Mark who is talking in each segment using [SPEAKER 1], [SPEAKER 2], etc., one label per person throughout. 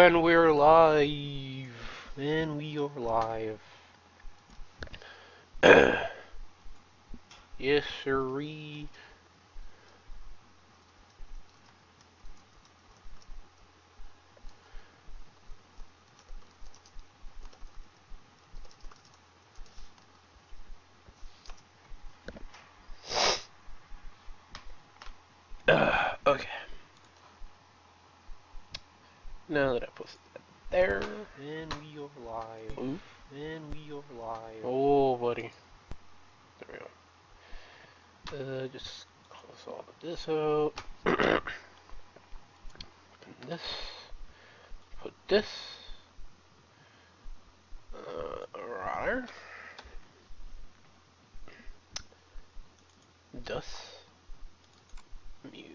[SPEAKER 1] and we're live. And we are live. Yes, sirree. Okay. Now that I posted that there, and we are live.
[SPEAKER 2] Ooh.
[SPEAKER 1] And we are live. Oh, buddy. There we go. Just close all of this out. Open this. Put this. Right. Das. Mute.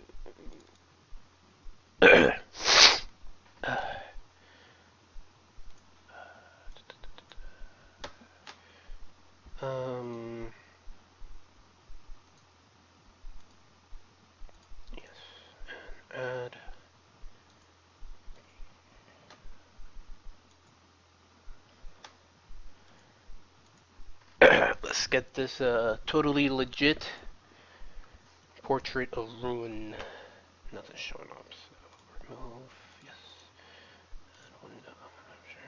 [SPEAKER 1] Yes, and add. Let's get this totally legit portrait of ruin. Nothing showing up, so remove. Yes. And window. Sure.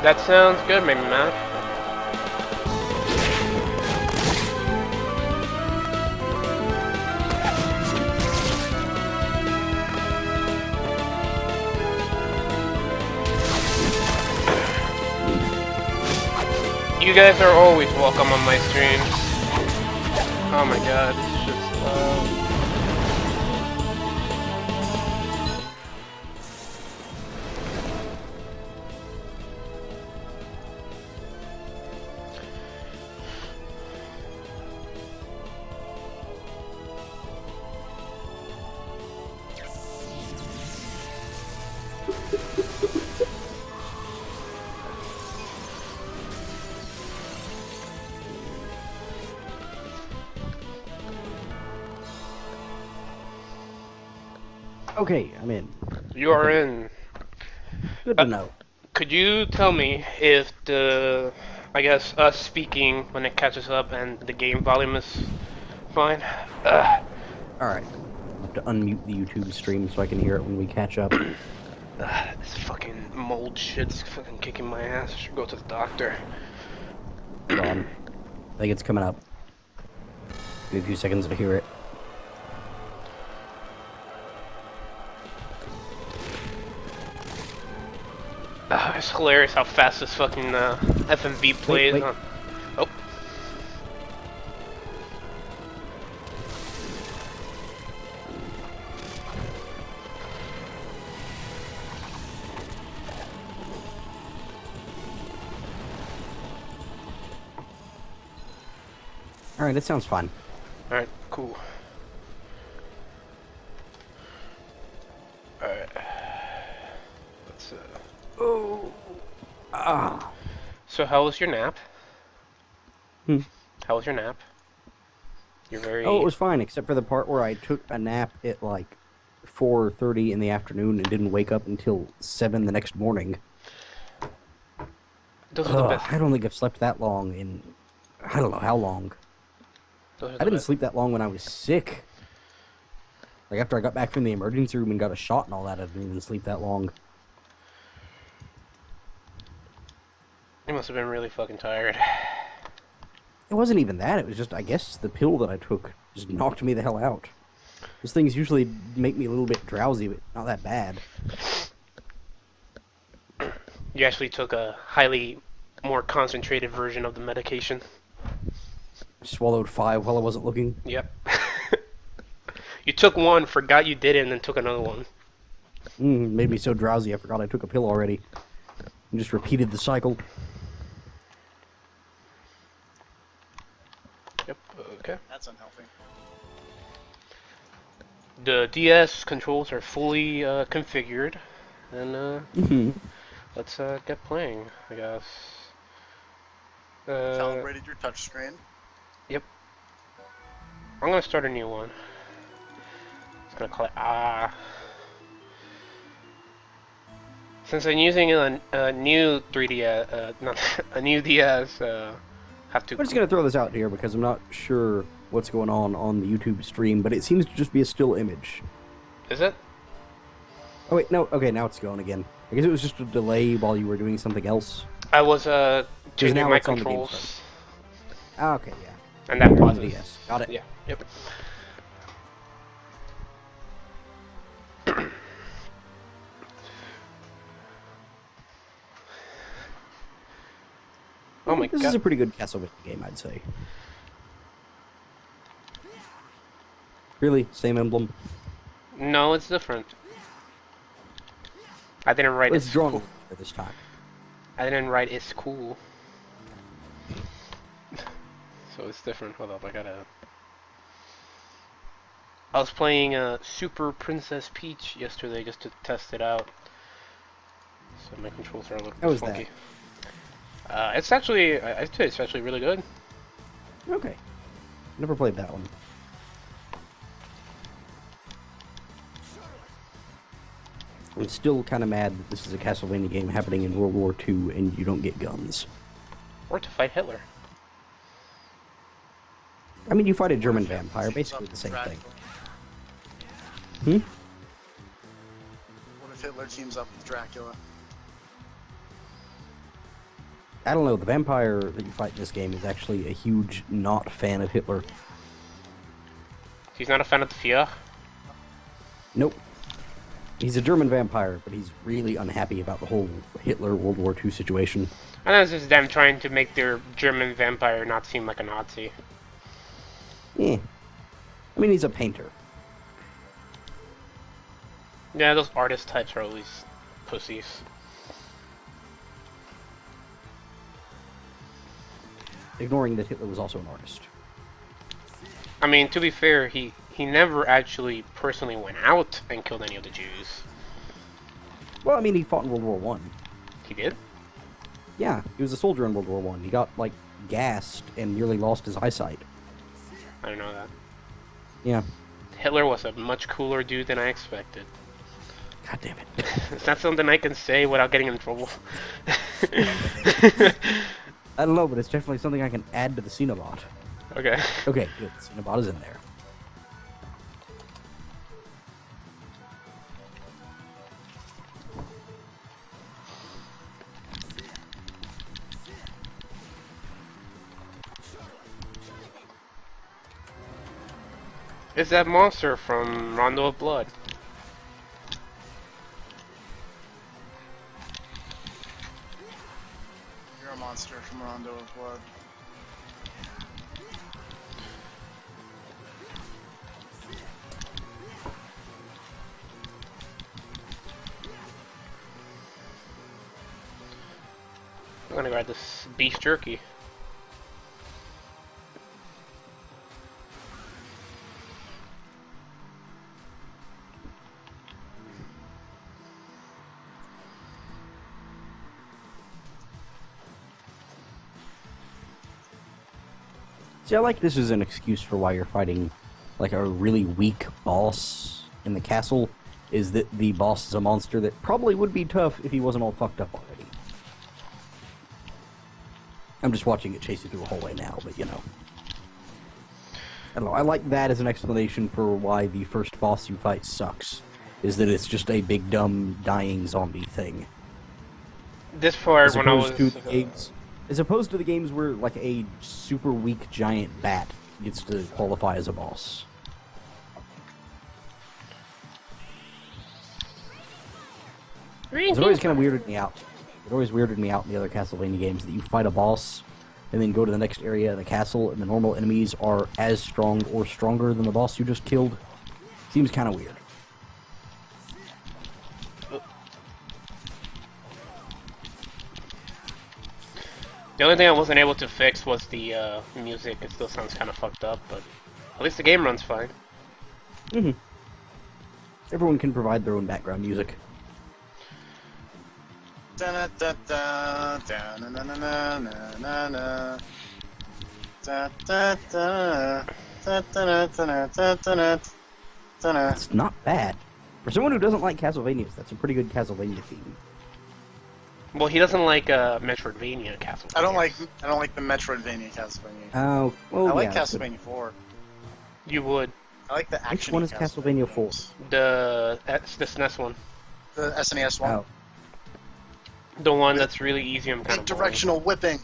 [SPEAKER 1] That sounds good, maybe Matt. You guys are always welcome on my streams. Oh my god, this shit's loud.
[SPEAKER 2] Okay, I'm in.
[SPEAKER 1] You are in.
[SPEAKER 2] Good to know.
[SPEAKER 1] Could you tell me if I guess, us speaking when it catches up and the game volume is fine?
[SPEAKER 2] Alright. I'll have to unmute the YouTube stream so I can hear it when we catch up.
[SPEAKER 1] This fucking mold shit's fucking kicking my ass. I should go to the doctor.
[SPEAKER 2] Hold on. I think it's coming up. Give me a few seconds to hear it.
[SPEAKER 1] It's hilarious how fast this fucking FMV plays.
[SPEAKER 2] Wait.
[SPEAKER 1] Oh.
[SPEAKER 2] Alright, it sounds fine.
[SPEAKER 1] Alright, cool. Alright. Let's
[SPEAKER 2] Oh. Ah.
[SPEAKER 1] So how was your nap?
[SPEAKER 2] Hmm.
[SPEAKER 1] How was your nap? You're very...
[SPEAKER 2] Oh, it was fine, except for the part where I took a nap at like 4:30 in the afternoon and didn't wake up until 7 the next morning.
[SPEAKER 1] Those are the best.
[SPEAKER 2] I don't think I've slept that long in... I don't know how long.
[SPEAKER 1] Those are
[SPEAKER 2] I
[SPEAKER 1] the
[SPEAKER 2] didn't
[SPEAKER 1] best.
[SPEAKER 2] sleep that long when I was sick. Like, after I got back from the emergency room and got a shot and all that, I didn't even sleep that long.
[SPEAKER 1] You must have been really fucking tired.
[SPEAKER 2] It wasn't even that. It was just, I guess, the pill that I took just knocked me the hell out. Those things usually make me a little bit drowsy, but not that bad.
[SPEAKER 1] You actually took a highly more concentrated version of the medication.
[SPEAKER 2] Swallowed 5 while I wasn't looking.
[SPEAKER 1] Yep. You took one, forgot you did it, and then took another one.
[SPEAKER 2] Made me so drowsy I forgot I took a pill already. And just repeated the cycle.
[SPEAKER 3] That's unhealthy.
[SPEAKER 1] The DS controls are fully configured, and
[SPEAKER 2] Hmm.
[SPEAKER 1] let's get playing, I guess.
[SPEAKER 3] Calibrated your touchscreen.
[SPEAKER 1] Yep. I'm gonna start a new one. It's gonna call it Since I'm using a new 3DS, not a new DS, have to.
[SPEAKER 2] I'm just gonna throw this out here because I'm not sure what's going on the YouTube stream, but it seems to just be a still image.
[SPEAKER 1] Is it?
[SPEAKER 2] Oh wait, no. Okay, now it's going again. I guess it was just a delay while you were doing something else.
[SPEAKER 1] I was changing
[SPEAKER 2] now
[SPEAKER 1] my
[SPEAKER 2] it's on the game
[SPEAKER 1] controls,
[SPEAKER 2] Ah, okay, yeah.
[SPEAKER 1] and that
[SPEAKER 2] On the
[SPEAKER 1] pauses.
[SPEAKER 2] DS. Got it.
[SPEAKER 1] Yeah. Yep. Oh my
[SPEAKER 2] This
[SPEAKER 1] god.
[SPEAKER 2] is a pretty good Castlevania game, I'd say. Really? Same emblem?
[SPEAKER 1] No, it's different. I didn't write
[SPEAKER 2] It's
[SPEAKER 1] it's
[SPEAKER 2] drawn
[SPEAKER 1] cool.
[SPEAKER 2] for this time.
[SPEAKER 1] I didn't write it's cool. So it's different. Hold up, I was playing Super Princess Peach yesterday just to test it out. So my controls are a little
[SPEAKER 2] How was
[SPEAKER 1] funky. It's actually, I'd say it's actually really good.
[SPEAKER 2] Okay. Never played that one. I'm still kind of mad that this is a Castlevania game happening in World War II and you don't get guns.
[SPEAKER 1] Or to fight Hitler.
[SPEAKER 2] I mean, you fight a German vampire, basically the same thing. Hmm?
[SPEAKER 3] What if Hitler teams up with Dracula?
[SPEAKER 2] I don't know, the vampire that you fight in this game is actually a huge not fan of Hitler.
[SPEAKER 1] He's not a fan of the Führer.
[SPEAKER 2] Nope. He's a German vampire, but he's really unhappy about the whole Hitler World War II situation.
[SPEAKER 1] And that's just them trying to make their German vampire not seem like a Nazi.
[SPEAKER 2] Eh. I mean, he's a painter.
[SPEAKER 1] Yeah, those artist types are always pussies.
[SPEAKER 2] Ignoring that Hitler was also an artist.
[SPEAKER 1] I mean, to be fair, he never actually personally went out and killed any of the Jews.
[SPEAKER 2] Well, I mean, he fought in World War One.
[SPEAKER 1] He did?
[SPEAKER 2] Yeah, he was a soldier in World War One. He got, like, gassed and nearly lost his eyesight.
[SPEAKER 1] I don't know that.
[SPEAKER 2] Yeah.
[SPEAKER 1] Hitler was a much cooler dude than I expected.
[SPEAKER 2] God damn it.
[SPEAKER 1] It's not something I can say without getting in trouble.
[SPEAKER 2] I don't know, but it's definitely something I can add to the Cenobot.
[SPEAKER 1] Okay.
[SPEAKER 2] Okay, good. Cenobot is in there.
[SPEAKER 1] It's that monster from Rondo of Blood.
[SPEAKER 3] You're a monster from Rondo of Blood.
[SPEAKER 1] I'm gonna grab this beef jerky.
[SPEAKER 2] See, I like this as an excuse for why you're fighting, like, a really weak boss in the castle, is that the boss is a monster that probably would be tough if he wasn't all fucked up already. I'm just watching it chase you through a hallway now, but you know. I don't know, I like that as an explanation for why the first boss you fight sucks, is that it's just a big dumb dying zombie thing.
[SPEAKER 1] This part,
[SPEAKER 2] As
[SPEAKER 1] when I was...
[SPEAKER 2] opposed to the games, as opposed to the games where, like, a super weak giant bat gets to qualify as a boss. It's always kind of weirded me out. It always weirded me out in the other Castlevania games that you fight a boss and then go to the next area of the castle and the normal enemies are as strong or stronger than the boss you just killed. Seems kind of weird.
[SPEAKER 1] The only thing I wasn't able to fix was the music. It still sounds kind of fucked up, but At least the game runs fine.
[SPEAKER 2] Mm-hmm. Everyone can provide their own background music. It's not bad. For someone who doesn't like Castlevanias, that's a pretty good Castlevania theme.
[SPEAKER 1] Well, he doesn't like Metroidvania Castlevania.
[SPEAKER 3] I don't like the Metroidvania Castlevania.
[SPEAKER 2] Oh, well,
[SPEAKER 3] I like
[SPEAKER 2] yeah,
[SPEAKER 3] Castlevania 4.
[SPEAKER 1] You would.
[SPEAKER 3] I like the action.
[SPEAKER 2] Which one is Castlevania 4?
[SPEAKER 1] The SNES one.
[SPEAKER 3] The SNES one.
[SPEAKER 2] Oh.
[SPEAKER 1] The one that's really easy and kind
[SPEAKER 3] Big
[SPEAKER 1] of boring.
[SPEAKER 3] directional whipping.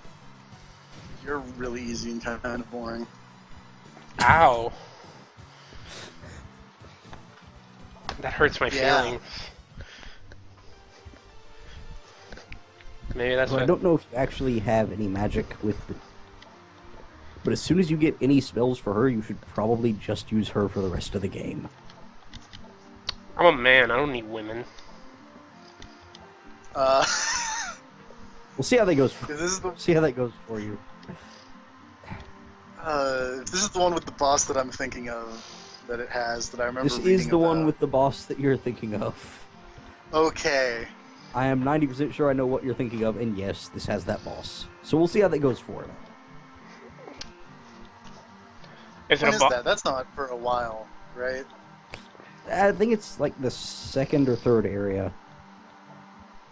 [SPEAKER 3] You're really easy and kind of boring.
[SPEAKER 1] Ow. That hurts my
[SPEAKER 3] Yeah.
[SPEAKER 1] feelings. Maybe that's
[SPEAKER 2] Well, I
[SPEAKER 1] what...
[SPEAKER 2] don't know if you actually have any magic with the... But as soon as you get any spells for her, you should probably just use her for the rest of the game.
[SPEAKER 1] I'm a man, I don't need women.
[SPEAKER 2] We'll see how that goes.
[SPEAKER 3] This is the
[SPEAKER 2] See how that goes for you.
[SPEAKER 3] this is the one with the boss that I'm thinking of. That it has that I remember.
[SPEAKER 2] This is
[SPEAKER 3] reading
[SPEAKER 2] the one
[SPEAKER 3] about.
[SPEAKER 2] with the boss that you're thinking of.
[SPEAKER 3] Okay.
[SPEAKER 2] I am 90% sure I know what you're thinking of, and yes, this has that boss. So we'll see how that goes for him.
[SPEAKER 1] Is
[SPEAKER 3] When
[SPEAKER 1] it a
[SPEAKER 3] is
[SPEAKER 1] boss?
[SPEAKER 3] that? That's not for a while, right?
[SPEAKER 2] I think it's like the second or third area.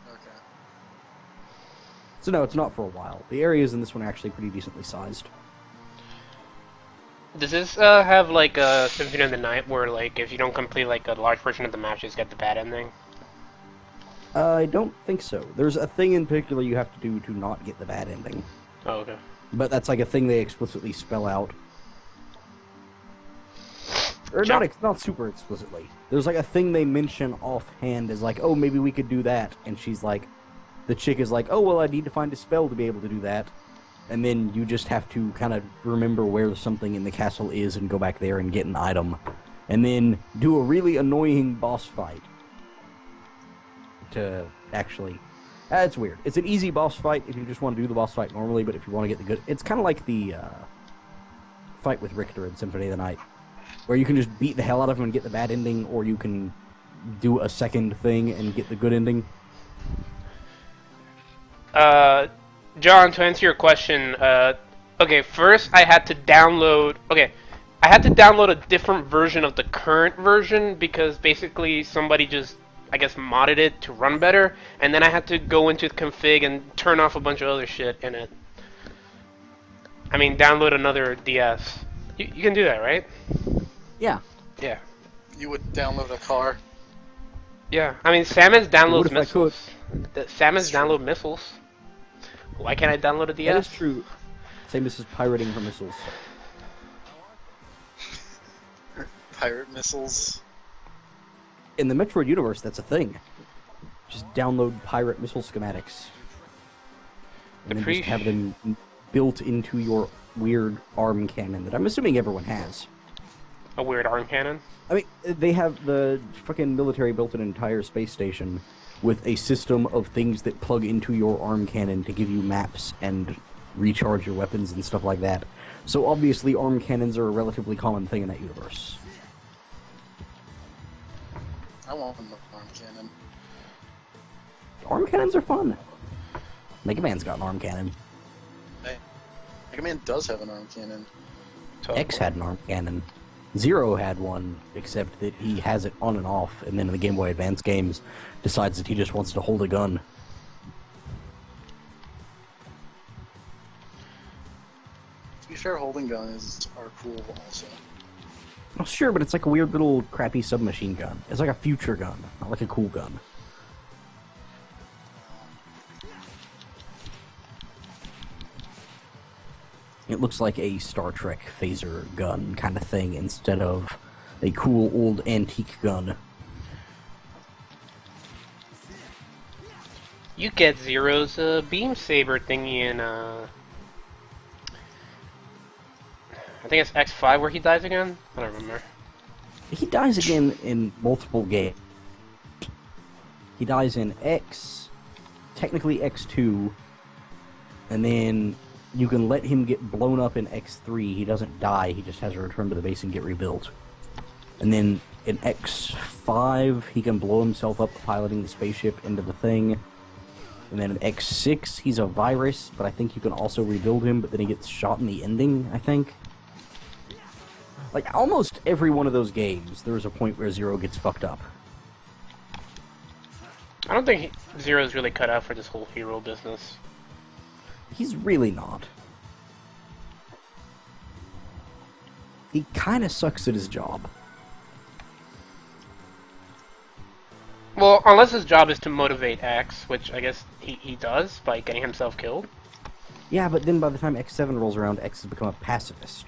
[SPEAKER 3] Okay.
[SPEAKER 2] So no, it's not for a while. The areas in this one are actually pretty decently sized.
[SPEAKER 1] Does this have like a Symphony of the Night where like if you don't complete like a large portion of the match, you just get the bad ending?
[SPEAKER 2] I don't think so. There's a thing in particular you have to do to not get the bad ending.
[SPEAKER 1] Oh, okay.
[SPEAKER 2] But that's like a thing they explicitly spell out. Or
[SPEAKER 1] Jump.
[SPEAKER 2] not super explicitly. There's like a thing they mention offhand as like, oh, maybe we could do that. And she's like, the chick is like, oh, well, I need to find a spell to be able to do that. And then you just have to kind of remember where something in the castle is and go back there and get an item. And then do a really annoying boss fight. To actually... it's weird. It's an easy boss fight if you just want to do the boss fight normally, but if you want to get the good... It's kind of like the fight with Richter in Symphony of the Night, where you can just beat the hell out of him and get the bad ending, or you can do a second thing and get the good ending.
[SPEAKER 1] John, to answer your question, okay, first I had to download... Okay, I had to download a different version of the current version because basically somebody just, I guess, modded it to run better, and then I had to go into the config and turn off a bunch of other shit in it. I mean, download another DS. You can do that, right?
[SPEAKER 2] Yeah.
[SPEAKER 1] Yeah.
[SPEAKER 3] You would download a car.
[SPEAKER 1] Yeah. I mean, Samus downloads
[SPEAKER 2] What if I
[SPEAKER 1] missiles. Samus download missiles. Why can't I download a DS?
[SPEAKER 2] That is true. Same as pirating her missiles.
[SPEAKER 3] Pirate missiles.
[SPEAKER 2] In the Metroid universe, that's a thing. Just download pirate missile schematics. And then just have them built into your weird arm cannon that I'm assuming everyone has.
[SPEAKER 1] A weird arm cannon?
[SPEAKER 2] I mean, they have the fucking military built an entire space station with a system of things that plug into your arm cannon to give you maps and recharge your weapons and stuff like that. So obviously arm cannons are a relatively common thing in that universe.
[SPEAKER 3] I want an arm cannon.
[SPEAKER 2] Arm cannons are fun. Mega Man's got an arm cannon.
[SPEAKER 3] Hey, Mega Man does have an arm cannon.
[SPEAKER 2] X had an arm cannon. Zero had one, except that he has it on and off, and then in the Game Boy Advance games, decides that he just wants to hold a gun.
[SPEAKER 3] To be fair, holding guns are cool also.
[SPEAKER 2] Oh, sure, but it's like a weird little crappy submachine gun. It's like a future gun, not like a cool gun. It looks like a Star Trek phaser gun kind of thing instead of a cool old antique gun.
[SPEAKER 1] You get Zero's beam saber thingy in I think it's X5 where he dies again? I don't remember.
[SPEAKER 2] He dies again in multiple games. He dies in X, technically X2, and then You can let him get blown up in X3. He doesn't die. He just has to return to the base and get rebuilt. And then in X5, he can blow himself up piloting the spaceship into the thing. And then in X6, he's a virus, but I think you can also rebuild him, but then he gets shot in the ending, I think. Like, almost every one of those games, there's a point where Zero gets fucked up.
[SPEAKER 1] I don't think Zero's really cut out for this whole hero business.
[SPEAKER 2] He's really not. He kinda sucks at his job.
[SPEAKER 1] Well, unless his job is to motivate X, which I guess he does by getting himself killed.
[SPEAKER 2] Yeah, but then by the time X7 rolls around, X has become a pacifist.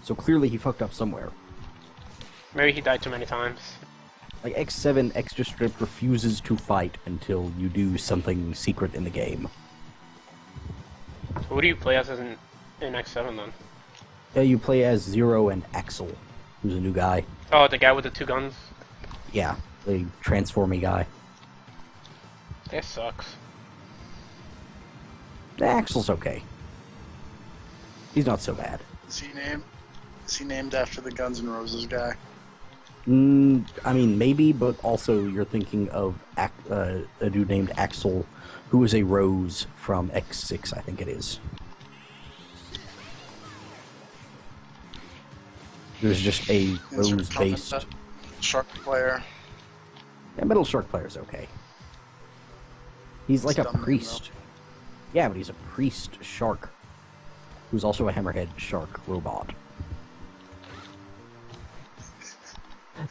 [SPEAKER 2] So clearly he fucked up somewhere.
[SPEAKER 1] Maybe he died too many times.
[SPEAKER 2] Like X7, X just straight up refuses to fight until you do something secret in the game.
[SPEAKER 1] So who do you play as in X7 then?
[SPEAKER 2] Yeah, you play as Zero and Axel, who's a new guy.
[SPEAKER 1] Oh, the guy with the 2 guns?
[SPEAKER 2] Yeah, the transformy guy.
[SPEAKER 1] That sucks.
[SPEAKER 2] Axel's okay. He's not so bad.
[SPEAKER 3] Is he named after the Guns N' Roses guy?
[SPEAKER 2] I mean, maybe, but also you're thinking of a dude named Axel, who is a Rose from X6, I think it is. There's just a Rose-based...
[SPEAKER 3] Shark player.
[SPEAKER 2] Yeah, Metal Shark player's okay. He's like a
[SPEAKER 3] Dumb name,
[SPEAKER 2] priest. Yeah, but he's a priest shark, who's also a hammerhead shark robot.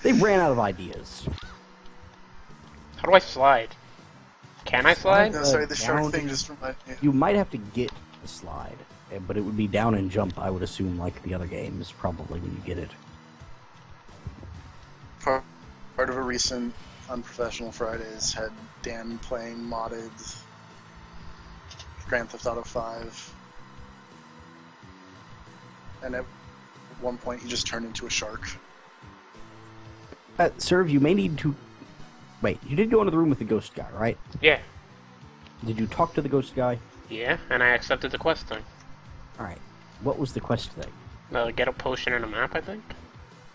[SPEAKER 2] They ran out of ideas.
[SPEAKER 1] How do I slide? Can I slide?
[SPEAKER 3] No, sorry, the shark
[SPEAKER 2] down-
[SPEAKER 3] thing just reminded me.
[SPEAKER 2] You might have to get the slide, but it would be down and jump, I would assume, like the other games, probably, when you get it.
[SPEAKER 3] Part of a recent Unprofessional Fridays had Dan playing modded Grand Theft Auto 5. And at one point he just turned into a shark.
[SPEAKER 2] Serve, you may need to... Wait, you did go into the room with the ghost guy, right?
[SPEAKER 1] Yeah.
[SPEAKER 2] Did you talk to the ghost guy?
[SPEAKER 1] Yeah, and I accepted the quest thing.
[SPEAKER 2] Alright. What was the quest thing?
[SPEAKER 1] Get a potion and a map, I think?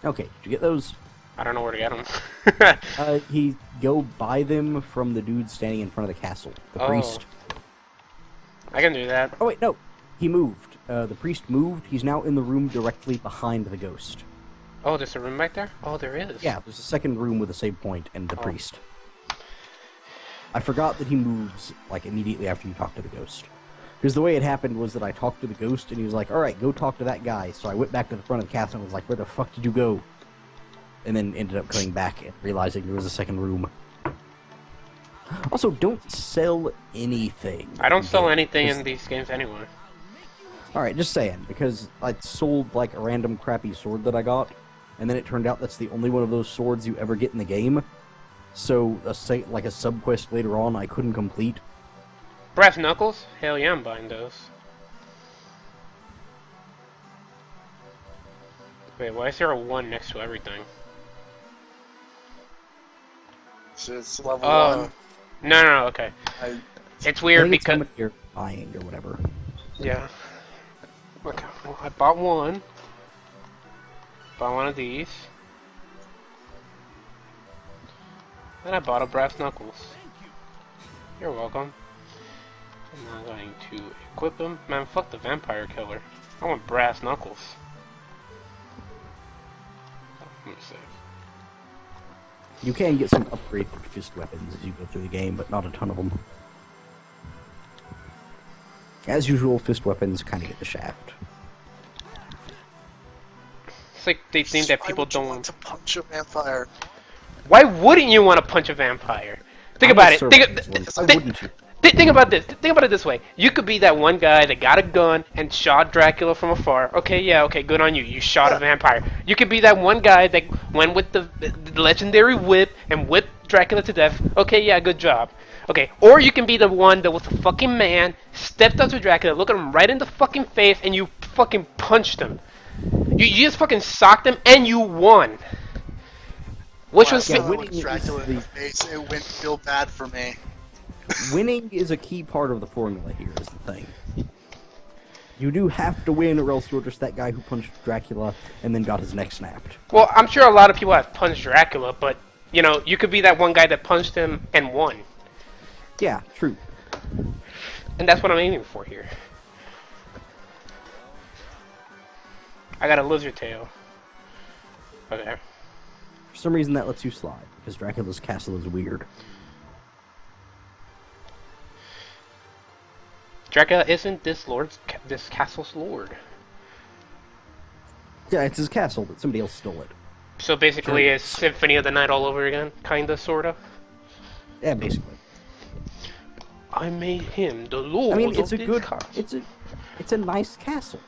[SPEAKER 2] Okay, did you get those?
[SPEAKER 1] I don't know where to get them.
[SPEAKER 2] He go buy them from the dude standing in front of the castle. The priest.
[SPEAKER 1] I can do that.
[SPEAKER 2] Oh wait, no. He moved. The priest moved. He's now in the room directly behind the ghost.
[SPEAKER 1] Oh, there's a room back there? Oh, there is.
[SPEAKER 2] Yeah, there's a second room with a save point and the priest. I forgot that he moves, like, immediately after you talk to the ghost. Because the way it happened was that I talked to the ghost, and he was like, alright, go talk to that guy. So I went back to the front of the castle and was like, where the fuck did you go? And then ended up coming back and realizing there was a second room. Also, don't sell anything.
[SPEAKER 1] I don't sell anything in these games anyway.
[SPEAKER 2] Alright, just saying, because I sold, like, a random crappy sword that I got, and then it turned out that's the only one of those swords you ever get in the game. So, like a sub-quest later on I couldn't complete.
[SPEAKER 1] Brass knuckles? Hell yeah, I'm buying those. Wait, why is there a 1 next to everything?
[SPEAKER 3] So it's level
[SPEAKER 1] Oh.
[SPEAKER 3] 1.
[SPEAKER 1] No, okay. It's weird
[SPEAKER 2] I think it's how
[SPEAKER 1] because...
[SPEAKER 2] much you're buying or whatever.
[SPEAKER 1] Yeah. Okay, well, I bought one. Bought one of these. And I bought a brass knuckles. You're welcome. And I'm going to equip them. Man, fuck the vampire killer. I want brass knuckles. Oh, I'm gonna save.
[SPEAKER 2] You can get some upgraded fist weapons as you go through the game, but not a ton of them. As usual, fist weapons kind of get the shaft.
[SPEAKER 1] It's like they think that people don't
[SPEAKER 3] want to punch a vampire.
[SPEAKER 1] Why wouldn't you want to punch a vampire? Think about it.
[SPEAKER 2] Why wouldn't you?
[SPEAKER 1] Think about this. Think about it this way. You could be that one guy that got a gun and shot Dracula from afar. Okay, yeah, okay, good on you. You shot a vampire. You could be that one guy that went with the legendary whip and whipped Dracula to death. Okay, yeah, good job. Okay, or you can be the one that was a fucking man, stepped up to Dracula, looked at him right in the fucking face, and you fucking punched him. You just fucking socked him, and you won. Which was...
[SPEAKER 3] Winning Dracula in the face, it went real bad for me.
[SPEAKER 2] Winning is a key part of the formula here, is the thing. You do have to win, or else you're just that guy who punched Dracula and then got his neck snapped.
[SPEAKER 1] Well, I'm sure a lot of people have punched Dracula, but, you know, you could be that one guy that punched him and won.
[SPEAKER 2] Yeah, true.
[SPEAKER 1] And that's what I'm aiming for here. I got a lizard tail. Okay.
[SPEAKER 2] For some reason, that lets you slide, because Dracula's castle is weird.
[SPEAKER 1] Dracula isn't this castle's lord.
[SPEAKER 2] Yeah, it's his castle, but somebody else stole it.
[SPEAKER 1] So basically, it's Symphony of the Night all over again, kinda, sorta.
[SPEAKER 2] Yeah, basically.
[SPEAKER 1] I made him the lord.
[SPEAKER 2] I mean, it's
[SPEAKER 1] of
[SPEAKER 2] a
[SPEAKER 1] this
[SPEAKER 2] good,
[SPEAKER 1] castle.
[SPEAKER 2] it's a nice castle.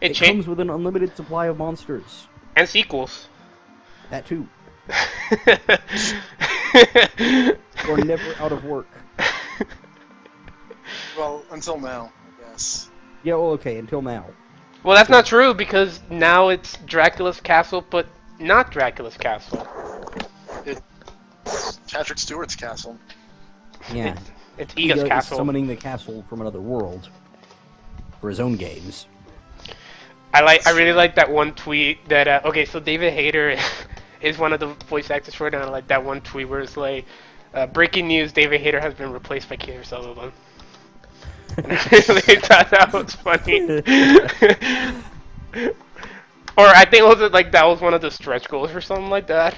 [SPEAKER 1] It
[SPEAKER 2] comes with an unlimited supply of monsters.
[SPEAKER 1] And sequels.
[SPEAKER 2] That too. Or never out of work.
[SPEAKER 3] Well, until now, I guess.
[SPEAKER 2] Yeah, well, okay, until now.
[SPEAKER 1] Well, that's not true, because now it's Dracula's castle, but not Dracula's castle.
[SPEAKER 3] It's Patrick Stewart's castle.
[SPEAKER 2] Yeah.
[SPEAKER 1] It's Iga's castle.
[SPEAKER 2] Summoning the castle from another world for his own games.
[SPEAKER 1] I really like that one tweet that, okay, so David Hayter is one of the voice actors for it, and I like that one tweet where it's like, breaking news, David Hayter has been replaced by Kiefer Sutherland. I really thought that was funny. Or I think it was like that was one of the stretch goals or something like that.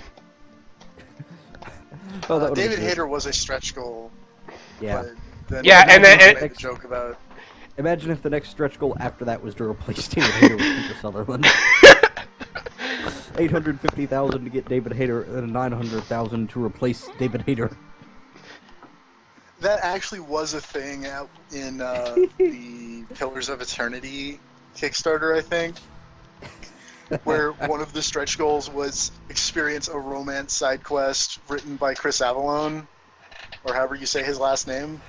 [SPEAKER 2] Oh,
[SPEAKER 3] David Hayter was a stretch goal.
[SPEAKER 2] Yeah.
[SPEAKER 3] Then
[SPEAKER 1] Yeah, and then
[SPEAKER 3] made a joke about.
[SPEAKER 2] Imagine if the next stretch goal after that was to replace David Hayter with Kiefer Sutherland. 850,000 to get David Hayter, and 900,000 to replace David Hayter.
[SPEAKER 3] That actually was a thing out in the Pillars of Eternity Kickstarter, I think, where one of the stretch goals was experience a romance side quest written by Chris Avallone, or however you say his last name,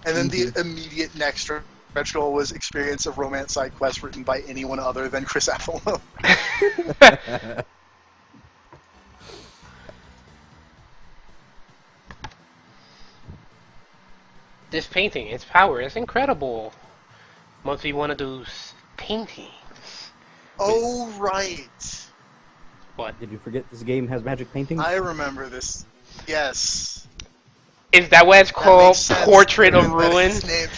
[SPEAKER 3] and then the immediate next stretch goal was experience a romance side quest written by anyone other than Chris Avallone.
[SPEAKER 1] This painting, its power is incredible. Must be one of those paintings.
[SPEAKER 3] Oh, right.
[SPEAKER 1] What?
[SPEAKER 2] Did you forget this game has magic paintings?
[SPEAKER 3] I remember this. Yes.
[SPEAKER 1] Is that what it's
[SPEAKER 3] That
[SPEAKER 1] called?
[SPEAKER 3] makes sense,
[SPEAKER 1] Portrait of
[SPEAKER 3] given that
[SPEAKER 1] Ruin?
[SPEAKER 3] it's named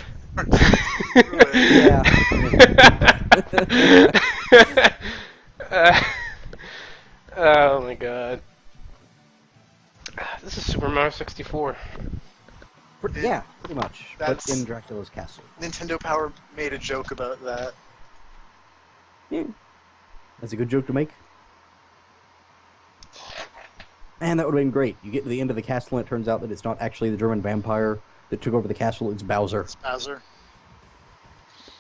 [SPEAKER 2] Yeah.
[SPEAKER 1] Oh my god. This is Super Mario 64.
[SPEAKER 2] Yeah, pretty much. But
[SPEAKER 3] That's-
[SPEAKER 2] in Dracula's castle.
[SPEAKER 3] Nintendo Power made a joke about that.
[SPEAKER 2] Yeah. That's a good joke to make. Man, that would have been great. You get to the end of the castle and it turns out that it's not actually the German vampire that took over the castle, it's Bowser.
[SPEAKER 3] It's Bowser.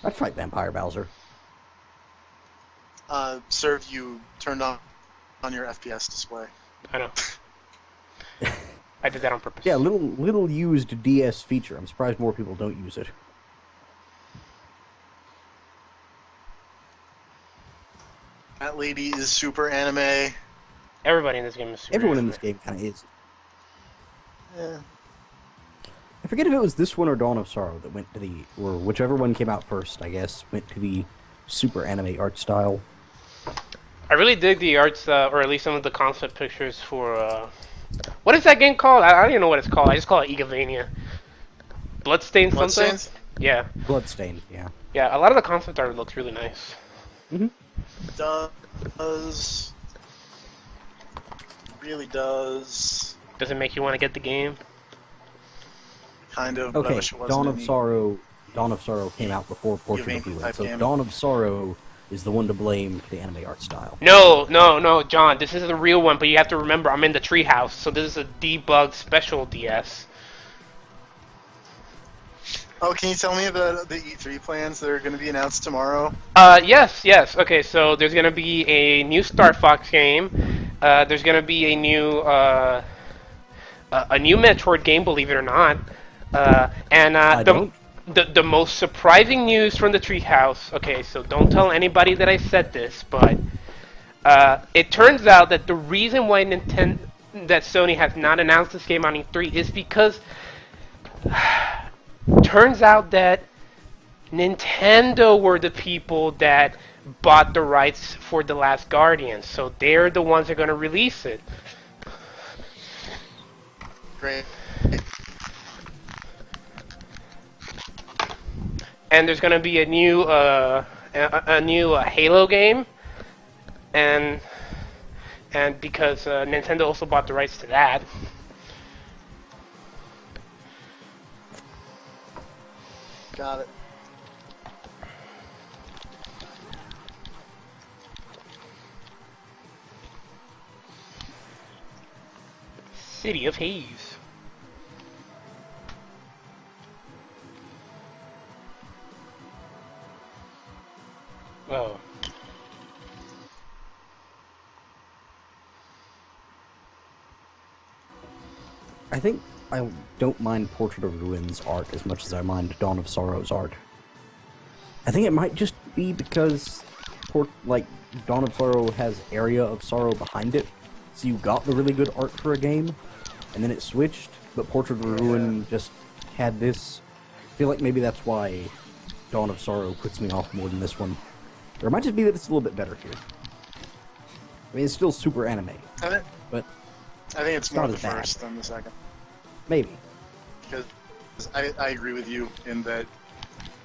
[SPEAKER 2] I'd fight Vampire Bowser.
[SPEAKER 3] Sir, you turned on your FPS display.
[SPEAKER 1] I know. I did that on purpose.
[SPEAKER 2] Yeah, little used DS feature. I'm surprised more people don't use it.
[SPEAKER 3] That lady is super anime.
[SPEAKER 1] Everybody in this game is super
[SPEAKER 2] Everyone in
[SPEAKER 1] anime.
[SPEAKER 2] this game kind of is.
[SPEAKER 3] Yeah.
[SPEAKER 2] I forget if it was this one or Dawn of Sorrow that went to the, or whichever one came out first, I guess, went to the super anime art style.
[SPEAKER 1] I really dig the arts, or at least some of the concept pictures for, what is that game called? I don't even know what it's called. I just call it Igavania. Bloodstained something?
[SPEAKER 3] Bloodstained?
[SPEAKER 1] Yeah.
[SPEAKER 2] Bloodstained, yeah.
[SPEAKER 1] Yeah, a lot of the concept art looks really nice.
[SPEAKER 2] Mm-hmm.
[SPEAKER 3] Does. Really does.
[SPEAKER 1] Does it make you want to get the game?
[SPEAKER 3] Kind of, but I
[SPEAKER 2] Okay,
[SPEAKER 3] wish it wasn't.
[SPEAKER 2] Dawn of
[SPEAKER 3] any-
[SPEAKER 2] Sorrow came out before Portrait of
[SPEAKER 3] Giving
[SPEAKER 2] Ruin,
[SPEAKER 3] type
[SPEAKER 2] so
[SPEAKER 3] game.
[SPEAKER 2] Dawn of Sorrow is the one to blame for the anime art style.
[SPEAKER 1] No, John. This is the real one, but you have to remember I'm in the treehouse, so this is a debugged special DS.
[SPEAKER 3] Oh, can you tell me about the E3 plans that are going to be announced tomorrow?
[SPEAKER 1] Yes. Okay, so there's gonna be a new Star Fox game. There's gonna be a new Metroid game, believe it or not. The most surprising news from the treehouse. Okay, so don't tell anybody that I said this, but it turns out that the reason why that Sony has not announced this game on E3 is because turns out that Nintendo were the people that bought the rights for The Last Guardian, so they're the ones that are going to release it.
[SPEAKER 3] Great.
[SPEAKER 1] And there's going to be a new Halo game, and because Nintendo also bought the rights to that.
[SPEAKER 3] Got it.
[SPEAKER 1] City of Haze. Oh.
[SPEAKER 2] I think I don't mind Portrait of Ruins art as much as I mind Dawn of Sorrow's art. I think it might just be because, Dawn of Sorrow has Area of Sorrow behind it, so you got the really good art for a game, and then it switched, but Portrait of Ruin just had this. I feel like maybe that's why Dawn of Sorrow puts me off more than this one. Or it might just be that it's a little bit better here. I mean, it's still super anime, but
[SPEAKER 3] I think it's more
[SPEAKER 2] not
[SPEAKER 3] the
[SPEAKER 2] as bad.
[SPEAKER 3] first than the second.
[SPEAKER 2] Maybe.
[SPEAKER 3] Because I agree with you in that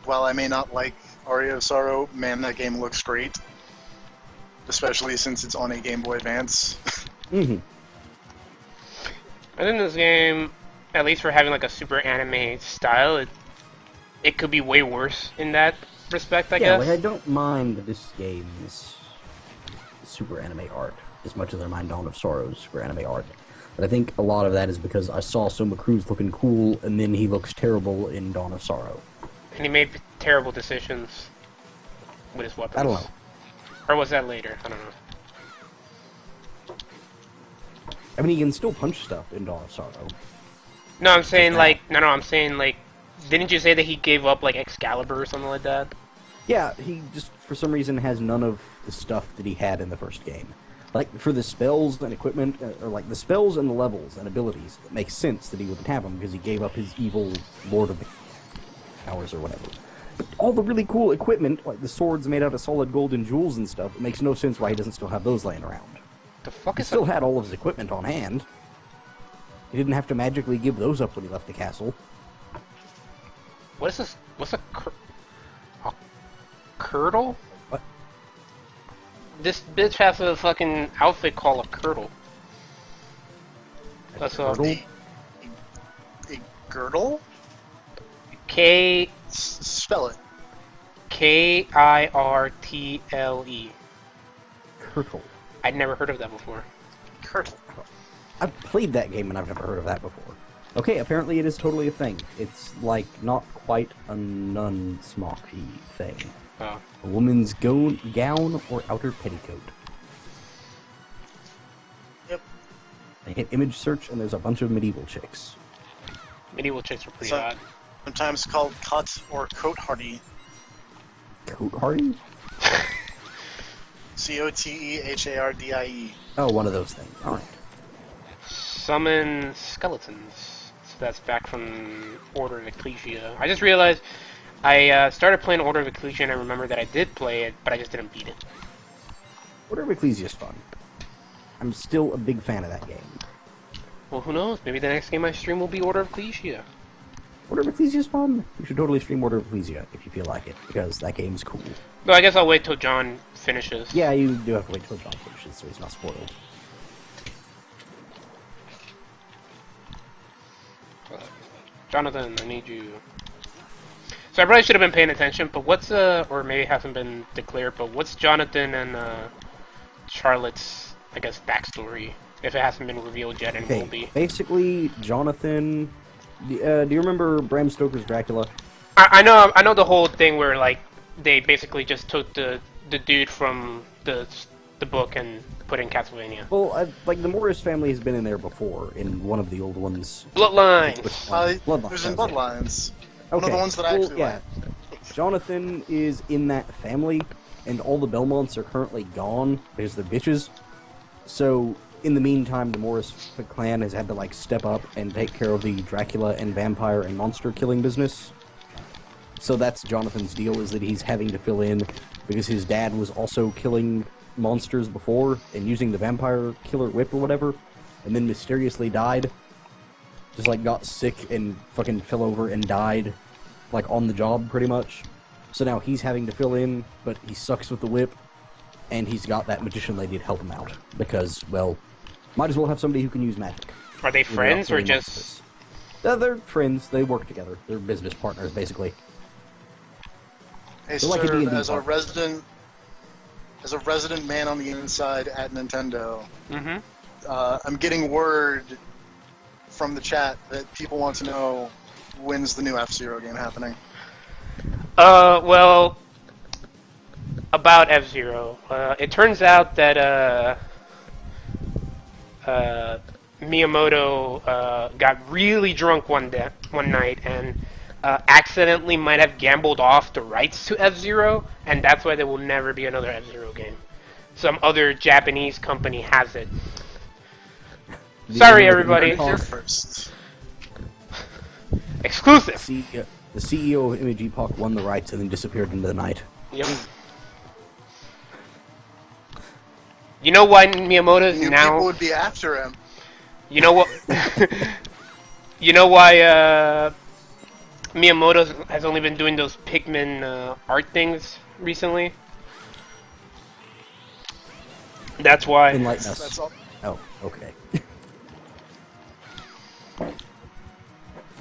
[SPEAKER 3] while I may not like Aria of Sorrow, man, that game looks great. Especially since it's on a Game Boy Advance.
[SPEAKER 2] Mm-hmm.
[SPEAKER 1] I think this game, at least for having like a super anime style, it could be way worse in that respect, I guess.
[SPEAKER 2] Yeah, I don't mind this game's super anime art as much as I mind Dawn of Sorrow's super anime art. But I think a lot of that is because I saw Soma Cruz looking cool, and then he looks terrible in Dawn of Sorrow.
[SPEAKER 1] And he made terrible decisions with his weapons.
[SPEAKER 2] I don't know.
[SPEAKER 1] Or was that later? I don't know.
[SPEAKER 2] I mean, he can still punch stuff in Dawn of Sorrow.
[SPEAKER 1] No, I'm saying I'm saying didn't you say that he gave up like Excalibur or something like that?
[SPEAKER 2] Yeah, he just, for some reason, has none of the stuff that he had in the first game. Like, for the spells and equipment, or like the spells and the levels and abilities, it makes sense that he wouldn't have them because he gave up his evil Lord of the Powers or whatever. But all the really cool equipment, like the swords made out of solid gold and jewels and stuff, it makes no sense why he doesn't still have those laying around.
[SPEAKER 1] The fuck
[SPEAKER 2] He
[SPEAKER 1] is
[SPEAKER 2] still had all of his equipment on hand. He didn't have to magically give those up when he left the castle.
[SPEAKER 1] What is this? What's a curdle?
[SPEAKER 2] What?
[SPEAKER 1] This bitch has a fucking outfit called a curdle. That's all.
[SPEAKER 2] Curdle?
[SPEAKER 3] A girdle? Spell it.
[SPEAKER 1] Kirtle.
[SPEAKER 2] Kirtle.
[SPEAKER 1] I'd never heard of that before.
[SPEAKER 3] Kirtle.
[SPEAKER 2] I've played that game and I've never heard of that before. Okay, apparently it is totally a thing. It's like not quite a nun smocky thing.
[SPEAKER 1] Oh.
[SPEAKER 2] A woman's gown or outer petticoat.
[SPEAKER 3] Yep.
[SPEAKER 2] I hit image search and there's a bunch of medieval chicks.
[SPEAKER 1] Medieval chicks are pretty
[SPEAKER 3] So-
[SPEAKER 1] hot.
[SPEAKER 3] Sometimes called cut or coat hardy.
[SPEAKER 2] Coat hardy?
[SPEAKER 3] Cotehardie.
[SPEAKER 2] Oh, one of those things. Alright.
[SPEAKER 1] Summon skeletons. So that's back from Order of Ecclesia. I just realized I started playing Order of Ecclesia and I remember that I did play it, but I just didn't beat it.
[SPEAKER 2] Order of Ecclesia is fun. I'm still a big fan of that game.
[SPEAKER 1] Well, who knows? Maybe the next game I stream will be Order of Ecclesia.
[SPEAKER 2] Order of Ecclesia is fun. You should totally stream Order of Ecclesia if you feel like it, because that game's cool.
[SPEAKER 1] No, I guess I'll wait till John finishes.
[SPEAKER 2] Yeah, you do have to wait till John finishes, so he's not spoiled.
[SPEAKER 1] Jonathan, I need you. So I probably should have been paying attention, but what's or maybe it hasn't been declared, but what's Jonathan and Charlotte's, I guess, backstory? If it hasn't been revealed yet and will be.
[SPEAKER 2] Basically, Jonathan. Do you remember Bram Stoker's Dracula?
[SPEAKER 1] I know the whole thing where like they basically just took the dude from the book and put in Castlevania.
[SPEAKER 2] Well, like the Morris family has been in there before in one of the old ones.
[SPEAKER 1] Bloodline.
[SPEAKER 2] Bloodlines.
[SPEAKER 3] There's in
[SPEAKER 2] that was it.
[SPEAKER 3] Bloodlines.
[SPEAKER 2] Okay.
[SPEAKER 3] One of the ones that I actually
[SPEAKER 2] yeah.
[SPEAKER 3] like.
[SPEAKER 2] Jonathan is in that family, and all the Belmonts are currently gone because they're bitches. So, in the meantime, the Morris clan has had to, like, step up and take care of the Dracula and vampire and monster killing business. So that's Jonathan's deal, is that he's having to fill in because his dad was also killing monsters before and using the vampire killer whip or whatever, and then mysteriously died. Just like got sick and fucking fell over and died, like on the job pretty much. So now he's having to fill in, but he sucks with the whip, and he's got that magician lady to help him out because, well, might as well have somebody who can use magic.
[SPEAKER 1] Are they friends or just?
[SPEAKER 2] Monsters. They're friends. They work together. They're business partners, basically.
[SPEAKER 3] Hey,
[SPEAKER 2] They're like a
[SPEAKER 3] sir,
[SPEAKER 2] D&D
[SPEAKER 3] as a
[SPEAKER 2] partner.
[SPEAKER 3] resident man on the inside at Nintendo,
[SPEAKER 1] Mm-hmm.
[SPEAKER 3] I'm getting word from the chat that people want to know when's the new F-Zero game happening.
[SPEAKER 1] Well, about F-Zero. It turns out that Miyamoto got really drunk one night and accidentally might have gambled off the rights to F-Zero, and that's why there will never be another F-Zero game. Some other Japanese company has it. Sorry, everybody.
[SPEAKER 3] Here first.
[SPEAKER 1] Exclusive.
[SPEAKER 2] The CEO of Image Epoch won the rights and then disappeared into the night.
[SPEAKER 1] Yep. You know why Miyamoto's
[SPEAKER 3] New
[SPEAKER 1] now?
[SPEAKER 3] people would be after him.
[SPEAKER 1] You know what? You know why Miyamoto has only been doing those Pikmin art things recently? That's why.
[SPEAKER 2] Enlighten us.
[SPEAKER 3] That's all.
[SPEAKER 2] Oh, okay.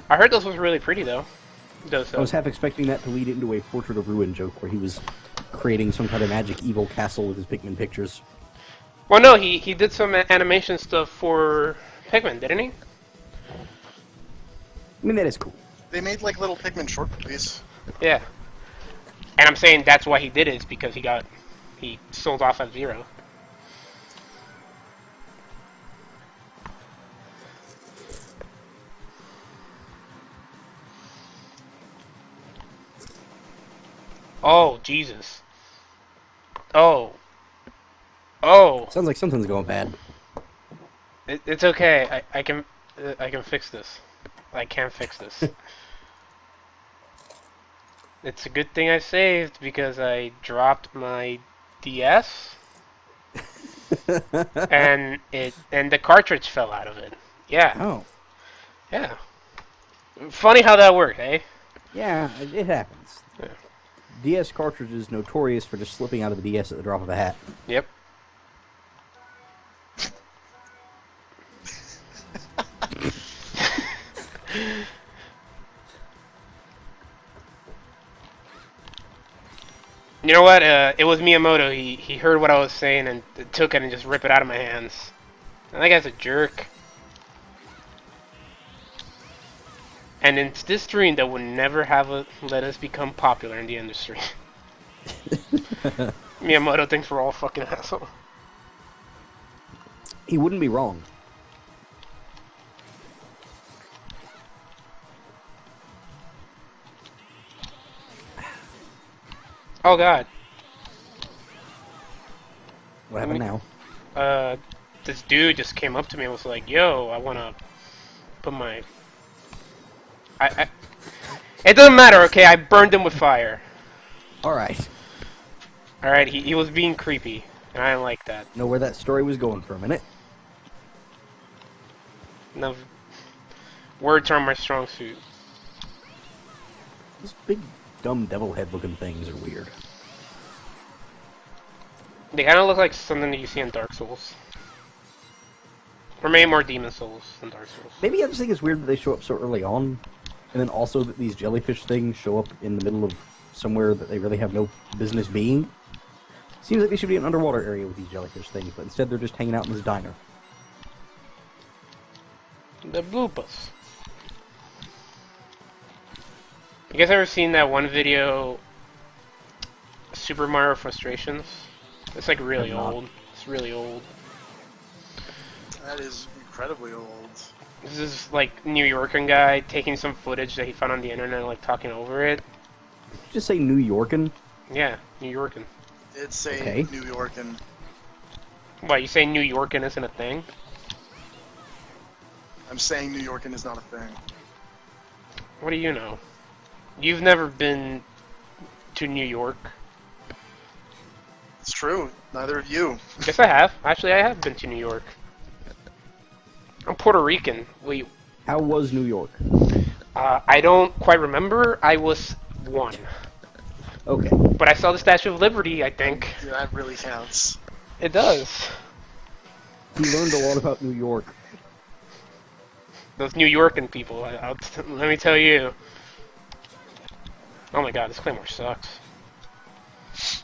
[SPEAKER 1] I heard those was really pretty though. Those.
[SPEAKER 2] I was half expecting that to lead into a Portrait of Ruin joke where he was creating some kind of magic evil castle with his Pikmin pictures.
[SPEAKER 1] Well, no, he did some animation stuff for Pikmin, didn't he?
[SPEAKER 2] I mean, that is cool.
[SPEAKER 3] They made like little Pikmin short movies.
[SPEAKER 1] Yeah. And I'm saying that's why he did it, is because he sold off F-Zero. Oh, Jesus. Oh. Oh.
[SPEAKER 2] Sounds like something's going bad.
[SPEAKER 1] It's okay. I can fix this. I can fix this. It's a good thing I saved because I dropped my DS and the cartridge fell out of it. Yeah.
[SPEAKER 2] Oh.
[SPEAKER 1] Yeah. Funny how that worked, eh?
[SPEAKER 2] Yeah, it happens.
[SPEAKER 1] Yeah.
[SPEAKER 2] DS cartridges notorious for just slipping out of the DS at the drop of a hat.
[SPEAKER 1] Yep. You know what? It was Miyamoto. He heard what I was saying and took it and just ripped it out of my hands. I think that's a jerk. And it's this dream that would never have let us become popular in the industry. Miyamoto thinks we're all fucking assholes.
[SPEAKER 2] He wouldn't be wrong.
[SPEAKER 1] Oh god.
[SPEAKER 2] What happened now?
[SPEAKER 1] This dude just came up to me and was like, "Yo, I wanna put my." It doesn't matter, okay? I burned him with fire.
[SPEAKER 2] Alright.
[SPEAKER 1] Alright, he was being creepy, and I didn't like that.
[SPEAKER 2] Know where that story was going for a minute.
[SPEAKER 1] No, words are my strong suit.
[SPEAKER 2] These big, dumb devil head looking things are weird.
[SPEAKER 1] They kind of look like something that you see in Dark Souls. Or maybe more Demon Souls than Dark Souls.
[SPEAKER 2] Maybe I just think it's weird that they show up so early on, and then also that these jellyfish things show up in the middle of somewhere that they really have no business being. Seems like they should be in an underwater area with these jellyfish things, but instead they're just hanging out in this diner.
[SPEAKER 1] The bloopers. You guys ever seen that one video, Super Mario Frustrations? It's like really
[SPEAKER 2] I've not.
[SPEAKER 1] old. It's really old.
[SPEAKER 3] That is incredibly old.
[SPEAKER 1] This is like New Yorker guy taking some footage that he found on the internet and like talking over it.
[SPEAKER 2] Did you just say New Yorkin?
[SPEAKER 1] Yeah, New Yorkin.
[SPEAKER 3] It's a
[SPEAKER 2] Okay.
[SPEAKER 3] New Yorkin.
[SPEAKER 1] What, you say New Yorkin isn't a thing?
[SPEAKER 3] I'm saying New Yorkin is not a thing.
[SPEAKER 1] What do you know? You've never been to New York?
[SPEAKER 3] It's true. Neither of you.
[SPEAKER 1] Yes, I have. Actually, I have been to New York. I'm Puerto Rican. Wait,
[SPEAKER 2] How was New York?
[SPEAKER 1] I don't quite remember. I was 1.
[SPEAKER 2] Okay.
[SPEAKER 1] But I saw the Statue of Liberty, I think.
[SPEAKER 3] Yeah, that really counts.
[SPEAKER 1] It does.
[SPEAKER 2] You learned a lot about New York.
[SPEAKER 1] Those New Yorkin people, let me tell you. Oh my god, this Claymore sucks.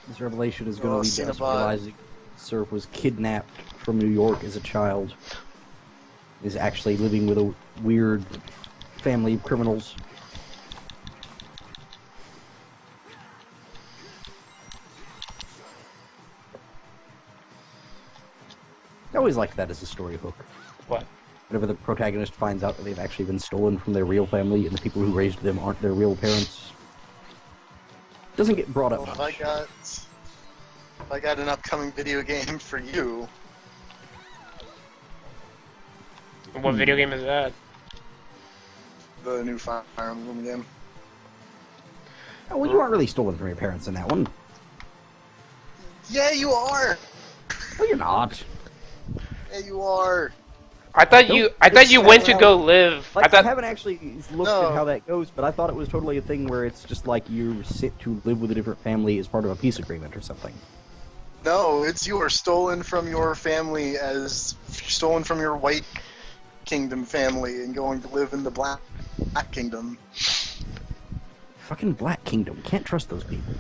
[SPEAKER 2] This revelation is going to lead to us
[SPEAKER 3] Cinnabon.
[SPEAKER 2] realizing Surf was kidnapped from New York as a child. Is actually living with a weird family of criminals. I always liked that as a story hook.
[SPEAKER 1] What?
[SPEAKER 2] Whenever the protagonist finds out that they've actually been stolen from their real family and the people who raised them aren't their real parents. Doesn't get brought up
[SPEAKER 3] Well,
[SPEAKER 2] much.
[SPEAKER 3] if I got an upcoming video game for you,
[SPEAKER 1] What video game is that?
[SPEAKER 3] the new Fire Emblem game.
[SPEAKER 2] Oh, well, you aren't really stolen from your parents in that one.
[SPEAKER 3] Yeah, you are.
[SPEAKER 2] No, you're not.
[SPEAKER 3] Yeah, you are.
[SPEAKER 1] I thought you went to go live.
[SPEAKER 2] Like, I haven't actually looked
[SPEAKER 3] No.
[SPEAKER 2] at how that goes, but I thought it was totally a thing where it's just like you sit to live with a different family as part of a peace agreement or something.
[SPEAKER 3] No, it's you are stolen from your family as stolen from your White Kingdom family and going to live in the Black Kingdom.
[SPEAKER 2] Fucking Black Kingdom. Can't trust those people.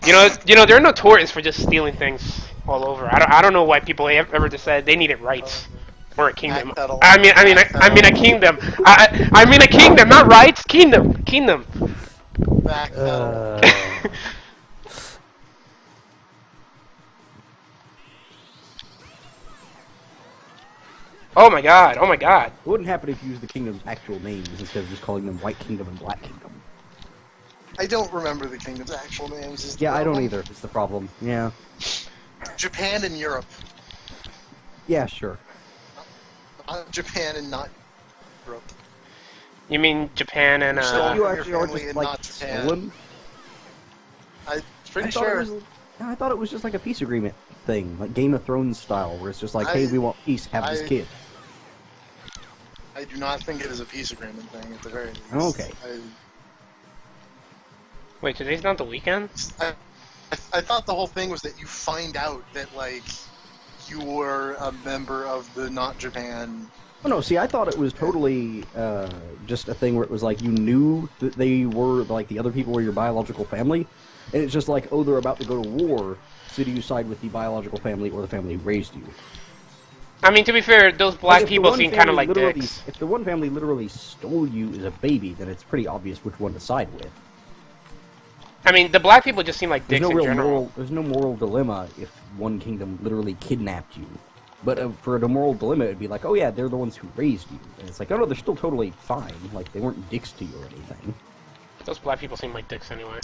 [SPEAKER 1] You know, they're notorious for just stealing things all over. I don't know why people ever decided they needed rights or a kingdom.
[SPEAKER 3] Backpedal.
[SPEAKER 1] I mean a kingdom. I mean a kingdom, not rights. Kingdom.
[SPEAKER 3] Backpedal.
[SPEAKER 1] Oh my god.
[SPEAKER 2] It wouldn't happen if you used the kingdom's actual names instead of just calling them White Kingdom and Black Kingdom.
[SPEAKER 3] I don't remember the kingdom's actual names. Is the
[SPEAKER 2] Yeah, I don't
[SPEAKER 3] problem.
[SPEAKER 2] either. It's the problem. Yeah.
[SPEAKER 3] Japan and Europe.
[SPEAKER 2] Yeah, sure.
[SPEAKER 3] Japan and not Europe.
[SPEAKER 1] You mean Japan and
[SPEAKER 3] Still-
[SPEAKER 2] You
[SPEAKER 3] your
[SPEAKER 2] actually are
[SPEAKER 3] family
[SPEAKER 2] just
[SPEAKER 3] and
[SPEAKER 2] like
[SPEAKER 3] not Japan.
[SPEAKER 2] stolen?
[SPEAKER 3] I'm pretty
[SPEAKER 2] I thought
[SPEAKER 3] sure.
[SPEAKER 2] I thought it was just like a peace agreement thing, like Game of Thrones style, where it's just like, hey,
[SPEAKER 3] I-
[SPEAKER 2] we want peace, have this
[SPEAKER 3] I-
[SPEAKER 2] kid.
[SPEAKER 3] I do not think it is a peace agreement thing at the very least.
[SPEAKER 2] Okay.
[SPEAKER 1] Wait, today's not the weekend?
[SPEAKER 3] I thought the whole thing was that you find out that, like, you were a member of the not Japan.
[SPEAKER 2] Oh no, see, I thought it was totally just a thing where it was like you knew that they were, like, the other people were your biological family, and it's just like, oh, they're about to go to war, so do you side with the biological family or the family who raised you?
[SPEAKER 1] I mean, to be fair, those black
[SPEAKER 2] Like, if the
[SPEAKER 1] people
[SPEAKER 2] one
[SPEAKER 1] seem kind of
[SPEAKER 2] family
[SPEAKER 1] like
[SPEAKER 2] literally-
[SPEAKER 1] dicks.
[SPEAKER 2] If the one family literally stole you as a baby, then it's pretty obvious which one to side with.
[SPEAKER 1] I mean, the black people just seem like
[SPEAKER 2] There's
[SPEAKER 1] dicks
[SPEAKER 2] no
[SPEAKER 1] in
[SPEAKER 2] real
[SPEAKER 1] general.
[SPEAKER 2] there's no moral dilemma if one kingdom literally kidnapped you. But for a moral dilemma, it'd be like, oh yeah, they're the ones who raised you. And it's like, oh no, they're still totally fine. Like, they weren't dicks to you or anything.
[SPEAKER 1] Those black people seem like dicks anyway.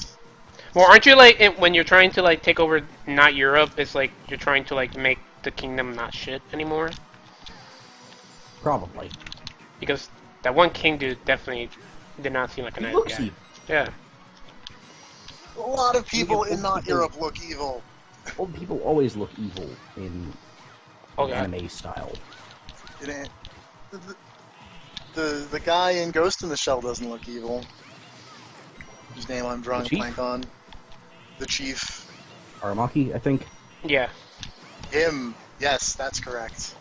[SPEAKER 1] Well, aren't you like when you're trying to like take over not Europe? It's like you're trying to like make the kingdom not shit anymore.
[SPEAKER 2] Probably.
[SPEAKER 1] Because that one king dude definitely did not seem like a
[SPEAKER 2] He
[SPEAKER 1] nice
[SPEAKER 2] looks
[SPEAKER 1] guy.
[SPEAKER 2] evil.
[SPEAKER 1] Yeah.
[SPEAKER 3] A lot of people
[SPEAKER 2] Yeah,
[SPEAKER 3] in not
[SPEAKER 2] people-
[SPEAKER 3] Europe look evil.
[SPEAKER 2] Old people always look evil in
[SPEAKER 1] Oh god.
[SPEAKER 2] anime style.
[SPEAKER 3] The guy in Ghost in the Shell doesn't look evil. Whose name I'm drawing
[SPEAKER 2] The
[SPEAKER 3] a
[SPEAKER 2] chief?
[SPEAKER 3] blank on. The chief.
[SPEAKER 2] Aramaki, I think.
[SPEAKER 1] Yeah.
[SPEAKER 3] Him. Yes, that's correct.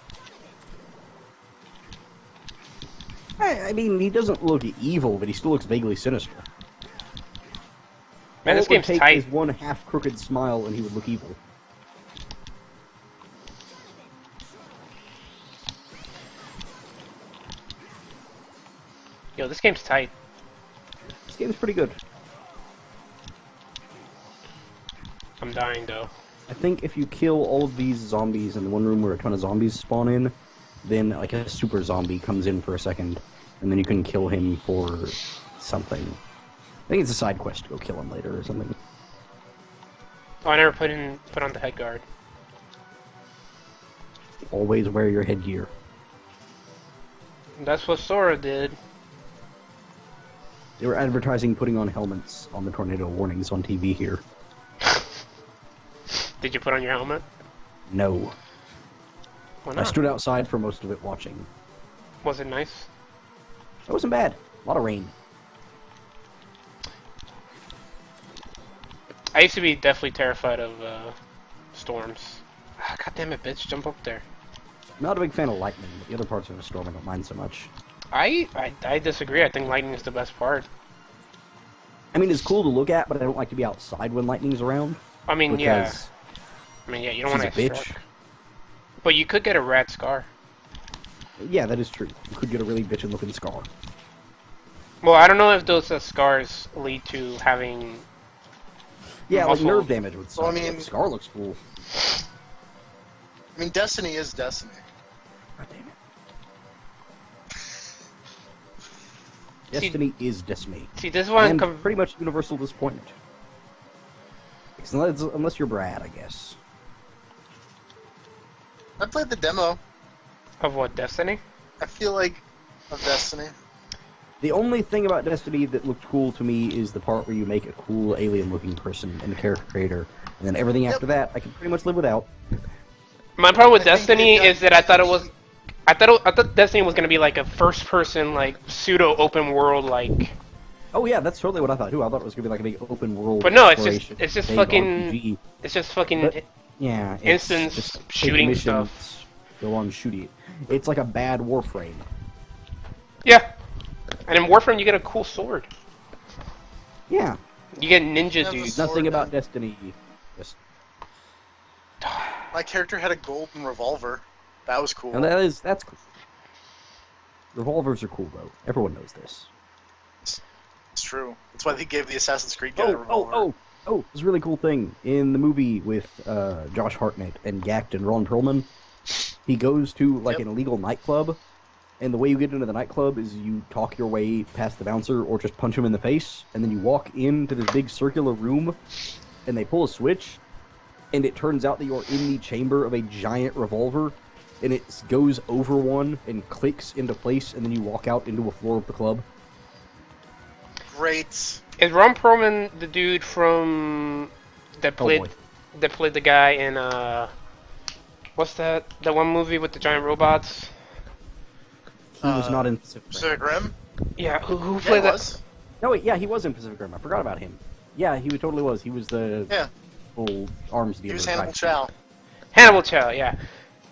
[SPEAKER 2] I mean, he doesn't look evil, but he still looks vaguely sinister.
[SPEAKER 1] Man,
[SPEAKER 2] All
[SPEAKER 1] this
[SPEAKER 2] it would
[SPEAKER 1] game's
[SPEAKER 2] take
[SPEAKER 1] tight.
[SPEAKER 2] is one half crooked smile, and he would look evil.
[SPEAKER 1] Yo, this game's tight.
[SPEAKER 2] This game's pretty good.
[SPEAKER 1] I'm dying though.
[SPEAKER 2] I think if you kill all of these zombies in the one room where a ton of zombies spawn in, then like a super zombie comes in for a second, and then you can kill him for something. I think it's a side quest to go kill him later or something.
[SPEAKER 1] Oh, I never put on the head guard.
[SPEAKER 2] Always wear your headgear.
[SPEAKER 1] That's what Sora did.
[SPEAKER 2] They were advertising putting on helmets on the tornado warnings on TV here.
[SPEAKER 1] Did you put on your helmet?
[SPEAKER 2] No.
[SPEAKER 1] Why
[SPEAKER 2] I
[SPEAKER 1] not?
[SPEAKER 2] stood outside for most of it watching.
[SPEAKER 1] Was it nice?
[SPEAKER 2] It wasn't bad. A lot of rain.
[SPEAKER 1] I used to be definitely terrified of storms. Ah, God damn it, bitch! Jump up there.
[SPEAKER 2] I'm not a big fan of lightning, but the other parts of the storm I don't mind so much.
[SPEAKER 1] I disagree. I think lightning is the best part.
[SPEAKER 2] I mean, it's cool to look at, but I don't like to be outside when lightning's around.
[SPEAKER 1] I mean,
[SPEAKER 2] Because
[SPEAKER 1] yeah, you don't want to
[SPEAKER 2] she's a
[SPEAKER 1] get
[SPEAKER 2] bitch.
[SPEAKER 1] struck. But you could get a rat scar.
[SPEAKER 2] Yeah, that is true. You could get a really bitchin' looking scar.
[SPEAKER 1] Well, I don't know if those scars lead to having.
[SPEAKER 2] Yeah, like
[SPEAKER 1] muscle.
[SPEAKER 2] nerve damage would suck.
[SPEAKER 3] Well, I mean-
[SPEAKER 2] The scar looks cool.
[SPEAKER 3] I mean, Destiny is Destiny.
[SPEAKER 2] God damn it. Destiny is Destiny.
[SPEAKER 1] See, this is why I'm
[SPEAKER 2] And pretty much universal disappointment. Unless you're Brad, I guess.
[SPEAKER 3] I played the demo.
[SPEAKER 1] of what, Destiny?
[SPEAKER 3] I feel like of Destiny.
[SPEAKER 2] The only thing about Destiny that looked cool to me is the part where you make a cool alien-looking person in the character creator, and then everything after that I can pretty much live without.
[SPEAKER 1] My problem with
[SPEAKER 3] I think
[SPEAKER 1] Destiny
[SPEAKER 3] they got-
[SPEAKER 1] is that I thought Destiny was gonna be like a first-person, like pseudo open world, like.
[SPEAKER 2] Oh yeah, that's totally what I thought too. I thought it was gonna be like a big open world.
[SPEAKER 1] But no, it's
[SPEAKER 2] exploration,
[SPEAKER 1] just
[SPEAKER 2] big
[SPEAKER 1] fucking.
[SPEAKER 2] RPG.
[SPEAKER 1] It's just fucking.
[SPEAKER 2] But, yeah, it's
[SPEAKER 1] Instance
[SPEAKER 2] just take
[SPEAKER 1] shooting
[SPEAKER 2] missions,
[SPEAKER 1] stuff.
[SPEAKER 2] Go on shooting. It's like a bad Warframe.
[SPEAKER 1] Yeah. And in Warframe, you get a cool sword.
[SPEAKER 2] Yeah,
[SPEAKER 1] You get ninja
[SPEAKER 3] Yeah, the
[SPEAKER 1] dudes.
[SPEAKER 3] sword-
[SPEAKER 2] nothing about Destiny. Just
[SPEAKER 3] My character had a golden revolver. That was cool.
[SPEAKER 2] and that's cool. Revolvers are cool though. Everyone knows this.
[SPEAKER 3] It's true. That's why they gave the Assassin's Creed guy a revolver.
[SPEAKER 2] Oh! There's a really cool thing in the movie with Josh Hartnett and Gact and Ron Perlman. He goes to like
[SPEAKER 3] Yep.
[SPEAKER 2] an illegal nightclub, and the way you get into the nightclub is you talk your way past the bouncer or just punch him in the face, and then you walk into this big circular room, and they pull a switch, and it turns out that you're in the chamber of a giant revolver, and it goes over one and clicks into place, and then you walk out into a floor of the club.
[SPEAKER 3] Great.
[SPEAKER 1] Is Ron Perlman the dude from that played
[SPEAKER 2] Hellboy.
[SPEAKER 1] that played the guy in what's that one movie with the giant robots?
[SPEAKER 2] He was
[SPEAKER 3] Uh,
[SPEAKER 2] not in Pacific Rim.
[SPEAKER 3] Pacific Rim?
[SPEAKER 1] Yeah, who
[SPEAKER 3] Yeah,
[SPEAKER 1] played
[SPEAKER 3] it
[SPEAKER 1] that?
[SPEAKER 3] was.
[SPEAKER 2] No, wait, yeah, he was in Pacific Rim. I forgot about him. Yeah, he totally was. He was the
[SPEAKER 3] Yeah.
[SPEAKER 2] full arms dealer.
[SPEAKER 3] He was Hannibal
[SPEAKER 2] type.
[SPEAKER 3] Chow.
[SPEAKER 1] Hannibal Chow, yeah.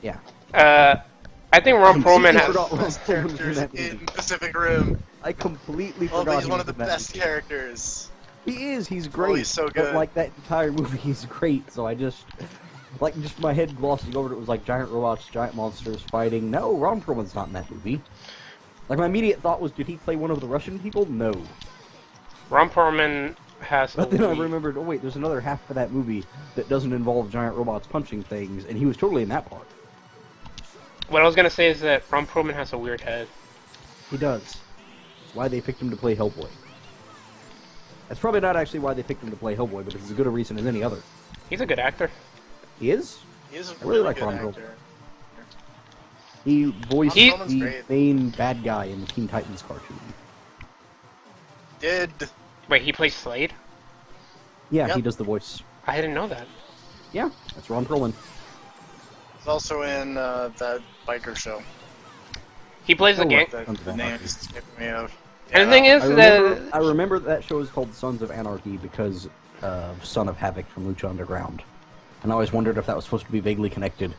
[SPEAKER 2] Yeah.
[SPEAKER 1] I think Ron Perlman
[SPEAKER 2] Completely
[SPEAKER 1] has.
[SPEAKER 2] forgot Ron
[SPEAKER 3] Best
[SPEAKER 2] Perlman was in
[SPEAKER 3] characters
[SPEAKER 2] that
[SPEAKER 3] in
[SPEAKER 2] movie.
[SPEAKER 3] Pacific Rim.
[SPEAKER 2] I completely
[SPEAKER 3] Oh,
[SPEAKER 2] forgot
[SPEAKER 3] but he's
[SPEAKER 2] he
[SPEAKER 3] one
[SPEAKER 2] was
[SPEAKER 3] of the
[SPEAKER 2] in that
[SPEAKER 3] best
[SPEAKER 2] movie.
[SPEAKER 3] characters.
[SPEAKER 2] He is. He's great.
[SPEAKER 3] he's so
[SPEAKER 2] But
[SPEAKER 3] good.
[SPEAKER 2] like that entire movie, he's great. So I just my head glossing over it was like giant robots, giant monsters fighting. No, Ron Perlman's not in that movie. Like my immediate thought was, did he play one of the Russian people? No.
[SPEAKER 1] Ron Perlman has.
[SPEAKER 2] But then I
[SPEAKER 1] elite-
[SPEAKER 2] remembered, oh wait, there's another half of that movie that doesn't involve giant robots punching things, and he was totally in that part.
[SPEAKER 1] What I was gonna say is that Ron Perlman has a weird head.
[SPEAKER 2] He does. That's why they picked him to play Hellboy. That's probably not actually why they picked him to play Hellboy, but it's as good a reason as any other.
[SPEAKER 1] He's a good actor.
[SPEAKER 2] He is?
[SPEAKER 3] He is a
[SPEAKER 2] I really like
[SPEAKER 3] good
[SPEAKER 2] Ron Perlman.
[SPEAKER 3] actor.
[SPEAKER 2] He voiced
[SPEAKER 1] He-
[SPEAKER 3] Perlman's
[SPEAKER 2] the
[SPEAKER 3] great.
[SPEAKER 2] main bad guy in the Teen Titans cartoon.
[SPEAKER 3] Did.
[SPEAKER 1] Wait, he plays Slade?
[SPEAKER 2] Yeah,
[SPEAKER 3] Yep.
[SPEAKER 2] he does the voice.
[SPEAKER 1] I didn't know that.
[SPEAKER 2] Yeah, that's Ron Perlman.
[SPEAKER 3] He's also in that biker show.
[SPEAKER 1] He plays the
[SPEAKER 2] Oh,
[SPEAKER 1] gang.
[SPEAKER 2] what? Sons of
[SPEAKER 3] The name
[SPEAKER 2] Anarchy.
[SPEAKER 3] is escaping me of.
[SPEAKER 1] And the thing is
[SPEAKER 2] I
[SPEAKER 1] that
[SPEAKER 2] remember that show is called Sons of Anarchy because of Son of Havoc from Lucha Underground. And I always wondered if that was supposed to be vaguely connected.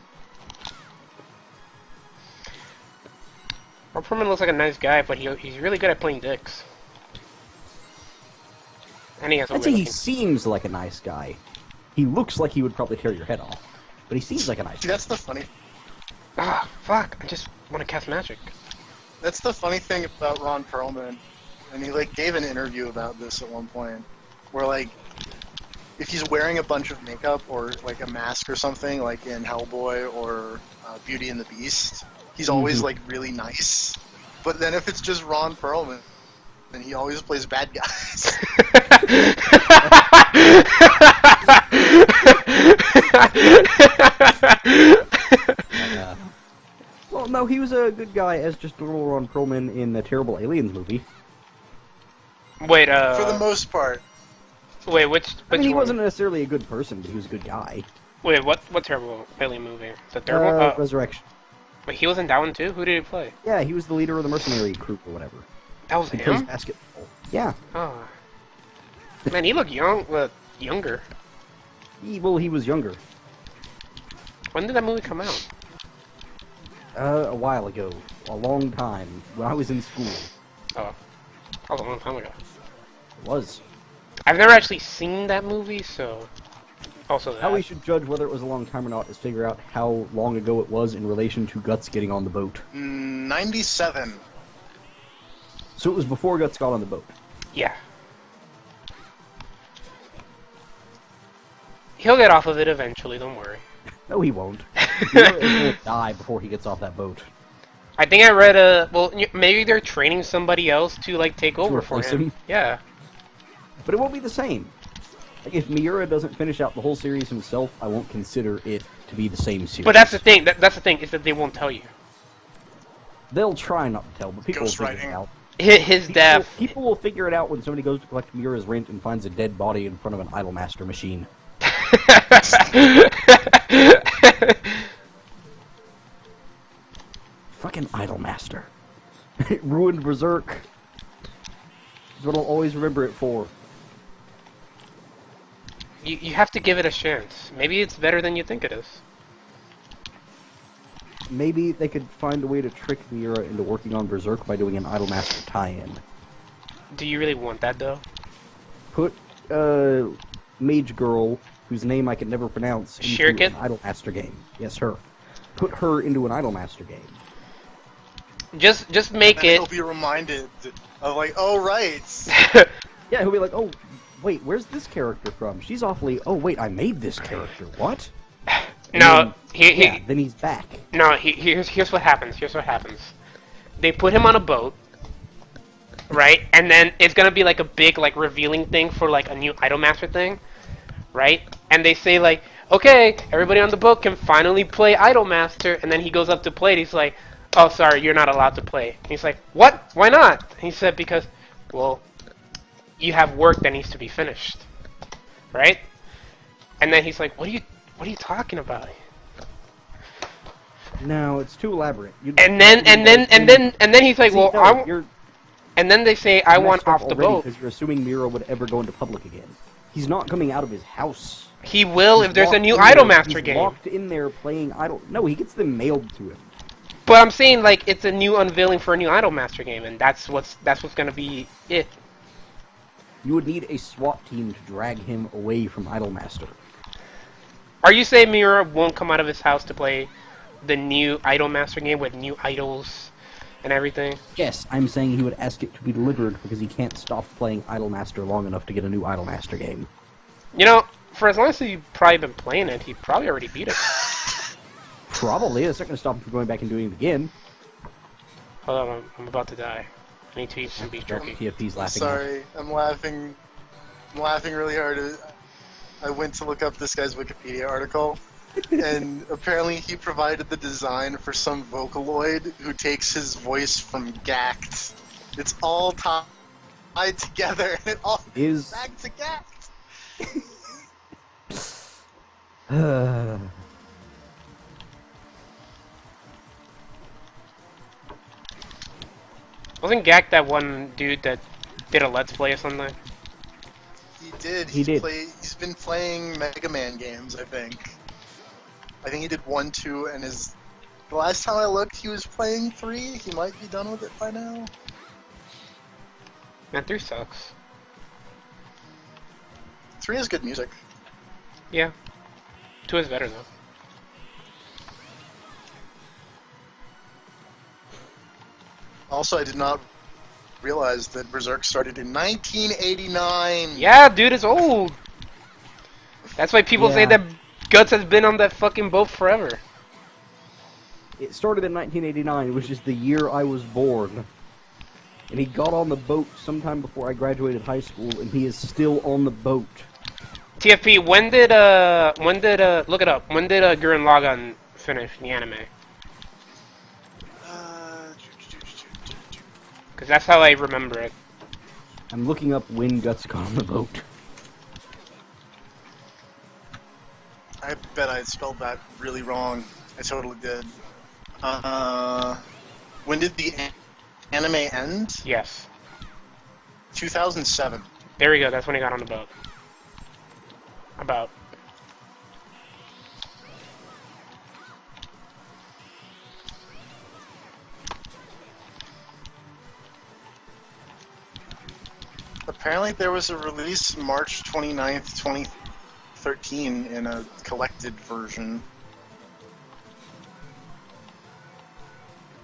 [SPEAKER 1] Ron Perlman looks like a nice guy, but he's really good at playing dicks. And he has a
[SPEAKER 2] I'd say
[SPEAKER 1] weird
[SPEAKER 2] he
[SPEAKER 1] looking-
[SPEAKER 2] seems like a nice guy. He looks like he would probably tear your head off. But he seems like a nice
[SPEAKER 3] See,
[SPEAKER 2] guy.
[SPEAKER 3] that's the funny.
[SPEAKER 1] Ah, fuck! I just want to cast magic.
[SPEAKER 3] That's the funny thing about Ron Perlman, and he like gave an interview about this at one point, where like if he's wearing a bunch of makeup or like a mask or something, like in Hellboy or Beauty and the Beast, he's always
[SPEAKER 2] Mhm.
[SPEAKER 3] like really nice. But then if it's just Ron Perlman, then he always plays bad guys.
[SPEAKER 2] Well, no, he was a good guy as just normal Ron Perlman in the Terrible Aliens movie.
[SPEAKER 1] Wait,
[SPEAKER 3] For the most part.
[SPEAKER 1] Wait, which
[SPEAKER 2] I mean, he
[SPEAKER 1] one?
[SPEAKER 2] wasn't necessarily a good person, but he was a good guy.
[SPEAKER 1] Wait, what terrible alien movie? The third one?
[SPEAKER 2] Resurrection.
[SPEAKER 1] Wait, he was in that one too? Who did he play?
[SPEAKER 2] Yeah, he was the leader of the mercenary group or whatever.
[SPEAKER 1] That was
[SPEAKER 2] He plays
[SPEAKER 1] him?
[SPEAKER 2] basketball. Yeah.
[SPEAKER 1] Oh. Man, he looked younger.
[SPEAKER 2] He was younger.
[SPEAKER 1] When did that movie come out?
[SPEAKER 2] A while ago. A long time. When I was in school.
[SPEAKER 1] Oh. That was a long time ago.
[SPEAKER 2] It was.
[SPEAKER 1] I've never actually seen that movie, so... Also that.
[SPEAKER 2] How we should judge whether it was a long time or not is figure out how long ago it was in relation to Guts getting on the boat.
[SPEAKER 3] 97.
[SPEAKER 2] So it was before Guts got on the boat.
[SPEAKER 1] Yeah. He'll get off of it eventually, don't worry.
[SPEAKER 2] No, he won't. He's gonna die before he gets off that boat.
[SPEAKER 1] I think I read well, maybe they're training somebody else to, like, take over for
[SPEAKER 2] replace
[SPEAKER 1] him.
[SPEAKER 2] him?
[SPEAKER 1] Yeah.
[SPEAKER 2] But it won't be the same. Like, if Miura doesn't finish out the whole series himself, I won't consider it to be the same series.
[SPEAKER 1] But that's the thing, that's the thing, is that they won't tell you.
[SPEAKER 2] They'll try not to tell, but people will figure it
[SPEAKER 3] Ghostwriting.
[SPEAKER 2] out.
[SPEAKER 1] His death...
[SPEAKER 2] People will figure it out when somebody goes to collect Miura's rent and finds a dead body in front of an Idolmaster machine. Fucking Idolmaster. It ruined Berserk. That's what I'll always remember it for.
[SPEAKER 1] You have to give it a chance. Maybe it's better than you think it is.
[SPEAKER 2] Maybe they could find a way to trick Miura into working on Berserk by doing an Idolmaster tie-in.
[SPEAKER 1] Do you really want that, though?
[SPEAKER 2] Put, Mage Girl, whose name I can never pronounce, into
[SPEAKER 1] Shirkit?
[SPEAKER 2] an Idolmaster game. Yes, her. Put her into an Idolmaster game.
[SPEAKER 1] Just make
[SPEAKER 3] And
[SPEAKER 1] it...
[SPEAKER 3] he'll be reminded of, like, oh, right.
[SPEAKER 2] Yeah, he'll be like, oh, wait, where's this character from? She's awfully... Oh, wait, I made this character. What?
[SPEAKER 1] No,
[SPEAKER 2] then he's back.
[SPEAKER 1] No, here's what happens. Here's what happens. They put him on a boat, right? And then it's gonna be like a big, like, revealing thing for, like, a new Idolmaster thing, right? And they say, like, okay, everybody on the boat can finally play Idolmaster. And then he goes up to play, and he's like, oh, sorry, you're not allowed to play. And he's like, what? Why not? And he said, because, well, you have work that needs to be finished, right? And then he's like, what are you talking about?
[SPEAKER 2] No, it's too elaborate.
[SPEAKER 1] And then he's like, well, and then they say, I want off the boat.
[SPEAKER 2] Because you're assuming Miro would ever go into public again. He's not coming out of his house.
[SPEAKER 1] He will if there's a new
[SPEAKER 2] He's
[SPEAKER 1] Idolmaster game.
[SPEAKER 2] locked in there playing Idol. No, he gets them mailed to him.
[SPEAKER 1] But I'm saying, like, it's a new unveiling for a new Idolmaster game, and that's what's gonna be it.
[SPEAKER 2] You would need a SWAT team to drag him away from Idolmaster.
[SPEAKER 1] Are you saying Miura won't come out of his house to play the new Idolmaster game with new idols and everything?
[SPEAKER 2] Yes, I'm saying he would ask it to be delivered because he can't stop playing Idolmaster long enough to get a new Idolmaster game.
[SPEAKER 1] You know, for as long as he's probably been playing it, he probably already beat it.
[SPEAKER 2] Probably. That's not going to stop him from going back and doing it again.
[SPEAKER 1] Hold on, I'm about to die. I need to eat some beef jerky.
[SPEAKER 2] TFP's laughing.
[SPEAKER 3] Sorry, I'm laughing really hard. I went to look up this guy's Wikipedia article, and apparently he provided the design for some Vocaloid who takes his voice from Gact. It's all tied together, and it all
[SPEAKER 2] Is
[SPEAKER 3] back to Gact.
[SPEAKER 1] Wasn't Gak that one dude that did a Let's Play or something?
[SPEAKER 3] He did.
[SPEAKER 2] He did.
[SPEAKER 3] He's been playing Mega Man games, I think. I think he did 1, 2, and the last time I looked, he was playing 3. He might be done with it by now.
[SPEAKER 1] Man, 3 sucks.
[SPEAKER 3] 3 has good music.
[SPEAKER 1] Yeah. 2 is better, though.
[SPEAKER 3] Also, I did not realize that Berserk started in 1989.
[SPEAKER 1] Yeah, dude, it's old. That's why people say that Guts has been on that fucking boat forever.
[SPEAKER 2] It started in 1989, which is the year I was born. And he got on the boat sometime before I graduated high school, and he is still on the boat.
[SPEAKER 1] TFP, look it up, when did Gurren Lagann finish the anime? Because that's how I remember it.
[SPEAKER 2] I'm looking up when Guts got on the boat.
[SPEAKER 3] I bet I spelled that really wrong. I totally did. When did the anime end?
[SPEAKER 4] Yes.
[SPEAKER 3] 2007.
[SPEAKER 4] There we go. That's when he got on the boat. About.
[SPEAKER 3] Apparently there was a release March 29th, 2013 in a collected version.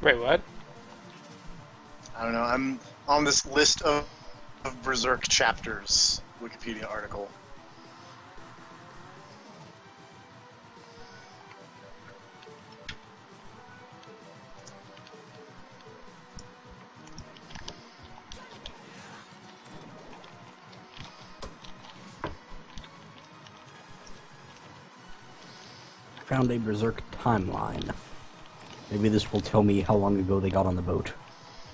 [SPEAKER 4] Wait, what?
[SPEAKER 3] I don't know, I'm on this list of Berserk chapters Wikipedia article.
[SPEAKER 2] Found a Berserk timeline. Maybe this will tell me how long ago they got on the boat.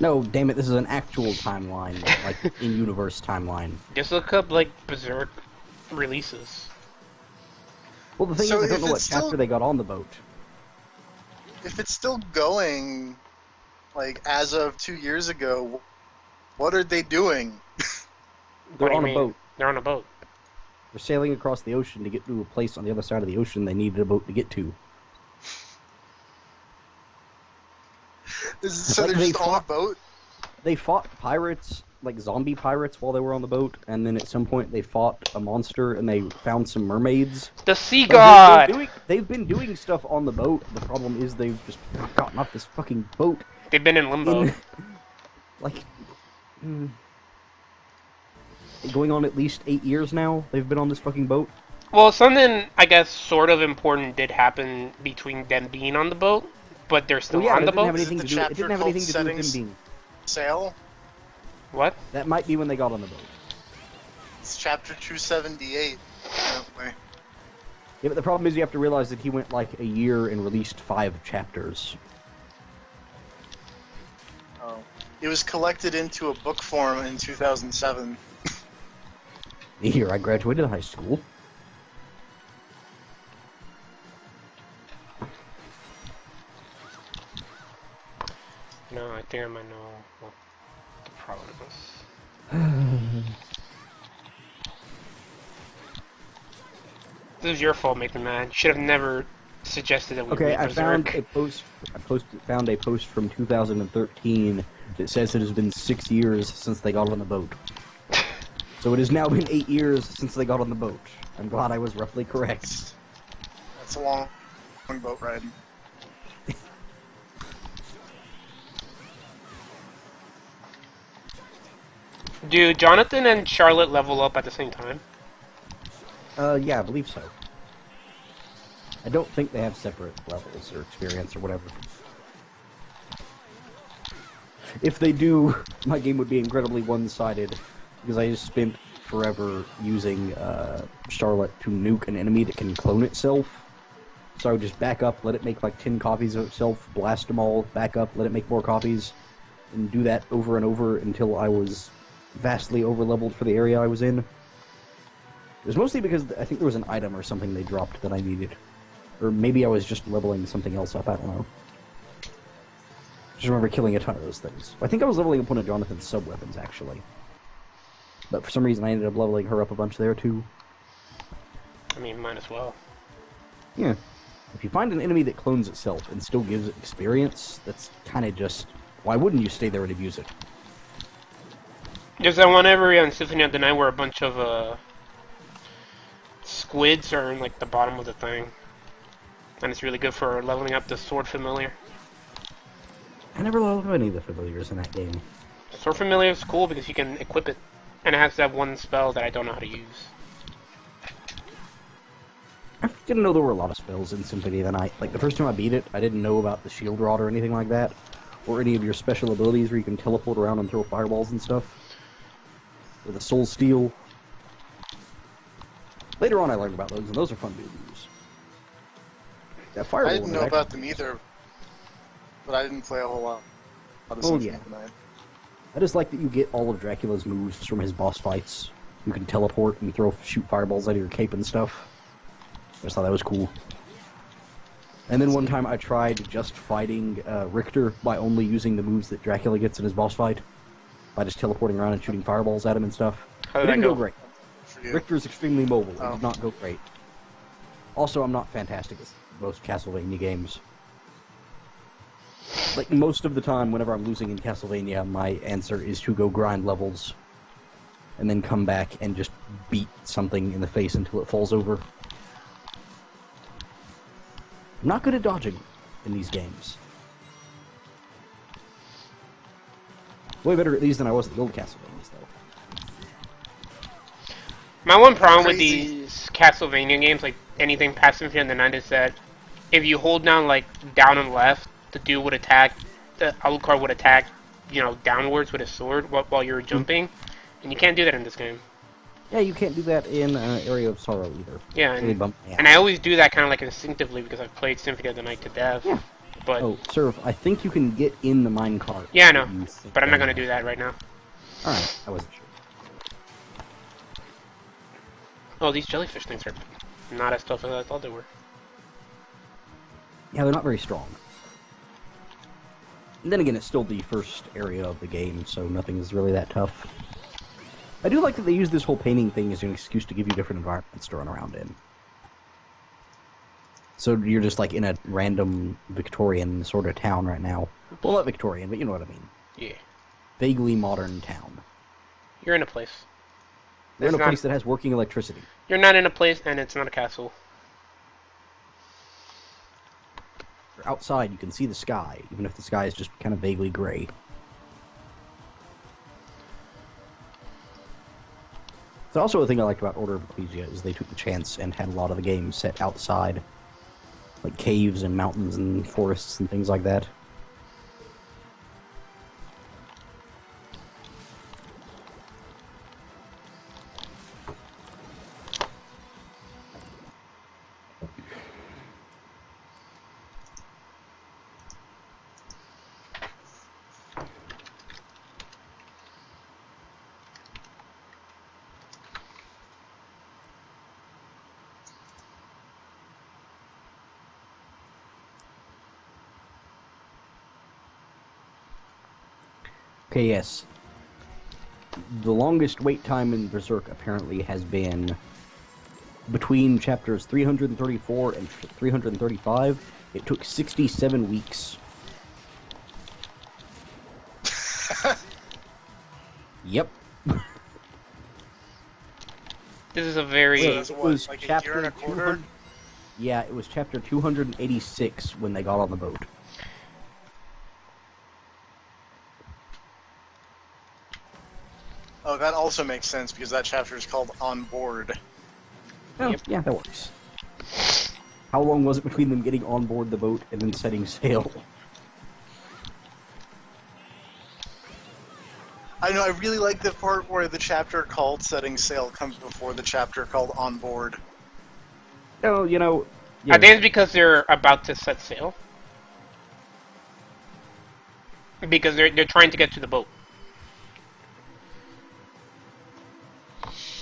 [SPEAKER 2] No, damn it, this is an actual timeline, like in-universe timeline.
[SPEAKER 4] Just look up, like, Berserk releases.
[SPEAKER 2] Well, the thing
[SPEAKER 3] So
[SPEAKER 2] is, I don't
[SPEAKER 3] if
[SPEAKER 2] know what
[SPEAKER 3] it's still-
[SPEAKER 2] chapter they got on the boat.
[SPEAKER 3] If it's still going, like, as of 2 years ago, what are they doing?
[SPEAKER 4] What
[SPEAKER 2] They're
[SPEAKER 4] do you
[SPEAKER 2] on a
[SPEAKER 4] mean?
[SPEAKER 2] boat.
[SPEAKER 4] They're on a boat.
[SPEAKER 2] They're sailing across the ocean to get to a place on the other side of the ocean they needed a boat to get to.
[SPEAKER 3] So
[SPEAKER 2] Like,
[SPEAKER 3] they're
[SPEAKER 2] they
[SPEAKER 3] just on a
[SPEAKER 2] fought-
[SPEAKER 3] boat?
[SPEAKER 2] They fought pirates, like zombie pirates, while they were on the boat, and then at some point they fought a monster and they found some mermaids.
[SPEAKER 4] The sea
[SPEAKER 2] Like,
[SPEAKER 4] god!
[SPEAKER 2] they've been doing stuff on the boat. The problem is they've just gotten off this fucking boat
[SPEAKER 4] They've been in limbo.
[SPEAKER 2] in, like, going on at least 8 years now. They've been on this fucking boat.
[SPEAKER 4] Well, something, I guess, sort of important did happen between them being on the boat, but they're still
[SPEAKER 2] Well, yeah,
[SPEAKER 4] on
[SPEAKER 2] it
[SPEAKER 4] the
[SPEAKER 2] didn't have
[SPEAKER 4] boat?
[SPEAKER 2] anything
[SPEAKER 3] Is it
[SPEAKER 2] to
[SPEAKER 3] the
[SPEAKER 2] do. It
[SPEAKER 3] chapter
[SPEAKER 2] didn't have
[SPEAKER 3] called
[SPEAKER 2] anything to do with them
[SPEAKER 3] Settings?
[SPEAKER 2] being.
[SPEAKER 3] Sail?
[SPEAKER 4] What?
[SPEAKER 2] That might be when they got on the boat.
[SPEAKER 3] It's chapter 278. Apparently.
[SPEAKER 2] Yeah, but the problem is you have to realize that he went like a year and released 5 chapters.
[SPEAKER 3] Oh. It was collected into a book form in 2007.
[SPEAKER 2] The year I graduated high school.
[SPEAKER 4] No, I think I might know what the problem is. This was your fault, making mad. You should have never suggested that we
[SPEAKER 2] Okay,
[SPEAKER 4] read
[SPEAKER 2] I found
[SPEAKER 4] Berserk.
[SPEAKER 2] a post. Found a post from 2013 that says it has been 6 years since they got on the boat. So it has now been 8 years since they got on the boat. I'm glad I was roughly correct.
[SPEAKER 3] That's a long boat ride.
[SPEAKER 4] Do Jonathan and Charlotte level up at the same time?
[SPEAKER 2] Yeah, I believe so. I don't think they have separate levels or experience or whatever. If they do, my game would be incredibly one-sided, because I just spent forever using Charlotte to nuke an enemy that can clone itself. So I would just back up, let it make like 10 copies of itself, blast them all, back up, let it make more copies, and do that over and over until I was vastly over-leveled for the area I was in. It was mostly because I think there was an item or something they dropped that I needed. Or maybe I was just leveling something else up, I don't know. Just remember killing a ton of those things. I think I was leveling up one of Jonathan's sub-weapons, actually. But for some reason I ended up leveling her up a bunch there, too.
[SPEAKER 4] I mean, might as well.
[SPEAKER 2] Yeah. If you find an enemy that clones itself and still gives it experience, that's kind of just... Why wouldn't you stay there and abuse it?
[SPEAKER 4] There's that one area in Symphony of the Night where a bunch of, squids are in, like, the bottom of the thing. And it's really good for leveling up the Sword Familiar.
[SPEAKER 2] I never leveled up any of the familiars in that game.
[SPEAKER 4] Sword Familiar is cool because you can equip it. And it has that one spell that I don't know how to use.
[SPEAKER 2] I didn't know there were a lot of spells in Symphony of the Night. Like, the first time I beat it, I didn't know about the Shield Rod or anything like that. Or any of your special abilities where you can teleport around and throw fireballs and stuff. Or the Soul Steel. Later on I learned about those, and those are fun to use. That fireball
[SPEAKER 3] I didn't
[SPEAKER 2] one
[SPEAKER 3] know
[SPEAKER 2] actually-
[SPEAKER 3] about them either, but I didn't play a whole lot of
[SPEAKER 2] Well,
[SPEAKER 3] Symphony
[SPEAKER 2] yeah.
[SPEAKER 3] of the Night.
[SPEAKER 2] I just like that you get all of Dracula's moves from his boss fights. You can teleport and shoot fireballs out of your cape and stuff. I just thought that was cool. And then one time I tried just fighting Richter by only using the moves that Dracula gets in his boss fight. By just teleporting around and shooting fireballs at him and stuff.
[SPEAKER 4] How
[SPEAKER 2] It
[SPEAKER 4] did that
[SPEAKER 2] didn't go
[SPEAKER 4] go?
[SPEAKER 2] great.
[SPEAKER 3] For you.
[SPEAKER 2] Richter's extremely mobile.
[SPEAKER 3] Oh.
[SPEAKER 2] It did not go great. Also, I'm not fantastic at most Castlevania games. Like, most of the time, whenever I'm losing in Castlevania, my answer is to go grind levels. And then come back and just beat something in the face until it falls over. I'm not good at dodging in these games. Way better at these than I was at the old Castlevanias, though.
[SPEAKER 4] My one problem with
[SPEAKER 3] Crazy.
[SPEAKER 4] these Castlevania games, like anything past Symphony of the Night, is that if you hold down like down and left, the dude would attack, the Alucard would attack, you know, downwards with his sword while you're jumping, and you can't do that in this game.
[SPEAKER 2] Yeah, you can't do that in Area of Sorrow either.
[SPEAKER 4] Yeah,
[SPEAKER 2] Really bummed me out.
[SPEAKER 4] and I always do that kind of like instinctively because I've played Symphony of the Night to death.
[SPEAKER 2] Yeah.
[SPEAKER 4] But
[SPEAKER 2] Oh, Serv, I think you can get in the minecart.
[SPEAKER 4] yeah, I know,
[SPEAKER 2] that you sit
[SPEAKER 4] but I'm not
[SPEAKER 2] down
[SPEAKER 4] gonna do
[SPEAKER 2] at.
[SPEAKER 4] that right now.
[SPEAKER 2] Alright, I wasn't sure.
[SPEAKER 4] Oh, these jellyfish things are not as tough as I thought they were.
[SPEAKER 2] Yeah, they're not very strong. And then again, it's still the first area of the game, so nothing is really that tough. I do like that they use this whole painting thing as an excuse to give you different environments to run around in. So you're just like in a random Victorian sort of town right now. Well, not Victorian, but you know what I mean.
[SPEAKER 4] Yeah,
[SPEAKER 2] Vaguely modern town.
[SPEAKER 4] you're in a place.
[SPEAKER 2] They're in a
[SPEAKER 4] It's not-
[SPEAKER 2] place that has working electricity.
[SPEAKER 4] You're not in a place, and it's not a castle.
[SPEAKER 2] You're outside, you can see the sky, even if the sky is just kind of vaguely gray. It's also a thing I liked about Order of Ecclesia is they took the chance and had a lot of the game set outside. Like caves and mountains and forests and things like that. Okay, yes. The longest wait time in Berserk apparently has been between chapters 334 and 335. It took 67 weeks. Yep.
[SPEAKER 4] This is a very...
[SPEAKER 3] Yeah.
[SPEAKER 2] It was
[SPEAKER 3] like a year
[SPEAKER 2] chapter
[SPEAKER 3] and a quarter?
[SPEAKER 2] 200. Yeah, it was chapter 286 when they got on the boat.
[SPEAKER 3] Oh, that also makes sense because that chapter is called On Board.
[SPEAKER 2] Oh,
[SPEAKER 4] Yep.
[SPEAKER 2] yeah, that works. How long was it between them getting on board the boat and then setting sail?
[SPEAKER 3] I know, I really like the part where the chapter called Setting Sail comes before the chapter called On Board.
[SPEAKER 2] Oh, you know...
[SPEAKER 4] I think it's because they're about to set sail. Because they're trying to get to the boat.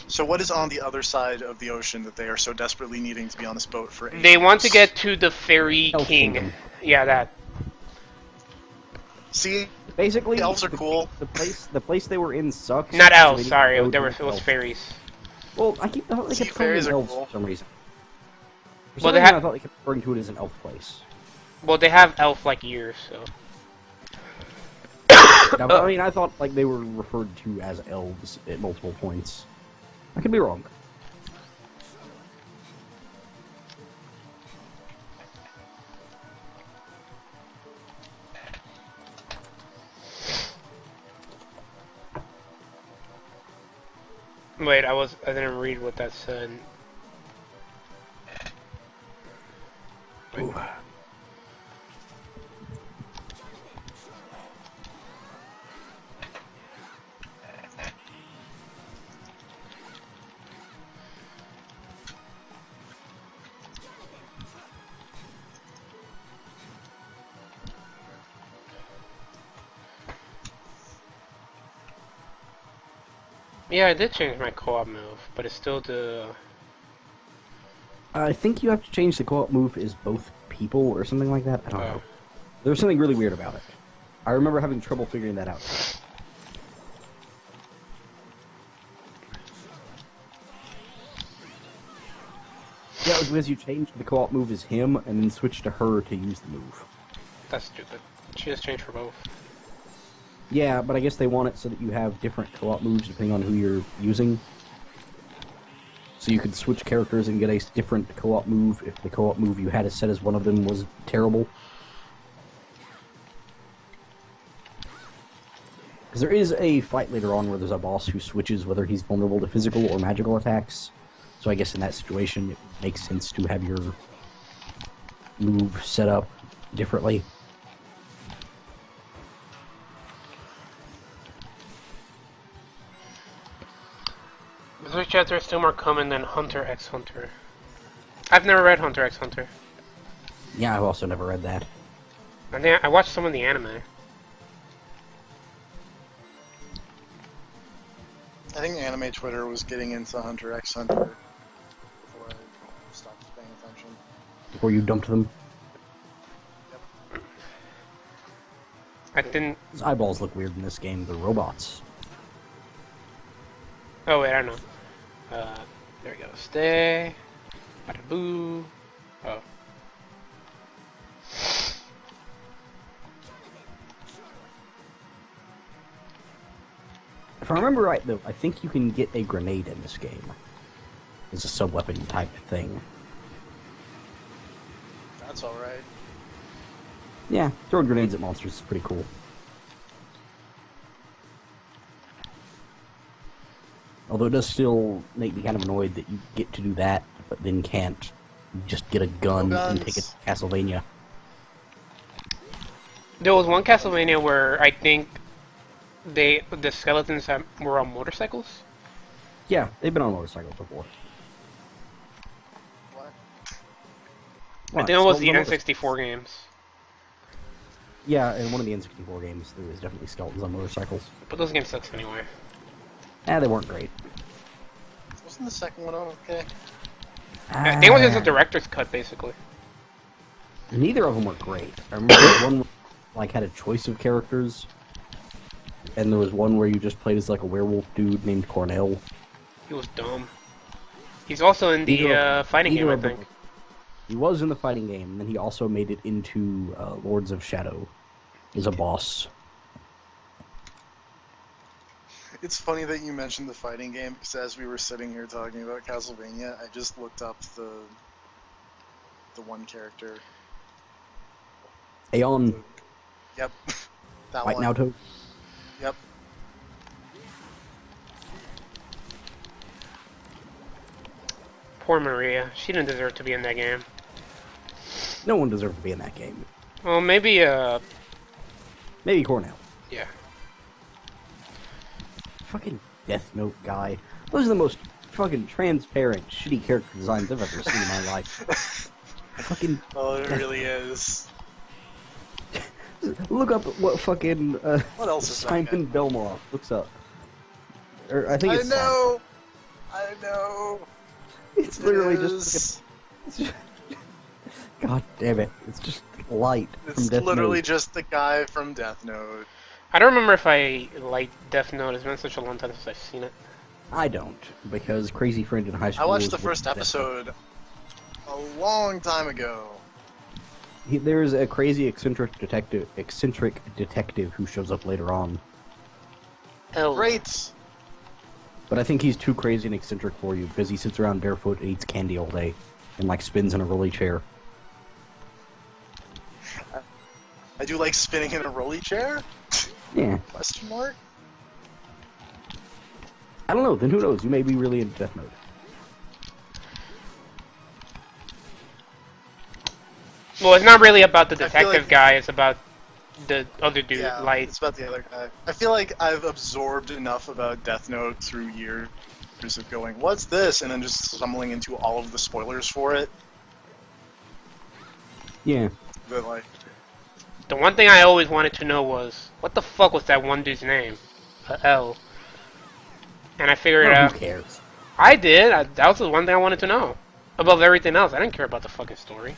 [SPEAKER 3] So what is on the other side of the ocean that they are so desperately needing to be on this boat for 8
[SPEAKER 4] They want to
[SPEAKER 3] years?
[SPEAKER 4] get to the Fairy
[SPEAKER 2] Elf
[SPEAKER 4] King.
[SPEAKER 2] Kingdom.
[SPEAKER 4] Yeah, that.
[SPEAKER 3] See,
[SPEAKER 2] Basically,
[SPEAKER 3] the elves are cool.
[SPEAKER 2] The place they were in sucks.
[SPEAKER 4] Not
[SPEAKER 2] so
[SPEAKER 4] elves,
[SPEAKER 2] they need
[SPEAKER 4] sorry.
[SPEAKER 2] to go
[SPEAKER 4] There
[SPEAKER 2] to
[SPEAKER 4] was, it was
[SPEAKER 2] elves.
[SPEAKER 4] fairies.
[SPEAKER 2] Well, I thought they
[SPEAKER 3] See,
[SPEAKER 2] kept calling
[SPEAKER 3] fairies
[SPEAKER 2] it
[SPEAKER 3] are
[SPEAKER 2] elves
[SPEAKER 3] cool.
[SPEAKER 2] for some reason. For
[SPEAKER 4] Well,
[SPEAKER 2] some
[SPEAKER 4] they
[SPEAKER 2] reason,
[SPEAKER 4] have-
[SPEAKER 2] I thought they kept referring to it as an elf place.
[SPEAKER 4] Well, they have elf-like ears, so.
[SPEAKER 2] Now, I mean, I thought like they were referred to as elves at multiple points. I could be wrong.
[SPEAKER 4] Wait, I didn't read what that said.
[SPEAKER 2] Ooh.
[SPEAKER 4] Yeah, I did change my co-op move, but it's still the...
[SPEAKER 2] I think you have to change the co-op move is both people or something like that. I don't know. There's something really weird about it. I remember having trouble figuring that out. Yeah, it was because you changed the co-op move as him and then switched to her to use the move.
[SPEAKER 4] That's stupid. She just changed for both.
[SPEAKER 2] Yeah, but I guess they want it so that you have different co-op moves depending on who you're using. So you could switch characters and get a different co-op move if the co-op move you had as set as one of them was terrible. Because there is a fight later on where there's a boss who switches whether he's vulnerable to physical or magical attacks. So I guess in that situation it makes sense to have your move set up differently.
[SPEAKER 4] There's chapter still more common than Hunter x Hunter. I've never read Hunter x Hunter.
[SPEAKER 2] Yeah, I've also never read that.
[SPEAKER 4] I think I watched some of the anime.
[SPEAKER 3] I think anime Twitter was getting into Hunter x Hunter before I stopped paying attention.
[SPEAKER 2] Before you dumped them.
[SPEAKER 4] I didn't...
[SPEAKER 2] His eyeballs look weird in this game. They're robots.
[SPEAKER 4] Oh wait, I know. There we go. Stay. Bada boo. Oh.
[SPEAKER 2] If I remember right, though, I think you can get a grenade in this game. It's a sub-weapon type thing.
[SPEAKER 3] That's alright.
[SPEAKER 2] Yeah, throwing grenades at monsters is pretty cool. Although it does still make me kind of annoyed that you get to do that, but then can't just get a gun and take it to Castlevania.
[SPEAKER 4] There was one Castlevania where I think the skeletons were on motorcycles.
[SPEAKER 2] Yeah, they've been on motorcycles before.
[SPEAKER 3] What?
[SPEAKER 4] I think it was the N64 games.
[SPEAKER 2] Yeah, in one of the N64 games, there was definitely skeletons on motorcycles.
[SPEAKER 4] But those games sucks anyway.
[SPEAKER 2] They weren't great.
[SPEAKER 3] Wasn't the second one okay?
[SPEAKER 4] I think it was just a director's cut, basically.
[SPEAKER 2] Neither of them were great. I remember one like had a choice of characters, and there was one where you just played as like a werewolf dude named Cornell.
[SPEAKER 4] He was dumb. He's also in the fighting game, I think.
[SPEAKER 2] He was in the fighting game, and then he also made it into Lords of Shadow as a boss.
[SPEAKER 3] It's funny that you mentioned the fighting game, because as we were sitting here talking about Castlevania, I just looked up the one character.
[SPEAKER 2] Aeon.
[SPEAKER 3] Yep. That
[SPEAKER 2] White
[SPEAKER 3] one.
[SPEAKER 2] Naoto.
[SPEAKER 3] Yep.
[SPEAKER 4] Poor Maria. She didn't deserve to be in that game.
[SPEAKER 2] No one deserved to be in that game.
[SPEAKER 4] Well, maybe,
[SPEAKER 2] Maybe Cornell.
[SPEAKER 4] yeah.
[SPEAKER 2] Fucking Death Note guy. Those are the most fucking transparent, shitty character designs I've ever seen in my life. Fucking.
[SPEAKER 3] Oh, it really is.
[SPEAKER 2] Look up what fucking
[SPEAKER 3] What else is
[SPEAKER 2] Simon
[SPEAKER 3] that?
[SPEAKER 2] Belmont looks up. Or I think
[SPEAKER 3] I
[SPEAKER 2] it's
[SPEAKER 3] know. I know.
[SPEAKER 2] It's literally
[SPEAKER 3] It
[SPEAKER 2] just.
[SPEAKER 3] is.
[SPEAKER 2] It's just God damn it! It's just light from
[SPEAKER 3] It's
[SPEAKER 2] Death
[SPEAKER 3] literally
[SPEAKER 2] Note.
[SPEAKER 3] just the guy from Death Note.
[SPEAKER 4] I don't remember if I liked Death Note. It's been such a long time since I've seen it.
[SPEAKER 2] I don't, because Crazy Friend in high school.
[SPEAKER 3] I watched
[SPEAKER 2] was
[SPEAKER 3] the first
[SPEAKER 2] with Death Note.
[SPEAKER 3] episode a long time ago.
[SPEAKER 2] There's a crazy eccentric detective who shows up later on.
[SPEAKER 4] Hell.
[SPEAKER 3] Great.
[SPEAKER 2] But I think he's too crazy and eccentric for you because he sits around barefoot and eats candy all day and like spins in a rolly chair.
[SPEAKER 3] I do like spinning in a rolly chair?
[SPEAKER 2] Yeah.
[SPEAKER 3] Question mark?
[SPEAKER 2] I don't know, then who knows? You may be really into Death Note.
[SPEAKER 4] Well, it's not really about the
[SPEAKER 3] I feel
[SPEAKER 4] detective
[SPEAKER 3] like-
[SPEAKER 4] guy. It's about the other dude,
[SPEAKER 3] Yeah,
[SPEAKER 4] Light.
[SPEAKER 3] it's about the other guy. I feel like I've absorbed enough about Death Note through years of going, what's this? And then just stumbling into all of the spoilers for it.
[SPEAKER 2] Yeah.
[SPEAKER 3] That, like,
[SPEAKER 4] The one thing I always wanted to know was, what the fuck was that one dude's name? L. And I figured it
[SPEAKER 2] Oh,
[SPEAKER 4] out.
[SPEAKER 2] who cares?
[SPEAKER 4] I did. That was the one thing I wanted to know. Above everything else, I didn't care about the fucking story.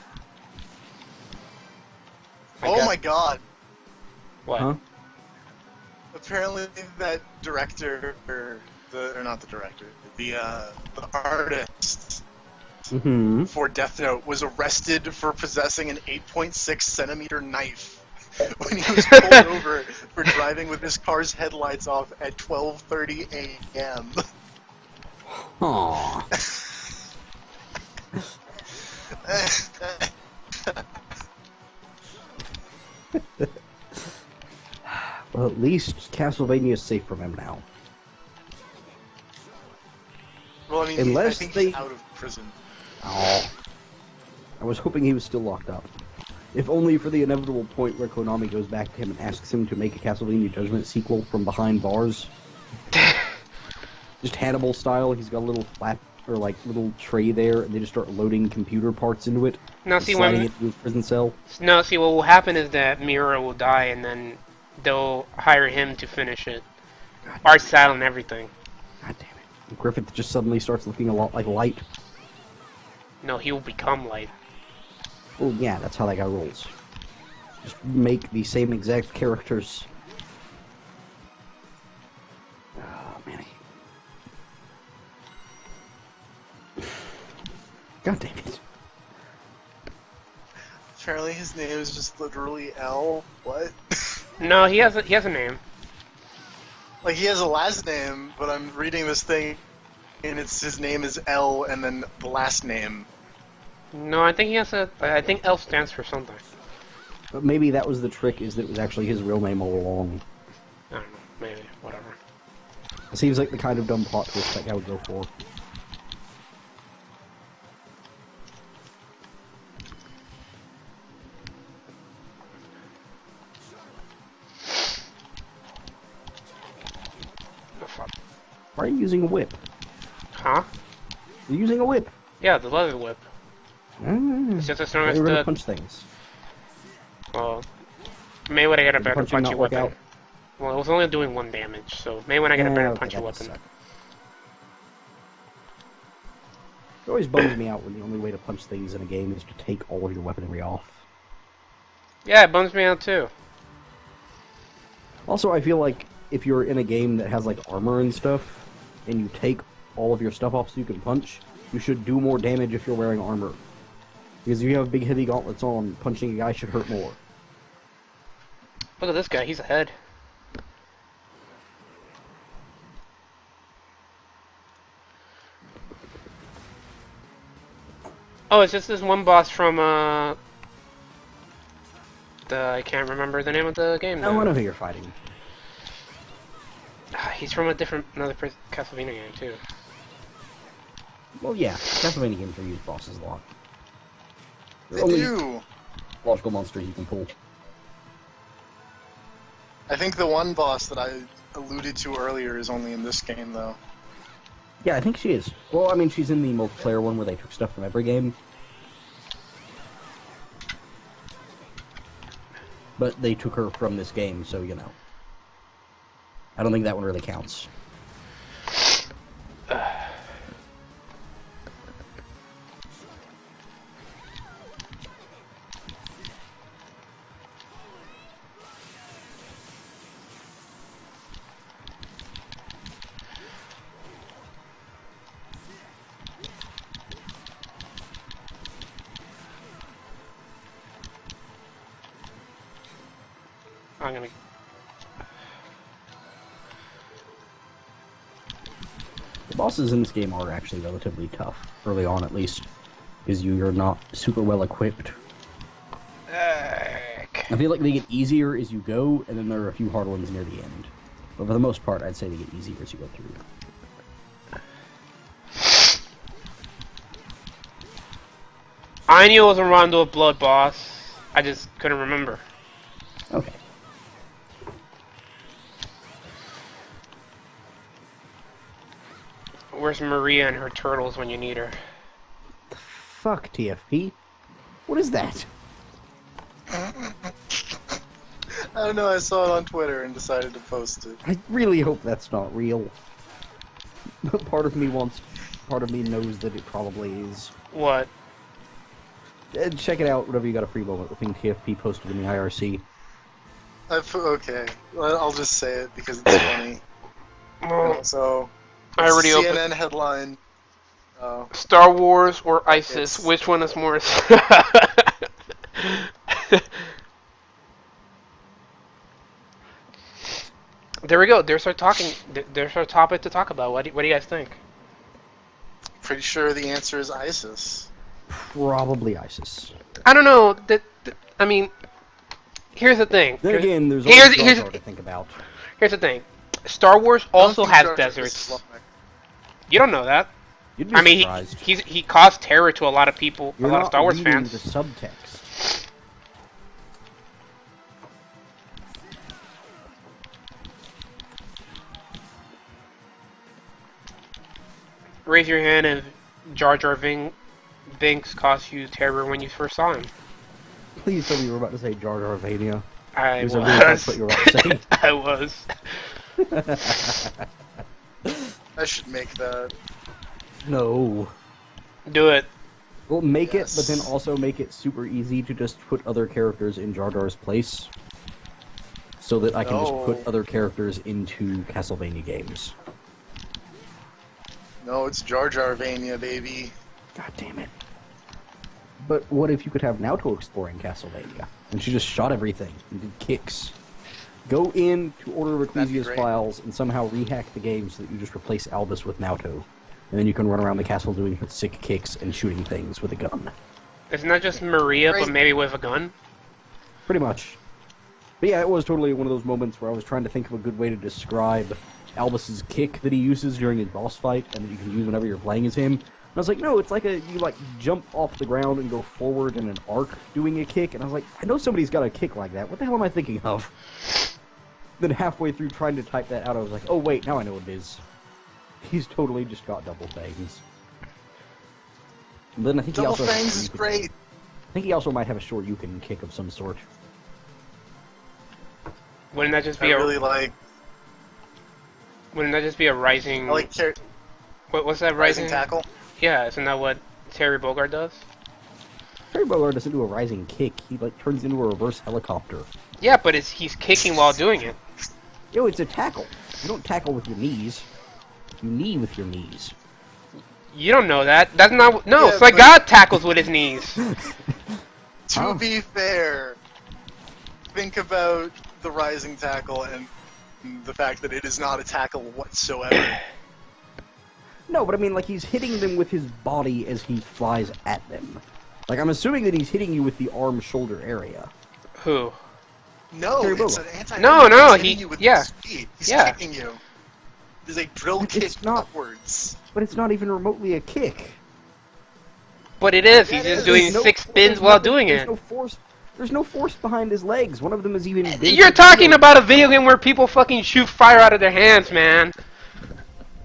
[SPEAKER 3] Oh my god.
[SPEAKER 4] What?
[SPEAKER 2] Huh?
[SPEAKER 3] Apparently that director, or not the director, the artist
[SPEAKER 2] Mm-hmm.
[SPEAKER 3] for Death Note was arrested for possessing an 8.6 centimeter knife when he was pulled over for driving with his car's headlights off at 12:30 a.m.
[SPEAKER 2] Aww. Well, at least Castlevania is safe from him now.
[SPEAKER 3] Well, I mean,
[SPEAKER 2] Unless
[SPEAKER 3] I think
[SPEAKER 2] they-
[SPEAKER 3] he's out of prison.
[SPEAKER 2] Oh. I was hoping he was still locked up. If only for the inevitable point where Konami goes back to him and asks him to make a Castlevania Judgment sequel from behind bars. Just Hannibal style, he's got a little flap, or like little tray there, and they just start loading computer parts into it.
[SPEAKER 4] Now
[SPEAKER 2] and
[SPEAKER 4] see
[SPEAKER 2] sliding
[SPEAKER 4] when
[SPEAKER 2] it into his prison cell.
[SPEAKER 4] no see what will happen is that Mira will die and then they'll hire him to finish it. Art style and everything.
[SPEAKER 2] God damn it. Griffith just suddenly starts looking a lot like Light.
[SPEAKER 4] No, he will become Light.
[SPEAKER 2] Well, yeah, that's how that guy rolls. Just make the same exact characters. Oh, man. God damn it.
[SPEAKER 3] Apparently his name is just literally L. What?
[SPEAKER 4] No, he has a name.
[SPEAKER 3] Like, he has a last name, but I'm reading this thing, and his name is L, and then the last name.
[SPEAKER 4] No, I think he has I think L stands for something.
[SPEAKER 2] But maybe that was the trick, is that it was actually his real name all along.
[SPEAKER 4] I don't know. Maybe. Whatever.
[SPEAKER 2] It seems like the kind of dumb plot twist that guy would go for.
[SPEAKER 4] Oh, fuck.
[SPEAKER 2] Why are you using a whip?
[SPEAKER 4] Huh?
[SPEAKER 2] You're using a whip.
[SPEAKER 4] Yeah, the leather whip. It's just as strong as
[SPEAKER 2] You're gonna
[SPEAKER 4] the...
[SPEAKER 2] punch things.
[SPEAKER 4] Well, maybe when I get a
[SPEAKER 2] Did
[SPEAKER 4] better
[SPEAKER 2] punching
[SPEAKER 4] punchy
[SPEAKER 2] not work
[SPEAKER 4] weapon.
[SPEAKER 2] out?
[SPEAKER 4] Well, it was only doing 1 damage, so maybe when I get a better
[SPEAKER 2] Okay,
[SPEAKER 4] punchy
[SPEAKER 2] that
[SPEAKER 4] weapon.
[SPEAKER 2] sucks. It always bums me out when the only way to punch things in a game is to take all of your weaponry off.
[SPEAKER 4] Yeah, it bums me out too.
[SPEAKER 2] Also, I feel like if you're in a game that has like armor and stuff, and you take all of your stuff off so you can punch, you should do more damage if you're wearing armor. Because if you have big heavy gauntlets on, punching a guy should hurt more.
[SPEAKER 4] Look at this guy, he's ahead. Oh, it's just this one boss from, I can't remember the name of the game now.
[SPEAKER 2] I know who you're fighting.
[SPEAKER 4] He's from another Castlevania game, too.
[SPEAKER 2] Well, yeah, Castlevania games are used bosses a lot.
[SPEAKER 3] They
[SPEAKER 2] They're only
[SPEAKER 3] do.
[SPEAKER 2] logical monsters you can pull.
[SPEAKER 3] I think the one boss that I alluded to earlier is only in this game, though.
[SPEAKER 2] Yeah, I think she is. Well, I mean, she's in the multiplayer one where they took stuff from every game. But they took her from this game, so, you know. I don't think that one really counts.
[SPEAKER 4] I'm gonna...
[SPEAKER 2] The bosses in this game are actually relatively tough, early on at least, because you're not super well equipped. I feel like they get easier as you go, and then there are a few hard ones near the end. But for the most part, I'd say they get easier as you go through.
[SPEAKER 4] I knew it was a Rondo of Blood boss. I just couldn't remember.
[SPEAKER 2] Okay.
[SPEAKER 4] Where's Maria and her turtles when you need her?
[SPEAKER 2] Fuck TFP. What is that?
[SPEAKER 3] I don't know, I saw it on Twitter and decided to post it.
[SPEAKER 2] I really hope that's not real. But part of me knows that it probably is.
[SPEAKER 4] What?
[SPEAKER 2] Check it out whenever you got a free moment. The thing TFP posted in the IRC.
[SPEAKER 3] Okay, I'll just say it because it's funny.
[SPEAKER 4] Well,
[SPEAKER 3] So,
[SPEAKER 4] I already
[SPEAKER 3] CNN
[SPEAKER 4] opened
[SPEAKER 3] headline.
[SPEAKER 4] Star Wars or ISIS. Which one is more? There we go. There's our talking. There's our topic to talk about. What do you guys think?
[SPEAKER 3] Pretty sure the answer is ISIS.
[SPEAKER 2] Probably ISIS.
[SPEAKER 4] I don't know. I mean, here's the thing.
[SPEAKER 2] Then again, there's
[SPEAKER 4] here's-
[SPEAKER 2] always
[SPEAKER 4] here's-
[SPEAKER 2] Jar Jar to think about.
[SPEAKER 4] Here's the thing. Star Wars also
[SPEAKER 3] I
[SPEAKER 4] has
[SPEAKER 3] don't think Jar Jar is
[SPEAKER 4] deserts.
[SPEAKER 3] Islamic.
[SPEAKER 4] You don't know that.
[SPEAKER 2] You'd be
[SPEAKER 4] I mean,
[SPEAKER 2] surprised.
[SPEAKER 4] he caused terror to a lot of people,
[SPEAKER 2] You're
[SPEAKER 4] a lot of
[SPEAKER 2] not
[SPEAKER 4] Star Wars
[SPEAKER 2] reading
[SPEAKER 4] fans.
[SPEAKER 2] the subtext.
[SPEAKER 4] Raise your hand if Jar Jar Binks caused you terror when you first saw him.
[SPEAKER 2] Please tell me you were about to say Jar Jar Vania.
[SPEAKER 4] I
[SPEAKER 2] Because I really that's what
[SPEAKER 4] was.
[SPEAKER 2] you were about to say.
[SPEAKER 4] I was.
[SPEAKER 3] I should make that.
[SPEAKER 2] No.
[SPEAKER 4] Do it.
[SPEAKER 2] Well, make
[SPEAKER 3] Yes.
[SPEAKER 2] it, but then also make it super easy to just put other characters in Jar Jar's place. So that I can just
[SPEAKER 3] No.
[SPEAKER 2] put other characters into Castlevania games.
[SPEAKER 3] No, it's Jar Jar Vania, baby.
[SPEAKER 2] God damn it. But what if you could have Naoto exploring Castlevania? And she just shot everything and did kicks. Go in to Order of
[SPEAKER 3] That'd be
[SPEAKER 2] Ecclesia's
[SPEAKER 3] great.
[SPEAKER 2] files and somehow rehack the game so that you just replace Albus with Naoto. And then you can run around the castle doing sick kicks and shooting things with a gun.
[SPEAKER 4] It's not just Maria,
[SPEAKER 3] Great.
[SPEAKER 4] but maybe with a gun.
[SPEAKER 2] Pretty much. But yeah, it was totally one of those moments where I was trying to think of a good way to describe Albus's kick that he uses during his boss fight and that you can use whenever you're playing as him. And I was like, no, it's like you jump off the ground and go forward in an arc doing a kick. And I was like, I know somebody's got a kick like that. What the hell am I thinking of? Then halfway through trying to type that out, I was like, oh wait, now I know what it is. He's totally just got double fangs. And then I think
[SPEAKER 3] Double
[SPEAKER 2] he also
[SPEAKER 3] Fangs is great.
[SPEAKER 2] I think he also might have a Shoryuken kick of some sort.
[SPEAKER 4] Wouldn't that just
[SPEAKER 3] I
[SPEAKER 4] be
[SPEAKER 3] really like.
[SPEAKER 4] Wouldn't that just be a rising?
[SPEAKER 3] I like
[SPEAKER 4] What's that
[SPEAKER 3] Rising Tackle.
[SPEAKER 4] Yeah, isn't that what Terry Bogard does?
[SPEAKER 2] Terry Bogard doesn't do a rising kick. He turns into a reverse helicopter.
[SPEAKER 4] Yeah, but he's kicking while doing it.
[SPEAKER 2] Yo, it's a tackle. You don't tackle with your knees. You knee with your knees.
[SPEAKER 4] You don't know that. That's not. No,
[SPEAKER 3] Yeah,
[SPEAKER 4] Fly
[SPEAKER 3] but-
[SPEAKER 4] God tackles with his knees.
[SPEAKER 3] To
[SPEAKER 2] Oh.
[SPEAKER 3] be fair, think about the Rising Tackle and the fact that it is not a tackle whatsoever.
[SPEAKER 2] No, but I mean, he's hitting them with his body as he flies at them. I'm assuming that he's hitting you with the arm-shoulder area.
[SPEAKER 4] Who?
[SPEAKER 3] No,
[SPEAKER 2] Terry
[SPEAKER 3] it's
[SPEAKER 2] Bogard.
[SPEAKER 3] an anti.
[SPEAKER 4] No,
[SPEAKER 3] He's hitting you with
[SPEAKER 4] yeah.
[SPEAKER 3] his feet. He's
[SPEAKER 4] Yeah.
[SPEAKER 3] kicking you. There's a drill
[SPEAKER 2] It's
[SPEAKER 3] kick
[SPEAKER 2] not-
[SPEAKER 3] upwards.
[SPEAKER 2] But it's not even remotely a kick.
[SPEAKER 4] But it is.
[SPEAKER 3] Yeah,
[SPEAKER 4] He's
[SPEAKER 3] it
[SPEAKER 4] just
[SPEAKER 3] is.
[SPEAKER 4] doing
[SPEAKER 2] There's no-
[SPEAKER 4] 6 spins
[SPEAKER 2] there's
[SPEAKER 4] while
[SPEAKER 2] nothing-
[SPEAKER 4] doing
[SPEAKER 2] there's
[SPEAKER 4] it.
[SPEAKER 2] No force. There's no force behind his legs. One of them is even. bent
[SPEAKER 4] You're
[SPEAKER 2] to the
[SPEAKER 4] talking
[SPEAKER 2] middle.
[SPEAKER 4] about a video game where people fucking shoot fire out of their hands, man.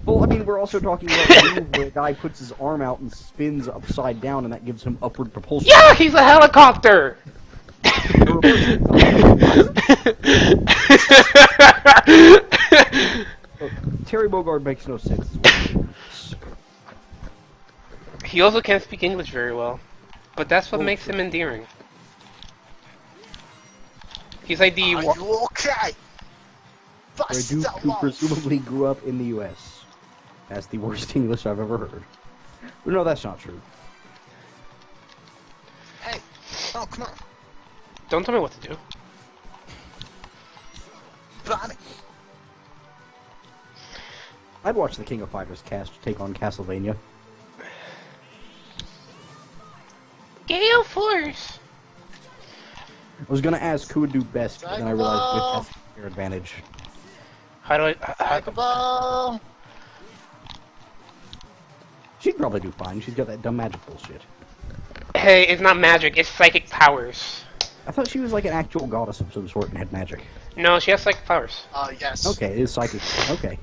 [SPEAKER 2] Well, I mean, we're also talking about a move where a guy puts his arm out and spins upside down, and that gives him upward propulsion.
[SPEAKER 4] Yeah, he's a helicopter.
[SPEAKER 2] Look, Terry Bogard makes no sense.
[SPEAKER 4] He also can't speak English very well, but that's what
[SPEAKER 2] Oh,
[SPEAKER 4] makes
[SPEAKER 2] true.
[SPEAKER 4] him endearing. He's like the
[SPEAKER 3] Are you okay?
[SPEAKER 2] For a
[SPEAKER 3] Bust
[SPEAKER 2] dude
[SPEAKER 3] that
[SPEAKER 2] who
[SPEAKER 3] love.
[SPEAKER 2] presumably grew up in the U.S. That's the worst English I've ever heard. But no, that's not true.
[SPEAKER 3] Hey, oh come on,
[SPEAKER 4] Don't tell me what to do.
[SPEAKER 3] Bonnie.
[SPEAKER 2] I'd watch the King of Fighters cast take on Castlevania.
[SPEAKER 4] Gale Force.
[SPEAKER 2] I was gonna ask who would do best, but then I realized
[SPEAKER 3] Dragon
[SPEAKER 2] with that's their advantage.
[SPEAKER 4] How do I?
[SPEAKER 3] Ball.
[SPEAKER 2] She'd probably do fine. She's got that dumb magic bullshit.
[SPEAKER 4] Hey, it's not magic. It's psychic powers.
[SPEAKER 2] I thought she was like an actual goddess of some sort and had magic.
[SPEAKER 4] No, she has psychic powers.
[SPEAKER 3] Yes.
[SPEAKER 2] Okay, it is psychic. Okay.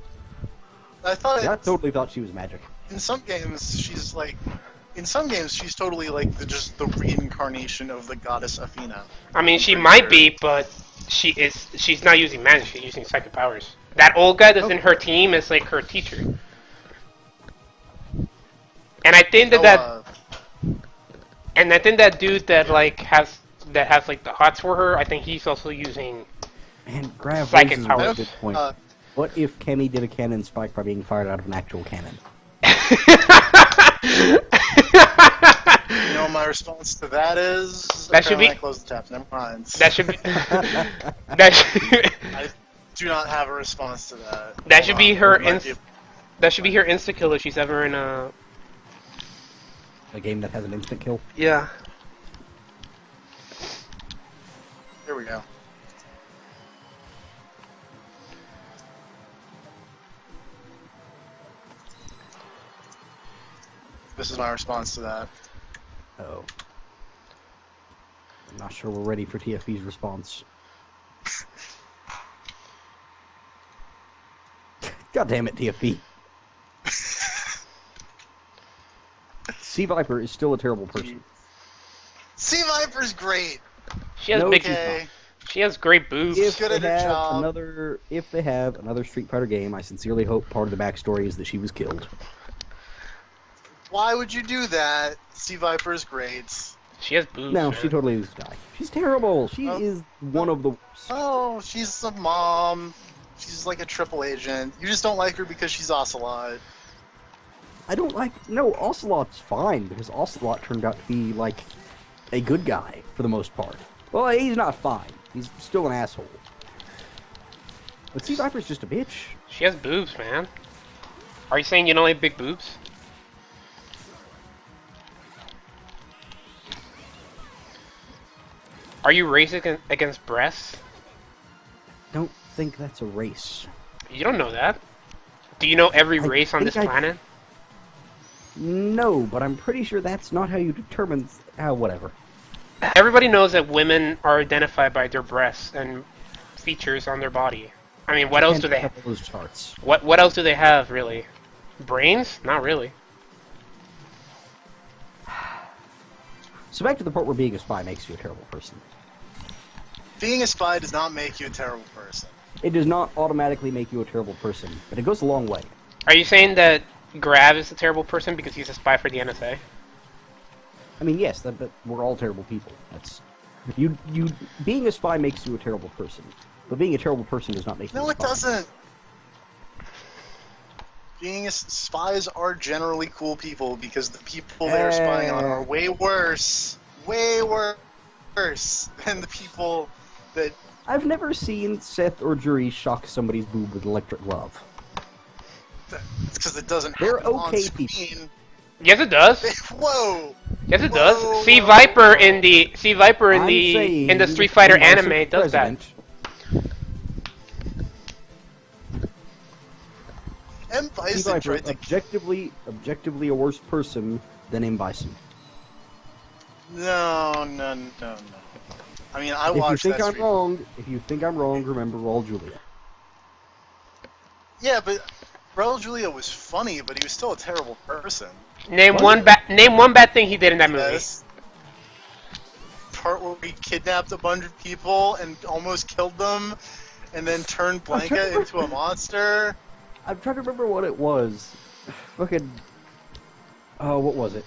[SPEAKER 3] I thought
[SPEAKER 2] I totally thought she was magic.
[SPEAKER 3] in some games she's like, in some games she's totally like just the reincarnation of the goddess Athena.
[SPEAKER 4] I mean, she
[SPEAKER 3] Pretty
[SPEAKER 4] might
[SPEAKER 3] sure.
[SPEAKER 4] be, but she's not using magic. She's using psychic powers. That old guy that's in
[SPEAKER 2] Okay.
[SPEAKER 4] her team is like her teacher. And I think that
[SPEAKER 3] Noah.
[SPEAKER 4] and I think that dude that like has like the hots for her. I think he's also using.
[SPEAKER 2] And Grav
[SPEAKER 4] Psychic
[SPEAKER 2] raises a
[SPEAKER 4] powers.
[SPEAKER 2] really good point.
[SPEAKER 3] Uh,
[SPEAKER 2] What if Kemi did a cannon spike by being fired out of an actual cannon?
[SPEAKER 3] You know, my response to that is
[SPEAKER 4] That should be-
[SPEAKER 3] I closed the tab. Never mind.
[SPEAKER 4] That should be.
[SPEAKER 3] I do not have a response to that.
[SPEAKER 4] That should be her.
[SPEAKER 3] It might be-
[SPEAKER 4] That should be her insta kill if she's ever in a.
[SPEAKER 2] A game that has an instant kill?
[SPEAKER 4] Yeah.
[SPEAKER 3] Here we go. This is my response to that.
[SPEAKER 2] Oh. I'm not sure we're ready for TFB's response. God damn it, TFB. Sea Viper is still a terrible person.
[SPEAKER 3] Sea Viper's great.
[SPEAKER 4] She has
[SPEAKER 2] No,
[SPEAKER 4] big.
[SPEAKER 2] she's not.
[SPEAKER 3] Okay.
[SPEAKER 4] She has great boobs.
[SPEAKER 2] If
[SPEAKER 3] good
[SPEAKER 2] they
[SPEAKER 3] at her
[SPEAKER 2] have
[SPEAKER 3] job.
[SPEAKER 2] if they have another Street Fighter game, I sincerely hope part of the backstory is that she was killed.
[SPEAKER 3] Why would you do that? Sea Viper's great.
[SPEAKER 4] She has boobs.
[SPEAKER 2] No,
[SPEAKER 4] man.
[SPEAKER 2] she totally needs to die. She's terrible. She
[SPEAKER 3] Oh.
[SPEAKER 2] is one of the worst.
[SPEAKER 3] Oh, she's a mom. She's like a triple agent. You just don't like her because she's Ocelot.
[SPEAKER 2] I don't like. No, Ocelot's fine because Ocelot turned out to be like a good guy for the most part. Well, he's not fine. He's still an asshole. But Sea Viper's just a bitch.
[SPEAKER 4] She has boobs, man. Are you saying you don't like big boobs? Are you racist against breasts?
[SPEAKER 2] Don't think that's a race.
[SPEAKER 4] You don't know that. Do you know every
[SPEAKER 2] I
[SPEAKER 4] race on
[SPEAKER 2] think
[SPEAKER 4] this planet?
[SPEAKER 2] No, but I'm pretty sure that's not how you determine. Whatever.
[SPEAKER 4] Everybody knows that women are identified by their breasts and features on their body. I mean, what else do they have?
[SPEAKER 2] Those charts.
[SPEAKER 4] What else do they have, really? Brains? Not really.
[SPEAKER 2] So back to the part where being a spy makes you a terrible person.
[SPEAKER 3] Being a spy does not make you a terrible person.
[SPEAKER 2] It does not automatically make you a terrible person, but it goes a long way.
[SPEAKER 4] Are you saying that Grav is a terrible person because he's a spy for the NSA?
[SPEAKER 2] I mean, yes, but we're all terrible people. That's you. Being a spy makes you a terrible person, but being a terrible person does not make you.
[SPEAKER 3] No,
[SPEAKER 2] a
[SPEAKER 3] it
[SPEAKER 2] spy.
[SPEAKER 3] doesn't. Spies are generally cool people because the people they're spying on are way worse than the people that.
[SPEAKER 2] I've never seen Seth or Jury shock somebody's boob with electric glove.
[SPEAKER 3] It's because it doesn't
[SPEAKER 2] They're
[SPEAKER 3] happen on
[SPEAKER 2] okay
[SPEAKER 3] screen.
[SPEAKER 4] Yes, it does.
[SPEAKER 3] Whoa!
[SPEAKER 4] Yes, it
[SPEAKER 3] Whoa,
[SPEAKER 4] does. Sea
[SPEAKER 3] whoa,
[SPEAKER 4] Viper
[SPEAKER 3] whoa.
[SPEAKER 4] in the in the Street Fighter anime does that.
[SPEAKER 3] M.
[SPEAKER 2] Sea
[SPEAKER 3] Bison
[SPEAKER 2] Viper,
[SPEAKER 3] tried to.
[SPEAKER 2] objectively a worse person than M. Bison.
[SPEAKER 3] No. I mean, I
[SPEAKER 2] If you
[SPEAKER 3] watched
[SPEAKER 2] think
[SPEAKER 3] that.
[SPEAKER 2] if you think I'm wrong, remember Raul Julia.
[SPEAKER 3] Yeah, but Raul Julia was funny, but he was still a terrible person.
[SPEAKER 4] Name
[SPEAKER 2] What?
[SPEAKER 4] one bad thing he did in that movie.
[SPEAKER 3] Yes. Part where he kidnapped a bunch of people and almost killed them, and then turned Blanca into a monster.
[SPEAKER 2] I'm trying to remember what it was. Fucking. Oh, what was it?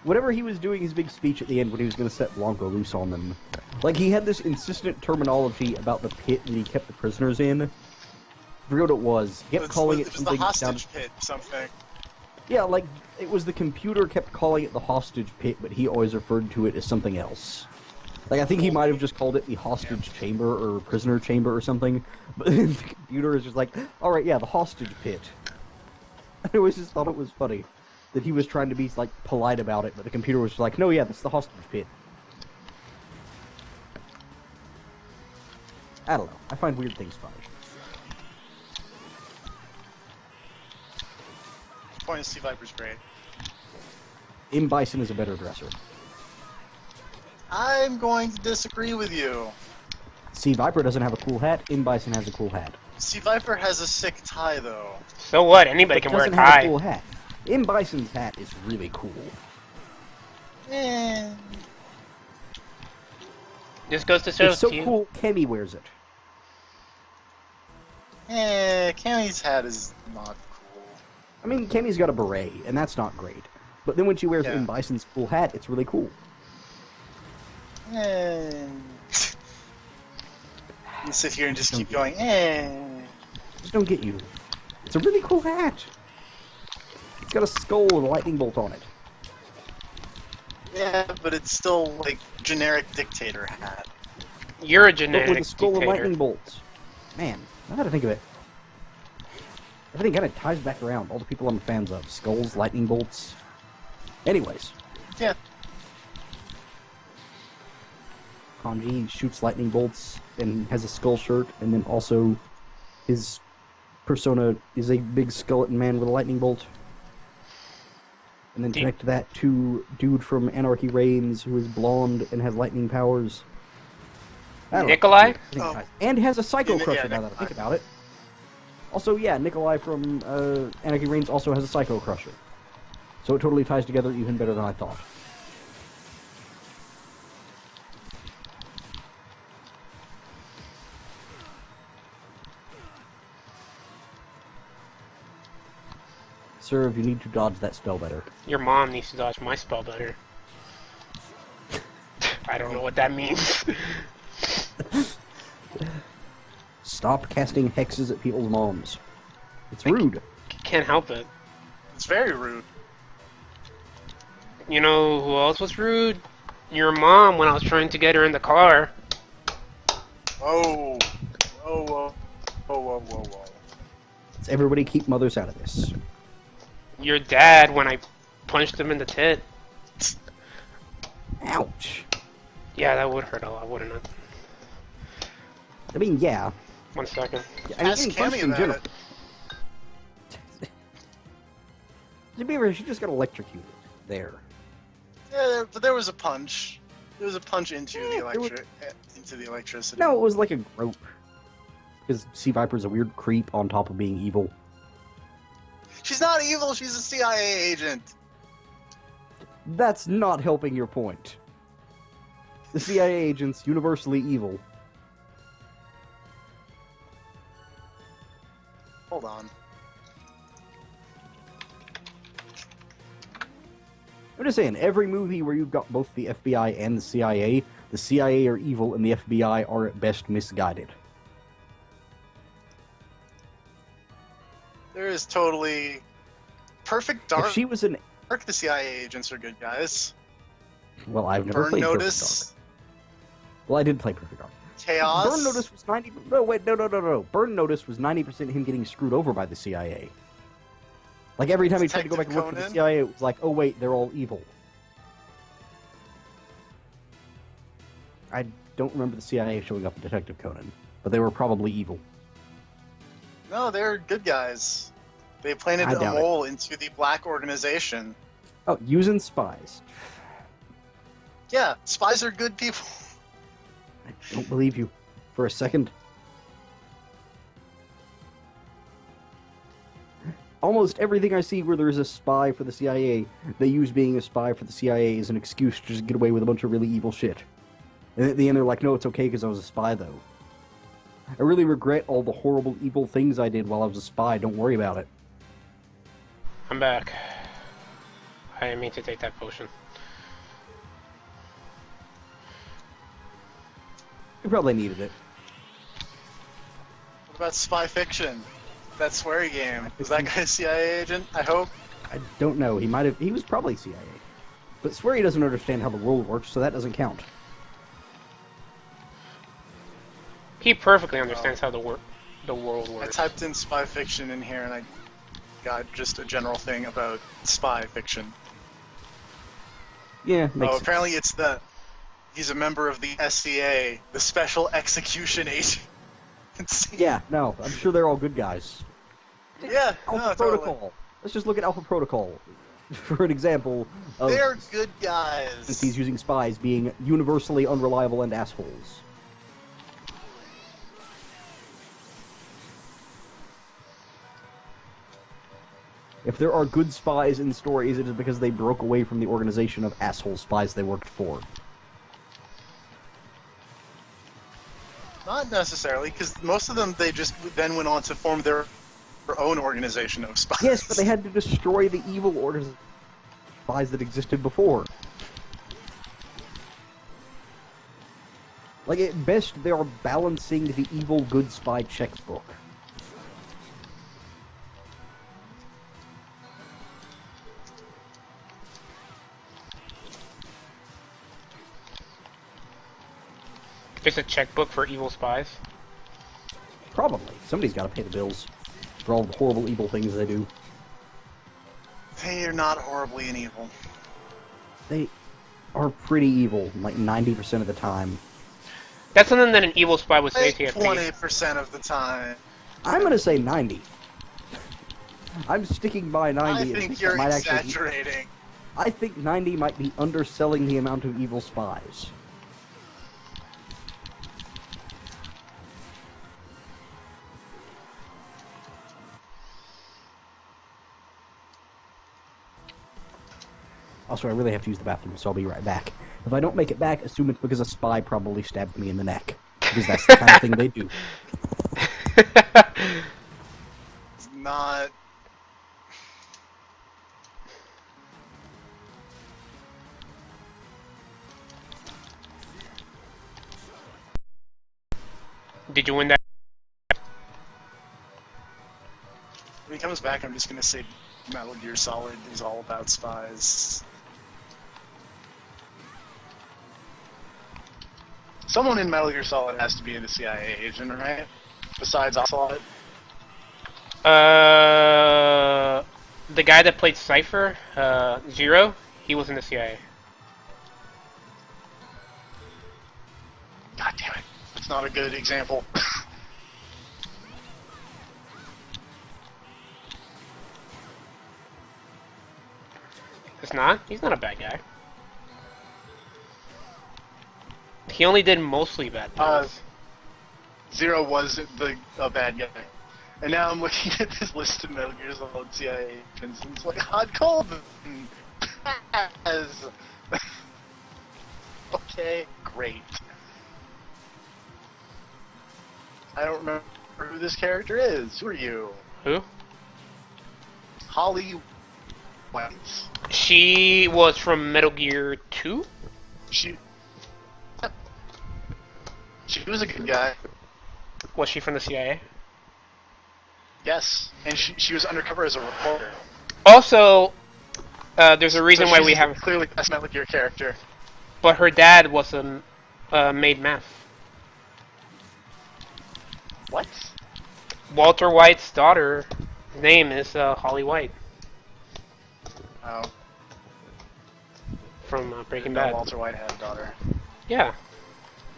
[SPEAKER 2] Whenever he was doing his big speech at the end when he was going to set Blanco loose on them, like he had this insistent terminology about the pit that he kept the prisoners in. I forget what it was. He kept calling it
[SPEAKER 3] It was the
[SPEAKER 2] something that
[SPEAKER 3] hostage
[SPEAKER 2] sounded.
[SPEAKER 3] pit, something.
[SPEAKER 2] Yeah, like it was the computer kept calling it the hostage pit, but he always referred to it as something else. Like I think he might have just called it the hostage chamber or prisoner chamber or something, but the computer is just like, all right, yeah, the hostage pit. I always just thought it was funny that he was trying to be like polite about it, but the computer was just like, no, yeah, that's the hostage pit. I don't know. I find weird things funny.
[SPEAKER 3] Point is, Sea Viper's great.
[SPEAKER 2] M. Bison is a better dresser.
[SPEAKER 3] I'm going to disagree with you.
[SPEAKER 2] Sea Viper doesn't have a cool hat. M. Bison has a cool hat.
[SPEAKER 3] Sea Viper has a sick tie, though.
[SPEAKER 4] So what? Anybody can wear a
[SPEAKER 2] Doesn't have a
[SPEAKER 4] tie.
[SPEAKER 2] cool hat. M. Bison's hat is really cool.
[SPEAKER 3] Eh.
[SPEAKER 4] This goes to show
[SPEAKER 2] It's so
[SPEAKER 4] to you.
[SPEAKER 2] cool, Kemi wears it.
[SPEAKER 3] Cammy's hat is not cool.
[SPEAKER 2] I mean, Kemi's got a beret, and that's not great. But then when she wears
[SPEAKER 3] Yeah.
[SPEAKER 2] M. Bison's cool hat, it's really cool.
[SPEAKER 3] You sit here and just keep going, eh.
[SPEAKER 2] I just don't get you. It's a really cool hat. It's got a skull with a lightning bolt on it.
[SPEAKER 3] Yeah, but it's still like generic dictator hat.
[SPEAKER 4] You're a
[SPEAKER 2] But
[SPEAKER 4] genetic
[SPEAKER 2] with a skull and lightning
[SPEAKER 4] dictator.
[SPEAKER 2] bolts. Man, I gotta think of it. Everything kind of ties back around. All the people I'm fans of. Skulls, lightning bolts. Anyways.
[SPEAKER 3] Yeah.
[SPEAKER 2] Kanji shoots lightning bolts and has a skull shirt, and then also his persona is a big skeleton man with a lightning bolt. And then connect that to dude from Anarchy Reigns, who is blonde and has lightning powers. I don't know.
[SPEAKER 4] Nikolai?
[SPEAKER 2] I think
[SPEAKER 3] Oh.
[SPEAKER 2] it ties- And has a Psycho
[SPEAKER 3] Yeah,
[SPEAKER 2] Crusher, now that I think about it. Also, yeah, Nikolai from Anarchy Reigns also has a Psycho Crusher. So it totally ties together even better than I thought. Sir, you need to dodge that spell better.
[SPEAKER 4] Your mom needs to dodge my spell better. I don't know what that means.
[SPEAKER 2] Stop casting hexes at people's moms. It's rude.
[SPEAKER 4] Can't help it.
[SPEAKER 3] It's very rude.
[SPEAKER 4] You know who else was rude? Your mom when I was trying to get her in the car.
[SPEAKER 3] Whoa. Whoa, whoa. Whoa, whoa, whoa, whoa.
[SPEAKER 2] Let's everybody keep mothers out of this.
[SPEAKER 4] Your dad when I punched him in the tit.
[SPEAKER 2] Ouch.
[SPEAKER 4] Yeah, that would hurt a lot, wouldn't it?
[SPEAKER 2] I mean, yeah.
[SPEAKER 4] 1 second.
[SPEAKER 2] I mean,
[SPEAKER 3] Ask
[SPEAKER 2] getting punched
[SPEAKER 3] Cammy
[SPEAKER 2] in
[SPEAKER 3] about
[SPEAKER 2] general.
[SPEAKER 3] it.
[SPEAKER 2] To be fair, she just got electrocuted. There.
[SPEAKER 3] Yeah, but there was a punch. There was a punch into
[SPEAKER 2] Yeah,
[SPEAKER 3] into the electricity.
[SPEAKER 2] No, it was like a grope. Because Sea Viper's a weird creep on top of being evil.
[SPEAKER 3] She's not evil. She's a CIA agent.
[SPEAKER 2] That's not helping your point. The CIA agent's universally evil.
[SPEAKER 3] Hold on.
[SPEAKER 2] I'm just saying, every movie where you've got both the FBI and the CIA are evil and the FBI are at best misguided.
[SPEAKER 3] There is totally perfect dark.
[SPEAKER 2] If she was an...
[SPEAKER 3] The CIA agents are good guys.
[SPEAKER 2] Well, I've never
[SPEAKER 3] Burn
[SPEAKER 2] played
[SPEAKER 3] Notice,
[SPEAKER 2] Perfect Dark. Well, I did play Perfect Dark.
[SPEAKER 3] Chaos.
[SPEAKER 2] Burn Notice was 90... No, wait, no. Burn Notice was 90% him getting screwed over by the CIA. Like, every time he tried to go back and work for the
[SPEAKER 3] Detective
[SPEAKER 2] CIA, it was like, oh wait, they're all evil. I don't remember the CIA showing up in Detective Conan, but they were probably evil.
[SPEAKER 3] No, they're good guys. They planted
[SPEAKER 2] I
[SPEAKER 3] a
[SPEAKER 2] doubt it.
[SPEAKER 3] mole into the black organization.
[SPEAKER 2] Oh, using spies.
[SPEAKER 3] Yeah, spies are good people.
[SPEAKER 2] I don't believe you for a second. Almost everything I see where there's a spy for the CIA, they use being a spy for the CIA as an excuse to just get away with a bunch of really evil shit. And at the end they're like, no, it's okay because I was a spy though. I really regret all the horrible, evil things I did while I was a spy. Don't worry about it.
[SPEAKER 4] I'm back. I didn't mean to take that potion.
[SPEAKER 2] You probably needed it.
[SPEAKER 3] What about spy fiction? That sweary game. Was that guy a CIA agent? I hope.
[SPEAKER 2] I don't know. He was probably CIA. But Swery doesn't understand how the world works, so that doesn't count.
[SPEAKER 4] He perfectly understands how the world
[SPEAKER 3] I
[SPEAKER 4] works.
[SPEAKER 3] typed in spy fiction in here and I got just a general thing about spy fiction.
[SPEAKER 2] Yeah, makes
[SPEAKER 3] Oh,
[SPEAKER 2] sense.
[SPEAKER 3] apparently he's a member of the SCA, the Special Execution Agency.
[SPEAKER 2] Yeah, no, I'm sure they're all good guys.
[SPEAKER 3] Yeah,
[SPEAKER 2] Alpha
[SPEAKER 3] no,
[SPEAKER 2] Protocol.
[SPEAKER 3] totally.
[SPEAKER 2] Let's just look at Alpha Protocol for an example of
[SPEAKER 3] They're good guys.
[SPEAKER 2] agencies using spies being universally unreliable and assholes. If there are good spies in stories, it is because they broke away from the organization of asshole spies they worked for.
[SPEAKER 3] Not necessarily, because most of them, they just then went on to form their own organization of spies.
[SPEAKER 2] Yes, but they had to destroy the evil organization spies that existed before. Like, at best, they are balancing the evil-good spy checkbook.
[SPEAKER 4] Just a checkbook for evil spies.
[SPEAKER 2] Probably. Somebody's got to pay the bills for all the horrible, evil things they do.
[SPEAKER 3] They are not horribly and evil.
[SPEAKER 2] They are pretty evil, like 90% of the time.
[SPEAKER 4] That's something that an evil spy would say to you.
[SPEAKER 3] 20% of the time.
[SPEAKER 2] I'm gonna say 90. I'm sticking by 90.
[SPEAKER 3] I think you're exaggerating.
[SPEAKER 2] I think 90 might be underselling the amount of evil spies. Also, I really have to use the bathroom, so I'll be right back. If I don't make it back, assume it's because a spy probably stabbed me in the neck. Because that's the kind of thing they do.
[SPEAKER 3] It's not...
[SPEAKER 4] Did you win that?
[SPEAKER 3] When he comes back, I'm just gonna say Metal Gear Solid is all about spies. Someone in Metal Gear Solid has to be a CIA agent, right? Besides Ocelot?
[SPEAKER 4] The guy that played Cypher, Zero, he was in the CIA.
[SPEAKER 3] God damn it. It's not a good example.
[SPEAKER 4] It's not? He's not a bad guy. He only did mostly bad things.
[SPEAKER 3] Zero was a bad guy. And now I'm looking at this list of Metal Gear Solid CIA agents, and it's like, Hot Colvin! As... Okay, great. I don't remember who this character is. Who are you?
[SPEAKER 4] Who?
[SPEAKER 3] Holly White.
[SPEAKER 4] She was from Metal Gear 2?
[SPEAKER 3] She was a good guy.
[SPEAKER 4] Was she from the CIA?
[SPEAKER 3] Yes, and she was undercover as a reporter.
[SPEAKER 4] Also, there's a reason why we have...
[SPEAKER 3] clearly best Metal Gear character.
[SPEAKER 4] But her dad was made meth.
[SPEAKER 3] What?
[SPEAKER 4] Walter White's daughter's name is Holly White.
[SPEAKER 3] Oh.
[SPEAKER 4] From Breaking
[SPEAKER 3] No,
[SPEAKER 4] Bad.
[SPEAKER 3] Walter White had a daughter.
[SPEAKER 4] Yeah.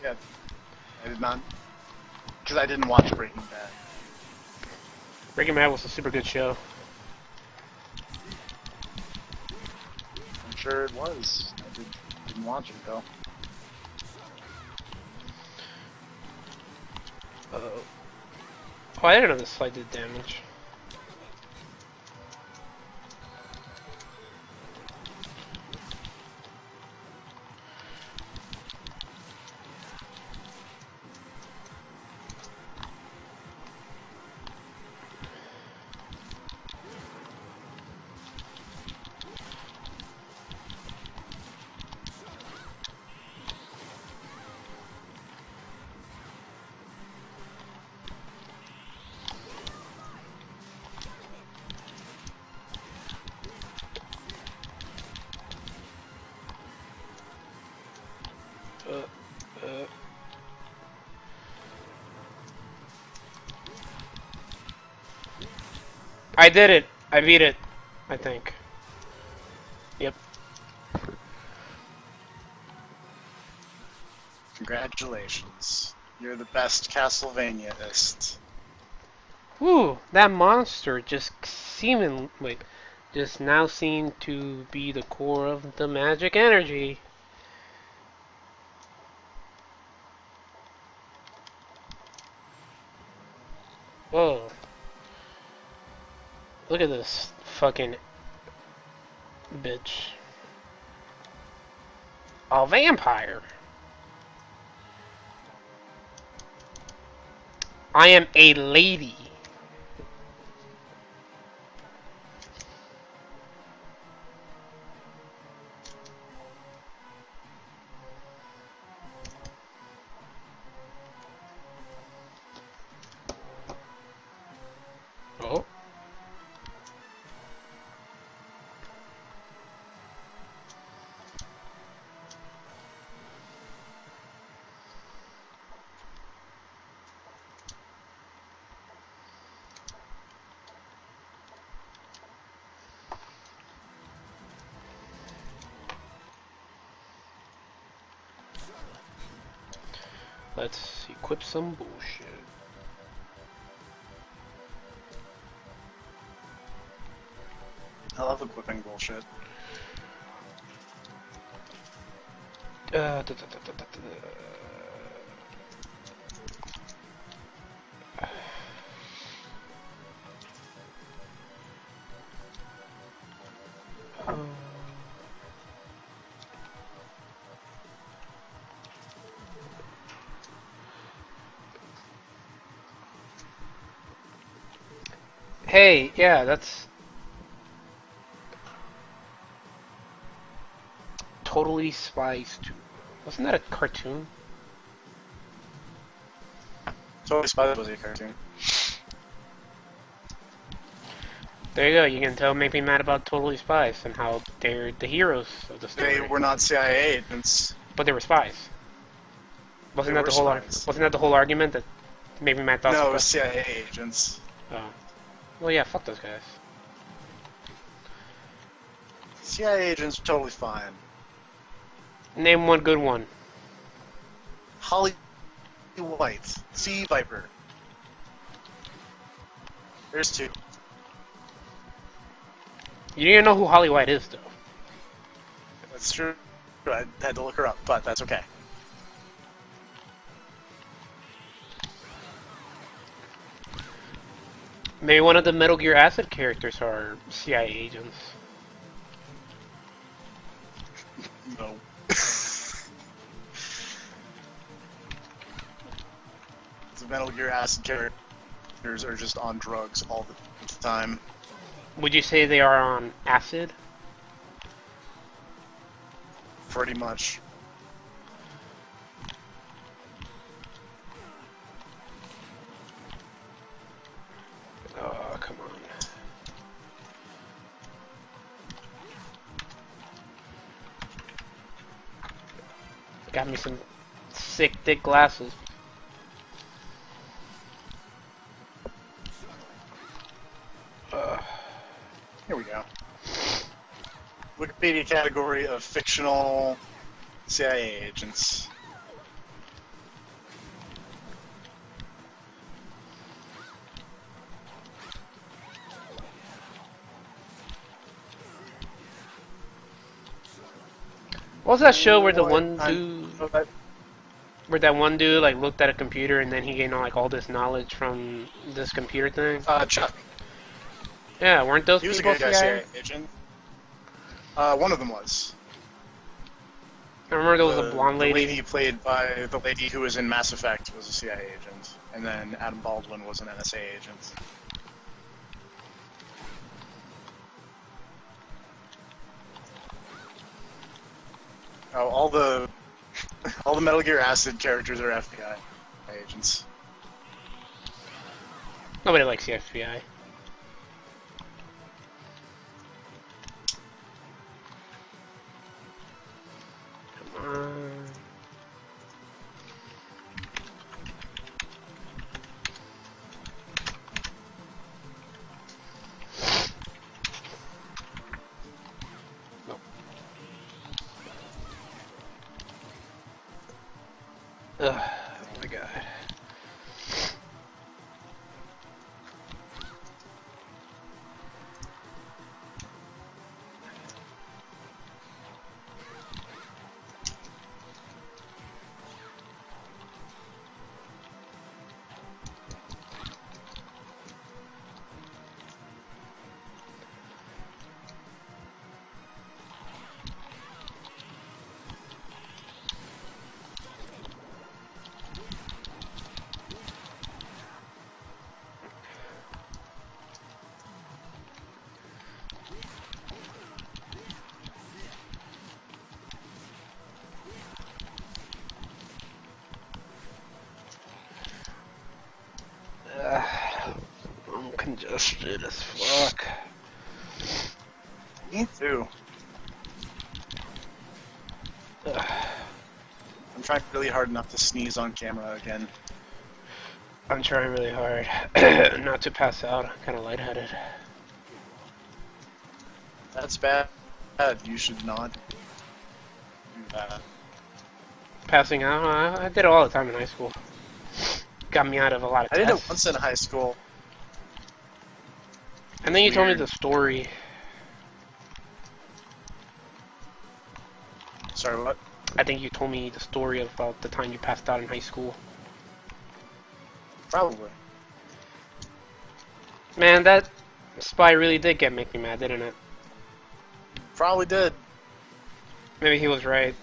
[SPEAKER 3] Yeah. I did not... Because I didn't watch Breaking Bad.
[SPEAKER 4] Breaking Bad was a super good show.
[SPEAKER 3] I'm sure it was. I didn't watch it, though.
[SPEAKER 4] Oh, I didn't know this slide did damage. I did it. I beat it. I think. Yep.
[SPEAKER 3] Congratulations. You're the best Castlevaniaist.
[SPEAKER 4] Whew, that monster just now seemed to be the core of the magic energy. Whoa. Look at this fucking bitch. A vampire. I am a lady.
[SPEAKER 1] Let's equip some bullshit.
[SPEAKER 3] I love equipping bullshit.
[SPEAKER 1] Da, da, da, da, da, da. Hey, yeah, that's Totally Spies 2. Wasn't that a cartoon?
[SPEAKER 3] Totally Spies was a cartoon.
[SPEAKER 4] There you go. You can tell make me mad about Totally Spies and how they're the heroes of the story.
[SPEAKER 3] They were not CIA agents.
[SPEAKER 4] But they were spies. Wasn't
[SPEAKER 3] They
[SPEAKER 4] that the
[SPEAKER 3] were
[SPEAKER 4] whole?
[SPEAKER 3] spies.
[SPEAKER 4] Wasn't that the whole argument that maybe Matt thought?
[SPEAKER 3] No, it was CIA agents.
[SPEAKER 4] Oh. Well, yeah. Fuck those guys.
[SPEAKER 3] CIA agents are totally fine.
[SPEAKER 4] Name one good one.
[SPEAKER 3] Holly White, Sea Viper. There's two.
[SPEAKER 4] You didn't know who Holly White is, though.
[SPEAKER 3] That's true. I had to look her up, but that's okay.
[SPEAKER 4] Maybe one of the Metal Gear Acid characters are CIA agents.
[SPEAKER 3] No. The Metal Gear Acid characters are just on drugs all the time.
[SPEAKER 4] Would you say they are on acid?
[SPEAKER 3] Pretty much.
[SPEAKER 1] Oh, come on.
[SPEAKER 4] Got me some sick, thick glasses.
[SPEAKER 3] Here we go. Wikipedia category of fictional CIA agents.
[SPEAKER 4] What was that show where the one
[SPEAKER 3] I-
[SPEAKER 4] dude,
[SPEAKER 3] I-
[SPEAKER 4] where that one dude like looked at a computer and then he gained like all this knowledge from this computer thing?
[SPEAKER 3] Chuck.
[SPEAKER 4] Yeah, weren't those
[SPEAKER 3] He was a
[SPEAKER 4] people
[SPEAKER 3] good guy
[SPEAKER 4] CIA?
[SPEAKER 3] CIA agent. One of them was.
[SPEAKER 4] I remember there was a blonde
[SPEAKER 3] The
[SPEAKER 4] lady.
[SPEAKER 3] lady played by the lady who was in Mass Effect was a CIA agent, and then Adam Baldwin was an NSA agent. Oh, all the Metal Gear Acid characters are FBI agents.
[SPEAKER 4] Nobody likes the FBI. Come on.
[SPEAKER 1] Ugh, oh my god. I'm congested as fuck.
[SPEAKER 3] Me too.
[SPEAKER 1] Ugh.
[SPEAKER 3] I'm trying really hard not to sneeze on camera again.
[SPEAKER 1] I'm trying really hard not to pass out. I'm kind of lightheaded.
[SPEAKER 3] That's bad. You should not do that.
[SPEAKER 4] Passing out. I did it all the time in high school. Got me out of a lot of
[SPEAKER 3] I did
[SPEAKER 4] tests.
[SPEAKER 3] it once in high school.
[SPEAKER 4] And then you told me
[SPEAKER 3] Weird.
[SPEAKER 4] the story.
[SPEAKER 3] Sorry, what?
[SPEAKER 4] I think you told me the story about the time you passed out in high school.
[SPEAKER 3] Probably.
[SPEAKER 4] Man, that spy really did make me mad, didn't it?
[SPEAKER 3] Probably did.
[SPEAKER 4] Maybe he was right.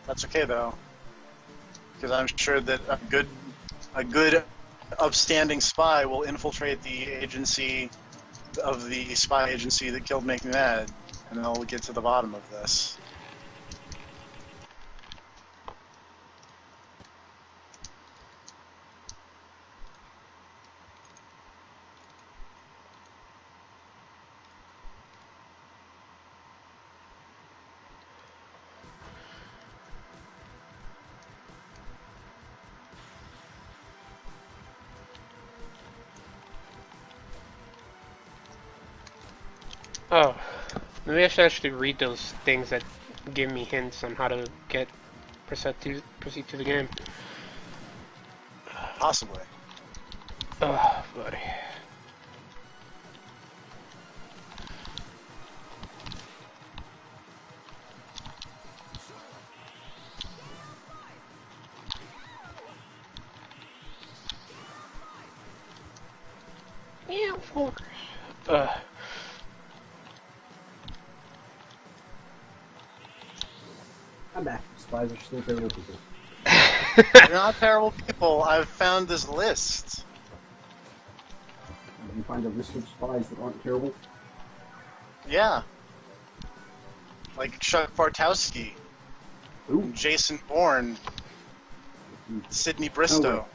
[SPEAKER 3] That's okay though, because I'm sure that a good, upstanding spy will infiltrate the agency of the spy agency that killed Make Me Mad, and they'll get to the bottom of this.
[SPEAKER 4] Oh, maybe I should actually read those things that give me hints on how to proceed to the game.
[SPEAKER 3] Possibly.
[SPEAKER 4] Oh, buddy. Yeah, of course.
[SPEAKER 2] I'm back. Spies are still terrible people.
[SPEAKER 3] They're not terrible people. I've found this list.
[SPEAKER 2] You find a list of spies that aren't terrible.
[SPEAKER 3] Yeah. Like Chuck Bartowski,
[SPEAKER 2] Ooh.
[SPEAKER 3] Jason Bourne, Sidney Bristow.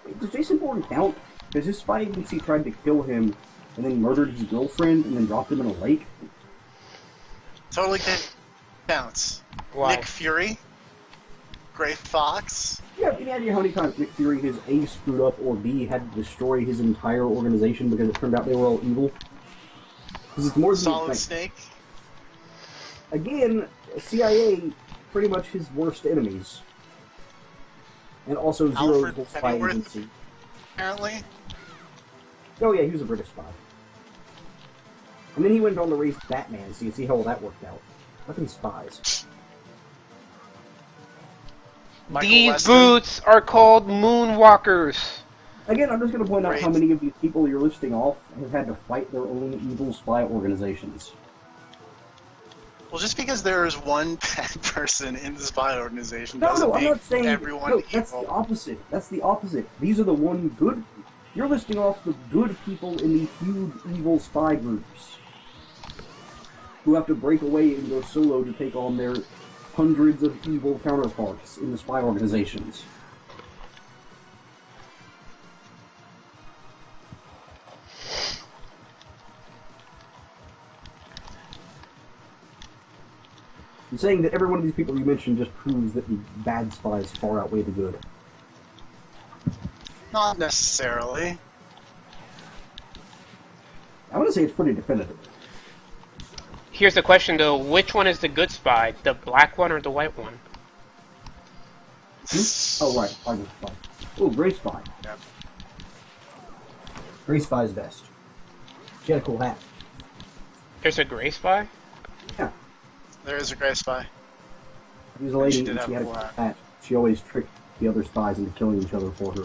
[SPEAKER 2] Wait, does Jason Bourne count? Because his spy agency tried to kill him and then murdered his girlfriend and then dropped him in a lake.
[SPEAKER 3] Totally counts.
[SPEAKER 4] Why?
[SPEAKER 3] Nick Fury, Gray Fox.
[SPEAKER 2] Yeah, any idea how many times Nick Fury has A, screwed up, or B, had to destroy his entire organization because it turned out they were all evil? Because it's more than
[SPEAKER 3] Solid
[SPEAKER 2] you think.
[SPEAKER 3] Snake.
[SPEAKER 2] Again, CIA, pretty much his worst enemies. And also Zero's
[SPEAKER 3] Alfred
[SPEAKER 2] whole spy
[SPEAKER 3] Pennyworth.
[SPEAKER 2] agency.
[SPEAKER 3] Apparently.
[SPEAKER 2] Oh yeah, he was a British spy. And then he went on to raise Batman, so you see how all that worked out. Fucking spies.
[SPEAKER 3] Michael
[SPEAKER 4] These
[SPEAKER 3] Weston.
[SPEAKER 4] boots are called moonwalkers.
[SPEAKER 2] Again, I'm just going to point out
[SPEAKER 3] Great.
[SPEAKER 2] how many of these people you're listing off have had to fight their own evil spy organizations.
[SPEAKER 3] Well, just because there is one bad person in the spy organization
[SPEAKER 2] No,
[SPEAKER 3] doesn't
[SPEAKER 2] I'm
[SPEAKER 3] make
[SPEAKER 2] not saying...
[SPEAKER 3] everyone
[SPEAKER 2] No, that's
[SPEAKER 3] evil.
[SPEAKER 2] the opposite. That's the opposite. These are the one good... You're listing off the good people in the huge evil spy groups. Who have to break away and go solo to take on their hundreds of evil counterparts in the spy organizations. I'm saying that every one of these people you mentioned just proves that the bad spies far outweigh the good.
[SPEAKER 3] Not necessarily.
[SPEAKER 2] I want to say it's pretty definitive.
[SPEAKER 4] Here's the question though, which one is the good spy? The black one or the white one?
[SPEAKER 2] Oh, right. Black spy. Oh, Gray Spy.
[SPEAKER 3] Yep.
[SPEAKER 2] Gray Spy's best. She had a cool hat.
[SPEAKER 4] There's a gray spy?
[SPEAKER 2] Yeah.
[SPEAKER 3] There is a gray spy.
[SPEAKER 2] She was a lady
[SPEAKER 3] She did
[SPEAKER 2] and
[SPEAKER 3] have
[SPEAKER 2] she had a
[SPEAKER 3] a cool
[SPEAKER 2] cool
[SPEAKER 3] hat.
[SPEAKER 2] hat. She always tricked the other spies into killing each other for her.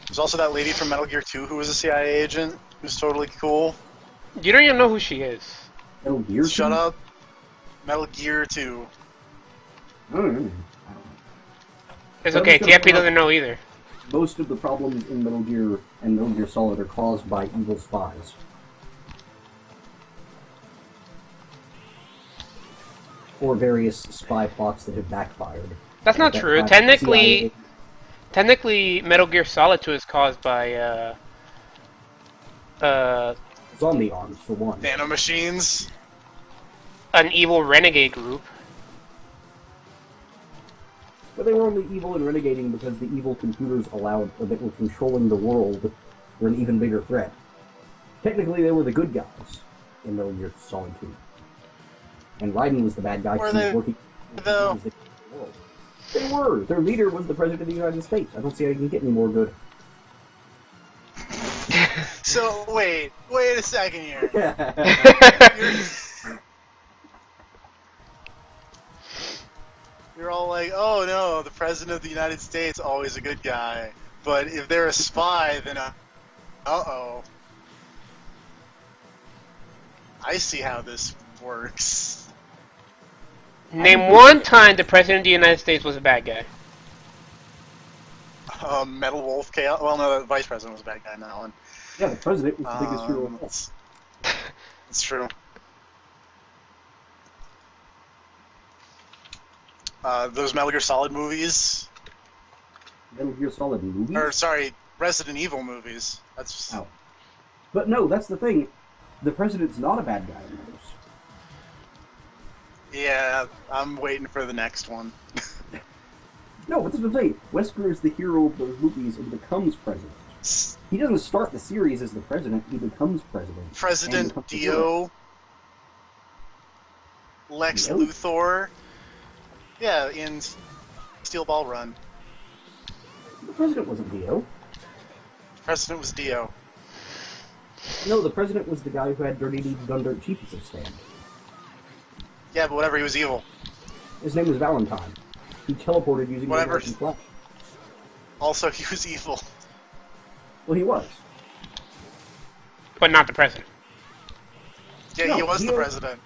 [SPEAKER 3] There's also that lady from Metal Gear 2 who was a CIA agent, who's totally cool.
[SPEAKER 4] You don't even know who she is.
[SPEAKER 2] Metal Gear?
[SPEAKER 3] Shut up. Metal Gear 2.
[SPEAKER 2] I don't know.
[SPEAKER 4] It's
[SPEAKER 2] Well,
[SPEAKER 4] okay,
[SPEAKER 2] I'm just gonna
[SPEAKER 4] TFP doesn't know either.
[SPEAKER 2] Most of the problems in Metal Gear and Metal Gear Solid are caused by evil spies. Or various spy plots that have backfired.
[SPEAKER 4] That's not
[SPEAKER 2] That
[SPEAKER 4] true.
[SPEAKER 2] time
[SPEAKER 4] Technically, Metal Gear Solid 2 is caused by,
[SPEAKER 2] Zombie arms, for one.
[SPEAKER 3] Nanomachines.
[SPEAKER 4] an evil renegade group.
[SPEAKER 2] But they were only evil and renegading because the evil computers that were controlling the world were an even bigger threat. Technically, they were the good guys in Metal Gear Solid 2. And Raiden was the bad guy because he was working
[SPEAKER 3] though?
[SPEAKER 2] the world. They were! Their leader was the President of the United States. I don't see how you can get any more good.
[SPEAKER 3] So, wait a second here. You're all like, oh no, the President of the United States, always a good guy. But if they're a spy, then uh-oh. I see how this works.
[SPEAKER 4] Name one time the President of the United States was a bad guy.
[SPEAKER 3] Metal Wolf Chaos. Well, no, the Vice President was a bad guy in that one.
[SPEAKER 2] Yeah, the President was the biggest hero of all.
[SPEAKER 3] That's true. Those Metal Gear Solid movies.
[SPEAKER 2] Metal Gear Solid movies?
[SPEAKER 3] Or, sorry, Resident Evil movies. That's...
[SPEAKER 2] Oh. But no, that's the thing. The President's not a bad guy in those.
[SPEAKER 3] Yeah, I'm waiting for the next one.
[SPEAKER 2] No, what's the thing? Wesker is the hero of those movies and becomes president. He doesn't start the series as the president, he becomes president.
[SPEAKER 3] President Dio. Lex Luthor. Yeah, in Steel Ball Run.
[SPEAKER 2] The president wasn't Dio.
[SPEAKER 3] The president was Dio.
[SPEAKER 2] No, the president was the guy who had Dirty Deeds Done Dirt Cheap as his stand.
[SPEAKER 3] Yeah, but whatever, he was evil.
[SPEAKER 2] His name was Valentine. He teleported using the American flag.
[SPEAKER 3] Also, he was evil.
[SPEAKER 2] Well, he was.
[SPEAKER 4] But not the president.
[SPEAKER 3] Yeah,
[SPEAKER 2] No,
[SPEAKER 3] he was the president.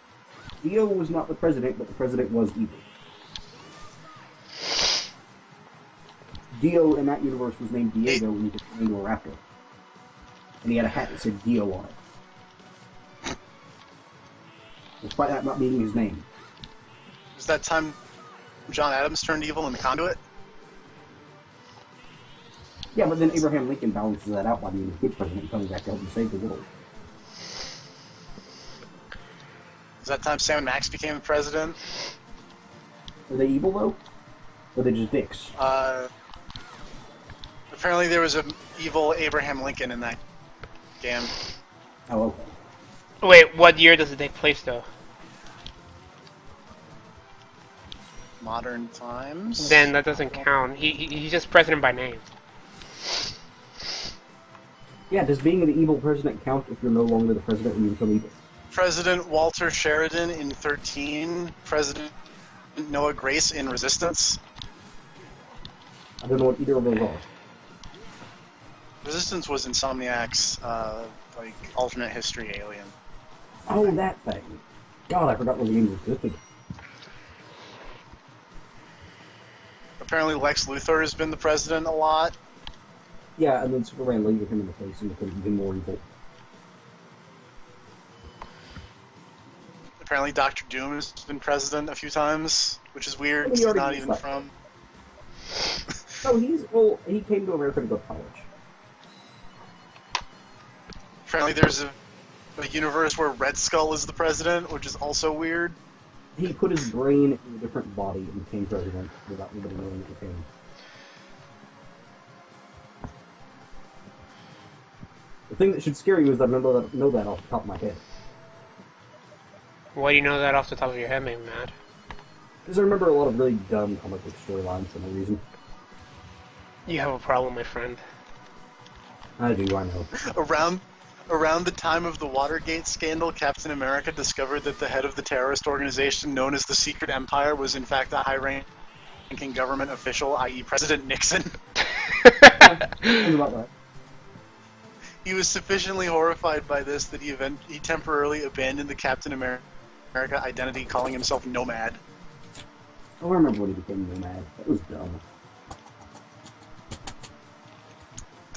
[SPEAKER 2] Dio was not the president, but the president was evil. Dio in that universe was named Diego when he was turned into a raptor. And he had a hat that said Dio on it. Despite that not being his name.
[SPEAKER 3] Was that time John Adams turned evil in the Conduit?
[SPEAKER 2] Yeah, but then Abraham Lincoln balances that out by being a good president and coming back to help him save the world.
[SPEAKER 3] Was that time Sam and Max became the president?
[SPEAKER 2] Are they evil, though? Or are they just dicks?
[SPEAKER 3] Apparently there was an evil Abraham Lincoln in that game.
[SPEAKER 2] Oh, okay.
[SPEAKER 4] Wait, what year does it take place, though?
[SPEAKER 3] Modern times?
[SPEAKER 4] Then that doesn't count. He's just president by name.
[SPEAKER 2] Yeah, does being an evil president count if you're no longer the president and you become evil?
[SPEAKER 3] President Walter Sheridan in 13. President Noah Grace in Resistance.
[SPEAKER 2] I don't know what either of those are.
[SPEAKER 3] Resistance was Insomniac's, like, alternate history alien.
[SPEAKER 2] Oh, that thing. God, I forgot those games existed.
[SPEAKER 3] Apparently Lex Luthor has been the president a lot.
[SPEAKER 2] Yeah, and then Superman lasered him in the face and became even more evil.
[SPEAKER 3] Apparently Doctor Doom has been president a few times, which is weird,
[SPEAKER 2] Well,
[SPEAKER 3] because
[SPEAKER 2] he
[SPEAKER 3] he's not
[SPEAKER 2] already
[SPEAKER 3] even
[SPEAKER 2] was
[SPEAKER 3] from...
[SPEAKER 2] Oh, he came to America to go to college.
[SPEAKER 3] Apparently there's a universe where Red Skull is the president, which is also weird.
[SPEAKER 2] He put his brain in a different body and became president without anybody knowing it became. The thing that should scare you is that I know that off the top of my head.
[SPEAKER 4] Why do you know that off the top of your head, maybe, Matt?
[SPEAKER 2] Because I remember a lot of really dumb comic book storylines for no reason.
[SPEAKER 4] You have a problem, my friend.
[SPEAKER 2] I do, I know.
[SPEAKER 3] Around the time of the Watergate scandal, Captain America discovered that the head of the terrorist organization known as the Secret Empire was in fact a high-ranking government official, i.e. President Nixon.
[SPEAKER 2] Sounds about right.
[SPEAKER 3] He was sufficiently horrified by this that he temporarily abandoned the Captain America identity, calling himself Nomad.
[SPEAKER 2] Oh, I remember when he became Nomad. That was dumb.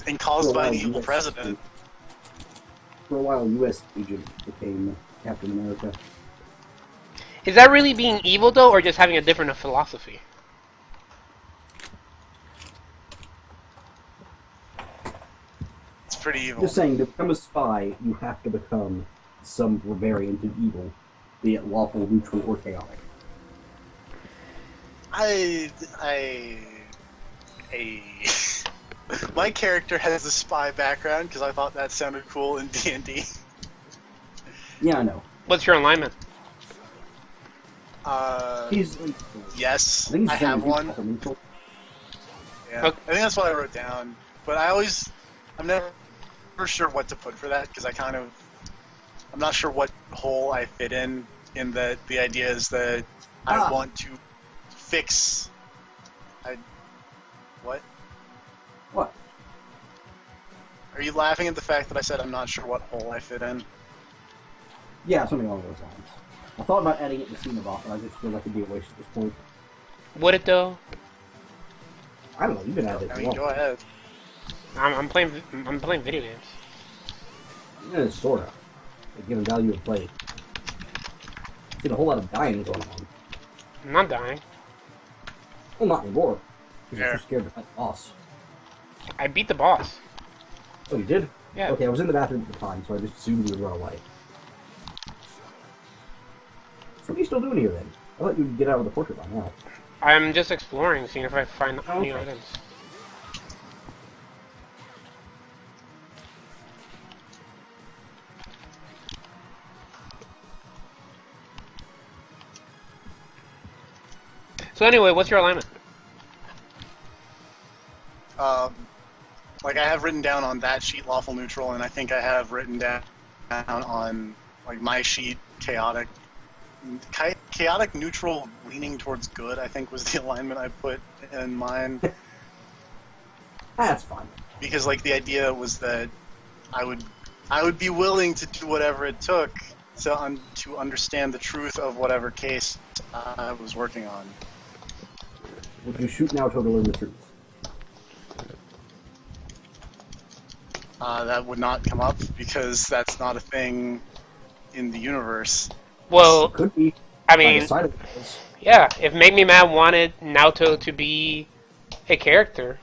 [SPEAKER 3] And caused by an
[SPEAKER 2] US
[SPEAKER 3] evil president.
[SPEAKER 2] For a while, U.S. agent became Captain America.
[SPEAKER 4] Is that really being evil, though, or just having a different philosophy?
[SPEAKER 3] It's pretty evil.
[SPEAKER 2] Just saying, to become a spy, you have to become some variant of evil, be it lawful, neutral, or chaotic.
[SPEAKER 3] I my character has a spy background because I thought that sounded cool in D&D.
[SPEAKER 2] Yeah, I know.
[SPEAKER 4] What's your alignment?
[SPEAKER 2] He's
[SPEAKER 3] Yes,
[SPEAKER 2] I
[SPEAKER 3] I have one.
[SPEAKER 2] neutral.
[SPEAKER 3] Yeah,
[SPEAKER 4] Okay.
[SPEAKER 3] I think that's what I wrote down. But I'm never sure what to put for that because I'm not sure what hole I fit in that the idea is that I want to fix. What?
[SPEAKER 2] What?
[SPEAKER 3] Are you laughing at the fact that I said I'm not sure what hole I fit in?
[SPEAKER 2] Yeah, something along those lines. I thought about adding it to Cinebot, but I just feel like it'd be a waste at this point.
[SPEAKER 4] Would it though?
[SPEAKER 2] I don't know. You can add it.
[SPEAKER 3] I mean, go ahead.
[SPEAKER 4] I'm playing video games.
[SPEAKER 2] Yeah, sorta. Like, given value of play. Seen a whole lot of dying going on.
[SPEAKER 4] I'm not dying.
[SPEAKER 2] Well, not anymore. Because
[SPEAKER 3] Yeah.
[SPEAKER 2] you're too scared to fight the boss.
[SPEAKER 4] I beat the boss.
[SPEAKER 2] Oh, you did?
[SPEAKER 4] Yeah.
[SPEAKER 2] Okay, I was in the bathroom at the time, so I just assumed you would run away. So what are you still doing here then? I thought you'd get out of the portrait by now.
[SPEAKER 4] I'm just exploring, seeing if I find new
[SPEAKER 2] Okay.
[SPEAKER 4] items. So anyway, what's your alignment?
[SPEAKER 3] Like I have written down on that sheet lawful neutral, and I think I have written down on like my sheet chaotic neutral leaning towards good. I think was the alignment I put in mine
[SPEAKER 2] That's fine.
[SPEAKER 3] because like the idea was that I would be willing to do whatever it took to understand the truth of whatever case I was working on.
[SPEAKER 2] Would you shoot Naoto to learn the truth?
[SPEAKER 3] That would not come up because that's not a thing in the universe.
[SPEAKER 4] Well,
[SPEAKER 2] It could be.
[SPEAKER 4] I
[SPEAKER 2] By
[SPEAKER 4] mean,
[SPEAKER 2] the side of it is.
[SPEAKER 4] yeah, if Make Me Mad wanted Naoto to be a character,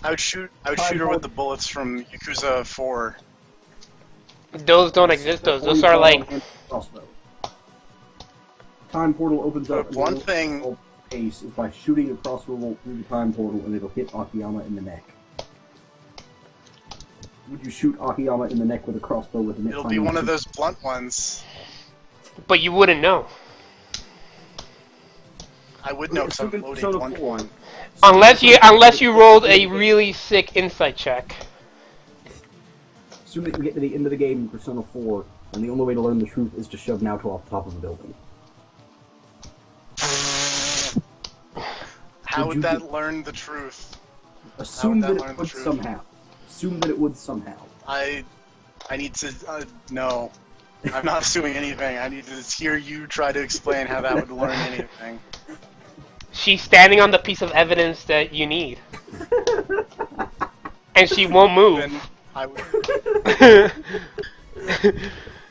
[SPEAKER 3] I would shoot her with the bullets from Yakuza 4.
[SPEAKER 4] those don't exist. Those are like,
[SPEAKER 2] Crossbow. Time portal opens up.
[SPEAKER 3] But one thing-
[SPEAKER 2] Ace is by shooting a crossbow through the time portal, and it'll hit Akiyama in the neck. Would you shoot Akiyama in the neck with a crossbow with an?
[SPEAKER 3] It'll be one of those blunt ones.
[SPEAKER 4] but you wouldn't know
[SPEAKER 3] I would know because I'm loading blunt one.
[SPEAKER 4] unless you rolled a really sick insight check.
[SPEAKER 2] Assume that you get to the end of the game in Persona 4, and the only way to learn the truth is to shove Naoto off the top of a building.
[SPEAKER 3] How
[SPEAKER 2] Would
[SPEAKER 3] would
[SPEAKER 2] you
[SPEAKER 3] that learn the truth?
[SPEAKER 2] Assume
[SPEAKER 3] How would
[SPEAKER 2] that
[SPEAKER 3] that learn
[SPEAKER 2] it
[SPEAKER 3] the
[SPEAKER 2] would
[SPEAKER 3] truth?
[SPEAKER 2] somehow. Assume that it would somehow.
[SPEAKER 3] I need to no. I'm not assuming anything. I need to hear you try to explain how that would learn anything.
[SPEAKER 4] She's standing on the piece of evidence that you need, and she won't move.
[SPEAKER 3] Then I would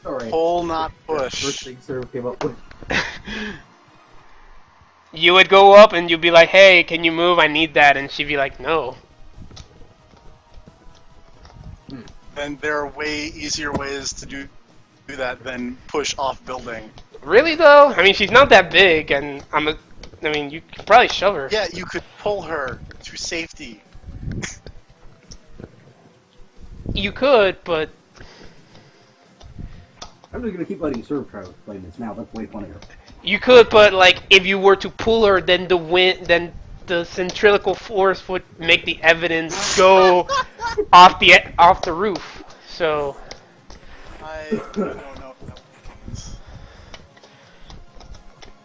[SPEAKER 2] Alright.
[SPEAKER 3] pull, not
[SPEAKER 2] First
[SPEAKER 3] push.
[SPEAKER 2] thing Serve came up with.
[SPEAKER 4] You would go up and you'd be like, "Hey, can you move? I need that," and she'd be like, "No."
[SPEAKER 3] Then there are way easier ways to do that than push off building.
[SPEAKER 4] Really though? I mean, she's not that big, and I mean, you could probably shove her.
[SPEAKER 3] Yeah, you could pull her to safety.
[SPEAKER 4] You could, but
[SPEAKER 2] I'm just gonna keep letting Serve try to explain this now. That's way funnier.
[SPEAKER 4] like, if you were to pull her, then the centrifugal force would make the evidence go off the roof. So
[SPEAKER 3] I don't know what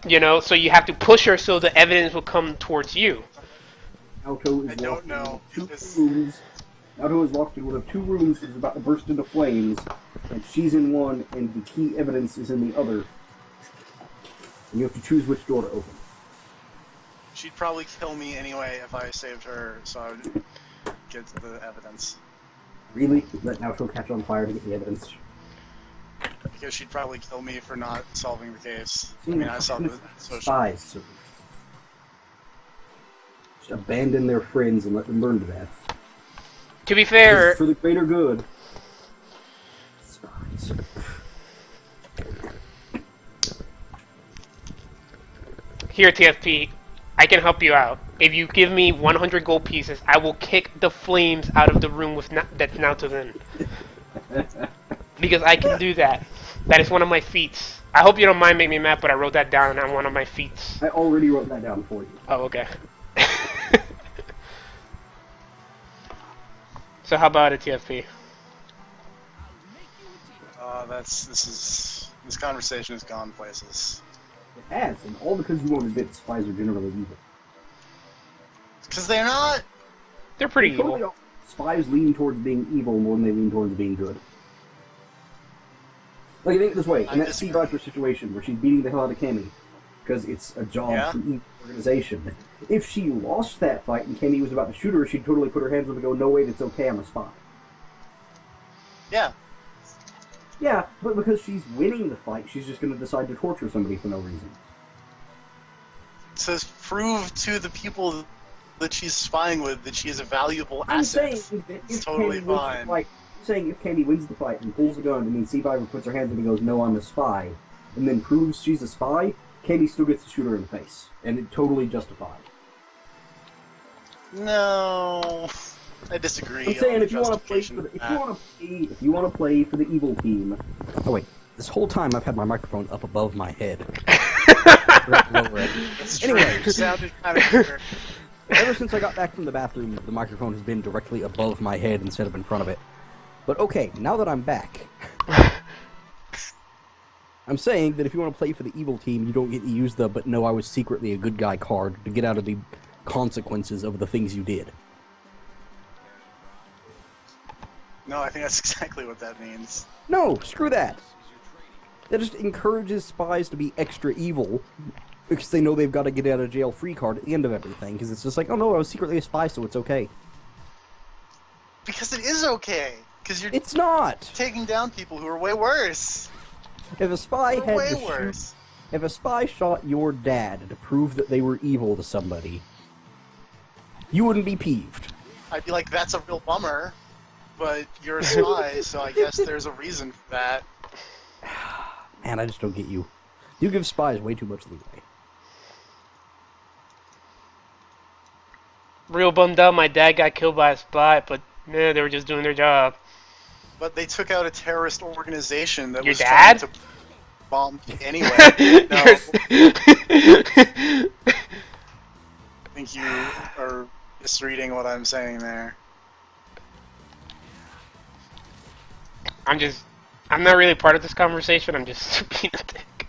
[SPEAKER 3] that means.
[SPEAKER 4] so you have to push her so the evidence will come towards you.
[SPEAKER 2] Naoto is
[SPEAKER 3] I don't
[SPEAKER 2] locked
[SPEAKER 3] know.
[SPEAKER 2] in two
[SPEAKER 3] This-
[SPEAKER 2] rooms. Naoto is locked in one of two rooms that is about to burst into flames, and she's in one, and the key evidence is in the other. And you have to choose which door to open.
[SPEAKER 3] She'd probably kill me anyway if I saved her, so I would get to the evidence.
[SPEAKER 2] Really? Let Naoto catch on fire to get the evidence.
[SPEAKER 3] Because she'd probably kill me for not solving the case. I mean, I solved the social.
[SPEAKER 2] Spies. Just abandon their friends and let them burn to death.
[SPEAKER 4] To be
[SPEAKER 2] This
[SPEAKER 4] fair,
[SPEAKER 2] is for the greater good. Spies.
[SPEAKER 4] here at TFP, I can help you out. If you give me 100 gold pieces, I will kick the flames out of the room with that's now to them. Because I can do that. That is one of my feats. I hope you don't mind making me mad, but I wrote that down on one of my feats.
[SPEAKER 2] I already wrote that down for you.
[SPEAKER 4] Oh, okay. So how about it, TFP?
[SPEAKER 3] This conversation has gone places.
[SPEAKER 2] It has, and all because you won't admit spies are generally evil.
[SPEAKER 3] Because they're not.
[SPEAKER 4] They're pretty evil.
[SPEAKER 2] Totally spies lean towards being evil more than they lean towards being good. Like, think this way, in that Sea Viper situation where she's beating the hell out of Cammy, because it's a job for each organization, if she lost that fight and Cammy was about to shoot her, she'd totally put her hands up and go, no, wait, it's okay, I'm a spy.
[SPEAKER 3] Yeah.
[SPEAKER 2] Yeah, but because she's winning the fight, she's just going to decide to torture somebody for no reason.
[SPEAKER 3] To prove to the people that she's spying with that she is a valuable
[SPEAKER 2] I'm
[SPEAKER 3] asset.
[SPEAKER 2] saying that
[SPEAKER 3] it's totally fine.
[SPEAKER 2] If Candy wins the fight and pulls a gun and then Sea Viper puts her hands up and goes, no, I'm a spy, and then proves she's a spy, Candy still gets to shoot her in the face. And it totally justified.
[SPEAKER 3] No, I disagree.
[SPEAKER 2] I'm saying if you want to play for the evil team. Oh wait, this whole time I've had my microphone up above my head.
[SPEAKER 3] That's
[SPEAKER 2] anyway,
[SPEAKER 3] true. It sounded kind of weird.
[SPEAKER 2] Ever since I got back from the bathroom, the microphone has been directly above my head instead of in front of it. But okay, now that I'm back, I'm saying that if you want to play for the evil team, you don't get to use the "but no, I was secretly a good guy" card to get out of the consequences of the things you did.
[SPEAKER 3] No, I think that's exactly what that means.
[SPEAKER 2] No, screw that. That just encourages spies to be extra evil because they know they've got to get out of jail free card at the end of everything. Because it's just like, oh no, I was secretly a spy, so it's okay.
[SPEAKER 3] Because it is okay. Because you're
[SPEAKER 2] It's not.
[SPEAKER 3] taking down people who are way worse.
[SPEAKER 2] If a spy
[SPEAKER 3] Who are
[SPEAKER 2] had
[SPEAKER 3] way
[SPEAKER 2] to shoot,
[SPEAKER 3] worse.
[SPEAKER 2] if a spy shot your dad to prove that they were evil to somebody, you wouldn't be peeved.
[SPEAKER 3] I'd be like, that's a real bummer. But you're a spy, so I guess there's a reason for that.
[SPEAKER 2] Man, I just don't get you. You give spies way too much leeway.
[SPEAKER 4] Real bummed out my dad got killed by a spy, but they were just doing their job.
[SPEAKER 3] But they took out a terrorist organization that
[SPEAKER 4] Your
[SPEAKER 3] was
[SPEAKER 4] dad?
[SPEAKER 3] trying to bomb anyway. No, I think you are misreading what I'm saying there.
[SPEAKER 4] I'm not really part of this conversation, I'm just being a dick.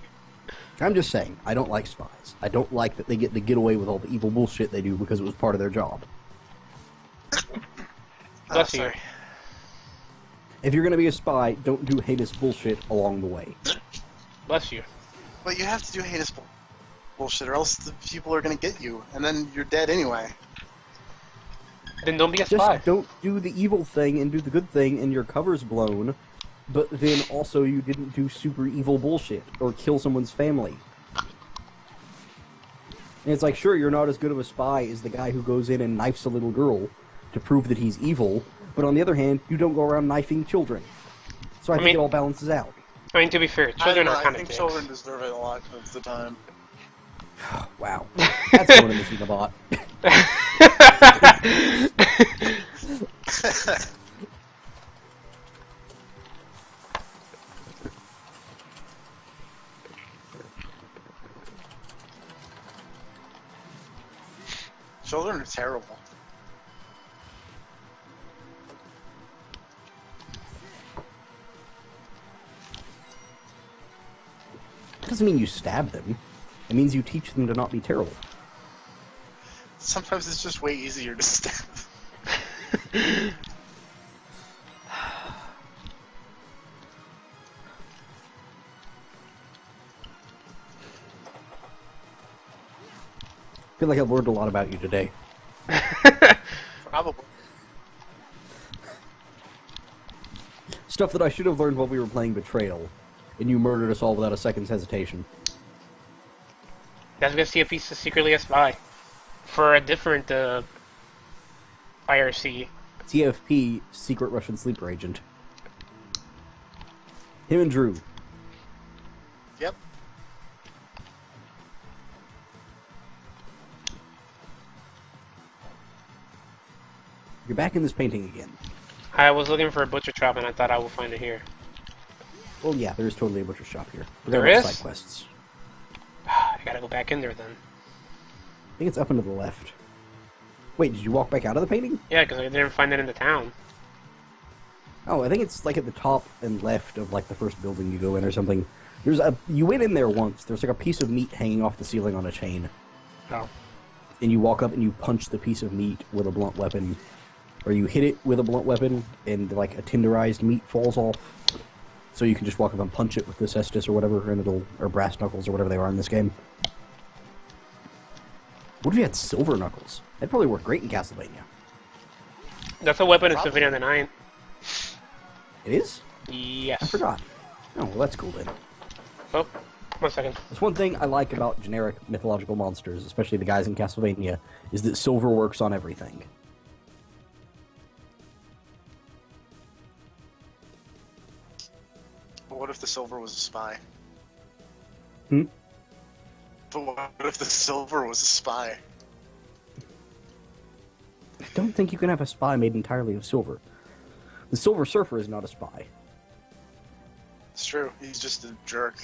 [SPEAKER 2] I'm just saying, I don't like spies. I don't like that they get to get away with all the evil bullshit they do because it was part of their job.
[SPEAKER 4] Bless you.
[SPEAKER 3] Sorry.
[SPEAKER 2] If you're gonna be a spy, don't do heinous bullshit along the way.
[SPEAKER 4] Bless you.
[SPEAKER 3] But you have to do heinous bullshit, or else the people are gonna get you, and then you're dead anyway.
[SPEAKER 4] Then don't be a spy.
[SPEAKER 2] Just don't do the evil thing and do the good thing and your cover's blown, but then also you didn't do super evil bullshit or kill someone's family. And it's like, sure, you're not as good of a spy as the guy who goes in and knifes a little girl to prove that he's evil, but on the other hand, you don't go around knifing children. So I think it all balances out.
[SPEAKER 4] I mean, to be fair, children are kind
[SPEAKER 3] I
[SPEAKER 4] of
[SPEAKER 3] think children deserve it a lot of the time.
[SPEAKER 2] Wow. That's going in the Xenobot.
[SPEAKER 3] Children are terrible.
[SPEAKER 2] That doesn't mean you stab them. It means you teach them to not be terrible.
[SPEAKER 3] Sometimes it's just way easier to stab.
[SPEAKER 2] I feel like I've learned a lot about you today.
[SPEAKER 3] Probably.
[SPEAKER 2] Stuff that I should have learned while we were playing Betrayal, and you murdered us all without a second's hesitation.
[SPEAKER 4] That's because TFP's secretly a spy. For a different, IRC.
[SPEAKER 2] TFP, secret Russian sleeper agent. Him and Drew.
[SPEAKER 3] Yep.
[SPEAKER 2] You're back in this painting again.
[SPEAKER 4] I was looking for a butcher shop and I thought I would find it here.
[SPEAKER 2] Well, yeah, there is totally a butcher shop here.
[SPEAKER 4] There is?
[SPEAKER 2] Side quests.
[SPEAKER 4] I gotta go back in there then.
[SPEAKER 2] I think it's up and to the left. Wait, did you walk back out of the painting?
[SPEAKER 4] Yeah, because I didn't find it in the town.
[SPEAKER 2] Oh, I think it's like at the top and left of like the first building you go in or something. You went in there once. There's like a piece of meat hanging off the ceiling on a chain.
[SPEAKER 4] Oh.
[SPEAKER 2] And you walk up and you punch the piece of meat with a blunt weapon. Or you hit it with a blunt weapon and like a tenderized meat falls off. So you can just walk up and punch it with the cestus or whatever, and or brass knuckles or whatever they are in this game. What if you had silver knuckles? That'd probably work great in Castlevania.
[SPEAKER 4] That's a weapon in Symphony of the Night.
[SPEAKER 2] It is?
[SPEAKER 4] Yes.
[SPEAKER 2] I forgot. Oh, well that's cool then.
[SPEAKER 4] Oh, 1 second.
[SPEAKER 2] That's one thing I like about generic mythological monsters, especially the guys in Castlevania, is that silver works on everything.
[SPEAKER 3] But what if the silver was a spy?
[SPEAKER 2] Hmm?
[SPEAKER 3] But what if the silver was a spy?
[SPEAKER 2] I don't think you can have a spy made entirely of silver. The Silver Surfer is not a spy.
[SPEAKER 3] It's true. He's just a jerk.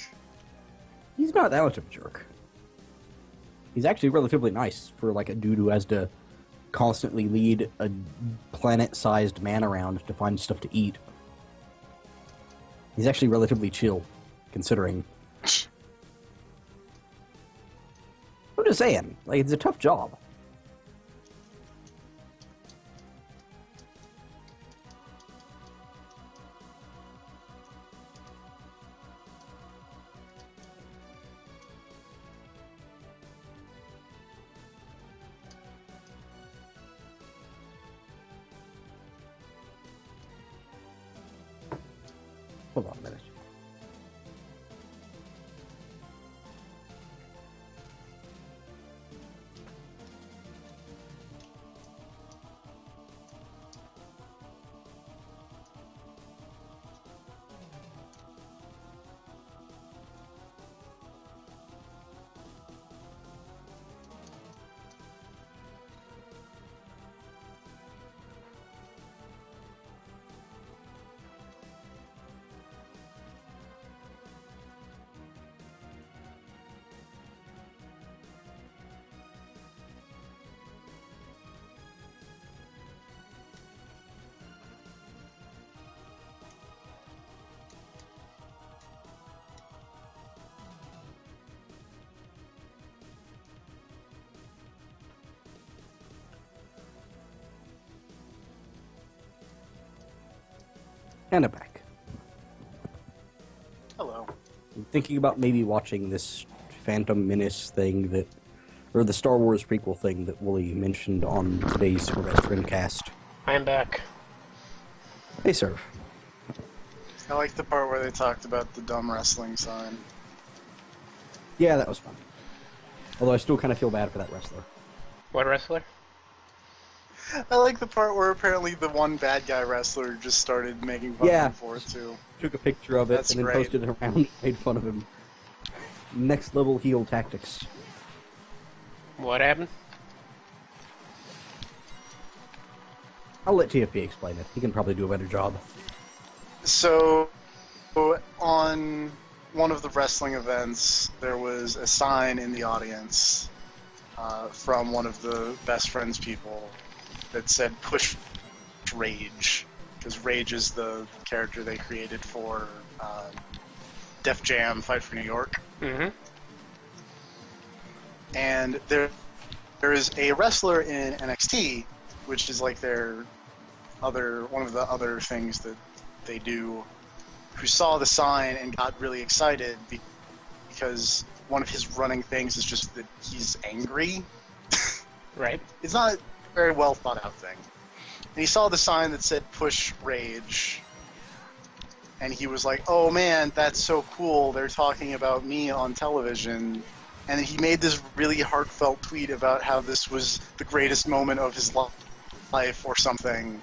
[SPEAKER 2] He's not that much of a jerk. He's actually relatively nice for like a dude who has to constantly lead a planet-sized man around to find stuff to eat. He's actually relatively chill, considering. I'm just saying, like, it's a tough job. Hold on a minute. And I'm back.
[SPEAKER 3] Hello.
[SPEAKER 2] I'm thinking about maybe watching this Phantom Menace thing or the Star Wars prequel thing that Wooly mentioned on today's Super Best Friend cast.
[SPEAKER 4] I am back.
[SPEAKER 2] Hey, Serve.
[SPEAKER 3] I like the part where they talked about the dumb wrestling sign.
[SPEAKER 2] Yeah, that was fun. Although I still kind of feel bad for that wrestler.
[SPEAKER 4] What wrestler?
[SPEAKER 3] I like the part where apparently the one bad guy wrestler just started making fun of him for it too.
[SPEAKER 2] Took a picture of it
[SPEAKER 3] That's
[SPEAKER 2] and then
[SPEAKER 3] great.
[SPEAKER 2] posted it around and made fun of him. Next level heel tactics.
[SPEAKER 4] What happened?
[SPEAKER 2] I'll let TFP explain it. He can probably do a better job.
[SPEAKER 3] So, on one of the wrestling events, there was a sign in the audience from one of the best friends people that said "Push Rage," because Rage is the character they created for Def Jam Fight for New York.
[SPEAKER 4] Mm-hmm.
[SPEAKER 3] And there is a wrestler in NXT, which is like one of the other things that they do, who saw the sign and got really excited because one of his running things is just that he's angry.
[SPEAKER 4] Right.
[SPEAKER 3] It's not a very well thought out thing. And he saw the sign that said "Push Rage," and he was like, "Oh man, that's so cool! They're talking about me on television." And he made this really heartfelt tweet about how this was the greatest moment of his life or something.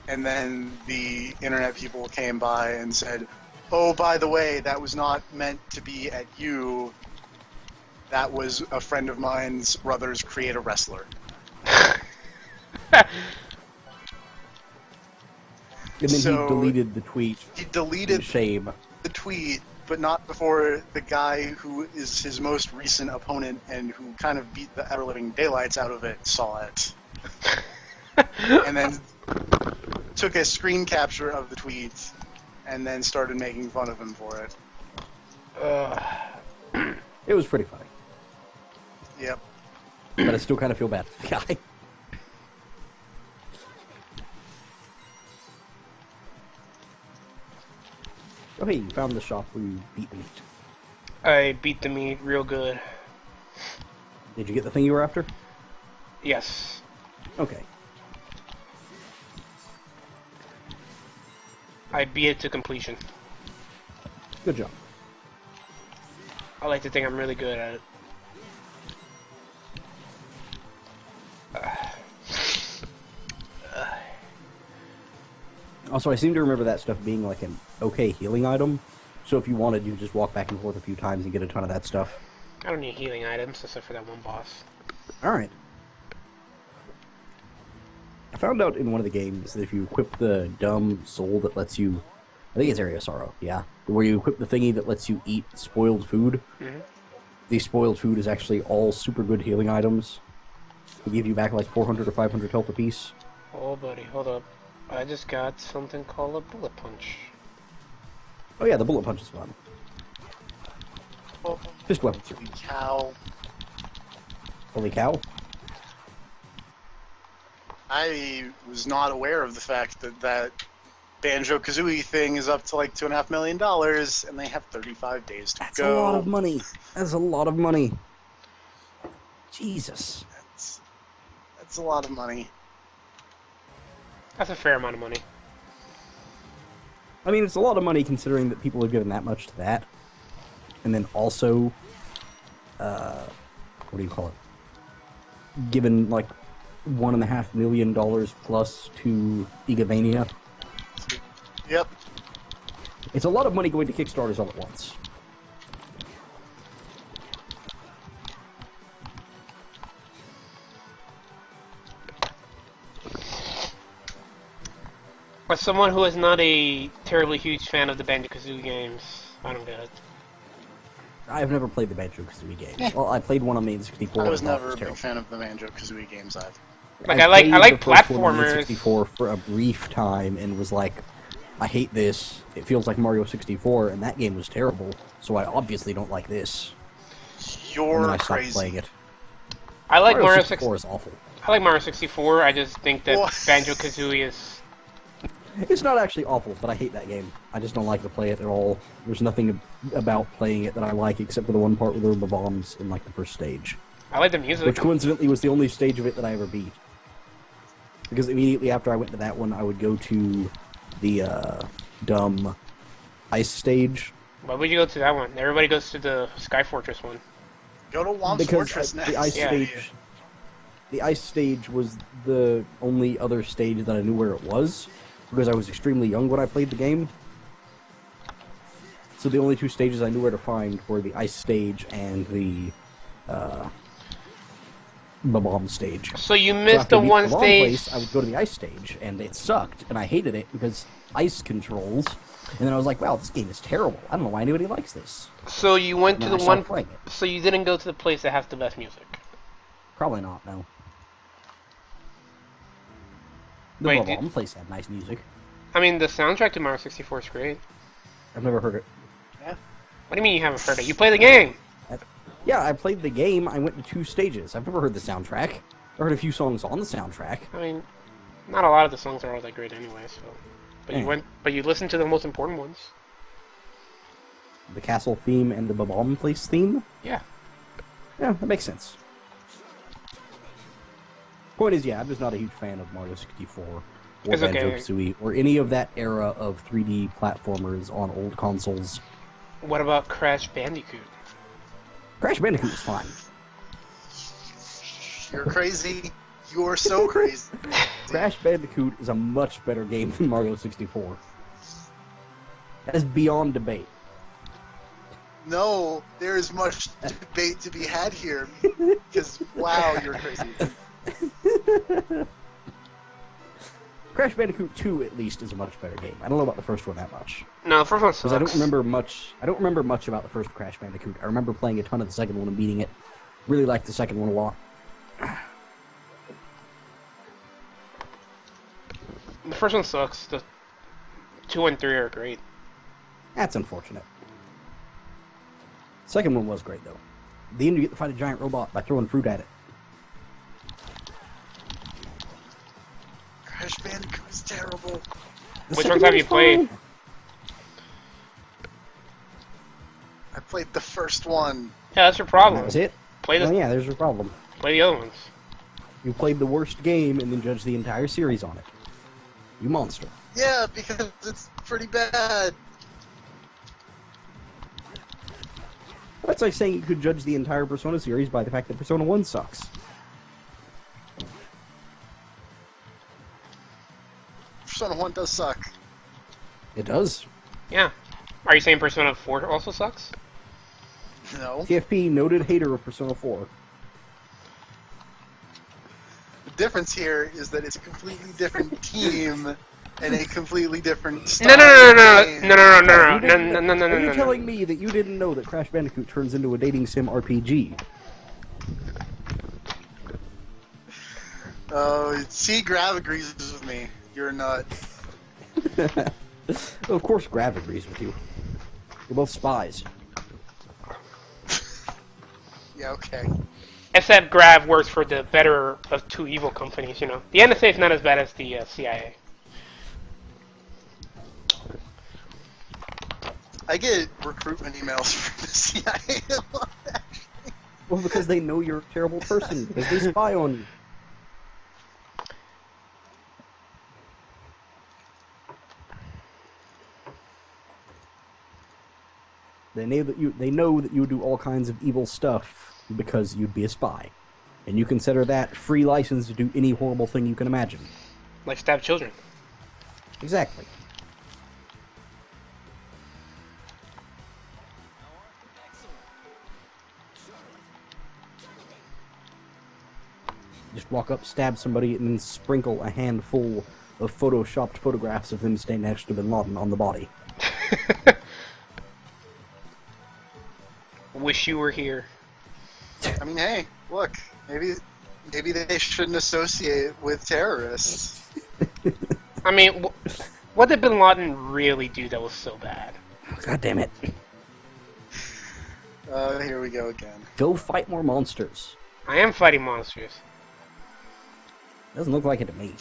[SPEAKER 3] And then the internet people came by and said, "Oh, by the way, that was not meant to be at you. That was a friend of mine's brother's create a wrestler."
[SPEAKER 2] And then
[SPEAKER 3] So-
[SPEAKER 2] he deleted the tweet
[SPEAKER 3] He
[SPEAKER 2] in
[SPEAKER 3] deleted
[SPEAKER 2] shame.
[SPEAKER 3] the tweet, but not before the guy who is his most recent opponent and who kind of beat the ever-living daylights out of it saw it. And then took a screen capture of the tweet and then started making fun of him for it.
[SPEAKER 2] It was pretty funny.
[SPEAKER 3] Yep.
[SPEAKER 2] But I still kind of feel bad for the guy. Oh, hey, you found the shop where you beat the meat.
[SPEAKER 4] I beat the meat real good.
[SPEAKER 2] Did you get the thing you were after?
[SPEAKER 4] Yes.
[SPEAKER 2] Okay.
[SPEAKER 4] I beat it to completion.
[SPEAKER 2] Good job.
[SPEAKER 4] I like to think I'm really good at it.
[SPEAKER 2] Also, I seem to remember that stuff being like an okay healing item. So if you wanted, you could just walk back and forth a few times and get a ton of that stuff.
[SPEAKER 4] I don't need healing items except for that one boss.
[SPEAKER 2] Alright. I found out in one of the games that if you equip the dumb soul that lets you... I think it's Area of Sorrow, yeah. Where you equip the thingy that lets you eat spoiled food.
[SPEAKER 4] Mm-hmm.
[SPEAKER 2] The spoiled food is actually all super good healing items. They give you back like 400 or 500 health apiece.
[SPEAKER 4] Oh, buddy, hold up. I just got something called a bullet punch.
[SPEAKER 2] Oh yeah, the bullet punch is fun.
[SPEAKER 3] Oh,
[SPEAKER 2] Fist weapons.
[SPEAKER 3] holy cow.
[SPEAKER 2] Holy cow.
[SPEAKER 3] I was not aware of the fact that that Banjo-Kazooie thing is up to like $2.5 million, and they have 35 days to
[SPEAKER 2] That's
[SPEAKER 3] go.
[SPEAKER 2] a lot of money. That's a lot of money. Jesus.
[SPEAKER 3] That's a lot of money.
[SPEAKER 4] That's a fair amount of money.
[SPEAKER 2] I mean, it's a lot of money considering that people have given that much to that. And then also, what do you call it? Given like $1.5 million plus to Igavania.
[SPEAKER 3] Yep.
[SPEAKER 2] It's a lot of money going to Kickstarters all at once.
[SPEAKER 4] As someone who is not a terribly huge fan of the Banjo-Kazooie games, I don't get it.
[SPEAKER 2] I've never played the Banjo-Kazooie games. Well, I played one on the N64.
[SPEAKER 3] I was
[SPEAKER 2] and I thought it
[SPEAKER 3] never a big
[SPEAKER 2] terrible.
[SPEAKER 3] fan of the Banjo-Kazooie games either.
[SPEAKER 4] Like, I like
[SPEAKER 2] played the first one on the
[SPEAKER 4] platformers.
[SPEAKER 2] N64 for a brief time and was like, I hate this. It feels like Mario 64, and that game was terrible. So I obviously don't like this. And then
[SPEAKER 3] You're
[SPEAKER 2] I stopped
[SPEAKER 3] crazy.
[SPEAKER 2] playing it.
[SPEAKER 4] I like Mario
[SPEAKER 2] 64 is awful.
[SPEAKER 4] I like Mario 64. I just think that
[SPEAKER 3] What?
[SPEAKER 4] Banjo-Kazooie is...
[SPEAKER 2] It's not actually awful, but I hate that game. I just don't like to play it at all. There's nothing about playing it that I like except for the one part where there were the bombs in like the first stage.
[SPEAKER 4] I like the music.
[SPEAKER 2] Which coincidentally was the only stage of it that I ever beat. Because immediately after I went to that one, I would go to the dumb ice stage.
[SPEAKER 4] Why would you go to that one? Everybody goes to the Sky Fortress one.
[SPEAKER 3] Go to Wom's
[SPEAKER 2] Because
[SPEAKER 3] Fortress next.
[SPEAKER 2] the ice
[SPEAKER 4] Yeah.
[SPEAKER 2] stage, the ice stage was the only other stage that I knew where it was, because I was extremely young when I played the game. So the only two stages I knew where to find were the ice stage and the bomb stage.
[SPEAKER 4] So you
[SPEAKER 2] So
[SPEAKER 4] missed
[SPEAKER 2] after
[SPEAKER 4] the
[SPEAKER 2] beating
[SPEAKER 4] one
[SPEAKER 2] bomb
[SPEAKER 4] stage.
[SPEAKER 2] place, I would go to the ice stage, and it sucked, and I hated it because ice controls. And then I was like, wow, this game is terrible. I don't know why anybody likes this.
[SPEAKER 4] So you went
[SPEAKER 2] And
[SPEAKER 4] to
[SPEAKER 2] then
[SPEAKER 4] the
[SPEAKER 2] I
[SPEAKER 4] one.
[SPEAKER 2] stopped playing it.
[SPEAKER 4] So you didn't go to the place that has the best music.
[SPEAKER 2] Probably not, no. The
[SPEAKER 4] Wait,
[SPEAKER 2] bomb place had nice music.
[SPEAKER 4] I mean, the soundtrack to Mario 64 is great.
[SPEAKER 2] I've never heard it.
[SPEAKER 3] Yeah.
[SPEAKER 4] What do you mean you haven't heard it? You play the game.
[SPEAKER 2] Yeah, I played the game. I went to 2 stages. I've never heard the soundtrack. I heard a few songs on the soundtrack.
[SPEAKER 4] I mean, not a lot of the songs are all that great anyway. So, but you
[SPEAKER 2] Yeah.
[SPEAKER 4] went. But you listened to the most important ones.
[SPEAKER 2] The castle theme and the bomb place theme.
[SPEAKER 4] Yeah.
[SPEAKER 2] Yeah, that makes sense. Point is, yeah, I'm just not a huge fan of Mario 64 or
[SPEAKER 4] It's okay.
[SPEAKER 2] Banjo-Kazooie or any of that era of 3D platformers on old consoles.
[SPEAKER 4] What about Crash Bandicoot?
[SPEAKER 2] Crash Bandicoot was fine.
[SPEAKER 3] You're crazy. You're so crazy.
[SPEAKER 2] Crash Bandicoot is a much better game than Mario 64. That is beyond debate.
[SPEAKER 3] No, there is much debate to be had here. Because, wow, you're crazy.
[SPEAKER 2] Crash Bandicoot 2 at least is a much better game. I don't know about the first one that much.
[SPEAKER 4] No, the first one sucks.
[SPEAKER 2] Because I don't remember much about the first Crash Bandicoot. I remember playing a ton of the second one and beating it. Really liked the second one a lot.
[SPEAKER 4] The first one sucks. The 2 and 3 are great.
[SPEAKER 2] That's unfortunate. Second one was great though. At the end you get to fight a giant robot by throwing fruit at it.
[SPEAKER 3] Crash Bandicoot is terrible.
[SPEAKER 4] Which ones have you played?
[SPEAKER 3] I played the first one.
[SPEAKER 4] Yeah, that's your problem.
[SPEAKER 2] That was it?
[SPEAKER 4] Play the
[SPEAKER 2] Oh yeah, there's your problem.
[SPEAKER 4] play the other ones.
[SPEAKER 2] You played the worst game and then judged the entire series on it. You monster.
[SPEAKER 3] Yeah, because it's pretty bad.
[SPEAKER 2] That's like saying you could judge the entire Persona series by the fact that Persona 1 sucks.
[SPEAKER 3] Persona 1 does suck.
[SPEAKER 2] It does.
[SPEAKER 4] Yeah. Are you saying Persona 4 also sucks?
[SPEAKER 3] No.
[SPEAKER 2] TFP, noted hater of Persona 4.
[SPEAKER 3] The difference here is that it's a completely different team and a completely different style.
[SPEAKER 4] No.
[SPEAKER 2] Are you telling me that you didn't know that Crash Bandicoot turns into a dating sim RPG?
[SPEAKER 3] Oh, see, Grav agrees with me. You're a nut.
[SPEAKER 2] Well, of course Grav agrees with you. You're both spies.
[SPEAKER 3] Yeah, okay.
[SPEAKER 4] SF Grav works for the better of two evil companies, you know. The NSA is not as bad as the CIA.
[SPEAKER 3] I get recruitment emails from the CIA a lot, actually.
[SPEAKER 2] Well, because they know you're a terrible person, because they spy on you. They know that you do all kinds of evil stuff because you'd be a spy. And you consider that free license to do any horrible thing you can imagine.
[SPEAKER 4] Like stab children.
[SPEAKER 2] Exactly. Just walk up, stab somebody, and then sprinkle a handful of photoshopped photographs of them standing next to Bin Laden on the body.
[SPEAKER 4] Wish you were here.
[SPEAKER 3] I mean, hey, look, maybe they shouldn't associate with terrorists.
[SPEAKER 4] I mean, what did Bin Laden really do that was so bad?
[SPEAKER 2] God damn it.
[SPEAKER 3] Here we go again.
[SPEAKER 2] Go fight more monsters.
[SPEAKER 4] I am fighting monsters.
[SPEAKER 2] Doesn't look like it to me.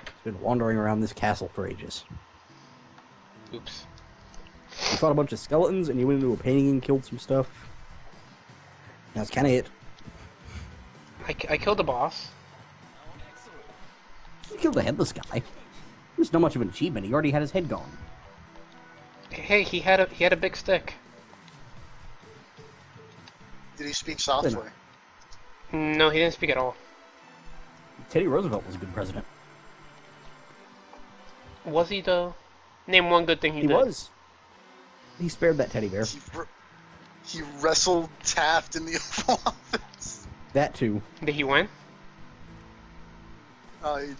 [SPEAKER 2] It's been wandering around this castle for ages.
[SPEAKER 4] Oops.
[SPEAKER 2] You fought a bunch of skeletons, and you went into a painting and killed some stuff. That's kind of it.
[SPEAKER 4] I killed the boss.
[SPEAKER 2] You killed the headless guy. It's not much of an achievement. He already had his head gone.
[SPEAKER 4] Hey, he had a big stick.
[SPEAKER 3] Did he speak softly?
[SPEAKER 4] No, he didn't speak at all.
[SPEAKER 2] Teddy Roosevelt was a good president.
[SPEAKER 4] Was he though? Name one good thing he did.
[SPEAKER 2] He was. He spared that teddy bear.
[SPEAKER 3] He wrestled Taft in the Oval Office.
[SPEAKER 2] That too.
[SPEAKER 4] Did he win?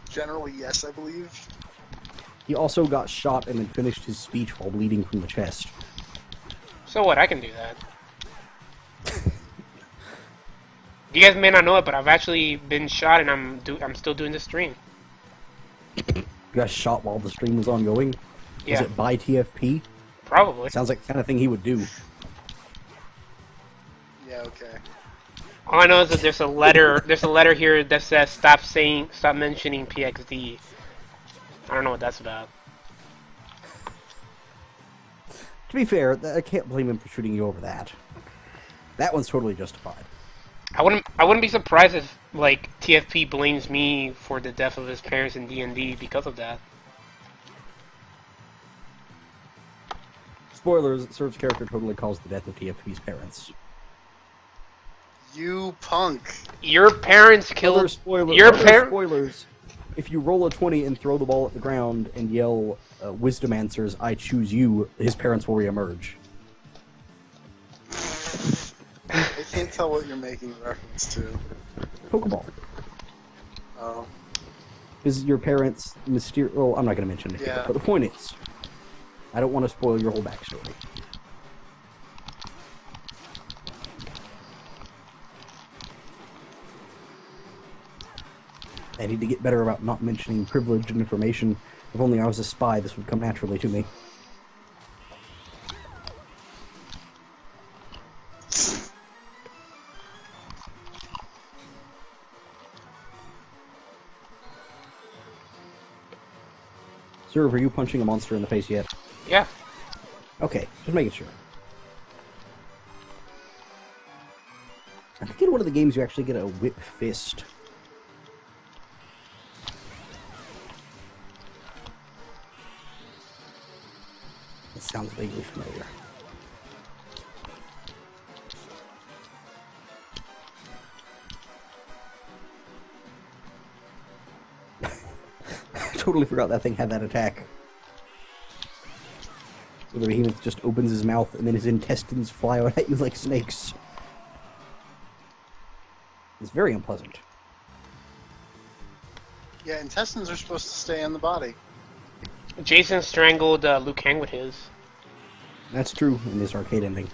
[SPEAKER 3] Generally, yes, I believe.
[SPEAKER 2] He also got shot and then finished his speech while bleeding from the chest.
[SPEAKER 4] So what? I can do that. You guys may not know it, but I've actually been shot, and I'm still doing the stream.
[SPEAKER 2] You got shot while the stream was ongoing?
[SPEAKER 4] Yeah.
[SPEAKER 2] Was it by TFP?
[SPEAKER 4] Probably.
[SPEAKER 2] Sounds like the kind of thing he would do.
[SPEAKER 3] Yeah, okay.
[SPEAKER 4] All I know is that there's a letter. There's a letter here that says stop mentioning PXD. I don't know what that's about.
[SPEAKER 2] To be fair, I can't blame him for shooting you over that. That one's totally justified.
[SPEAKER 4] I wouldn't be surprised if like TFP blames me for the death of his parents in D&D because of that.
[SPEAKER 2] Spoilers, Serv's character totally caused the death of TFP's parents.
[SPEAKER 3] You punk.
[SPEAKER 4] Your parents killed.
[SPEAKER 2] Spoilers. If you roll a 20 and throw the ball at the ground and yell, Wisdom Answers, I choose you, his parents will reemerge.
[SPEAKER 3] I can't tell what you're making reference to.
[SPEAKER 2] Pokeball.
[SPEAKER 3] Oh.
[SPEAKER 2] Because your parents mysterious. Well, I'm not going to mention it.
[SPEAKER 3] Yeah.
[SPEAKER 2] But the point is, I don't want to spoil your whole backstory. I need to get better about not mentioning privileged information. If only I was a spy, this would come naturally to me. Sir, are you punching a monster in the face yet?
[SPEAKER 4] Yeah.
[SPEAKER 2] Okay, just making sure. I think in one of the games you actually get a whip fist. That sounds vaguely familiar. I totally forgot that thing had that attack. Where the behemoth just opens his mouth and then his intestines fly out at you like snakes. It's very unpleasant.
[SPEAKER 3] Yeah, intestines are supposed to stay in the body.
[SPEAKER 4] Jason strangled Liu Kang with his.
[SPEAKER 2] That's true in this arcade ending.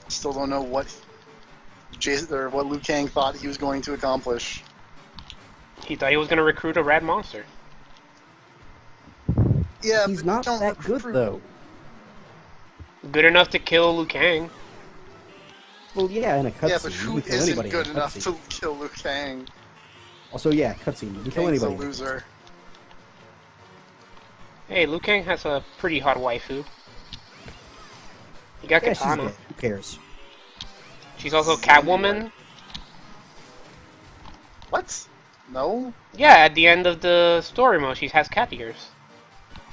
[SPEAKER 3] Still don't know what Jason or what Liu Kang thought he was going to accomplish.
[SPEAKER 4] He thought he was gonna recruit a rad monster.
[SPEAKER 3] Yeah,
[SPEAKER 2] He's
[SPEAKER 3] but
[SPEAKER 2] not
[SPEAKER 3] don't
[SPEAKER 2] that good,
[SPEAKER 3] recruit-
[SPEAKER 2] though.
[SPEAKER 4] Good enough to kill Liu Kang.
[SPEAKER 2] Well, yeah, in a cutscene.
[SPEAKER 3] Yeah, but
[SPEAKER 2] you
[SPEAKER 3] who
[SPEAKER 2] can kill
[SPEAKER 3] isn't
[SPEAKER 2] anybody in
[SPEAKER 3] good
[SPEAKER 2] a
[SPEAKER 3] enough
[SPEAKER 2] cutscene.
[SPEAKER 3] to kill Liu Kang?
[SPEAKER 2] Also, yeah, cutscene. You can kill
[SPEAKER 3] Kang's a
[SPEAKER 2] anybody. in a
[SPEAKER 3] loser.
[SPEAKER 4] Hey, Liu Kang has a pretty hot waifu. He got
[SPEAKER 2] Yeah, she's
[SPEAKER 4] Katana.
[SPEAKER 2] dead. Who cares?
[SPEAKER 4] She's also Catwoman.
[SPEAKER 3] What? No?
[SPEAKER 4] Yeah, at the end of the story mode, she has cat ears.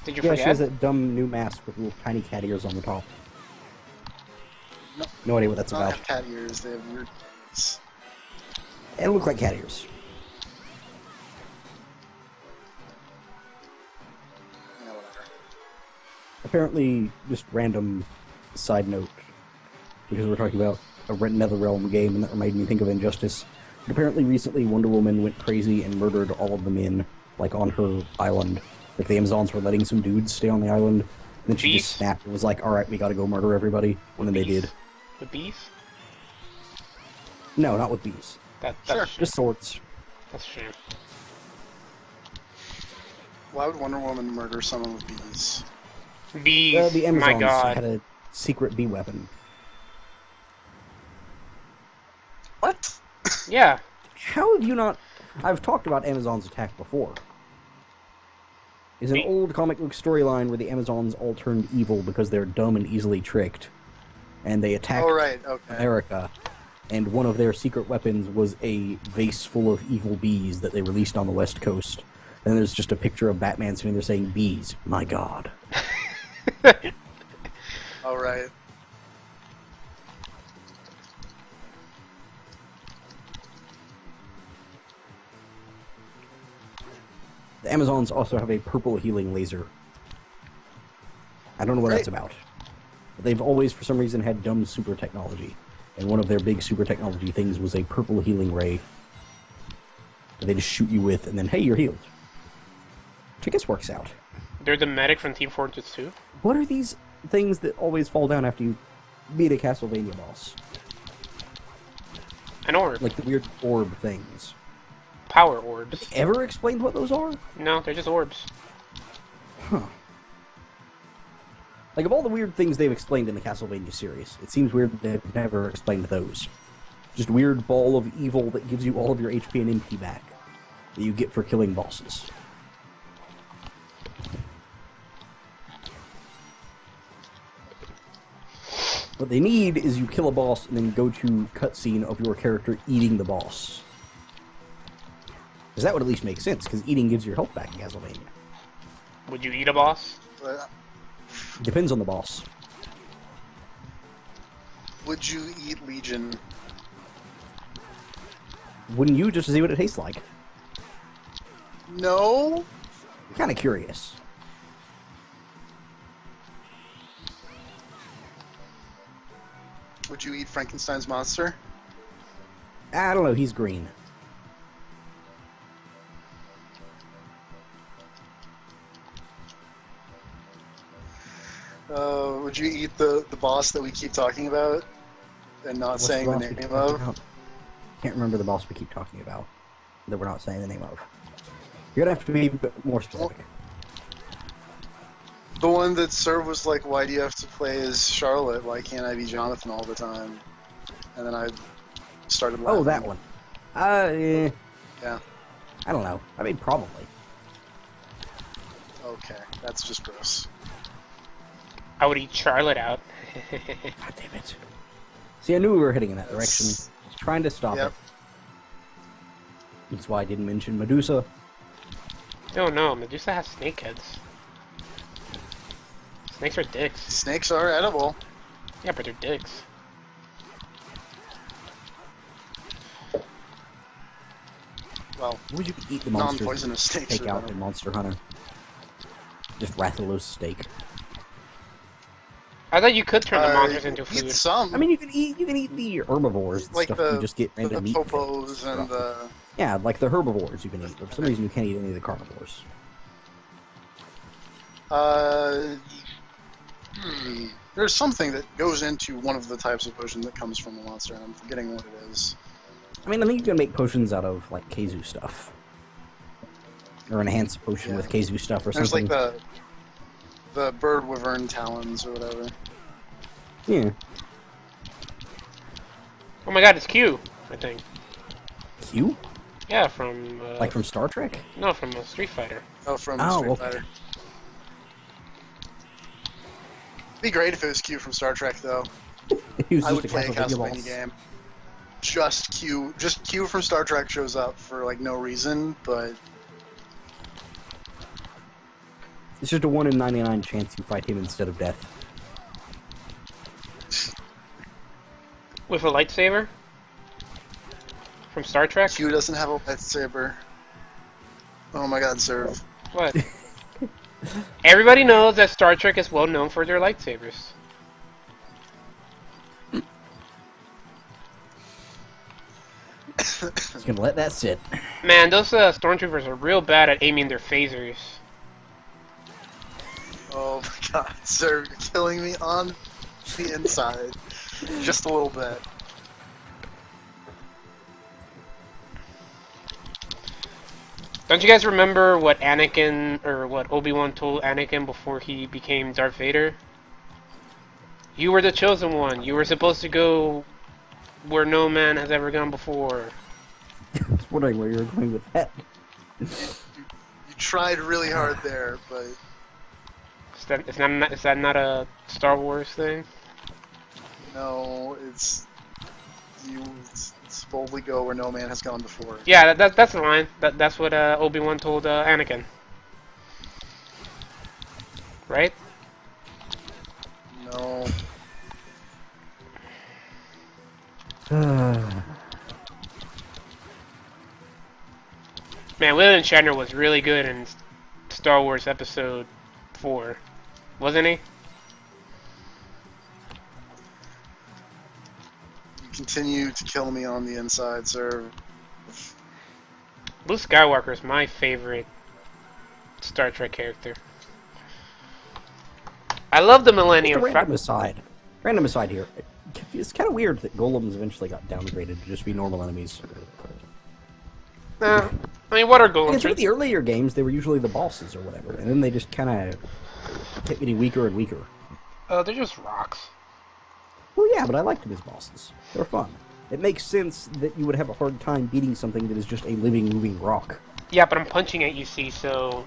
[SPEAKER 4] Did you
[SPEAKER 2] Yeah,
[SPEAKER 4] forget?
[SPEAKER 2] she has that dumb new mask with little tiny cat ears on the top.
[SPEAKER 3] No.
[SPEAKER 2] No idea what that's
[SPEAKER 3] They don't
[SPEAKER 2] about.
[SPEAKER 3] have cat ears. They have weird.
[SPEAKER 2] It look like cat ears.
[SPEAKER 3] Yeah, whatever.
[SPEAKER 2] Apparently, just random side note, because we're talking about a NetherRealm game, and that made me think of Injustice. But apparently, recently, Wonder Woman went crazy and murdered all of the men, like on her island. Like the Amazons were letting some dudes stay on the island, and then she just
[SPEAKER 4] Beast?
[SPEAKER 2] snapped and was like, "All right, we got to go murder everybody." And then they
[SPEAKER 4] Beast?
[SPEAKER 2] did.
[SPEAKER 4] With bees?
[SPEAKER 2] No, not with bees.
[SPEAKER 4] That's
[SPEAKER 2] Just swords.
[SPEAKER 4] That's true.
[SPEAKER 3] Why would Wonder Woman murder someone with bees?
[SPEAKER 4] Bees.
[SPEAKER 2] The
[SPEAKER 4] My
[SPEAKER 2] Amazons
[SPEAKER 4] God.
[SPEAKER 2] had a secret bee weapon.
[SPEAKER 3] What?
[SPEAKER 4] Yeah.
[SPEAKER 2] How have you not... I've talked about Amazon's attack before. It's an
[SPEAKER 4] Me-
[SPEAKER 2] old comic book storyline where the Amazons all turned evil because they're dumb and easily tricked. And they attacked
[SPEAKER 3] Oh, right, okay.
[SPEAKER 2] America. And one of their secret weapons was a vase full of evil bees that they released on the West Coast. And there's just a picture of Batman sitting there saying, "Bees, my god."
[SPEAKER 3] All right.
[SPEAKER 2] The Amazons also have a purple healing laser. I don't know what that's
[SPEAKER 3] Great.
[SPEAKER 2] about. But they've always, for some reason, had dumb super technology. And one of their big super technology things was a purple healing ray that they just shoot you with, and then, hey, you're healed. Which I guess works out.
[SPEAKER 4] They're the medic from Team Fortress 2.
[SPEAKER 2] What are these things that always fall down after you beat a Castlevania boss?
[SPEAKER 4] An orb.
[SPEAKER 2] Like the weird orb things.
[SPEAKER 4] Power orbs.
[SPEAKER 2] Ever explained what those are?
[SPEAKER 4] No, they're just orbs.
[SPEAKER 2] Huh. Like, of all the weird things they've explained in the Castlevania series, it seems weird that they've never explained those. Just weird ball of evil that gives you all of your HP and MP back that you get for killing bosses. What they need is you kill a boss and then go to cutscene of your character eating the boss. Because that would at least make sense, because eating gives your health back in Castlevania.
[SPEAKER 4] Would you eat a boss?
[SPEAKER 2] Depends on the boss.
[SPEAKER 3] Would you eat Legion?
[SPEAKER 2] Wouldn't you, just to see what it tastes like?
[SPEAKER 3] No.
[SPEAKER 2] I'm kind of curious.
[SPEAKER 3] Would you eat Frankenstein's monster?
[SPEAKER 2] I don't know, he's green.
[SPEAKER 3] Would you eat the boss that we keep talking about and not
[SPEAKER 2] What's
[SPEAKER 3] saying the
[SPEAKER 2] boss we
[SPEAKER 3] name
[SPEAKER 2] keep
[SPEAKER 3] of?
[SPEAKER 2] talking about? Can't remember the boss we keep talking about that we're not saying the name of. You're gonna have to be a bit more specific.
[SPEAKER 3] The one that Serv was like, why do you have to play as Charlotte? Why can't I be Jonathan all the time? And then I started laughing.
[SPEAKER 2] Oh, that one. Yeah.
[SPEAKER 3] Yeah.
[SPEAKER 2] I don't know. I mean, probably.
[SPEAKER 3] Okay, that's just gross.
[SPEAKER 4] I would eat Charlotte out.
[SPEAKER 2] God damn it. See, I knew we were heading in that direction. I was trying to stop
[SPEAKER 3] Yep.
[SPEAKER 2] it. That's why I didn't mention Medusa.
[SPEAKER 4] Oh no, Medusa has snake heads. Snakes are dicks.
[SPEAKER 3] Snakes are edible.
[SPEAKER 4] Yeah, but they're dicks.
[SPEAKER 3] Well,
[SPEAKER 2] Would you eat the monsters
[SPEAKER 3] non-poisonous snakes
[SPEAKER 2] take
[SPEAKER 3] are
[SPEAKER 2] out
[SPEAKER 3] edible.
[SPEAKER 2] in Monster Hunter? Just Rathalos steak.
[SPEAKER 4] I thought you could turn the monsters into
[SPEAKER 3] Eat
[SPEAKER 4] food.
[SPEAKER 3] some.
[SPEAKER 2] I mean, you can eat the herbivores,
[SPEAKER 3] like
[SPEAKER 2] stuff
[SPEAKER 3] the,
[SPEAKER 2] you just get
[SPEAKER 3] the
[SPEAKER 2] random meat.
[SPEAKER 3] popos
[SPEAKER 2] from.
[SPEAKER 3] and the...
[SPEAKER 2] Yeah, like the herbivores you can eat, but for some reason you can't eat any of the carnivores.
[SPEAKER 3] There's something that goes into one of the types of potion that comes from a monster, and I'm forgetting what it is.
[SPEAKER 2] I mean, I think you can make potions out of, like, Keizu stuff. Or enhance a potion
[SPEAKER 3] Yeah.
[SPEAKER 2] with Keizu stuff or
[SPEAKER 3] There's
[SPEAKER 2] something.
[SPEAKER 3] like the bird wyvern talons or whatever.
[SPEAKER 2] Yeah.
[SPEAKER 4] Oh my god, it's Q, I think.
[SPEAKER 2] Q?
[SPEAKER 4] Yeah, from...
[SPEAKER 2] Like from Star Trek?
[SPEAKER 4] No, from Street Fighter.
[SPEAKER 3] Oh, from
[SPEAKER 2] Oh,
[SPEAKER 3] Street
[SPEAKER 2] okay.
[SPEAKER 3] Fighter. It'd be great if it was Q from Star Trek, though.
[SPEAKER 2] He was
[SPEAKER 3] I
[SPEAKER 2] just
[SPEAKER 3] would
[SPEAKER 2] a
[SPEAKER 3] play a
[SPEAKER 2] Castlevania
[SPEAKER 3] Castlevania
[SPEAKER 2] boss.
[SPEAKER 3] game. Just Q from Star Trek shows up for like no reason, but
[SPEAKER 2] It's just a 1 in 99 chance you fight him instead of death.
[SPEAKER 4] With a lightsaber? From Star Trek?
[SPEAKER 3] Q doesn't have a lightsaber. Oh my god, Serv.
[SPEAKER 4] What? Everybody knows that Star Trek is well known for their lightsabers.
[SPEAKER 2] Just gonna let that sit.
[SPEAKER 4] Man, those stormtroopers are real bad at aiming their phasers.
[SPEAKER 3] Oh my god, Serv, you're killing me on the inside. Just a little bit.
[SPEAKER 4] Don't you guys remember what Anakin, or what Obi-Wan told Anakin before he became Darth Vader? You were the chosen one. You were supposed to go where no man has ever gone before.
[SPEAKER 2] I was wondering where you were going with that.
[SPEAKER 3] You tried really hard there, but
[SPEAKER 4] Is that not a Star Wars thing?
[SPEAKER 3] no, it's boldly go where no man has gone before.
[SPEAKER 4] Yeah, that's the line. That's what Obi-Wan told Anakin. Right?
[SPEAKER 3] No.
[SPEAKER 4] Man, William Shatner was really good in Star Wars Episode 4, wasn't he?
[SPEAKER 3] You continue to kill me on the inside, Serv.
[SPEAKER 4] Luke Skywalker is my favorite Star Trek character. I love the Millennium
[SPEAKER 2] Just a random
[SPEAKER 4] Falcon.
[SPEAKER 2] aside. Random aside here. It's kind of weird that golems eventually got downgraded to just be normal enemies.
[SPEAKER 4] I mean, what are
[SPEAKER 2] Because
[SPEAKER 4] golems?
[SPEAKER 2] with the earlier games, they were usually the bosses or whatever, and then they just kind of kept getting weaker and weaker.
[SPEAKER 4] They're just rocks.
[SPEAKER 2] Well, yeah, but I liked them as bosses. They're fun. It makes sense that you would have a hard time beating something that is just a living, moving rock.
[SPEAKER 4] Yeah, but I'm punching it, you see, so...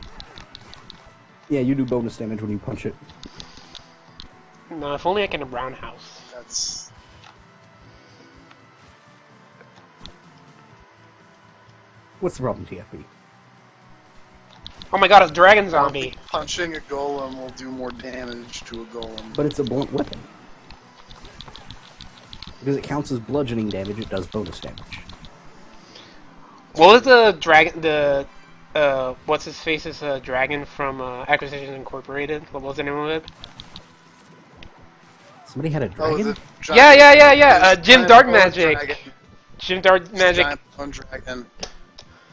[SPEAKER 2] Yeah, you do bonus damage when you punch it.
[SPEAKER 4] No, if only I can roundhouse.
[SPEAKER 3] That's...
[SPEAKER 2] What's the problem, TFP?
[SPEAKER 4] Oh my god, it's Dragon Zombie.
[SPEAKER 3] Punching a golem will do more damage to a golem.
[SPEAKER 2] But it's a blunt weapon. Because it counts as bludgeoning damage, it does bonus damage.
[SPEAKER 4] What was the dragon, what's his face's dragon from Acquisitions Incorporated? What was the name of it?
[SPEAKER 2] Somebody had a
[SPEAKER 3] Oh,
[SPEAKER 2] dragon?
[SPEAKER 3] the
[SPEAKER 4] Yeah.
[SPEAKER 3] giant
[SPEAKER 4] Jim
[SPEAKER 3] ball
[SPEAKER 4] Dark Magic.
[SPEAKER 3] dragon.
[SPEAKER 4] Jim Dark Magic.
[SPEAKER 3] Giant bone dragon.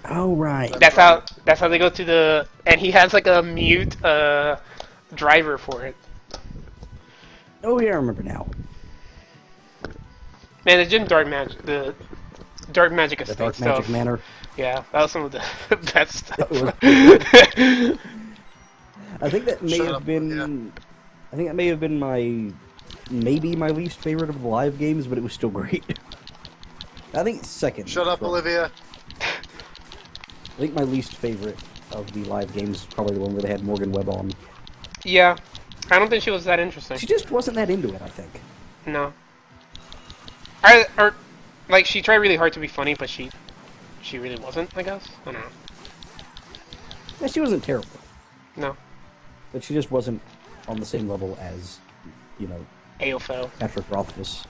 [SPEAKER 2] Oh right.
[SPEAKER 4] That's how they go to the, and he has like a mute driver for it.
[SPEAKER 2] Oh yeah, I remember now.
[SPEAKER 4] Man, the Dark Magic
[SPEAKER 2] The
[SPEAKER 4] estate
[SPEAKER 2] Dark
[SPEAKER 4] stuff.
[SPEAKER 2] Magic Manor.
[SPEAKER 4] Yeah, that was some of the best stuff.
[SPEAKER 2] I think that may
[SPEAKER 3] Shut
[SPEAKER 2] have
[SPEAKER 3] up,
[SPEAKER 2] been. I think that may have been maybe my least favorite of the live games, but it was still great. I think second.
[SPEAKER 3] Shut up,
[SPEAKER 2] from-
[SPEAKER 3] Olivia.
[SPEAKER 2] I think my least favorite of the live games is probably the one where they had Morgan Webb on.
[SPEAKER 4] Yeah, I don't think she was that interesting.
[SPEAKER 2] She just wasn't that into it, I think.
[SPEAKER 4] No. Like, she tried really hard to be funny, but she really wasn't, I guess. I don't know.
[SPEAKER 2] Yeah, she wasn't terrible,
[SPEAKER 4] No.
[SPEAKER 2] but she just wasn't on the same level as,
[SPEAKER 4] AOFO.
[SPEAKER 2] Patrick Rothfuss.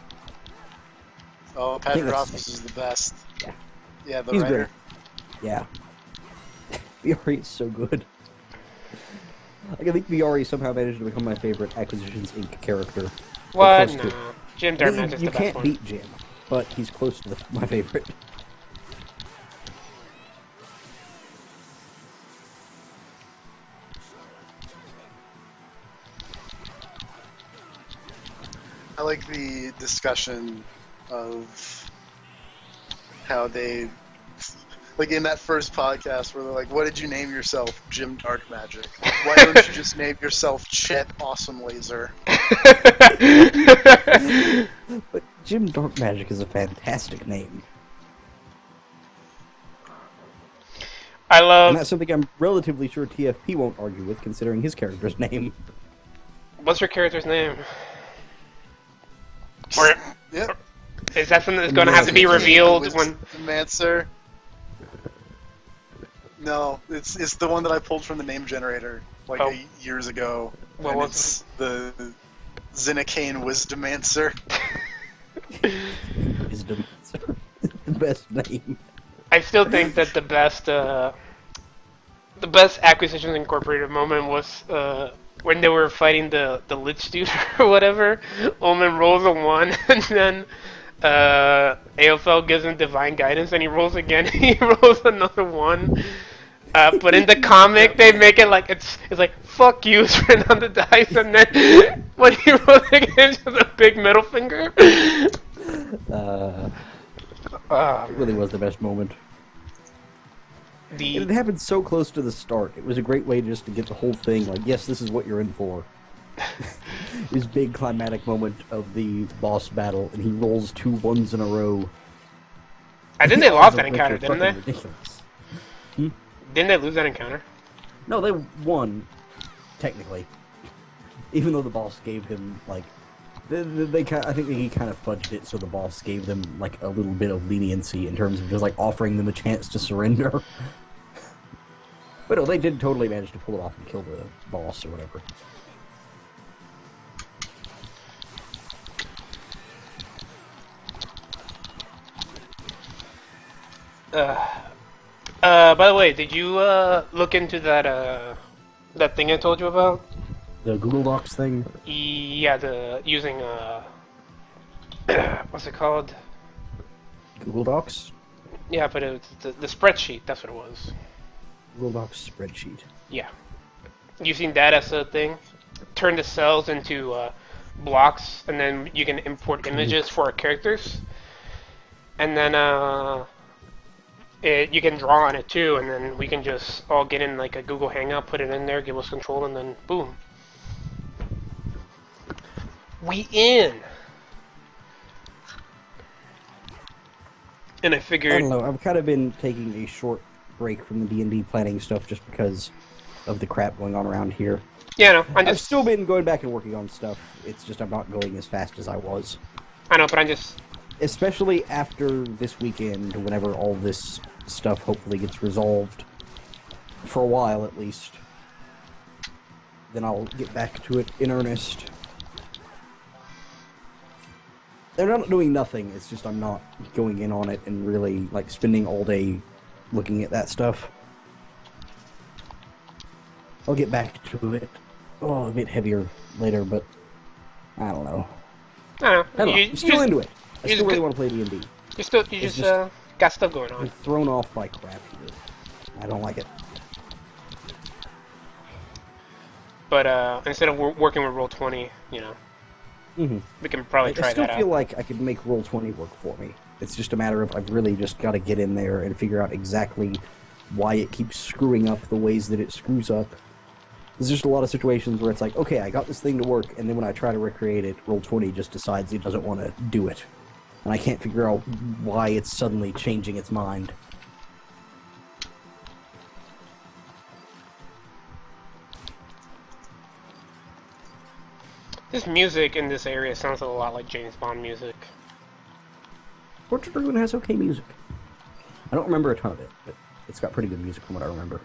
[SPEAKER 3] Oh,
[SPEAKER 2] think
[SPEAKER 3] Patrick
[SPEAKER 2] that's
[SPEAKER 3] Rothfuss is the best.
[SPEAKER 2] Yeah.
[SPEAKER 3] Yeah, the
[SPEAKER 2] He's
[SPEAKER 3] writer.
[SPEAKER 2] great. Yeah. Viore is so good. Like, I think Viore somehow managed to become my favorite Acquisitions Inc. character.
[SPEAKER 4] What?
[SPEAKER 2] Close to it.
[SPEAKER 4] No. Jim
[SPEAKER 2] I
[SPEAKER 4] Dark
[SPEAKER 2] think
[SPEAKER 4] Magic's
[SPEAKER 2] you
[SPEAKER 4] the best
[SPEAKER 2] can't
[SPEAKER 4] one.
[SPEAKER 2] beat Jim, but he's close to my favorite.
[SPEAKER 3] I like the discussion of how they, like in that first podcast where they're like, what did you name yourself? Jim Dark Magic. Why don't you just name yourself Chet Awesome Laser?
[SPEAKER 2] But Jim Dark Magic is a fantastic name.
[SPEAKER 4] I
[SPEAKER 2] And
[SPEAKER 4] love...
[SPEAKER 2] that's something I'm relatively sure TFP won't argue with, considering his character's name.
[SPEAKER 4] What's your character's name? Or
[SPEAKER 3] Yep.
[SPEAKER 4] is that something that's going to have to be revealed when...
[SPEAKER 3] Mancer. No, it's the one that I pulled from the name generator like
[SPEAKER 4] Oh.
[SPEAKER 3] years ago.
[SPEAKER 4] What
[SPEAKER 3] and
[SPEAKER 4] was
[SPEAKER 3] it's the Zinnicane Wisdomancer.
[SPEAKER 2] Wisdom. The best name.
[SPEAKER 4] I still think that the best Acquisitions Incorporated moment was when they were fighting the Lich dude or whatever. Omen rolls a 1, and then AOFL gives him divine guidance, and he rolls again. He rolls another 1. But in the comic, they make it like it's like fuck you, it's written on the dice, and then when he rolls again, it's just a big middle finger.
[SPEAKER 2] It really was the best moment. And it happened so close to the start. It was a great way just to get the whole thing, like, yes, this is what you're in for. His big climatic moment of the boss battle, and he rolls 2 1s in a row.
[SPEAKER 4] I think they lost that encounter, didn't they?
[SPEAKER 2] Ridiculous.
[SPEAKER 4] Didn't they lose that encounter?
[SPEAKER 2] No, they won, technically. Even though the boss gave him, like... I think he kind of fudged it so the boss gave them, like, a little bit of leniency in terms of just, like, offering them a chance to surrender. But no, they did totally manage to pull it off and kill the boss or whatever.
[SPEAKER 4] By the way, did you look into that thing I told you about?
[SPEAKER 2] The Google Docs thing?
[SPEAKER 4] Yeah, using what's it called?
[SPEAKER 2] Google Docs?
[SPEAKER 4] Yeah, but it's the spreadsheet. That's what it was.
[SPEAKER 2] Google Docs spreadsheet.
[SPEAKER 4] Yeah, using that as a thing. Turn the cells into blocks, and then you can import images for our characters. And then you can draw on it too, and then we can just all get in like a Google Hangout, put it in there, give us control, and then boom. We in! And I
[SPEAKER 2] I
[SPEAKER 4] figured...
[SPEAKER 2] don't know, I've kind of been taking a short break from the D&D planning stuff just because of the crap going on around here.
[SPEAKER 4] Yeah, no,
[SPEAKER 2] I've still been going back and working on stuff, it's just I'm not going as fast as I was.
[SPEAKER 4] I know, but I'm just...
[SPEAKER 2] Especially after this weekend, whenever all this stuff hopefully gets resolved, for a while at least, then I'll get back to it in earnest. They're not doing nothing, it's just I'm not going in on it and really, like, spending all day looking at that stuff. I'll get back to it. Oh, a bit heavier later, but I don't know.
[SPEAKER 4] I don't know.
[SPEAKER 2] I don't know. I'm still into it. I still really want to play D&D.
[SPEAKER 4] You just got stuff going
[SPEAKER 2] I'm
[SPEAKER 4] on.
[SPEAKER 2] thrown off by crap here. I don't like it.
[SPEAKER 4] But instead of working with Roll20, you know, we can probably try
[SPEAKER 2] I still
[SPEAKER 4] that out.
[SPEAKER 2] feel like I could make Roll20 work for me. It's just a matter of I've really just got to get in there and figure out exactly why it keeps screwing up the ways that it screws up. There's just a lot of situations where it's like, okay, I got this thing to work, and then when I try to recreate it, Roll20 just decides it doesn't want to do it. And I can't figure out why it's suddenly changing its mind.
[SPEAKER 4] This music in this area sounds a lot like James Bond music.
[SPEAKER 2] Portrait of Ruin has okay music. I don't remember a ton of it, but it's got pretty good music from what I remember.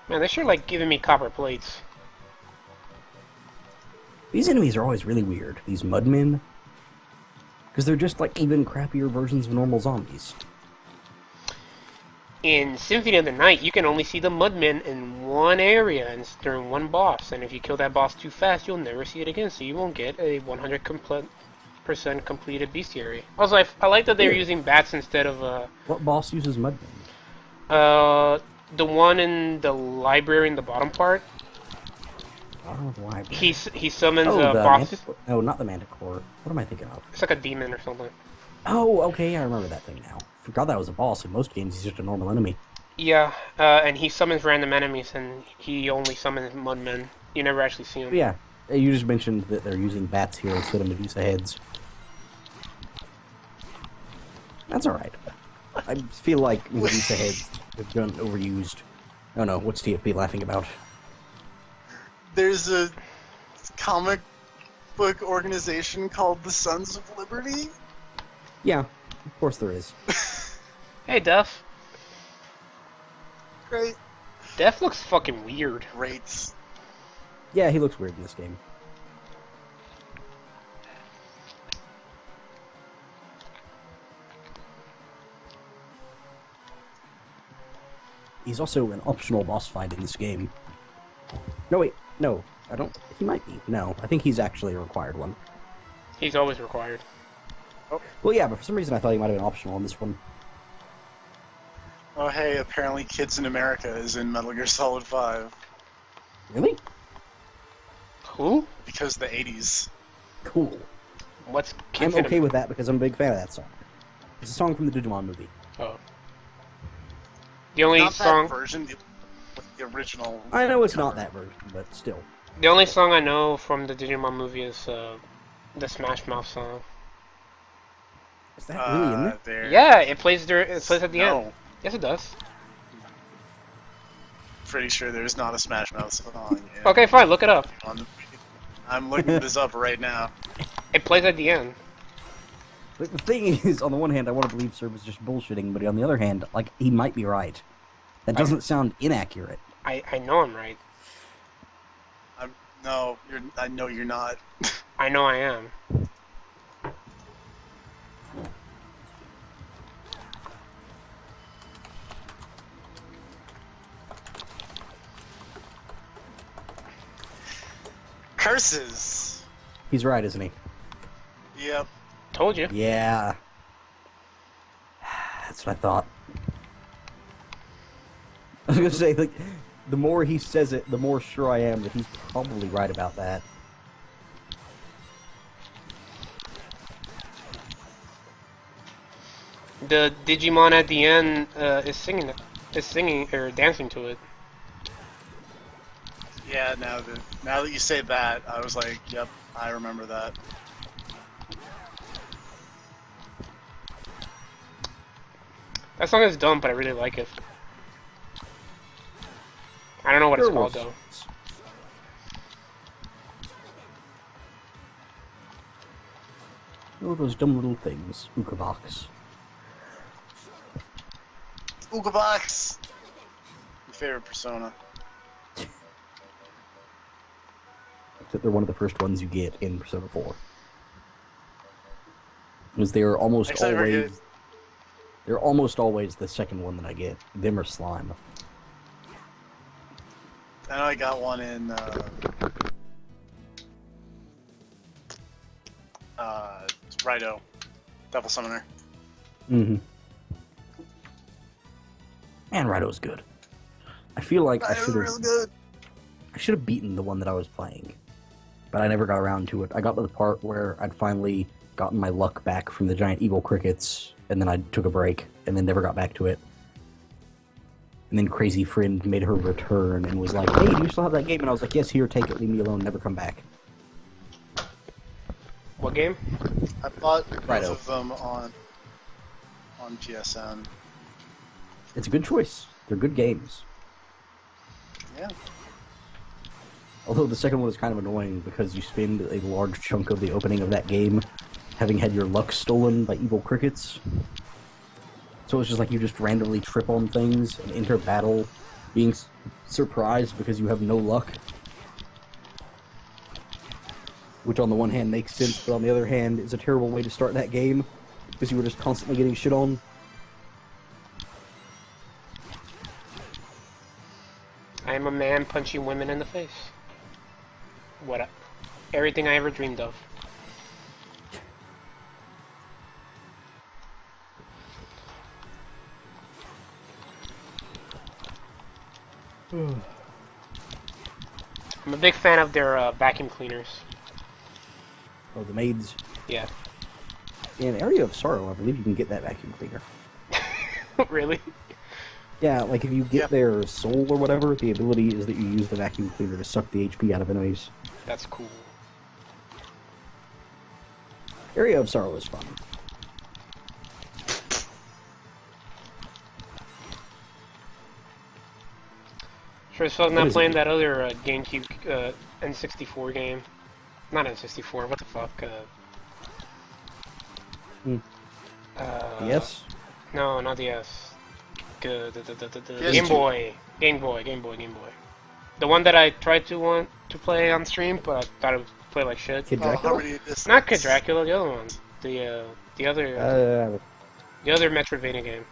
[SPEAKER 4] Man, they sure like giving me copper plates.
[SPEAKER 2] These enemies are always really weird, these mudmen. Because they're just like even crappier versions of normal zombies.
[SPEAKER 4] In Symphony of the Night, you can only see the Mudmen in one area and it's during one boss. And if you kill that boss too fast, you'll never see it again, so you won't get a 100% completed bestiary. Also, I like that they're
[SPEAKER 2] Weird.
[SPEAKER 4] using bats instead of
[SPEAKER 2] What boss uses mudmen?
[SPEAKER 4] the one in the library in the bottom part.
[SPEAKER 2] I don't know why.
[SPEAKER 4] He summons
[SPEAKER 2] Oh,
[SPEAKER 4] a
[SPEAKER 2] the
[SPEAKER 4] boss.
[SPEAKER 2] Manticore? No, not the Manticore. What am I thinking of?
[SPEAKER 4] It's like a demon or something.
[SPEAKER 2] Oh, okay, I remember that thing now. Forgot that was a boss. In most games, he's just a normal enemy.
[SPEAKER 4] Yeah, and he summons random enemies, and he only summons mudmen. You never actually see him.
[SPEAKER 2] But yeah, you just mentioned that they're using bats here instead of Medusa heads. That's alright. I feel like Medusa heads have been overused. Oh no, what's TFP laughing about?
[SPEAKER 3] There's a comic book organization called the Sons of Liberty.
[SPEAKER 2] Yeah, of course there is.
[SPEAKER 4] Hey, Duff.
[SPEAKER 3] Great.
[SPEAKER 4] Def looks fucking weird.
[SPEAKER 3] Rates.
[SPEAKER 2] Yeah, he looks weird in this game. He's also an optional boss fight in this game. No, wait, no, I don't. He might be. No, I think he's actually a required one.
[SPEAKER 4] He's always required.
[SPEAKER 2] Well, yeah, but for some reason I thought he might have been optional on this one.
[SPEAKER 3] Oh hey, apparently Kids in America is in Metal Gear Solid 5.
[SPEAKER 2] Really?
[SPEAKER 4] Who?
[SPEAKER 3] Because the 80s.
[SPEAKER 2] Cool.
[SPEAKER 4] What's
[SPEAKER 2] I'm
[SPEAKER 4] Kids in
[SPEAKER 2] okay with that because I'm a big fan of that song. It's a song from the Digimon movie.
[SPEAKER 4] Oh. The only
[SPEAKER 3] Not
[SPEAKER 4] song.
[SPEAKER 3] that version, the original.
[SPEAKER 2] I know it's not that version, but still.
[SPEAKER 4] The only song I know from the Digimon movie is the Smash Mouth song.
[SPEAKER 2] Is that really in there?
[SPEAKER 3] There.
[SPEAKER 4] Yeah, it plays at the
[SPEAKER 3] No.
[SPEAKER 4] end. Yes, it does.
[SPEAKER 3] Pretty sure there's not a Smash Mouth song.
[SPEAKER 4] Okay, fine. Look it up.
[SPEAKER 3] I'm looking this up right now.
[SPEAKER 4] It plays at the end.
[SPEAKER 2] But the thing is, on the one hand, I want to believe Sir was just bullshitting, but on the other hand, like, he might be right. That doesn't sound inaccurate.
[SPEAKER 4] I know I'm right.
[SPEAKER 3] I know you're not.
[SPEAKER 4] I know I am.
[SPEAKER 3] Curses.
[SPEAKER 2] He's right, isn't he?
[SPEAKER 3] Yep.
[SPEAKER 4] Told you.
[SPEAKER 2] Yeah. That's what I thought. I was gonna say, like, the more he says it, the more sure I am that he's probably right about that.
[SPEAKER 4] The Digimon at the end is singing or dancing to it.
[SPEAKER 3] Yeah. Now that you say that, I was like, yep, I remember that.
[SPEAKER 4] That song is dumb, but I really like it. I don't know what it's
[SPEAKER 2] Sure
[SPEAKER 4] called
[SPEAKER 2] was.
[SPEAKER 4] though.
[SPEAKER 2] Oh, those dumb little things. Ukebox.
[SPEAKER 3] Ooga Box. Your favorite Persona.
[SPEAKER 2] Except they're one of the first ones you get in Persona 4. Because they're almost
[SPEAKER 3] Actually, I forget.
[SPEAKER 2] always... They're almost always the second one that I get. Them or Slime.
[SPEAKER 3] I know I got one in Rido, Devil Summoner.
[SPEAKER 2] Mm-hmm. Man, Rido's good. I feel like I should have beaten the one that I was playing, but I never got around to it. I got to the part where I'd finally gotten my luck back from the giant evil crickets, and then I took a break, and then never got back to it. And then Crazy Friend made her return and was like, "Hey, do you still have that game?" And I was like, "Yes, here, take it, leave me alone, never come back."
[SPEAKER 4] What game?
[SPEAKER 3] I bought both
[SPEAKER 2] Rido.
[SPEAKER 3] of them on PSN.
[SPEAKER 2] It's a good choice. They're good games.
[SPEAKER 3] Yeah.
[SPEAKER 2] Although the second one is kind of annoying because you spend a large chunk of the opening of that game having had your luck stolen by evil crickets. So it's just like you just randomly trip on things and enter battle being surprised because you have no luck. Which on the one hand makes sense, but on the other hand is a terrible way to start that game because you were just constantly getting shit on.
[SPEAKER 4] I am a man punching women in the face. Everything I ever dreamed of. I'm a big fan of their vacuum cleaners.
[SPEAKER 2] Oh, the maids.
[SPEAKER 4] Yeah.
[SPEAKER 2] In Area of Sorrow, I believe you can get that vacuum cleaner.
[SPEAKER 4] Really?
[SPEAKER 2] Yeah, like if you get their soul or whatever, the ability is that you use the vacuum cleaner to suck the HP out of enemies.
[SPEAKER 4] That's cool.
[SPEAKER 2] Area of Sorrow is fun.
[SPEAKER 4] Sure as fuck not playing that other GameCube N64 game. Not N64, what the fuck?
[SPEAKER 2] Yes?
[SPEAKER 4] No, not the S.
[SPEAKER 3] PS2.
[SPEAKER 4] Game Boy. Game Boy. The one that I tried to play on stream, but I thought it would play like shit.
[SPEAKER 2] Kid Dracula?
[SPEAKER 3] Harmony of Dissonance.
[SPEAKER 4] Not Kid Dracula, the other one. The other Metroidvania game.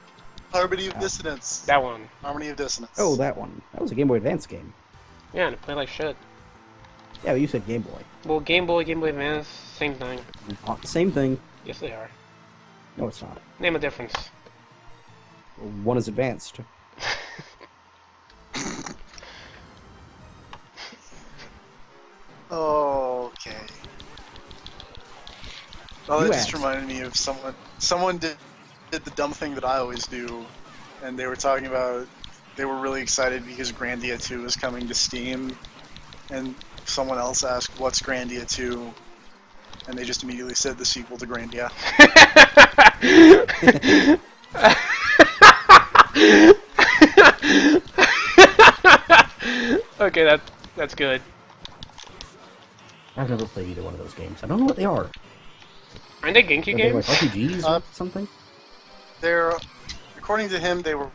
[SPEAKER 3] Harmony of Dissonance.
[SPEAKER 4] That one.
[SPEAKER 3] Harmony of Dissonance.
[SPEAKER 2] Oh, that one. That was a Game Boy Advance game.
[SPEAKER 4] Yeah, and it played like shit.
[SPEAKER 2] Yeah, but you said Game Boy.
[SPEAKER 4] Well, Game Boy Advance, same thing.
[SPEAKER 2] Same thing.
[SPEAKER 4] Yes, they are.
[SPEAKER 2] No, it's not.
[SPEAKER 4] Name a difference.
[SPEAKER 2] One is advanced.
[SPEAKER 3] Okay. Oh,
[SPEAKER 2] You
[SPEAKER 3] that just
[SPEAKER 2] asked.
[SPEAKER 3] reminded me of someone. Someone did the dumb thing that I always do, and they were talking about they were really excited because Grandia 2 is coming to Steam, and someone else asked, "What's Grandia 2?" And they just immediately said the sequel to Grandia.
[SPEAKER 4] Okay, that's good.
[SPEAKER 2] I've never played either one of those games. I don't know what they are.
[SPEAKER 4] Aren't they GameCube
[SPEAKER 2] Are they like
[SPEAKER 4] games?
[SPEAKER 2] RPGs or something?
[SPEAKER 3] They're, according to him, they were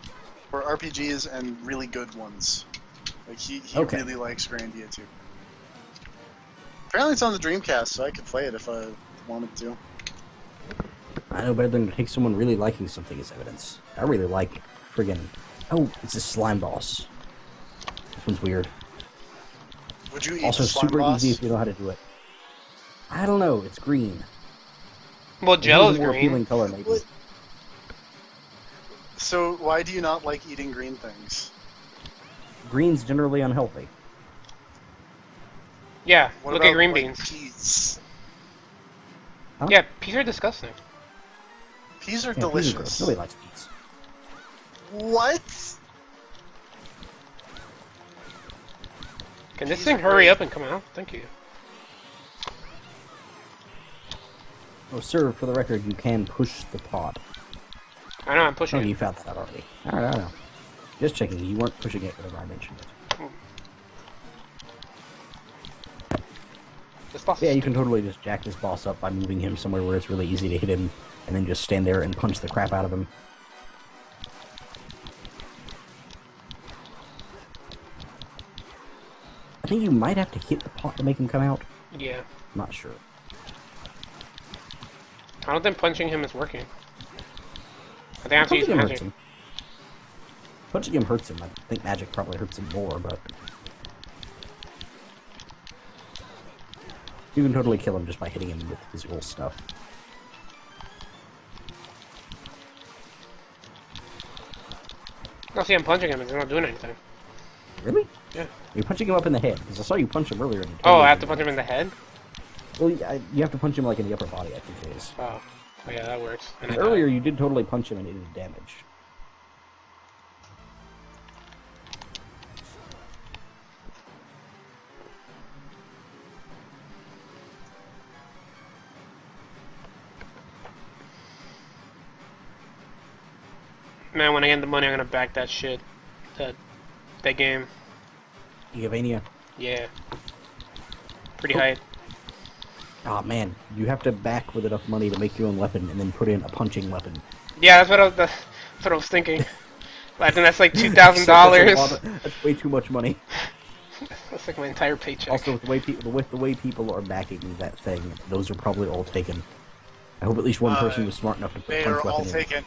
[SPEAKER 3] RPGs and really good ones. Like he
[SPEAKER 2] Okay.
[SPEAKER 3] really likes Grandia 2. Apparently, it's on the Dreamcast, so I could play it if I wanted to.
[SPEAKER 2] I know better than to take someone really liking something as evidence. I really like friggin'... Oh, it's a slime boss. This one's weird.
[SPEAKER 3] Would you eat
[SPEAKER 2] Also
[SPEAKER 3] the slime
[SPEAKER 2] super
[SPEAKER 3] boss?
[SPEAKER 2] easy if you know how to do it. I don't know, it's green.
[SPEAKER 4] Well, Jello's
[SPEAKER 2] It's a more
[SPEAKER 4] green.
[SPEAKER 2] appealing color, maybe.
[SPEAKER 3] What? So why do you not like eating green things?
[SPEAKER 2] Green's generally unhealthy.
[SPEAKER 4] Yeah,
[SPEAKER 3] What
[SPEAKER 4] look
[SPEAKER 3] about,
[SPEAKER 4] at green
[SPEAKER 3] like,
[SPEAKER 4] beans.
[SPEAKER 3] Peas.
[SPEAKER 2] Huh?
[SPEAKER 4] Yeah, peas are disgusting.
[SPEAKER 3] Peas are
[SPEAKER 2] Yeah, peas are
[SPEAKER 3] delicious.
[SPEAKER 2] gross. Nobody likes peas.
[SPEAKER 3] What?
[SPEAKER 4] Can this
[SPEAKER 3] Peas
[SPEAKER 4] thing
[SPEAKER 3] are
[SPEAKER 4] hurry
[SPEAKER 3] great.
[SPEAKER 4] up and come out? Thank you.
[SPEAKER 2] Oh, sir, for the record, you can push the pod.
[SPEAKER 4] I know, I'm
[SPEAKER 2] Oh,
[SPEAKER 4] pushing
[SPEAKER 2] you
[SPEAKER 4] it.
[SPEAKER 2] found that out already. Alright, I know. Just checking, you weren't pushing it whenever I mentioned it.
[SPEAKER 4] This boss
[SPEAKER 2] Yeah,
[SPEAKER 4] is
[SPEAKER 2] you can totally just jack this boss up by moving him somewhere where it's really easy to hit him, and then just stand there and punch the crap out of him. I think you might have to hit the pot to make him come out.
[SPEAKER 4] Yeah.
[SPEAKER 2] I'm not sure.
[SPEAKER 4] I don't think punching him is working. I think I have to use
[SPEAKER 2] Punching him hurts
[SPEAKER 4] magic.
[SPEAKER 2] him. Punching him hurts him. I think magic probably hurts him more, but... You can totally kill him just by hitting him with physical stuff.
[SPEAKER 4] No, see, I'm punching him. It's not doing anything.
[SPEAKER 2] Really?
[SPEAKER 4] Yeah.
[SPEAKER 2] You're punching him up in the head, because I saw you punch him earlier. And
[SPEAKER 4] Oh, I have to punch him in the head?
[SPEAKER 2] Well, you have to punch him like in the upper body, I think it is.
[SPEAKER 4] Oh, yeah, that works. And
[SPEAKER 2] Earlier, you did totally punch him and it did damage.
[SPEAKER 4] Man, when I get the money, I'm gonna back that shit. That game.
[SPEAKER 2] Igavania.
[SPEAKER 4] Yeah. Pretty high.
[SPEAKER 2] Ah, man. You have to back with enough money to make your own weapon and then put in a punching weapon.
[SPEAKER 4] Yeah, that's what I was thinking. I think that's like $2,000.
[SPEAKER 2] That's way too much money.
[SPEAKER 4] That's like my entire paycheck.
[SPEAKER 2] Also, with the way people are backing that thing, those are probably all taken. I hope at least one person was smart enough to put
[SPEAKER 3] They
[SPEAKER 2] punch
[SPEAKER 3] are all
[SPEAKER 2] weapon in.
[SPEAKER 3] taken.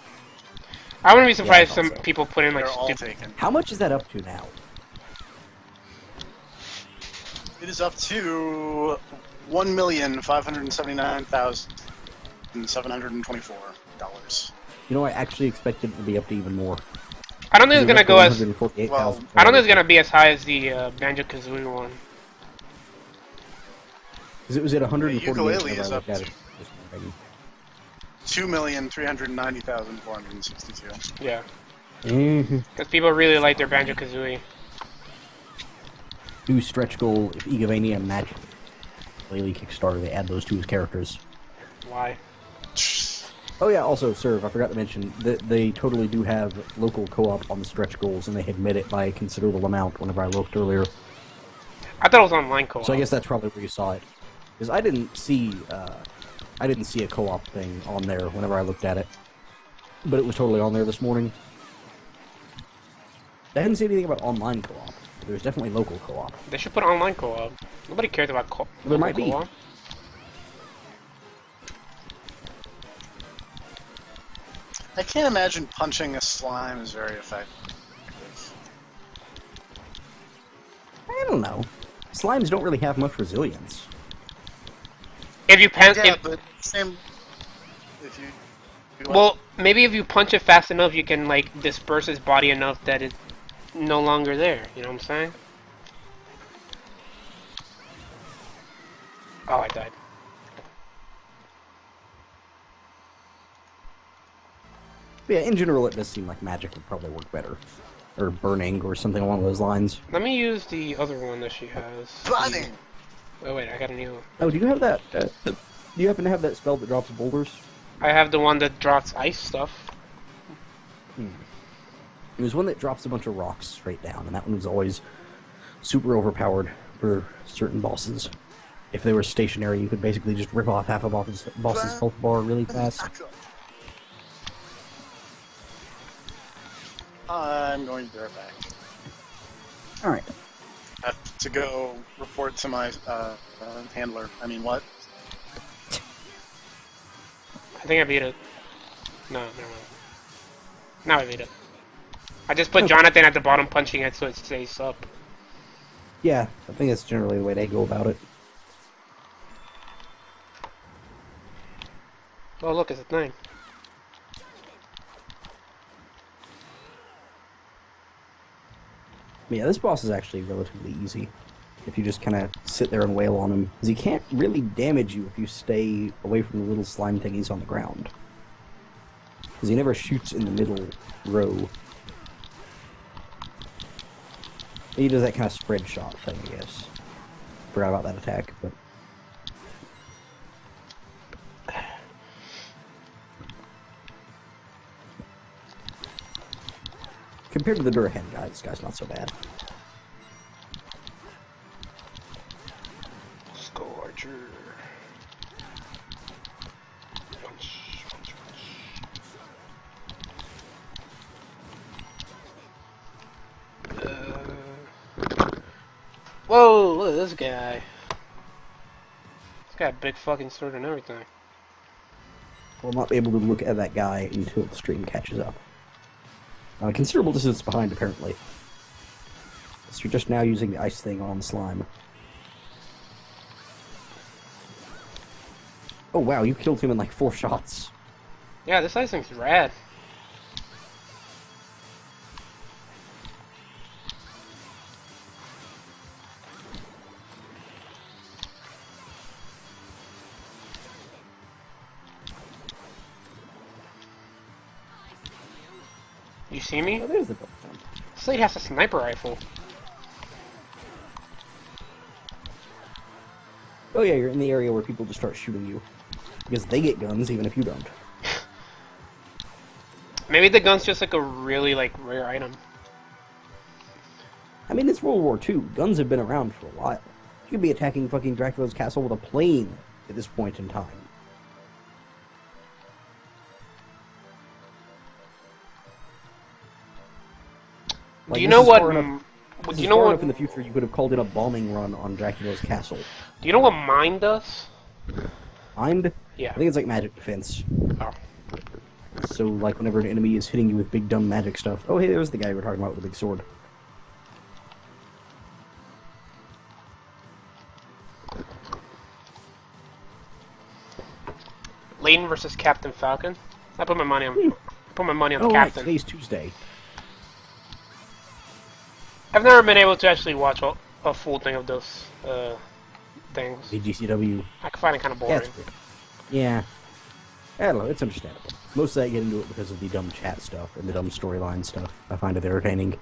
[SPEAKER 4] I wouldn't be surprised
[SPEAKER 2] Yeah,
[SPEAKER 4] if some
[SPEAKER 2] also.
[SPEAKER 4] people put in like
[SPEAKER 3] They're all
[SPEAKER 4] stupid.
[SPEAKER 3] taken.
[SPEAKER 2] How much is that up to now?
[SPEAKER 3] It is up to $1,579,724.
[SPEAKER 2] You know, I actually expected it to be up to even more.
[SPEAKER 4] I don't think it's gonna go as.
[SPEAKER 2] $148,000.
[SPEAKER 4] I don't think it's gonna be as high as the Banjo-Kazooie one.
[SPEAKER 2] Because it was at 148.
[SPEAKER 3] Ukulele
[SPEAKER 2] whenever
[SPEAKER 3] is
[SPEAKER 2] I
[SPEAKER 3] up
[SPEAKER 2] looked at
[SPEAKER 3] to
[SPEAKER 2] it this morning.
[SPEAKER 3] 2,390,462.
[SPEAKER 4] Yeah,
[SPEAKER 2] Mhm.
[SPEAKER 4] because people really like their Banjo-Kazooie.
[SPEAKER 2] New stretch goal: if Igavania-Mania Kickstarter, they add those two as characters.
[SPEAKER 4] Why?
[SPEAKER 2] Oh yeah, also, Serve, I forgot to mention that they totally do have local co-op on the stretch goals, and they admit it by a considerable amount whenever I looked earlier.
[SPEAKER 4] I thought it was online co-op.
[SPEAKER 2] So I guess that's probably where you saw it. Because I didn't see a co-op thing on there whenever I looked at it. But it was totally on there this morning. I didn't see anything about online co-op. There's definitely local co-op.
[SPEAKER 4] They should put online co-op. Nobody cares about
[SPEAKER 2] There might be.
[SPEAKER 4] co-op.
[SPEAKER 3] I can't imagine punching a slime is very effective.
[SPEAKER 2] I don't know. Slimes don't really have much resilience.
[SPEAKER 4] If you pan,
[SPEAKER 3] Yeah, but same. If you.
[SPEAKER 4] well, maybe if you punch it fast enough, you can like disperse its body enough that it's no longer there. You know what I'm saying? Oh, I died.
[SPEAKER 2] But yeah, in general, it does seem like magic would probably work better. Or burning, or something along those lines.
[SPEAKER 4] Let me use the other one that she has.
[SPEAKER 3] Burning!
[SPEAKER 4] Oh wait, I got a new one.
[SPEAKER 2] Oh, do you have that? Do you happen to have that spell that drops boulders?
[SPEAKER 4] I have the one that drops ice stuff.
[SPEAKER 2] It was one that drops a bunch of rocks straight down, and that one was always super overpowered for certain bosses. If they were stationary, you could basically just rip off half a boss's health bar really fast.
[SPEAKER 3] I'm going to be right back.
[SPEAKER 2] Alright.
[SPEAKER 3] I have to go report to my handler. I mean, what?
[SPEAKER 4] I think I beat it. No, never mind. Now I beat it. I just put Jonathan at the bottom punching it so it stays up.
[SPEAKER 2] Yeah, I think that's generally the way they go about it.
[SPEAKER 4] Oh look, it's a thing.
[SPEAKER 2] Yeah, this boss is actually relatively easy. If you just kind of sit there and wail on him. Because he can't really damage you if you stay away from the little slime thingies on the ground. Because he never shoots in the middle row. He does that kind of spread shot thing, I guess. Forgot about that attack, but... Compared to the Durahan guy, this guy's not so bad.
[SPEAKER 4] Skull Archer. Punch, punch, punch. Whoa, look at this guy. He's got a big fucking sword and everything.
[SPEAKER 2] We'll not be able to look at that guy until the stream catches up. Considerable distance behind, apparently. So you're just now using the ice thing on slime. Oh wow, you killed him in like 4 shots.
[SPEAKER 4] Yeah, this ice thing's rad. You see me?
[SPEAKER 2] Oh, there's the double jump.
[SPEAKER 4] Slade has a sniper rifle.
[SPEAKER 2] Oh yeah, you're in the area where people just start shooting you. Because they get guns even if you don't.
[SPEAKER 4] Maybe the gun's just like a really like rare item.
[SPEAKER 2] I mean, it's World War II. Guns have been around for a while. You could be attacking fucking Dracula's castle with a plane at this point in time. Like,
[SPEAKER 4] Do you know what?
[SPEAKER 2] Do you know what? Enough in the future, you could have called in a bombing run on Dracula's castle.
[SPEAKER 4] Do you know what mine does?
[SPEAKER 2] Mind?
[SPEAKER 4] Yeah.
[SPEAKER 2] I think it's like magic defense.
[SPEAKER 4] Oh.
[SPEAKER 2] So, like, whenever an enemy is hitting you with big dumb magic stuff. Oh, hey, there's the guy we were talking about with the big sword.
[SPEAKER 4] Layton versus Captain Falcon. I put my money on. Put my money on the
[SPEAKER 2] Oh, right,
[SPEAKER 4] captain.
[SPEAKER 2] today's Tuesday.
[SPEAKER 4] I've never been able to actually watch a full thing of those things.
[SPEAKER 2] The GCW.
[SPEAKER 4] I find it kind of boring.
[SPEAKER 2] Yeah, it's good. Yeah. I don't know, it's understandable. Mostly I get into it because of the dumb chat stuff and the dumb storyline stuff. I find it entertaining.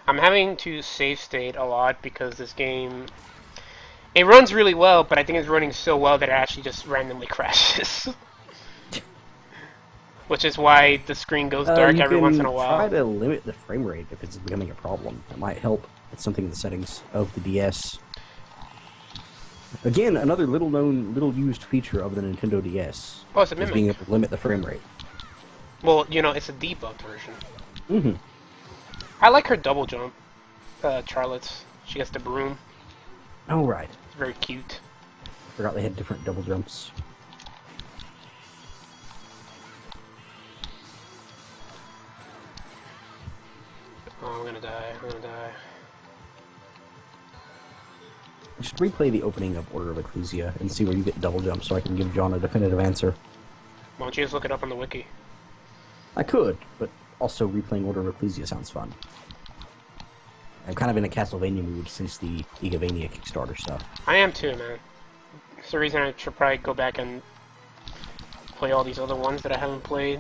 [SPEAKER 4] I'm having to save state a lot because this game, it runs really well, but I think it's running so well that it actually just randomly crashes. Which is why the screen goes dark every once in a while.
[SPEAKER 2] Try to limit the frame rate if it's becoming a problem. That might help. It's something in the settings of the DS. Again, another little-known, little-used feature of the Nintendo DS.
[SPEAKER 4] Oh, it's a
[SPEAKER 2] is
[SPEAKER 4] mimic.
[SPEAKER 2] being able to limit the frame rate.
[SPEAKER 4] Well, you know, it's a debugged version.
[SPEAKER 2] Mm-hmm.
[SPEAKER 4] I like her double jump, Charlotte's. She gets the broom.
[SPEAKER 2] Oh, right.
[SPEAKER 4] It's very cute.
[SPEAKER 2] Forgot they had different double jumps.
[SPEAKER 4] Oh, I'm gonna die. I'm gonna die.
[SPEAKER 2] I should replay the opening of Order of Ecclesia and see where you get double jump so I can give John a definitive answer.
[SPEAKER 4] Why don't you just look it up on the wiki?
[SPEAKER 2] I could, but also replaying Order of Ecclesia sounds fun. I'm kind of in a Castlevania mood since the Igavania Kickstarter stuff.
[SPEAKER 4] I am too, man. It's the reason I should probably go back and play all these other ones that I haven't played.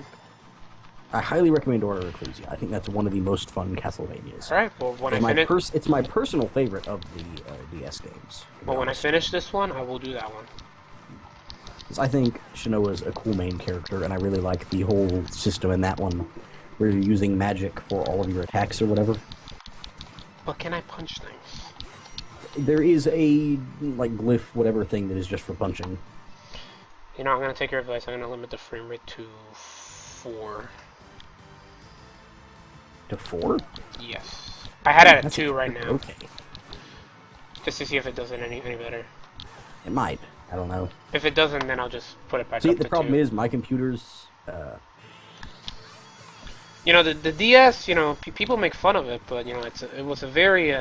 [SPEAKER 2] I highly recommend Order of Ecclesia. I think that's one of the most fun Castlevanias.
[SPEAKER 4] Alright, well, when I finish...
[SPEAKER 2] It's my personal favorite of the DS games.
[SPEAKER 4] Well, when I finish this one, I will do that one.
[SPEAKER 2] Because I think Shinoa's a cool main character, and I really like the whole system in that one, where you're using magic for all of your attacks or whatever.
[SPEAKER 4] But can I punch things?
[SPEAKER 2] There is a, like, glyph whatever thing that is just for punching.
[SPEAKER 4] You know, I'm gonna take your advice. I'm gonna limit the frame rate to 4.
[SPEAKER 2] To 4?
[SPEAKER 4] Yes. I had it at 2 right now.
[SPEAKER 2] Okay.
[SPEAKER 4] Just to see if it does it any better.
[SPEAKER 2] It might. I don't know.
[SPEAKER 4] If it doesn't, then I'll just put it back
[SPEAKER 2] See,
[SPEAKER 4] up to 2.
[SPEAKER 2] the problem is my computer's...
[SPEAKER 4] You know, the DS, you know, people make fun of it, but, you know, it was a very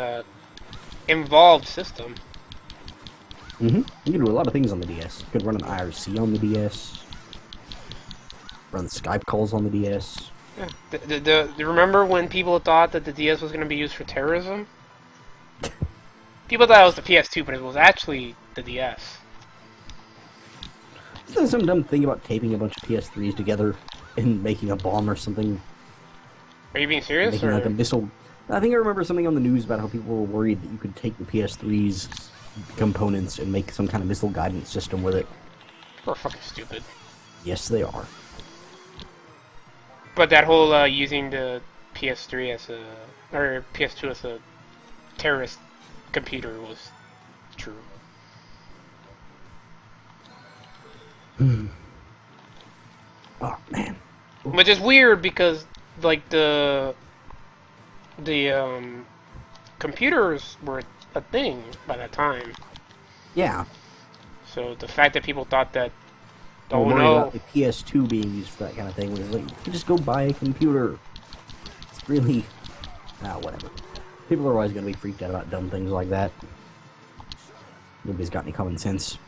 [SPEAKER 4] involved system.
[SPEAKER 2] Mm-hmm. You can do a lot of things on the DS. You could run an IRC on the DS. Run Skype calls on the DS.
[SPEAKER 4] Yeah. Remember when people thought that the DS was going to be used for terrorism? People thought it was the PS2, but it was actually the DS.
[SPEAKER 2] Isn't there some dumb thing about taping a bunch of PS3s together and making a bomb or something?
[SPEAKER 4] Are you being serious?
[SPEAKER 2] Making
[SPEAKER 4] or?
[SPEAKER 2] like a missile. I think I remember something on the news about how people were worried that you could take the PS3's components and make some kind of missile guidance system with it.
[SPEAKER 4] We're fucking stupid.
[SPEAKER 2] Yes, they are.
[SPEAKER 4] But that whole using the PS3 as a or PS2 as a terrorist computer was true.
[SPEAKER 2] Oh man.
[SPEAKER 4] Which is weird because like the computers were a thing by that time.
[SPEAKER 2] Yeah.
[SPEAKER 4] So the fact that people thought that
[SPEAKER 2] Oh no! About the PS2 being used for that kind of thing was like, you just go buy a computer. It's really whatever. People are always going to be freaked out about dumb things like that. Nobody's got any common sense.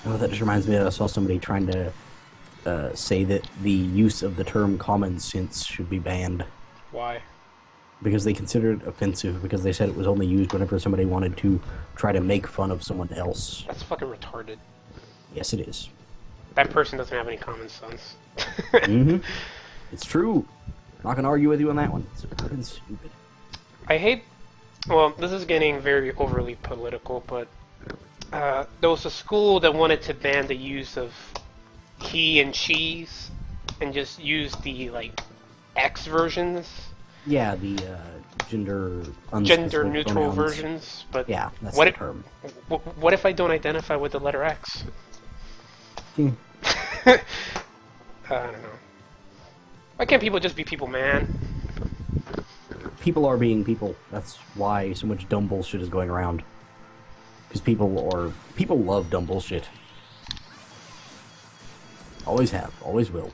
[SPEAKER 2] Oh, that just reminds me that I saw somebody trying to say that the use of the term common sense should be banned.
[SPEAKER 4] Why?
[SPEAKER 2] Because they considered it offensive, because they said it was only used whenever somebody wanted to try to make fun of someone else.
[SPEAKER 4] That's fucking retarded.
[SPEAKER 2] Yes, it is.
[SPEAKER 4] That person doesn't have any common sense.
[SPEAKER 2] Mm-hmm. It's true. I'm not gonna argue with you on that one. It's fucking stupid.
[SPEAKER 4] I hate... Well, this is getting very overly political, but... there was a school that wanted to ban the use of he and she's, and just use the, like, X versions.
[SPEAKER 2] Yeah, the gender
[SPEAKER 4] Gender-neutral
[SPEAKER 2] pronouns.
[SPEAKER 4] Versions, but...
[SPEAKER 2] Yeah, that's
[SPEAKER 4] what
[SPEAKER 2] the
[SPEAKER 4] if,
[SPEAKER 2] term.
[SPEAKER 4] What if I don't identify with the letter X?
[SPEAKER 2] Hmm.
[SPEAKER 4] I don't know. Why can't people just be people, man?
[SPEAKER 2] People are being people. That's why so much dumb bullshit is going around. Because people love dumb bullshit. Always have, always will.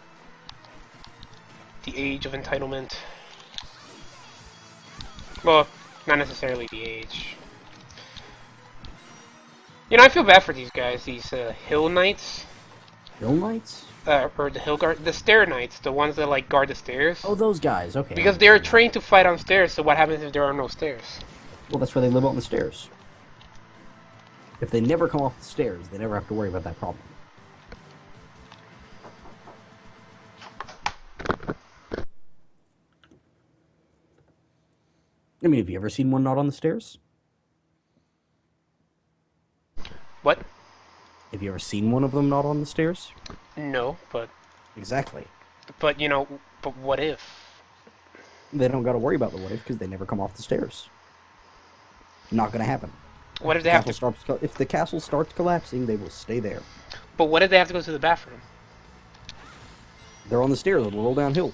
[SPEAKER 4] The age of entitlement. Well, not necessarily the age. You know, I feel bad for these guys, these hill knights.
[SPEAKER 2] Hill Knights?
[SPEAKER 4] Or the hill guard, the stair knights, the ones that like guard the stairs.
[SPEAKER 2] Oh, those guys, okay.
[SPEAKER 4] Because they're trained to fight on stairs, so what happens if there are no stairs?
[SPEAKER 2] Well, that's why they live on the stairs. If they never come off the stairs, they never have to worry about that problem. I mean, have you ever seen one not on the stairs?
[SPEAKER 4] What?
[SPEAKER 2] Have you ever seen one of them not on the stairs?
[SPEAKER 4] No, but
[SPEAKER 2] Exactly.
[SPEAKER 4] you know, but what if?
[SPEAKER 2] They don't got to worry about the what if because they never come off the stairs. Not gonna happen.
[SPEAKER 4] What if they have to?
[SPEAKER 2] If the castle starts collapsing, they will stay there.
[SPEAKER 4] But what if they have to go to the bathroom?
[SPEAKER 2] They're on the stairs. It'll roll downhill.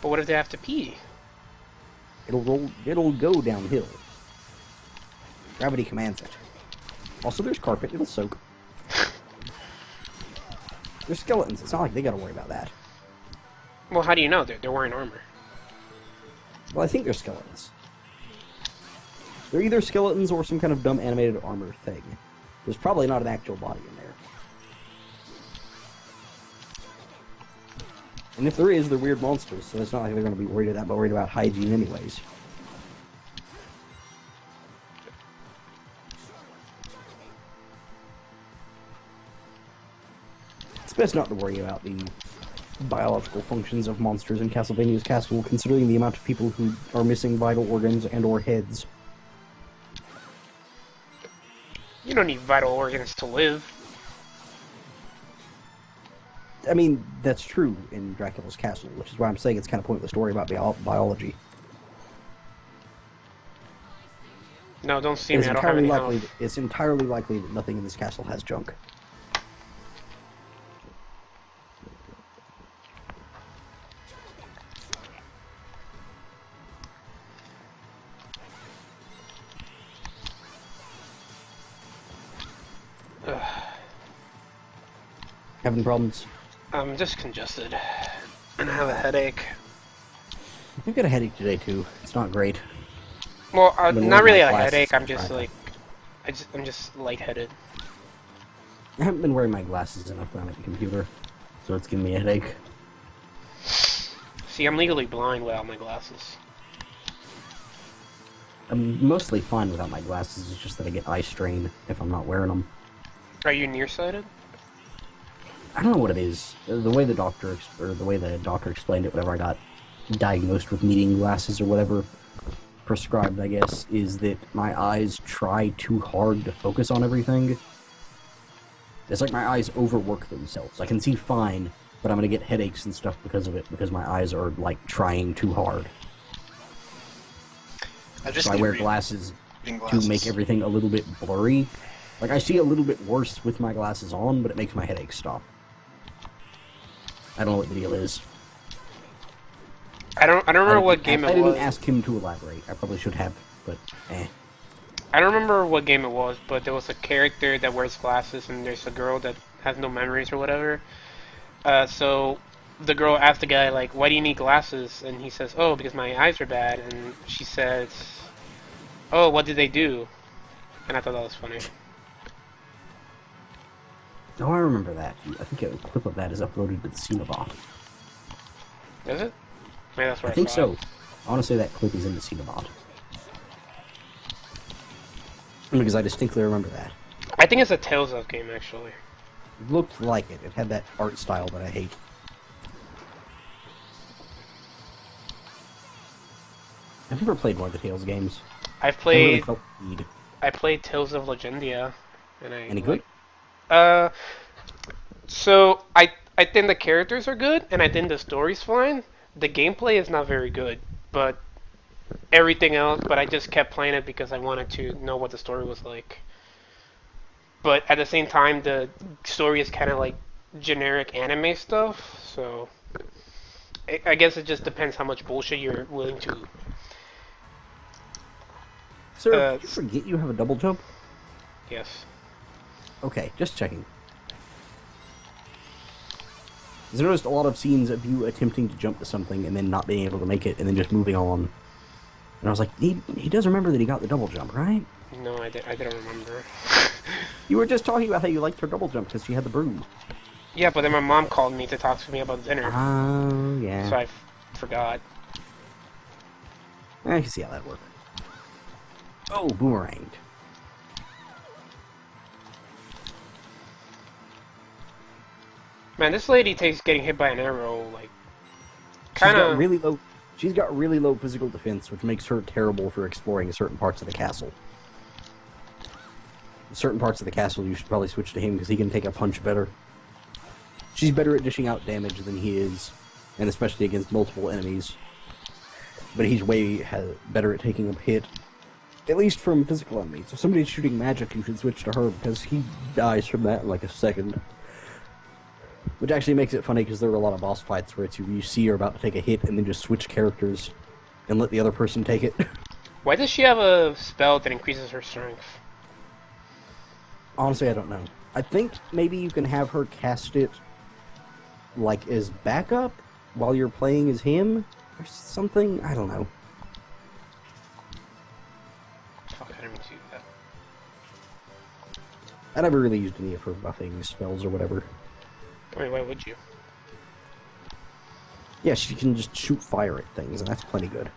[SPEAKER 4] But what if they have to pee?
[SPEAKER 2] It'll go downhill. Gravity commands it. Also, there's carpet. It'll soak. There's skeletons. It's not like they gotta worry about that.
[SPEAKER 4] Well, how do you know? They're wearing armor.
[SPEAKER 2] Well, I think they're skeletons. They're either skeletons or some kind of dumb animated armor thing. There's probably not an actual body in there. And if there is, they're weird monsters, so it's not like they're going to be worried about hygiene anyways. It's best not to worry about the biological functions of monsters in Castlevania's castle, considering the amount of people who are missing vital organs and or heads.
[SPEAKER 4] You don't need vital organs to live.
[SPEAKER 2] I mean, that's true in Dracula's castle, which is why I'm saying it's kind of pointless story about biology.
[SPEAKER 4] No, don't see me. I don't have any health.
[SPEAKER 2] It's entirely likely that nothing in this castle has junk. Having problems?
[SPEAKER 4] I'm just congested. And I have a headache.
[SPEAKER 2] I've got a headache today, too. It's not great.
[SPEAKER 4] Well, not really a
[SPEAKER 2] glasses
[SPEAKER 4] headache, I'm
[SPEAKER 2] to
[SPEAKER 4] just
[SPEAKER 2] try
[SPEAKER 4] like... I'm just lightheaded.
[SPEAKER 2] I haven't been wearing my glasses enough when I'm at the computer, so it's giving me a headache.
[SPEAKER 4] See, I'm legally blind without my glasses.
[SPEAKER 2] I'm mostly fine without my glasses, it's just that I get eye strain if I'm not wearing them.
[SPEAKER 4] Are you nearsighted?
[SPEAKER 2] I don't know what it is. The way the doctor explained it, whenever I got diagnosed with needing glasses or whatever, prescribed, I guess, is that my eyes try too hard to focus on everything. It's like my eyes overwork themselves. I can see fine, but I'm gonna get headaches and stuff because of it, because my eyes are, like, trying too hard. So I wear glasses to make everything a little bit blurry. Like, I see a little bit worse with my glasses on, but it makes my headache stop. I don't know what the deal is.
[SPEAKER 4] I don't remember what game it was.
[SPEAKER 2] I didn't ask him to elaborate. I probably should have, but eh.
[SPEAKER 4] I don't remember what game it was, but there was a character that wears glasses, and there's a girl that has no memories or whatever. So the girl asked the guy, like, why do you need glasses? And he says, oh, because my eyes are bad. And she says, oh, what did they do? And I thought that was funny.
[SPEAKER 2] Oh, I remember that. I think a clip of that is uploaded to the Cinebot.
[SPEAKER 4] Is it? Maybe that's where
[SPEAKER 2] I think
[SPEAKER 4] saw
[SPEAKER 2] so.
[SPEAKER 4] it.
[SPEAKER 2] I want to say that clip is in the Cinebot. Because I distinctly remember that.
[SPEAKER 4] I think it's a Tales of game, actually.
[SPEAKER 2] It looked like it. It had that art style that I hate. I've never played one of the Tales games.
[SPEAKER 4] I've
[SPEAKER 2] I never really
[SPEAKER 4] played.
[SPEAKER 2] felt the need.
[SPEAKER 4] I played Tales of Legendia, and I.
[SPEAKER 2] Any good?
[SPEAKER 4] So I think the characters are good, and I think the story's fine. The gameplay is not very good, but everything else. But I just kept playing it because I wanted to know what the story was like. But at the same time, the story is kind of like generic anime stuff. So I guess it just depends how much bullshit you're willing to.
[SPEAKER 2] Sir, did you forget you have a double jump?
[SPEAKER 4] Yes.
[SPEAKER 2] Okay, just checking. Because I noticed a lot of scenes of you attempting to jump to something and then not being able to make it and then just moving on. And I was like, he does remember that he got the double jump, right?
[SPEAKER 4] No, I didn't remember.
[SPEAKER 2] You were just talking about how you liked her double jump because she had the broom.
[SPEAKER 4] Yeah, but then my mom called me to talk to me about dinner,
[SPEAKER 2] Oh, yeah.
[SPEAKER 4] so I forgot.
[SPEAKER 2] I can see how that worked. Oh, boomeranged.
[SPEAKER 4] Man, this lady takes getting hit by an arrow like
[SPEAKER 2] She's
[SPEAKER 4] kind
[SPEAKER 2] got
[SPEAKER 4] of.
[SPEAKER 2] really low. She's got really low physical defense, which makes her terrible for exploring certain parts of the castle. Certain parts of the castle, you should probably switch to him because he can take a punch better. She's better at dishing out damage than he is, and especially against multiple enemies. But he's way better at taking a hit, at least from physical enemies. If somebody's shooting magic, you should switch to her because he dies from that in like a second. Which actually makes it funny because there were a lot of boss fights where you see her about to take a hit and then just switch characters and let the other person take it.
[SPEAKER 4] Why does she have a spell that increases her strength?
[SPEAKER 2] Honestly, I don't know. I think maybe you can have her cast it like as backup while you're playing as him or something. I don't know.
[SPEAKER 4] Fuck, I didn't mean to do that.
[SPEAKER 2] I never really used any of her buffing spells or whatever.
[SPEAKER 4] I mean, why would you?
[SPEAKER 2] Yeah, she can just shoot fire at things, and that's plenty good.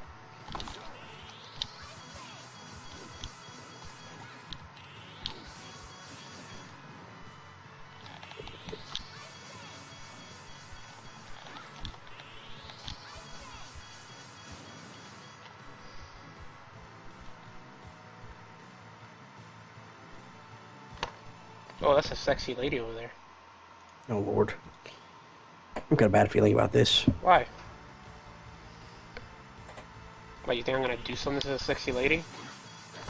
[SPEAKER 4] Oh, that's a sexy lady over there.
[SPEAKER 2] Oh, Lord. I've got a bad feeling about this.
[SPEAKER 4] Why? What, you think I'm gonna do something to the sexy lady?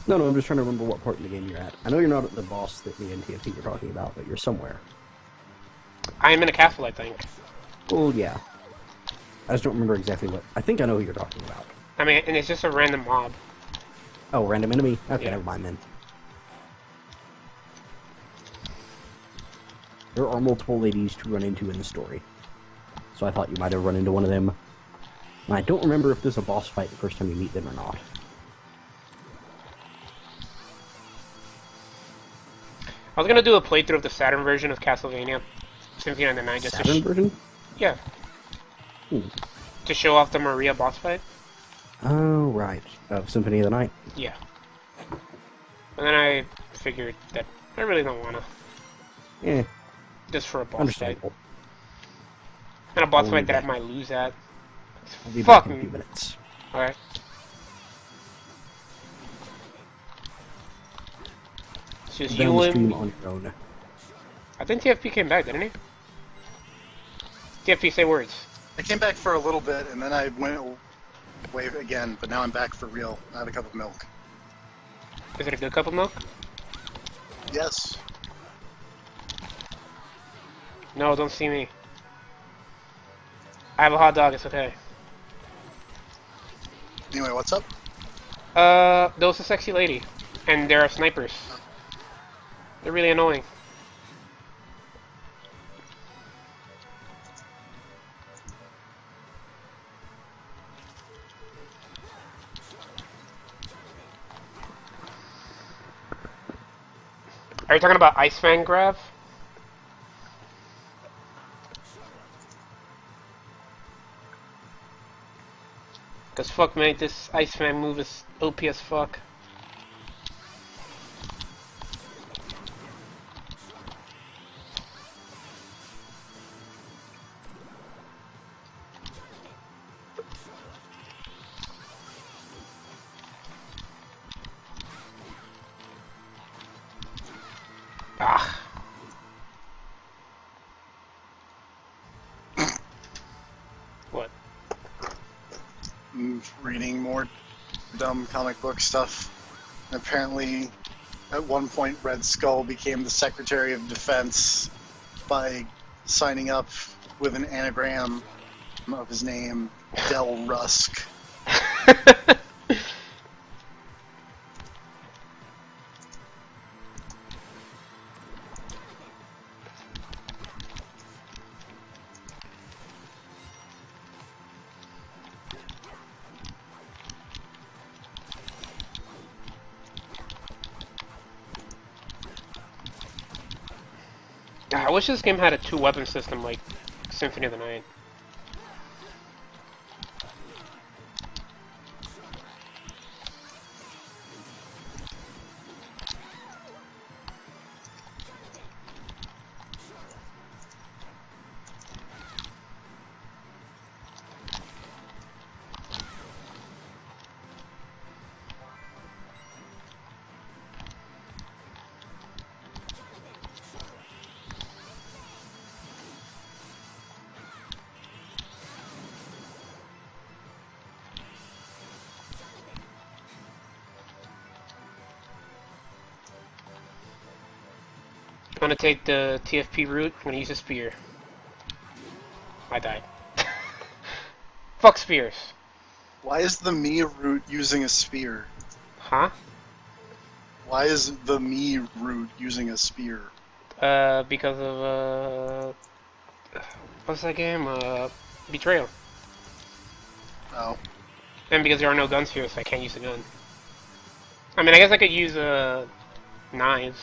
[SPEAKER 2] No, I'm just trying to remember what part in the game you're at. I know you're not at the boss that me and TFT were talking about, but you're somewhere.
[SPEAKER 4] I am in a castle, I think.
[SPEAKER 2] Well, yeah. I just don't remember exactly what... I think I know who you're talking about.
[SPEAKER 4] I mean, and it's just a random mob.
[SPEAKER 2] Oh, random enemy? Okay,
[SPEAKER 4] Yeah.
[SPEAKER 2] never mind then. There are multiple ladies to run into in the story. So I thought you might have run into one of them. And I don't remember if there's a boss fight the first time you meet them or not.
[SPEAKER 4] I was gonna do a playthrough of the Saturn version of Castlevania Symphony of the Night. Just
[SPEAKER 2] Saturn version?
[SPEAKER 4] yeah,
[SPEAKER 2] Hmm.
[SPEAKER 4] to show off the Maria boss fight.
[SPEAKER 2] Oh, right. Of Symphony of the Night.
[SPEAKER 4] Yeah. And then I figured that I really don't wanna.
[SPEAKER 2] Yeah,
[SPEAKER 4] Just for a boss fight.
[SPEAKER 2] understandable.
[SPEAKER 4] And a boss
[SPEAKER 2] I'll
[SPEAKER 4] fight
[SPEAKER 2] be
[SPEAKER 4] that I
[SPEAKER 2] back.
[SPEAKER 4] might lose at.
[SPEAKER 2] I'll be back in a
[SPEAKER 4] Fucking-
[SPEAKER 2] few minutes.
[SPEAKER 4] Alright. It's just
[SPEAKER 2] Down
[SPEAKER 4] you
[SPEAKER 2] the
[SPEAKER 4] and
[SPEAKER 2] stream
[SPEAKER 4] me.
[SPEAKER 2] on your own.
[SPEAKER 4] I think TFP came back, didn't he? TFP, say words.
[SPEAKER 3] I came back for a little bit, and then I went away again, but now I'm back for real. I had a cup of milk.
[SPEAKER 4] Is it a good cup of milk?
[SPEAKER 3] Yes.
[SPEAKER 4] No, don't see me. I have a hot dog, it's okay.
[SPEAKER 3] Anyway, what's up?
[SPEAKER 4] There was a sexy lady. And there are snipers. They're really annoying. Are you talking about Ice Fan Grab? Cause fuck mate, this Ice Fan move is OP as fuck. Ah. What?
[SPEAKER 3] I'm reading more dumb comic book stuff. And apparently, at one point, Red Skull became the Secretary of Defense by signing up with an anagram of his name, Del Rusk.
[SPEAKER 4] I wish this game had a 2-weapon system like Symphony of the Night. I'm gonna take the TFP route. I'm gonna use a spear. I died. Fuck spears.
[SPEAKER 3] Why is the me route using a spear?
[SPEAKER 4] Huh?
[SPEAKER 3] Why is the me route using a spear?
[SPEAKER 4] Because of, what's that game? Betrayal.
[SPEAKER 3] Oh.
[SPEAKER 4] And because there are no guns here, so I can't use a gun. I mean, I guess I could use, knives.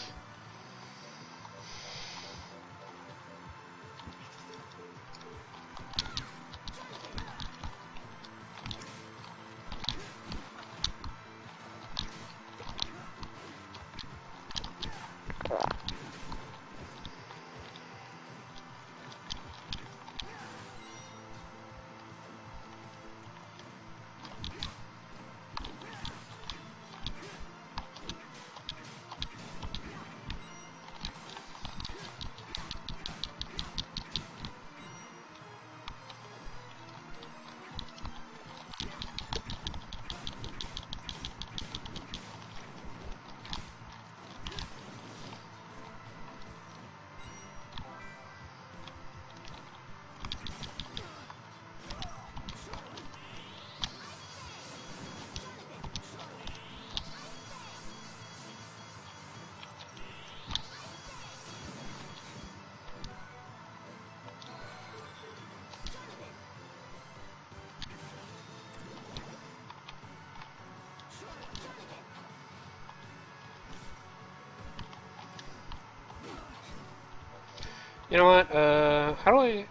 [SPEAKER 4] You know what? How do I...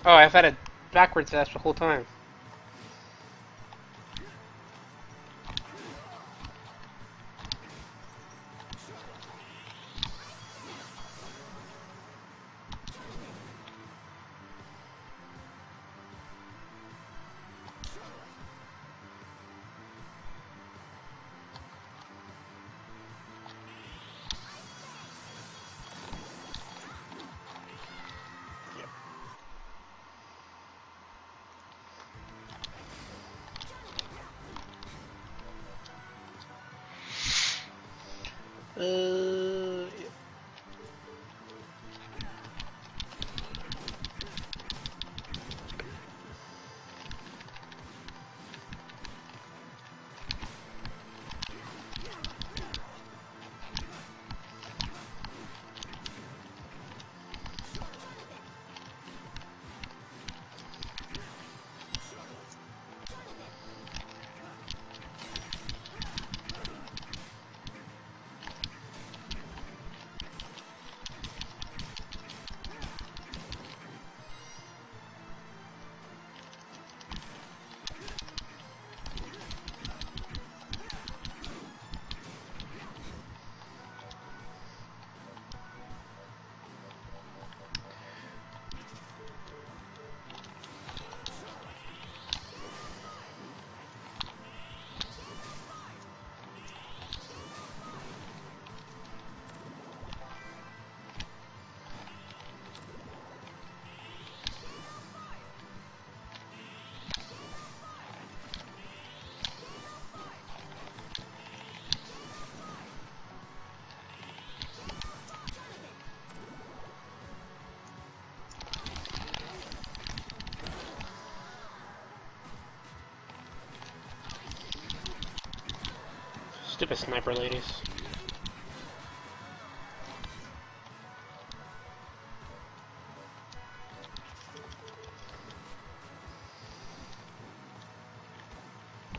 [SPEAKER 4] Oh, I've had it backwards dash the whole time. Stupid sniper ladies.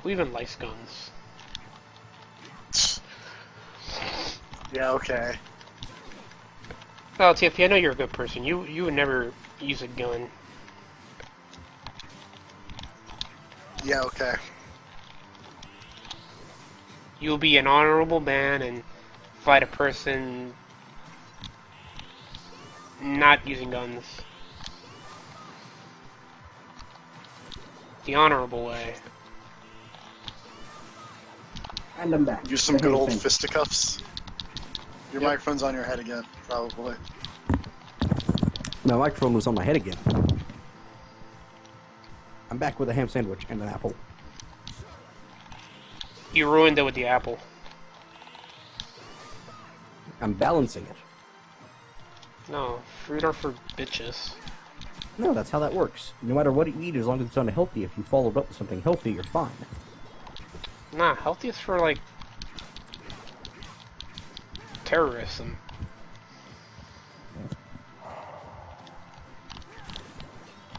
[SPEAKER 4] Who even likes guns?
[SPEAKER 3] Yeah, okay.
[SPEAKER 4] Oh, TFP, I know you're a good person. You would never use a gun.
[SPEAKER 3] Yeah, okay.
[SPEAKER 4] You'll be an honorable man and fight a person not using guns. The honorable way.
[SPEAKER 2] And I'm back.
[SPEAKER 3] Use some good old fisticuffs. Your microphone's on your head again, probably.
[SPEAKER 2] My microphone was on my head again. I'm back with a ham sandwich and an apple.
[SPEAKER 4] You ruined it with the apple.
[SPEAKER 2] I'm balancing it.
[SPEAKER 4] No, fruit are for bitches.
[SPEAKER 2] No, that's how that works. No matter what you eat, as long as it's unhealthy, if you follow it up with something healthy, you're fine.
[SPEAKER 4] Nah, healthy is for, like, terrorism.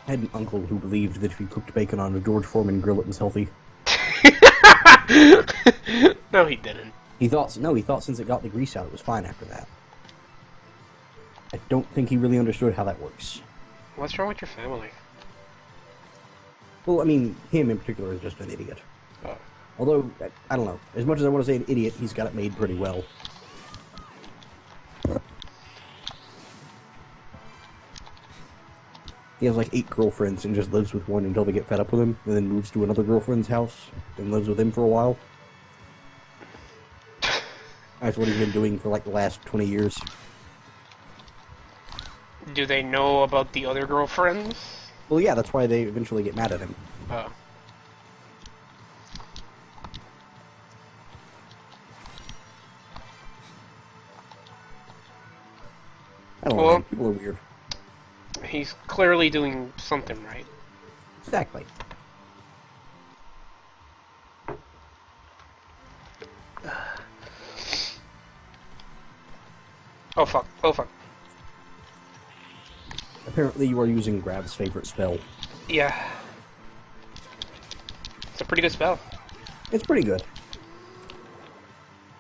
[SPEAKER 2] I had an uncle who believed that if you cooked bacon on a George Foreman grill, it was healthy.
[SPEAKER 4] No, he didn't.
[SPEAKER 2] He thought since it got the grease out, it was fine after that. I don't think he really understood how that works.
[SPEAKER 4] What's wrong with your family?
[SPEAKER 2] Well, I mean, him in particular is just an idiot.
[SPEAKER 4] Oh.
[SPEAKER 2] Although, I don't know. As much as I want to say an idiot, he's got it made pretty well. He has like 8 girlfriends and just lives with one until they get fed up with him, and then moves to another girlfriend's house and lives with him for a while. That's what he's been doing for like the last 20 years.
[SPEAKER 4] Do they know about the other girlfriends?
[SPEAKER 2] Well, yeah, that's why they eventually get mad at him.
[SPEAKER 4] Oh.
[SPEAKER 2] I don't know,
[SPEAKER 4] Well-
[SPEAKER 2] man. People are weird.
[SPEAKER 4] He's clearly doing something right.
[SPEAKER 2] Exactly.
[SPEAKER 4] Oh fuck, oh fuck.
[SPEAKER 2] Apparently you are using Grab's favorite spell.
[SPEAKER 4] Yeah. It's a pretty good spell.
[SPEAKER 2] It's pretty good.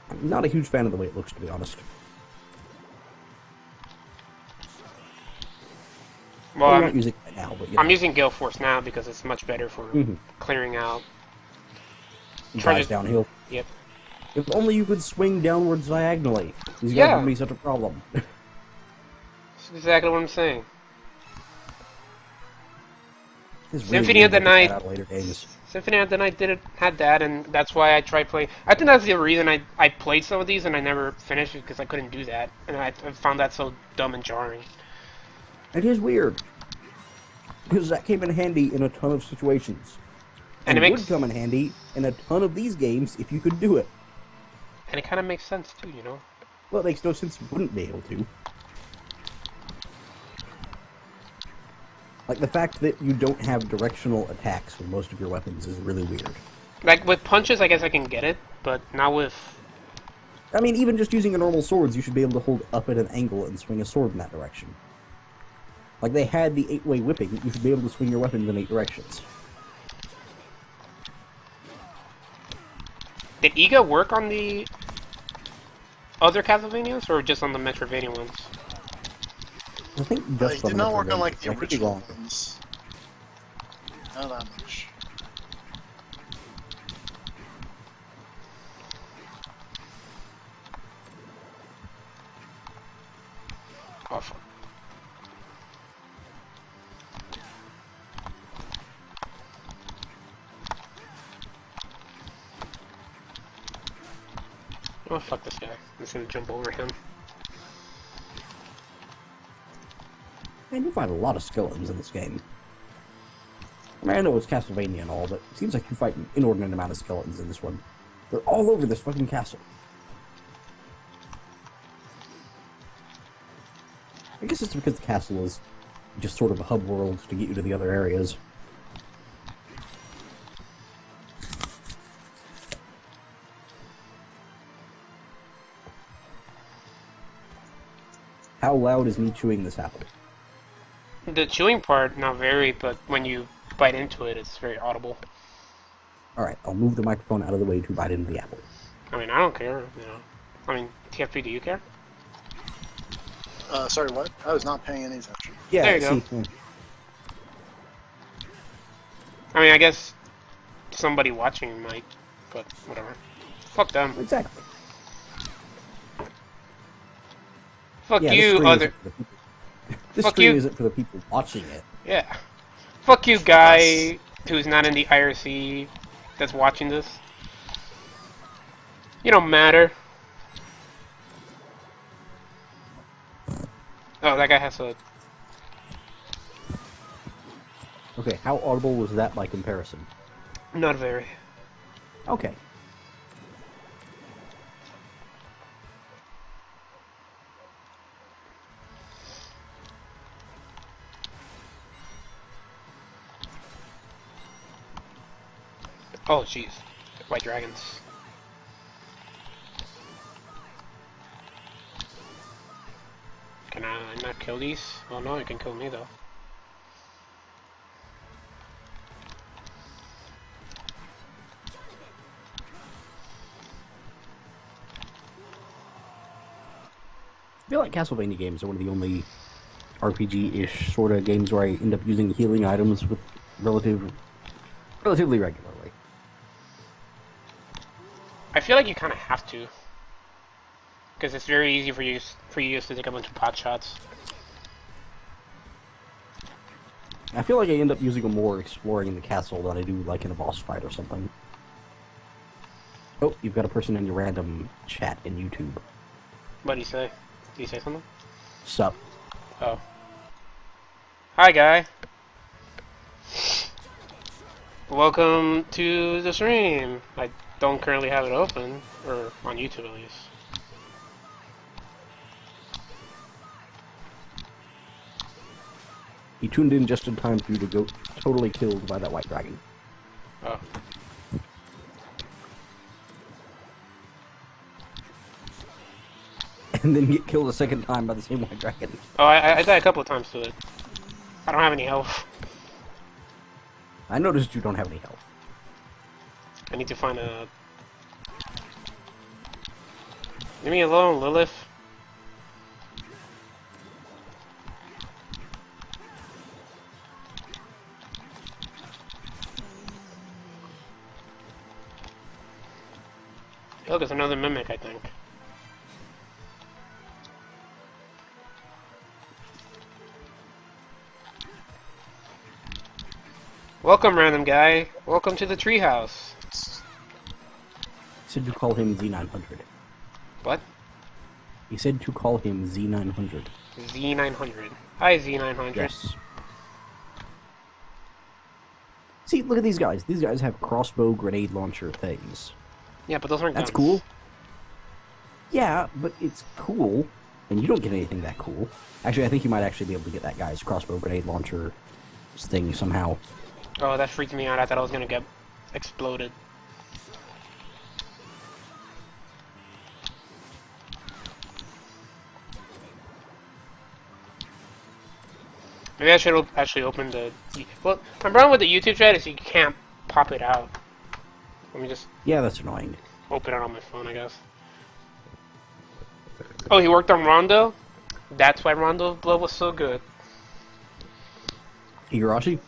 [SPEAKER 2] I'm not a huge fan of the way it looks, to be honest.
[SPEAKER 4] Well,
[SPEAKER 2] I'm not using it right now, but you know.
[SPEAKER 4] I'm using Gale Force now because it's much better for clearing out.
[SPEAKER 2] It
[SPEAKER 4] try
[SPEAKER 2] drives
[SPEAKER 4] to-
[SPEAKER 2] downhill.
[SPEAKER 4] Yep.
[SPEAKER 2] If only you could swing downwards diagonally. These guys
[SPEAKER 4] Yeah.
[SPEAKER 2] would be such a problem.
[SPEAKER 4] That's exactly what I'm saying.
[SPEAKER 2] It's
[SPEAKER 4] Symphony of the
[SPEAKER 2] weird to get
[SPEAKER 4] Night.
[SPEAKER 2] that out of later games.
[SPEAKER 4] Symphony of the Night had that, and that's why I tried playing. I think that's the reason I played some of these and I never finished it because I couldn't do that, and I found that so dumb and jarring.
[SPEAKER 2] It is weird. Because that came in handy in a ton of situations.
[SPEAKER 4] And
[SPEAKER 2] it
[SPEAKER 4] it
[SPEAKER 2] would
[SPEAKER 4] makes
[SPEAKER 2] come in handy in a ton of these games if you could do it.
[SPEAKER 4] and it kind of makes sense too, you know.
[SPEAKER 2] Well, it makes no sense you wouldn't be able to. Like, the fact that you don't have directional attacks with most of your weapons is really weird.
[SPEAKER 4] Like with punches, I guess I can get it, but not with.
[SPEAKER 2] I mean, even just using a normal swords, you should be able to hold up at an angle and swing a sword in that direction. Like, they had the 8-way whipping, you should be able to swing your weapons in 8 directions.
[SPEAKER 4] Did Iga work on the other Castlevanias or just on the Metroidvania ones?
[SPEAKER 2] I think
[SPEAKER 3] He
[SPEAKER 2] just
[SPEAKER 3] did not work on like
[SPEAKER 2] Metroidvania.
[SPEAKER 3] the
[SPEAKER 2] I could be
[SPEAKER 3] original
[SPEAKER 2] wrong.
[SPEAKER 3] ones. Not that much.
[SPEAKER 4] Oh, fuck. Oh, fuck this guy. I'm just gonna jump over him.
[SPEAKER 2] Man, you find a lot of skeletons in this game. I mean, I know it's Castlevania and all, but it seems like you fight an inordinate amount of skeletons in this one. They're all over this fucking castle. I guess it's because the castle is just sort of a hub world to get you to the other areas. how loud is me chewing this apple?
[SPEAKER 4] The chewing part, not very, but when you bite into it, it's very audible.
[SPEAKER 2] Alright, I'll move the microphone out of the way to bite into the apple.
[SPEAKER 4] I mean, I don't care, you know. I mean, TFP, do you care?
[SPEAKER 3] Sorry, what? I was not paying any attention.
[SPEAKER 2] Yeah,
[SPEAKER 4] There you go.
[SPEAKER 2] see,
[SPEAKER 4] I mean, I guess somebody watching might, but whatever. Fuck them.
[SPEAKER 2] exactly.
[SPEAKER 4] Fuck
[SPEAKER 2] Yeah,
[SPEAKER 4] you, other...
[SPEAKER 2] This
[SPEAKER 4] Fuck
[SPEAKER 2] stream
[SPEAKER 4] you.
[SPEAKER 2] isn't for the people watching it.
[SPEAKER 4] Yeah. Fuck you, guy who's not in the IRC that's watching this. You don't matter. Oh, that guy has a...
[SPEAKER 2] Okay, how audible was that by comparison?
[SPEAKER 4] Not very.
[SPEAKER 2] Okay.
[SPEAKER 4] Oh, jeez. White dragons. Can I not kill these? Oh no, you can kill me though.
[SPEAKER 2] I feel like Castlevania games are one of the only RPG-ish sort of games where I end up using healing items with relatively regularly.
[SPEAKER 4] I feel like you kind of have to, because it's very easy for you just to take a bunch of pot shots.
[SPEAKER 2] I feel like I end up using them more exploring in the castle than I do like in a boss fight or something. Oh, you've got a person in your random chat in YouTube.
[SPEAKER 4] What do you say? Did you say something?
[SPEAKER 2] Sup?
[SPEAKER 4] Oh. Hi, guy. Welcome to the stream. I don't currently have it open, or on YouTube at least.
[SPEAKER 2] He tuned in just in time for you to go totally killed by that white dragon.
[SPEAKER 4] Oh.
[SPEAKER 2] And then get killed a second time by the same white dragon.
[SPEAKER 4] Oh, I died a couple of times to it. I don't have any health.
[SPEAKER 2] I noticed you don't have any health.
[SPEAKER 4] I need to find a... Leave me alone, Lilith. Look, there's another mimic, I think. Welcome, random guy. Welcome to the treehouse.
[SPEAKER 2] He said to call him Z900.
[SPEAKER 4] What?
[SPEAKER 2] He said to call him Z900.
[SPEAKER 4] Z900. Hi, Z900.
[SPEAKER 2] Yes. See, look at these guys. These guys have crossbow grenade launcher things.
[SPEAKER 4] Yeah, but those aren't
[SPEAKER 2] That's
[SPEAKER 4] guns.
[SPEAKER 2] cool. Yeah, but it's cool, and you don't get anything that cool. Actually, I think you might actually be able to get that guy's crossbow grenade launcher thing somehow.
[SPEAKER 4] Oh, that freaked me out. I thought I was gonna get exploded. Maybe I should actually open the... Well, my problem with the YouTube chat is you can't pop it out. Let me just
[SPEAKER 2] Yeah, that's annoying.
[SPEAKER 4] open it on my phone, I guess. Oh, he worked on Rondo? That's why Rondo Blood was so good.
[SPEAKER 2] Igarashi?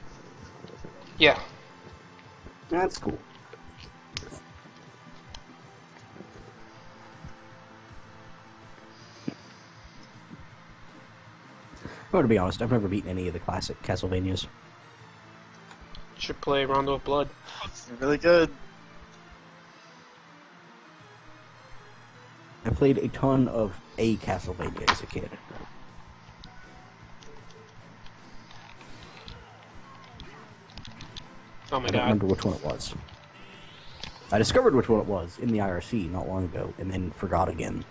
[SPEAKER 4] Yeah.
[SPEAKER 2] That's cool. Oh, to be honest, I've never beaten any of the classic Castlevanias.
[SPEAKER 4] Should play Rondo of Blood.
[SPEAKER 3] You're really good.
[SPEAKER 2] I played a ton of a Castlevania as a kid.
[SPEAKER 4] Oh my
[SPEAKER 2] I don't
[SPEAKER 4] god.
[SPEAKER 2] remember which one it was. I discovered which one it was in the IRC not long ago, and then forgot again.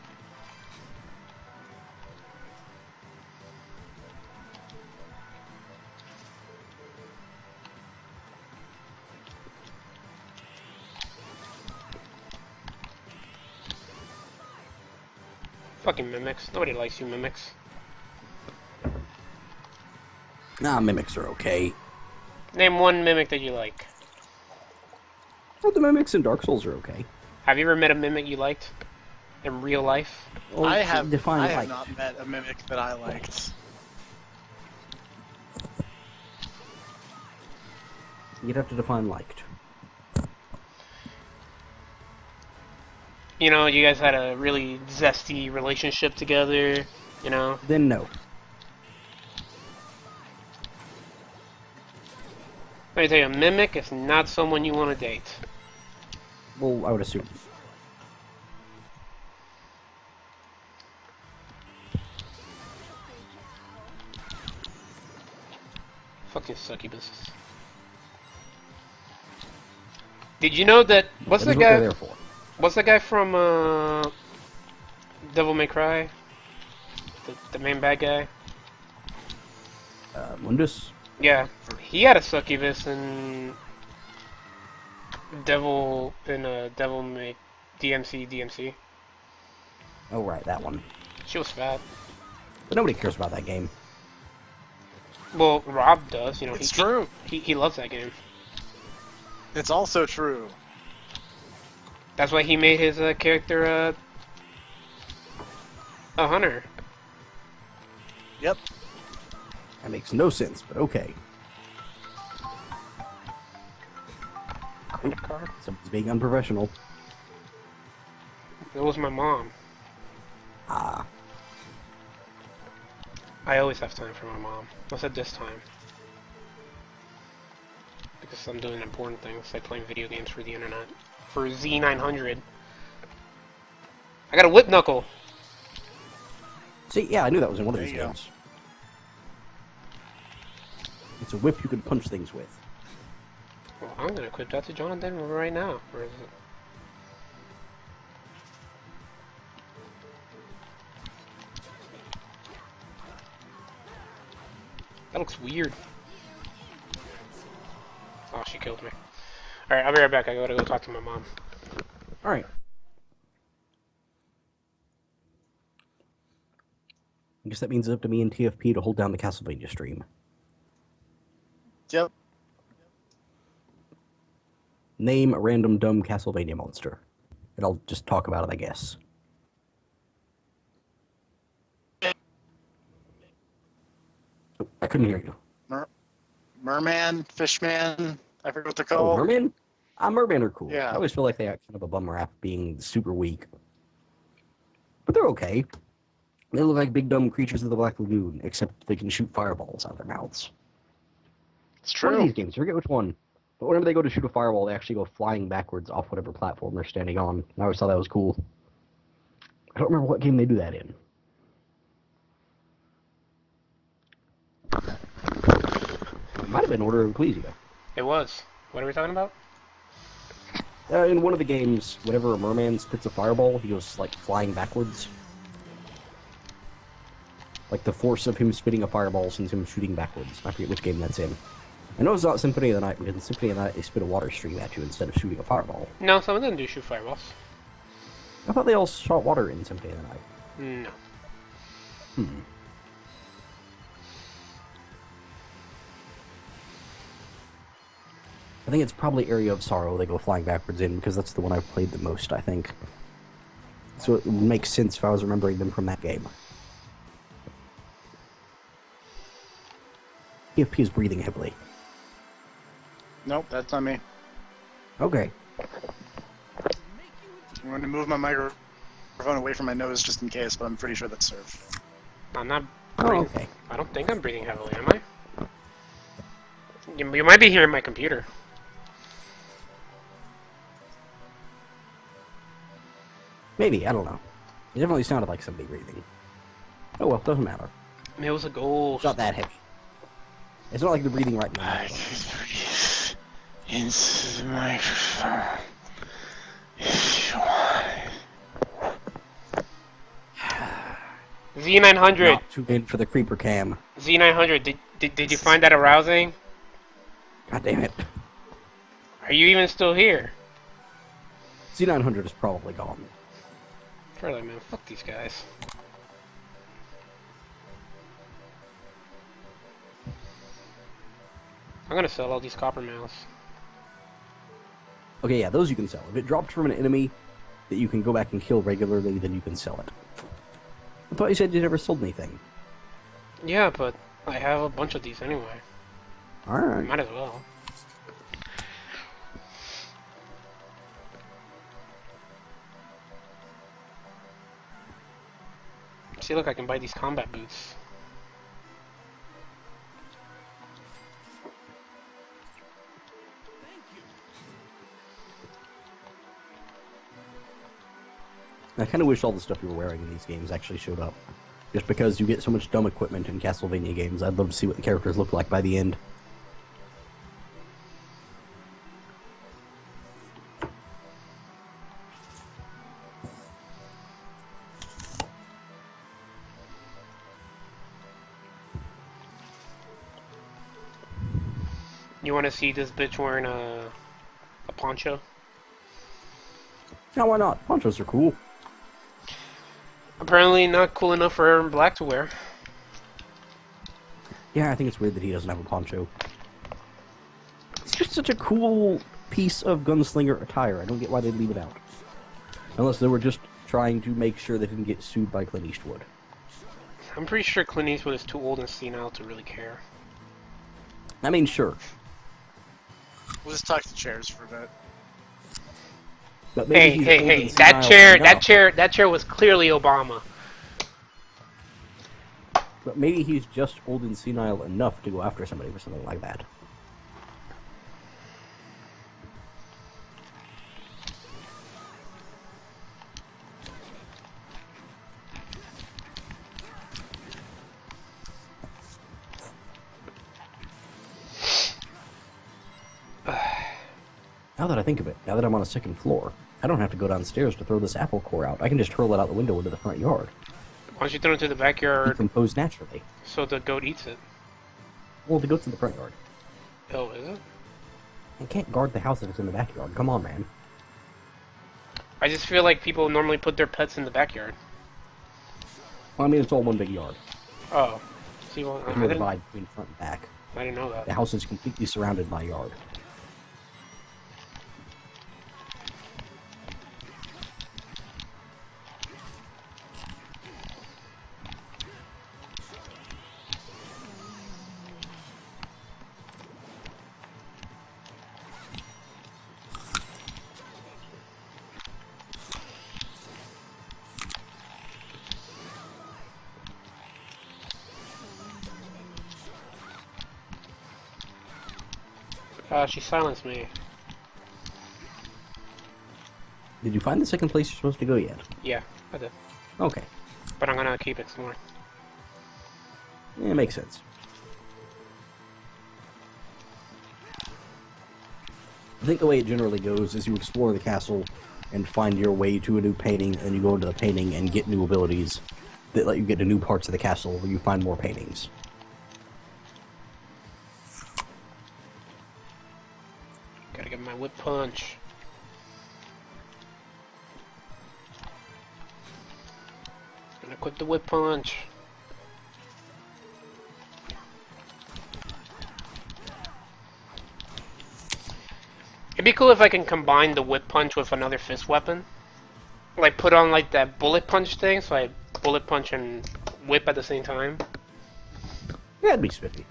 [SPEAKER 4] Fucking mimics. Nobody likes you, mimics.
[SPEAKER 2] Nah, mimics are okay.
[SPEAKER 4] Name one mimic that you like.
[SPEAKER 2] Well, the mimics in Dark Souls are okay.
[SPEAKER 4] Have you ever met a mimic you liked in real life?
[SPEAKER 2] Well,
[SPEAKER 3] I have
[SPEAKER 2] define
[SPEAKER 3] not met a mimic that I liked.
[SPEAKER 2] You'd have to define liked.
[SPEAKER 4] You know, you guys had a really zesty relationship together, you know?
[SPEAKER 2] Then no.
[SPEAKER 4] Let me tell you, a mimic is not someone you want to date.
[SPEAKER 2] Well, I would assume.
[SPEAKER 4] Fucking succubus. Did you know that... What's
[SPEAKER 2] That
[SPEAKER 4] the
[SPEAKER 2] is what they're
[SPEAKER 4] guy...
[SPEAKER 2] there for.
[SPEAKER 4] What's the guy from, Devil May Cry? The main bad guy?
[SPEAKER 2] Mundus?
[SPEAKER 4] Yeah. He had a succubus in... Devil May... DMC.
[SPEAKER 2] Oh, right, that one.
[SPEAKER 4] She was fat.
[SPEAKER 2] But nobody cares about that game.
[SPEAKER 4] Well, Rob does, you know.
[SPEAKER 3] It's true.
[SPEAKER 4] He loves that game.
[SPEAKER 3] It's also true.
[SPEAKER 4] That's why he made his character a hunter.
[SPEAKER 3] Yep.
[SPEAKER 2] That makes no sense, but okay. Someone's being unprofessional.
[SPEAKER 4] That was my mom.
[SPEAKER 2] Ah.
[SPEAKER 4] I always have time for my mom. What's at this time? Because I'm doing important things, like playing video games for the internet. For Z900. I got a whip knuckle!
[SPEAKER 2] See, yeah, I knew that was in one of
[SPEAKER 3] There
[SPEAKER 2] these
[SPEAKER 3] you go.
[SPEAKER 2] games. It's a whip you can punch things with.
[SPEAKER 4] Well, I'm gonna equip that to Jonathan right now. Where is it? That looks weird. Oh, she killed me. Alright, I'll be right back. I gotta go talk to my mom.
[SPEAKER 2] Alright. I guess that means it's up to me and TFP to hold down the Castlevania stream.
[SPEAKER 3] Yep.
[SPEAKER 2] Name a random dumb Castlevania monster. And I'll just talk about it, I guess. Oh, I couldn't hear you.
[SPEAKER 3] Merman, Fishman, I forget what they're
[SPEAKER 2] Oh,
[SPEAKER 3] called.
[SPEAKER 2] Merman? Merman are cool.
[SPEAKER 3] Yeah.
[SPEAKER 2] I always feel like they have kind of a bum rap being super weak. But they're okay. They look like big dumb creatures of the Black Lagoon, except they can shoot fireballs out of their mouths.
[SPEAKER 3] It's
[SPEAKER 2] One of
[SPEAKER 3] true.
[SPEAKER 2] these games, I forget which one. But whenever they go to shoot a fireball, they actually go flying backwards off whatever platform they're standing on. And I always thought that was cool. I don't remember what game they do that in. It might have been Order of Ecclesia.
[SPEAKER 4] It was. What are we talking about?
[SPEAKER 2] In one of the games, whenever a merman spits a fireball, he goes, like, flying backwards. Like, the force of him spitting a fireball sends him shooting backwards. I forget which game that's in. I know it's not Symphony of the Night, because in Symphony of the Night, they spit a water stream at you instead of shooting a fireball.
[SPEAKER 4] No, some of them do shoot fireballs.
[SPEAKER 2] I thought they all shot water in Symphony of the Night.
[SPEAKER 4] No.
[SPEAKER 2] I think it's probably Area of Sorrow they go flying backwards in, because that's the one I've played the most, I think. So it would make sense if I was remembering them from that game. TFP is breathing heavily.
[SPEAKER 3] Nope, that's not me.
[SPEAKER 2] Okay.
[SPEAKER 3] I'm going to move my microphone away from my nose just in case, but I'm pretty sure that's served.
[SPEAKER 4] I'm not
[SPEAKER 2] Oh,
[SPEAKER 4] breathing.
[SPEAKER 2] okay.
[SPEAKER 4] I don't think I'm breathing heavily, am I? You might be hearing my computer.
[SPEAKER 2] Maybe, I don't know. It definitely sounded like somebody breathing. Oh well, doesn't matter.
[SPEAKER 4] It was a ghost.
[SPEAKER 2] It's not that heavy. It's not like they're breathing right now.
[SPEAKER 3] I can breathe into the microphone if you want.
[SPEAKER 4] Z900.
[SPEAKER 2] Not too in for the creeper cam.
[SPEAKER 4] Z900. Did you find that arousing?
[SPEAKER 2] God damn it.
[SPEAKER 4] Are you even still here?
[SPEAKER 2] Z900 is probably gone.
[SPEAKER 4] Charlie, man, fuck these guys. I'm gonna sell all these copper mouths.
[SPEAKER 2] Okay, yeah, those you can sell. If it dropped from an enemy that you can go back and kill regularly, then you can sell it. I thought you said you never sold anything.
[SPEAKER 4] Yeah, but I have a bunch of these anyway.
[SPEAKER 2] Alright.
[SPEAKER 4] Might as well. See, look, I can buy these combat boots.
[SPEAKER 2] I kind of wish all the stuff you were wearing in these games actually showed up. Just because you get so much dumb equipment in Castlevania games, I'd love to see what the characters look like by the end.
[SPEAKER 4] You want to see this bitch wearing a poncho?
[SPEAKER 2] Yeah, why not? Ponchos are cool.
[SPEAKER 4] Apparently not cool enough for Aaron Black to wear.
[SPEAKER 2] Yeah, I think it's weird that he doesn't have a poncho. It's just such a cool piece of gunslinger attire. I don't get why they'd leave it out. Unless they were just trying to make sure they didn't get sued by Clint Eastwood.
[SPEAKER 4] I'm pretty sure Clint Eastwood is too old and senile to really care.
[SPEAKER 2] I mean, sure.
[SPEAKER 3] We'll just talk to chairs for a bit.
[SPEAKER 2] But maybe
[SPEAKER 4] Hey,
[SPEAKER 2] he's old
[SPEAKER 4] hey,
[SPEAKER 2] and
[SPEAKER 4] that
[SPEAKER 2] senile
[SPEAKER 4] chair,
[SPEAKER 2] enough.
[SPEAKER 4] that chair was clearly Obama.
[SPEAKER 2] But maybe he's just old and senile enough to go after somebody for something like that. Now that I think of it, now that I'm on a second floor, I don't have to go downstairs to throw this apple core out. I can just hurl it out the window into the front yard.
[SPEAKER 4] Why don't you throw it to the backyard
[SPEAKER 2] Decompose naturally.
[SPEAKER 4] so the goat eats it?
[SPEAKER 2] Well, the goat's in the front yard.
[SPEAKER 4] Oh, is it?
[SPEAKER 2] I can't guard the house if it's in the backyard. Come on, man.
[SPEAKER 4] I just feel like people normally put their pets in the backyard.
[SPEAKER 2] Well, I mean, it's all one big yard.
[SPEAKER 4] Oh. See, well,
[SPEAKER 2] There's no divide between front and back.
[SPEAKER 4] I didn't know
[SPEAKER 2] The
[SPEAKER 4] that.
[SPEAKER 2] house is completely surrounded by yard.
[SPEAKER 4] She silenced me.
[SPEAKER 2] Did you find the second place you're supposed to go yet?
[SPEAKER 4] Yeah, I did.
[SPEAKER 2] Okay.
[SPEAKER 4] But I'm gonna keep it some more.
[SPEAKER 2] Yeah, makes sense. I think the way it generally goes is you explore the castle and find your way to a new painting, and you go into the painting and get new abilities that let you get to new parts of the castle where you find more paintings.
[SPEAKER 4] Gotta get my whip punch. Gonna quit the whip punch. It'd be cool if I can combine the whip punch with another fist weapon. Like put on like that bullet punch thing, so I bullet punch and whip at the same time.
[SPEAKER 2] Yeah, that'd be spiffy.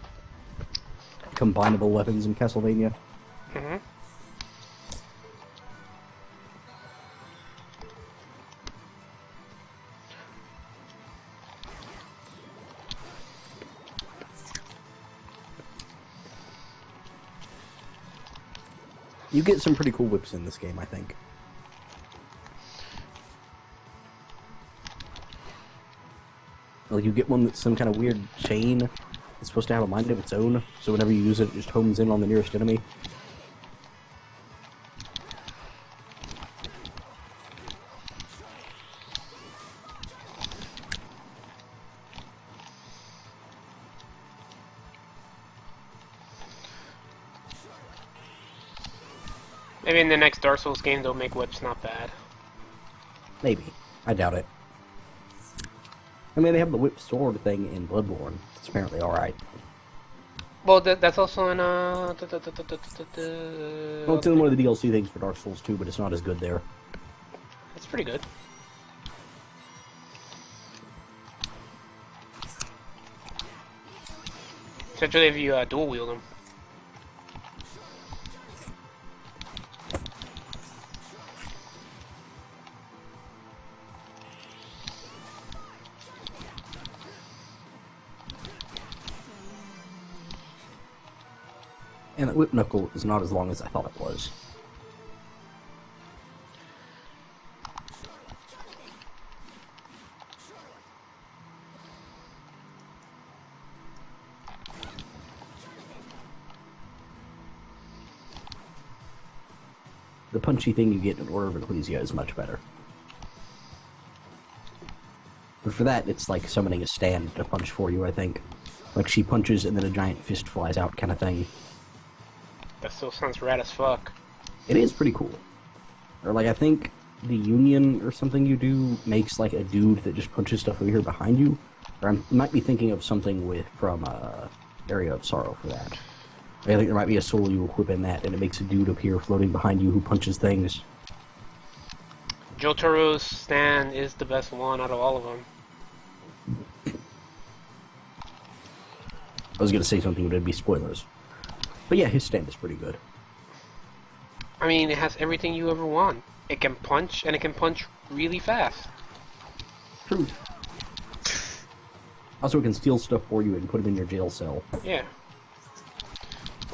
[SPEAKER 2] Combinable weapons in Castlevania.
[SPEAKER 4] Mm-hmm.
[SPEAKER 2] You get some pretty cool whips in this game, I think. Like, you get one that's some kind of weird chain. It's supposed to have a mind of its own, so whenever you use it, it just homes in on the nearest enemy.
[SPEAKER 4] Maybe in the next Dark Souls game they'll make whips not bad.
[SPEAKER 2] Maybe. I doubt it. I mean, they have the whip sword thing in Bloodborne. It's apparently alright.
[SPEAKER 4] Well, that's also in
[SPEAKER 2] Well, it's in one of the DLC things for Dark Souls 2, but it's not as good there.
[SPEAKER 4] It's pretty good. Especially if you dual wield them.
[SPEAKER 2] And the whip knuckle is not as long as I thought it was. The punchy thing you get in Order of Ecclesia is much better. But for that, it's like summoning a stand to punch for you, I think. Like she punches and then a giant fist flies out kind of thing.
[SPEAKER 4] That still sounds rad as fuck.
[SPEAKER 2] It is pretty cool. Or like I think the Union or something you do makes like a dude that just punches stuff over here behind you. Or I might be thinking of something from Area of Sorrow for that. I think there might be a soul you equip in that, and it makes a dude appear floating behind you who punches things.
[SPEAKER 4] Jotaro's stand is the best one out of all of them.
[SPEAKER 2] I was going to say something, but it'd be spoilers. But yeah, his stand is pretty good.
[SPEAKER 4] I mean, it has everything you ever want. It can punch, and it can punch really fast.
[SPEAKER 2] True. Also, it can steal stuff for you and put it in your jail cell.
[SPEAKER 4] Yeah.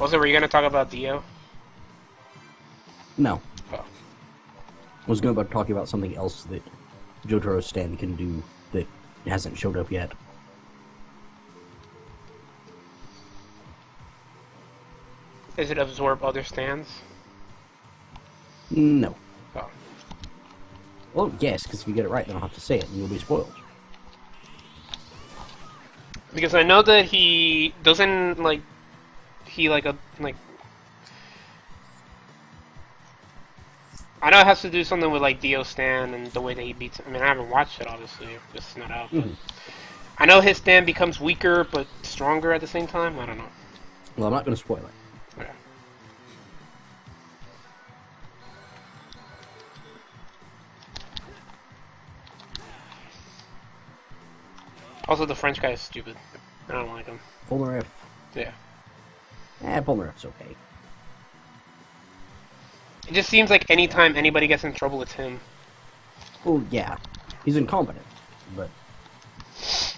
[SPEAKER 4] Also, were you going to talk about Dio?
[SPEAKER 2] No.
[SPEAKER 4] Oh.
[SPEAKER 2] I was going to talk about something else that Jotaro's stand can do that hasn't showed up yet.
[SPEAKER 4] Is it absorb other stands?
[SPEAKER 2] No.
[SPEAKER 4] Oh.
[SPEAKER 2] Well, yes, because if you get it right, then I'll have to say it, and you'll be spoiled.
[SPEAKER 4] Because I know that he doesn't, like... I know it has to do something with, like, Dio Stan and the way that he beats... I mean, I haven't watched it, obviously. It's not out.
[SPEAKER 2] Mm-hmm.
[SPEAKER 4] I know his stand becomes weaker, but stronger at the same time. I don't know.
[SPEAKER 2] Well, I'm not going to spoil it.
[SPEAKER 4] Okay. Also, the French guy is stupid. I don't like him.
[SPEAKER 2] Polnareff.
[SPEAKER 4] Yeah.
[SPEAKER 2] Polnareff's okay.
[SPEAKER 4] It just seems like anytime anybody gets in trouble, it's him.
[SPEAKER 2] Well, yeah. He's incompetent, but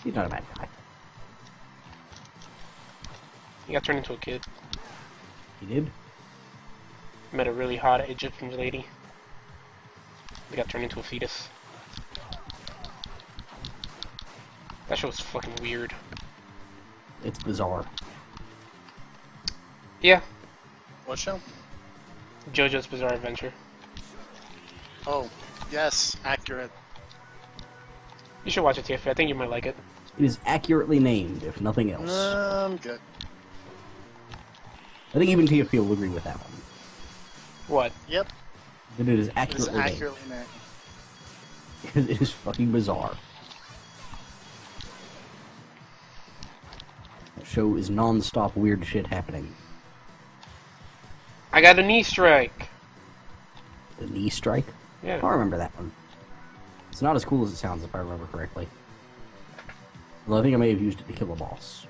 [SPEAKER 2] he's not a bad guy.
[SPEAKER 4] He got turned into a kid.
[SPEAKER 2] He did?
[SPEAKER 4] Met a really hot Egyptian lady. He got turned into a fetus. That show was fucking weird.
[SPEAKER 2] It's bizarre.
[SPEAKER 4] Yeah.
[SPEAKER 3] What show?
[SPEAKER 4] JoJo's Bizarre Adventure.
[SPEAKER 3] Oh, yes, accurate.
[SPEAKER 4] You should watch it, TF. I think you might like it.
[SPEAKER 2] It is accurately named, if nothing else.
[SPEAKER 3] I'm good.
[SPEAKER 2] I think even TFP will agree with that one.
[SPEAKER 4] What?
[SPEAKER 3] Yep.
[SPEAKER 2] That it is
[SPEAKER 3] It is
[SPEAKER 2] accurately named.
[SPEAKER 3] accurately named.
[SPEAKER 2] It is fucking bizarre. That show is non-stop weird shit happening.
[SPEAKER 4] I got a knee strike.
[SPEAKER 2] The knee strike?
[SPEAKER 4] Yeah.
[SPEAKER 2] I remember that one. It's not as cool as it sounds, if I remember correctly. Well, I think I may have used it to kill a boss.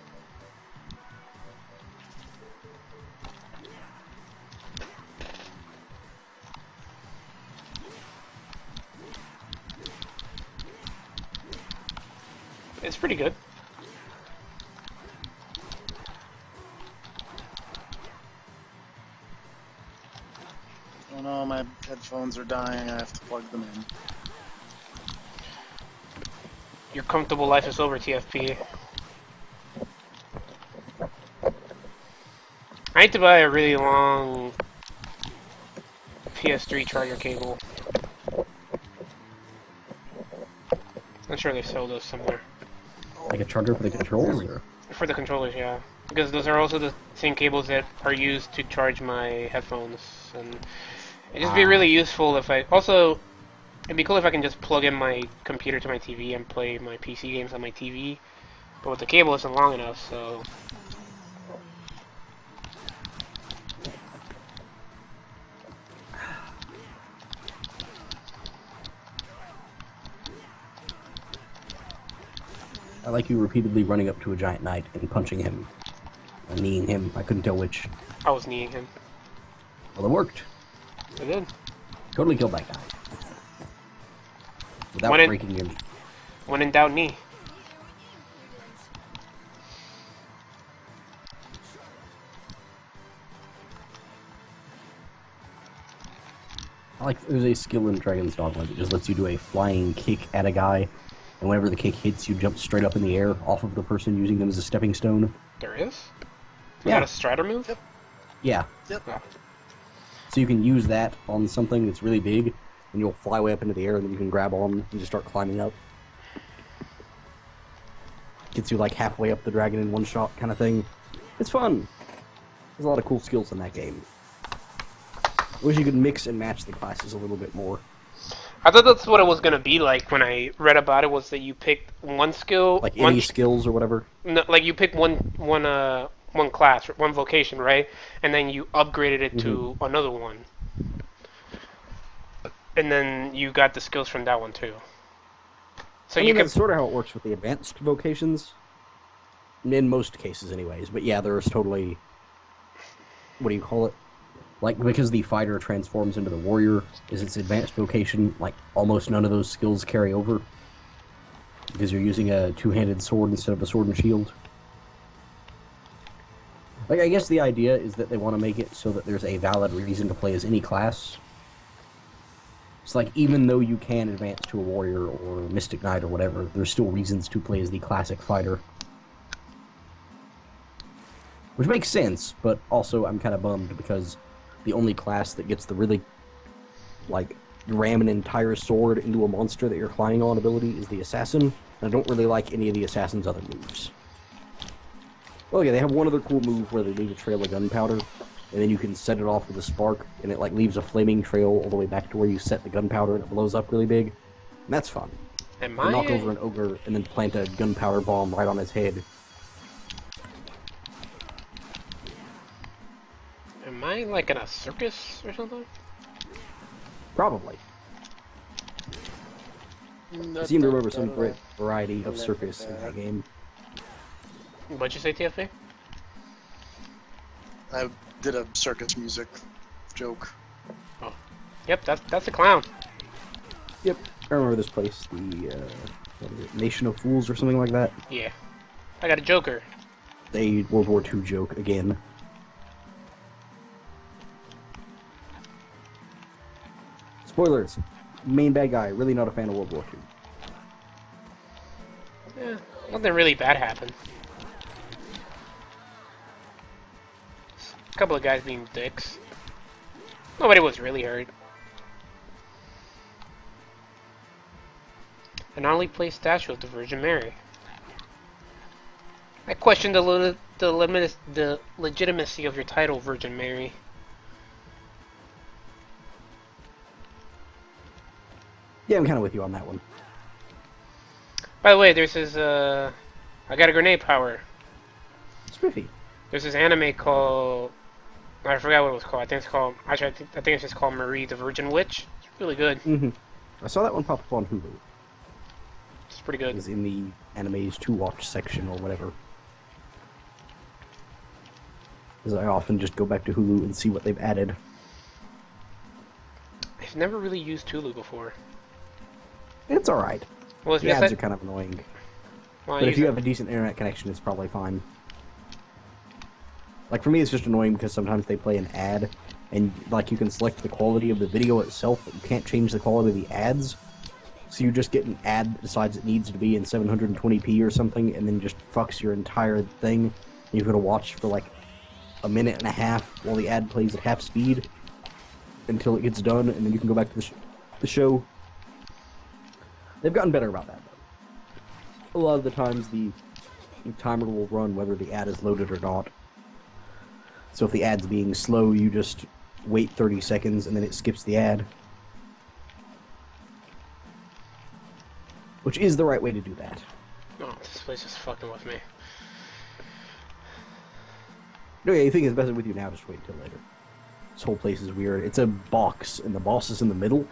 [SPEAKER 4] It's pretty good.
[SPEAKER 3] Oh no, my headphones are dying. I have to plug them in.
[SPEAKER 4] Your comfortable life is over, TFP. I need to buy a really long PS3 charger cable. I'm sure they sell those somewhere.
[SPEAKER 2] Like a charger for the controls? Or?
[SPEAKER 4] For the controllers, yeah. Because those are also the same cables that are used to charge my headphones. And it'd just be really useful if I... Also, it'd be cool if I can just plug in my computer to my TV and play my PC games on my TV. But with the cable, isn't long enough, so...
[SPEAKER 2] I like you repeatedly running up to a giant knight and punching him. Or kneeing him. I couldn't tell which.
[SPEAKER 4] I was kneeing him.
[SPEAKER 2] Well, it worked.
[SPEAKER 4] I did.
[SPEAKER 2] Totally killed that guy. Without breaking your knee.
[SPEAKER 4] When in doubt, knee.
[SPEAKER 2] There's a skill in Dragon's Dogma that just lets you do a flying kick at a guy, and whenever the kick hits, you jump straight up in the air off of the person using them as a stepping stone.
[SPEAKER 4] There is? Is
[SPEAKER 2] Yeah.
[SPEAKER 4] that a Strider move?
[SPEAKER 3] Yep.
[SPEAKER 2] Yeah.
[SPEAKER 3] Yep.
[SPEAKER 4] Oh.
[SPEAKER 2] So you can use that on something that's really big, and you'll fly way up into the air, and then you can grab on and just start climbing up. Gets you like halfway up the dragon in one shot kind of thing. It's fun. There's a lot of cool skills in that game. I wish you could mix and match the classes a little bit more.
[SPEAKER 4] I thought that's what it was gonna be like when I read about it. Was that you picked one skill,
[SPEAKER 2] Like any skills or whatever.
[SPEAKER 4] no, like you pick one class, one vocation, right? And then you upgraded it to another one, and then you got the skills from that one too. So
[SPEAKER 2] I
[SPEAKER 4] you
[SPEAKER 2] mean,
[SPEAKER 4] can
[SPEAKER 2] that's sort of how it works with the advanced vocations. In most cases, anyways. But yeah, there's totally... What do you call it? Like, because the fighter transforms into the warrior is its advanced vocation, like, almost none of those skills carry over. Because you're using a two-handed sword instead of a sword and shield. Like, I guess the idea is that they want to make it so that there's a valid reason to play as any class. It's like, even though you can advance to a warrior or a mystic knight or whatever, there's still reasons to play as the classic fighter. Which makes sense, but also I'm kind of bummed because the only class that gets the really, like, ram an entire sword into a monster that you're climbing on ability is the assassin, and I don't really like any of the assassin's other moves. Well, yeah, they have one other cool move where they leave a trail of gunpowder, and then you can set it off with a spark, and it, like, leaves a flaming trail all the way back to where you set the gunpowder, and it blows up really big. And that's fun. You knock over an ogre, and then plant a gunpowder bomb right on his head.
[SPEAKER 4] Am I like in a circus or something?
[SPEAKER 2] Probably. I seem to remember some great variety of circus in that game.
[SPEAKER 4] What'd you say, TFA?
[SPEAKER 3] I did a circus music joke.
[SPEAKER 4] Oh, yep, that's a clown.
[SPEAKER 2] Yep, I remember this place, the, what is it, Nation of Fools or something like that?
[SPEAKER 4] Yeah, I got a Joker.
[SPEAKER 2] A World War II joke again. Spoilers. Main bad guy, really not a fan of World War II.
[SPEAKER 4] Yeah, nothing really bad happened. A couple of guys being dicks. Nobody was really hurt. An only placed statue of the Virgin Mary. I question the legitimacy of your title, Virgin Mary.
[SPEAKER 2] Yeah, I'm kind of with you on that one.
[SPEAKER 4] By the way, there's this, I got a grenade power.
[SPEAKER 2] Spiffy.
[SPEAKER 4] There's this anime called, I forgot what it was called. I think it's called, actually, I think it's just called Marie the Virgin Witch. It's really good.
[SPEAKER 2] Mm-hmm. I saw that one pop up on Hulu.
[SPEAKER 4] It's pretty good.
[SPEAKER 2] It was in the animes to watch section or whatever. Because I often just go back to Hulu and see what they've added.
[SPEAKER 4] I've never really used Hulu before.
[SPEAKER 2] It's alright.
[SPEAKER 4] Well,
[SPEAKER 2] The ads are kind of annoying.
[SPEAKER 4] Well,
[SPEAKER 2] But if you have a decent internet connection, it's probably fine. Like, for me, it's just annoying because sometimes they play an ad, and, like, you can select the quality of the video itself, but you can't change the quality of the ads. So you just get an ad that decides it needs to be in 720p or something, and then just fucks your entire thing. And you've got to watch for, like, a minute and a half while the ad plays at half speed until it gets done, and then you can go back to the show. They've gotten better about that, though. A lot of the times, the timer will run whether the ad is loaded or not. So if the ad's being slow, you just wait 30 seconds, and then it skips the ad. Which is the right way to do that.
[SPEAKER 4] Oh, this place is fucking with me.
[SPEAKER 2] No, yeah, you think it's better with you now, just wait until later. This whole place is weird. It's a box, and the boss is in the middle.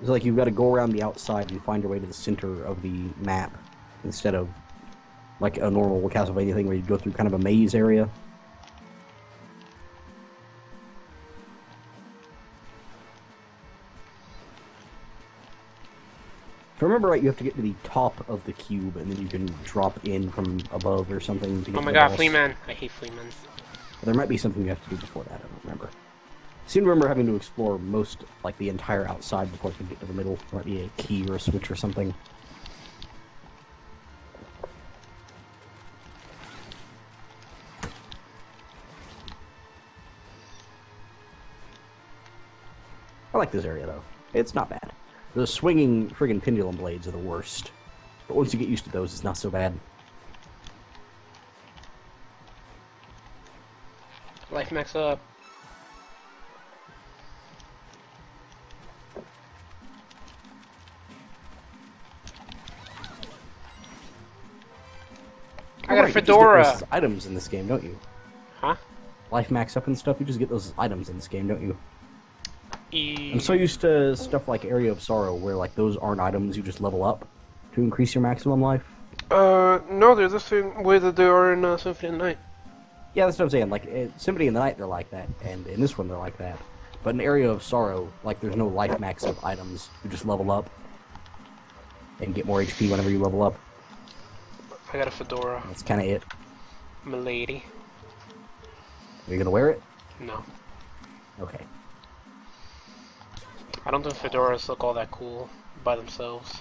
[SPEAKER 2] It's like you've got to go around the outside and find your way to the center of the map instead of like a normal Castlevania thing where you go through kind of a maze area. If I remember right, you have to get to the top of the cube and then you can drop in from above or something to get
[SPEAKER 4] Oh
[SPEAKER 2] to
[SPEAKER 4] my
[SPEAKER 2] the
[SPEAKER 4] god,
[SPEAKER 2] boss.
[SPEAKER 4] Flea Man. I hate Flea Man.
[SPEAKER 2] There might be something you have to do before that, I don't remember. I seem to remember having to explore most, like, the entire outside before I could get to the middle. There might be a key or a switch or something. I like this area, though. It's not bad. The swinging friggin' pendulum blades are the worst. But once you get used to those, it's not so bad.
[SPEAKER 4] Life max up. I got a
[SPEAKER 2] Right, you just get
[SPEAKER 4] fedora.
[SPEAKER 2] those items in this game, don't you?
[SPEAKER 4] Huh?
[SPEAKER 2] Life max up and stuff, you just get those items in this game, don't you?
[SPEAKER 4] E
[SPEAKER 2] I'm so used to stuff like Area of Sorrow, where like those aren't items, you just level up to increase your maximum life.
[SPEAKER 1] No, they're the same way that they are in Symphony of the Night.
[SPEAKER 2] Yeah, that's what I'm saying. Like, Symphony in the Night, they're like that, and in this one, they're like that. But in Area of Sorrow, like, there's no life max up items. You just level up and get more HP whenever you level up.
[SPEAKER 1] I got a fedora.
[SPEAKER 2] That's kind of it.
[SPEAKER 1] Milady.
[SPEAKER 2] Are you gonna wear it?
[SPEAKER 1] No.
[SPEAKER 2] Okay.
[SPEAKER 1] I don't think fedoras look all that cool by themselves.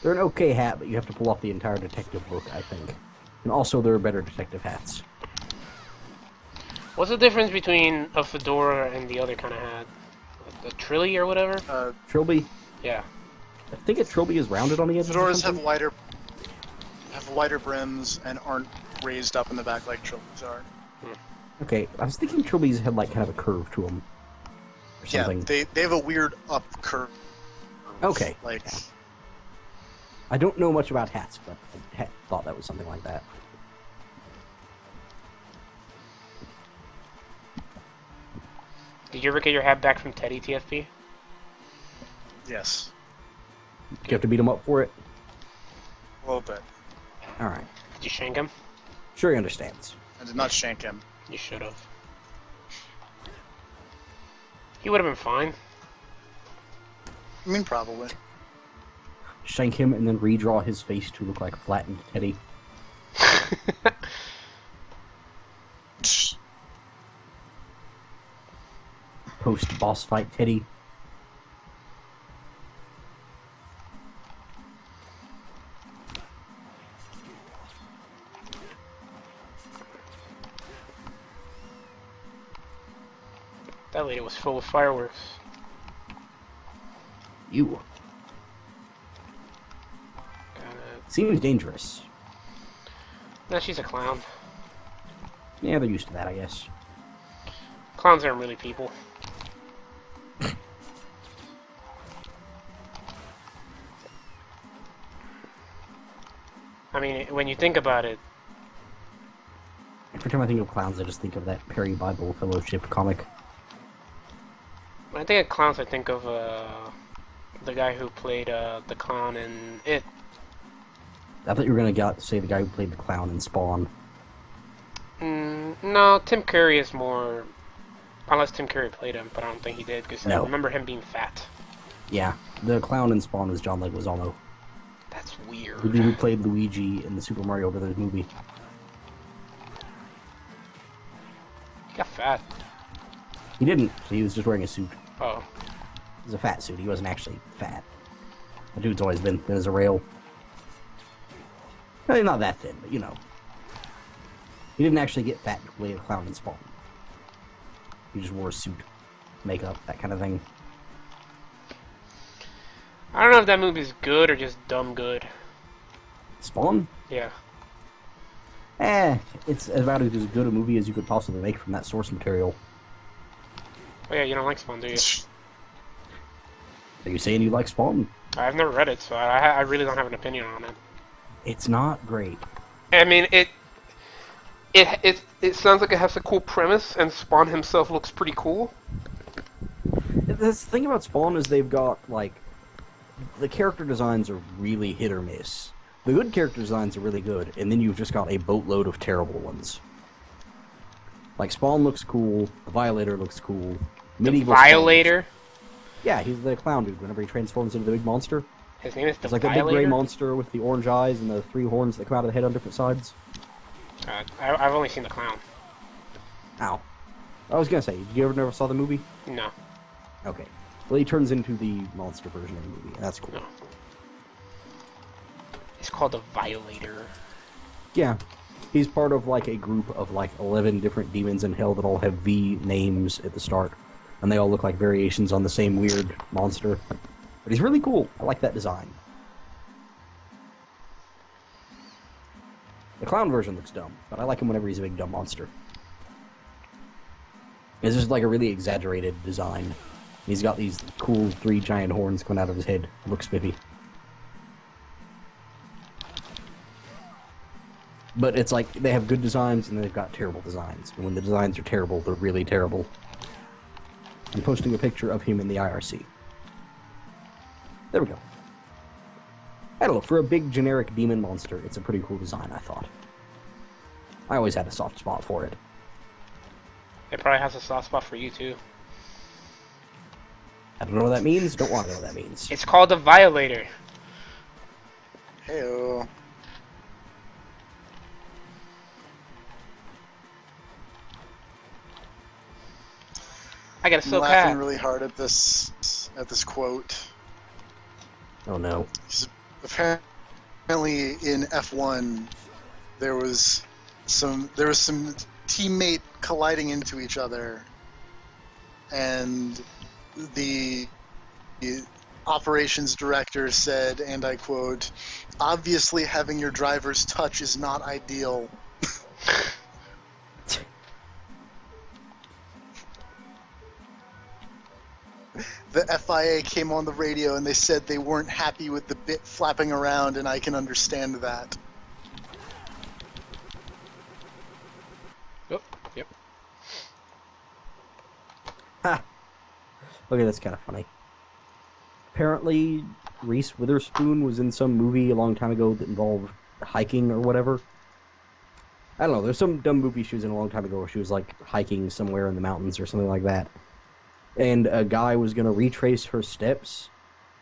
[SPEAKER 2] They're an okay hat, but you have to pull off the entire detective look, I think. And also, there are better detective hats.
[SPEAKER 1] What's the difference between a fedora and the other kind of hat? A trilly or whatever?
[SPEAKER 2] Trilby?
[SPEAKER 1] Yeah.
[SPEAKER 2] I think a trilby is rounded on the edges. or
[SPEAKER 3] Fedoras
[SPEAKER 2] something.
[SPEAKER 3] have wider brims and aren't raised up in the back like trilbies are.
[SPEAKER 2] Okay, I was thinking trilbies had like kind of a curve to them. Or
[SPEAKER 3] Yeah,
[SPEAKER 2] something.
[SPEAKER 3] they have a weird up curve.
[SPEAKER 2] Okay.
[SPEAKER 3] Like,
[SPEAKER 2] I don't know much about hats, but I thought that was something like that.
[SPEAKER 1] Did you ever get your hat back from Teddy TFP?
[SPEAKER 3] yes,
[SPEAKER 2] You have to beat him up for it?
[SPEAKER 3] a little bit.
[SPEAKER 2] Alright.
[SPEAKER 1] Did you shank him?
[SPEAKER 2] Sure he understands.
[SPEAKER 3] I did not shank him.
[SPEAKER 1] You should have. He would have been fine.
[SPEAKER 3] I mean, probably.
[SPEAKER 2] Shank him and then redraw his face to look like a flattened Teddy. Post-boss fight Teddy.
[SPEAKER 1] That lady was full of fireworks.
[SPEAKER 2] You.
[SPEAKER 1] Got it.
[SPEAKER 2] Seems dangerous.
[SPEAKER 1] Nah, she's a clown.
[SPEAKER 2] Yeah, they're used to that, I guess.
[SPEAKER 1] Clowns aren't really people. I mean, when you think about it,
[SPEAKER 2] Every time I think of clowns, I just think of that Perry Bible Fellowship comic.
[SPEAKER 1] when I think of clowns, I think of the guy who played the clown in It.
[SPEAKER 2] I thought you were gonna say the guy who played the clown in Spawn.
[SPEAKER 1] No, Tim Curry is more... Unless Tim Curry played him, but I don't think he did, because I
[SPEAKER 2] No.
[SPEAKER 1] remember him being fat.
[SPEAKER 2] Yeah, the clown in Spawn was John Leguizamo.
[SPEAKER 1] That's weird.
[SPEAKER 2] The dude who played Luigi in the Super Mario Brothers movie.
[SPEAKER 1] He got fat.
[SPEAKER 2] He didn't, so he was just wearing a suit.
[SPEAKER 1] Oh.
[SPEAKER 2] It was a fat suit, he wasn't actually fat. The dude's always been thin as a rail. Well, not that thin, but you know. He didn't actually get fat to play the clown in Spawn. He just wore a suit, makeup, that kind of thing.
[SPEAKER 1] I don't know if that movie is good or just dumb good.
[SPEAKER 2] Spawn?
[SPEAKER 1] Yeah.
[SPEAKER 2] It's about as good a movie as you could possibly make from that source material.
[SPEAKER 1] Oh yeah, you don't like Spawn, do you?
[SPEAKER 2] Are you saying you like Spawn?
[SPEAKER 1] I've never read it, so I really don't have an opinion on it.
[SPEAKER 2] It's not great.
[SPEAKER 1] I mean, it sounds like it has a cool premise, and Spawn himself looks pretty cool.
[SPEAKER 2] the thing about Spawn is they've got, like, the character designs are really hit or miss. The good character designs are really good, and then you've just got a boatload of terrible ones. Like, Spawn looks cool, the Violator looks cool.
[SPEAKER 4] The Violator?
[SPEAKER 2] Yeah, he's the clown dude whenever he transforms into the big monster.
[SPEAKER 4] His name is the
[SPEAKER 2] It's like
[SPEAKER 4] Violator?
[SPEAKER 2] the big gray monster with the orange eyes and the 3 horns that come out of the head on different sides.
[SPEAKER 4] I've only seen the clown.
[SPEAKER 2] Ow. I was gonna say, did you ever never saw the movie?
[SPEAKER 4] No.
[SPEAKER 2] Okay. Well, he turns into the monster version of the movie, and that's cool.
[SPEAKER 4] No. It's called the Violator.
[SPEAKER 2] Yeah. He's part of, like, a group of, like, 11 different demons in hell that all have V names at the start. And they all look like variations on the same weird monster. But he's really cool. I like that design. The clown version looks dumb, but I like him whenever he's a big dumb monster. It's just like a really exaggerated design. He's got these cool 3 giant horns coming out of his head. It looks spiffy. But it's like, they have good designs and they've got terrible designs. And when the designs are terrible, they're really terrible. I'm posting a picture of him in the IRC. There we go. I don't know, for a big generic demon monster, it's a pretty cool design, I thought. I always had a soft spot for it.
[SPEAKER 4] It probably has a soft spot for you, too.
[SPEAKER 2] I don't know what that means, don't want to know what that means.
[SPEAKER 4] It's called the Violator.
[SPEAKER 3] Heyo.
[SPEAKER 4] I got a
[SPEAKER 3] I'm
[SPEAKER 4] silk
[SPEAKER 3] laughing
[SPEAKER 4] hat.
[SPEAKER 3] really hard at this quote.
[SPEAKER 2] Oh no.
[SPEAKER 3] Apparently in F1 there was some teammate colliding into each other, and the operations director said, and I quote, "Obviously having your driver's touch is not ideal." The FIA came on the radio and they said they weren't happy with the bit flapping around, and I can understand that.
[SPEAKER 4] Oh, yep.
[SPEAKER 2] Ha! Okay, that's kind of funny. Apparently, Reese Witherspoon was in some movie a long time ago that involved hiking or whatever. I don't know, there's some dumb movie she was in a long time ago where she was, like, hiking somewhere in the mountains or something like that. And a guy was going to retrace her steps,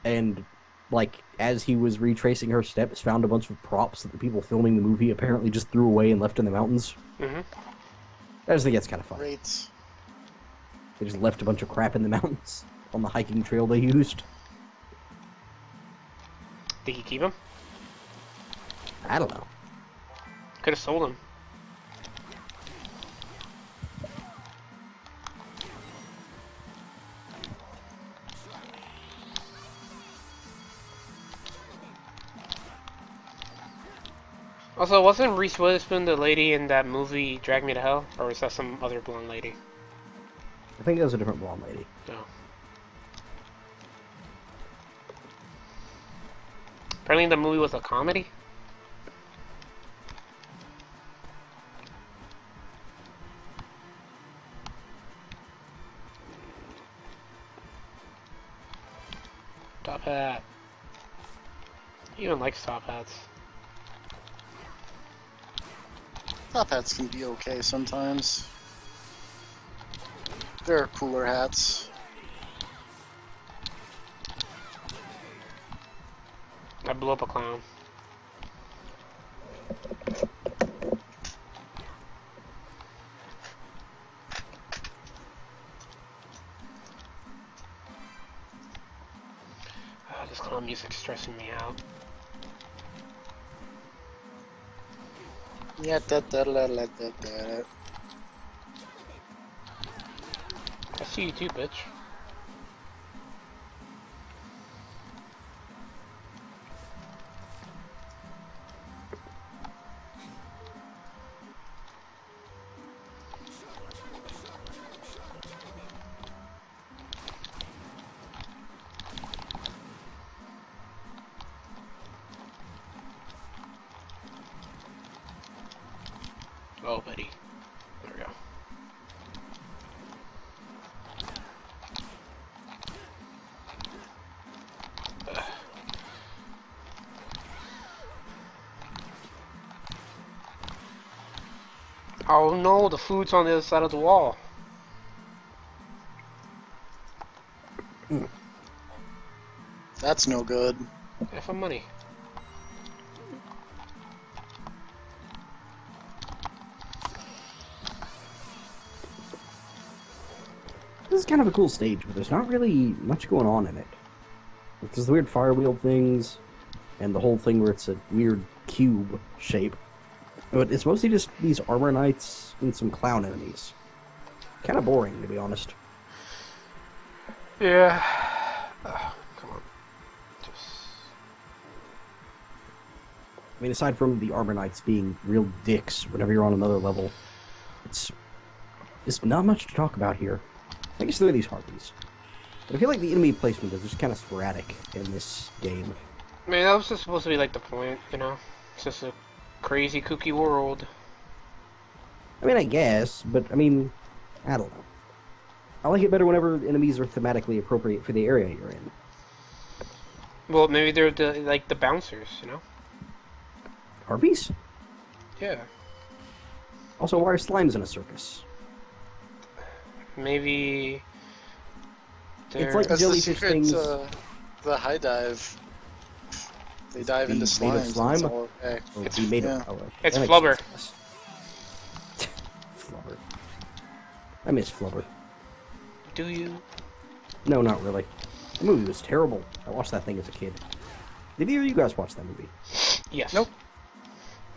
[SPEAKER 2] and, like, as he was retracing her steps, found a bunch of props that the people filming the movie apparently just threw away and left in the mountains.
[SPEAKER 4] Mm-hmm.
[SPEAKER 2] I just think that's kind of funny.
[SPEAKER 3] Great.
[SPEAKER 2] They just left a bunch of crap in the mountains on the hiking trail they used.
[SPEAKER 4] Did you keep him?
[SPEAKER 2] I don't know.
[SPEAKER 4] Could have sold him. Also, wasn't Reese Witherspoon the lady in that movie Drag Me to Hell? Or was that some other blonde lady?
[SPEAKER 2] I think that was a different blonde lady.
[SPEAKER 4] No. Apparently the movie was a comedy? Top hat. He even likes top hats.
[SPEAKER 3] Top hats can be okay sometimes. There are cooler hats.
[SPEAKER 4] I blew up a clown. Oh, this clown music's stressing me out.
[SPEAKER 3] Yeah, da da da da da da.
[SPEAKER 4] I see you too, bitch. Oh, buddy. There we go. Oh no, the food's on the other side of the wall.
[SPEAKER 3] That's no good.
[SPEAKER 4] Yeah, for money.
[SPEAKER 2] This is kind of a cool stage, but there's not really much going on in it. There's the weird fire wheel things, and the whole thing where it's a weird cube shape. But it's mostly just these armor knights and some clown enemies. Kind of boring, to be honest.
[SPEAKER 4] Yeah. Come on.
[SPEAKER 2] I mean, aside from the armor knights being real dicks whenever you're on another level, it's not much to talk about here. I guess there are these harpies. But I feel like the enemy placement is just kind of sporadic in this game.
[SPEAKER 4] I mean, that was just supposed to be like the point, you know? It's just a crazy kooky world.
[SPEAKER 2] I mean, I guess, but I mean, I don't know. I like it better whenever enemies are thematically appropriate for the area you're in.
[SPEAKER 4] Well, maybe they're the bouncers, you know?
[SPEAKER 2] Harpies?
[SPEAKER 4] Yeah.
[SPEAKER 2] Also, why are slimes in a circus?
[SPEAKER 4] Maybe...
[SPEAKER 2] It's like
[SPEAKER 3] That's
[SPEAKER 2] jellyfish
[SPEAKER 3] the secret,
[SPEAKER 2] things.
[SPEAKER 3] The high dive. They dive
[SPEAKER 2] Be
[SPEAKER 3] into
[SPEAKER 2] made of
[SPEAKER 3] slimes.
[SPEAKER 2] slime?
[SPEAKER 3] It's all okay.
[SPEAKER 2] Or
[SPEAKER 4] It's-
[SPEAKER 2] be made
[SPEAKER 3] yeah.
[SPEAKER 2] of color.
[SPEAKER 4] It's
[SPEAKER 2] That makes
[SPEAKER 4] flubber.
[SPEAKER 2] sense. Flubber. I miss Flubber.
[SPEAKER 4] Do you?
[SPEAKER 2] No, not really. The movie was terrible. I watched that thing as a kid. Did either of you guys watch that movie?
[SPEAKER 4] Yes.
[SPEAKER 3] Nope.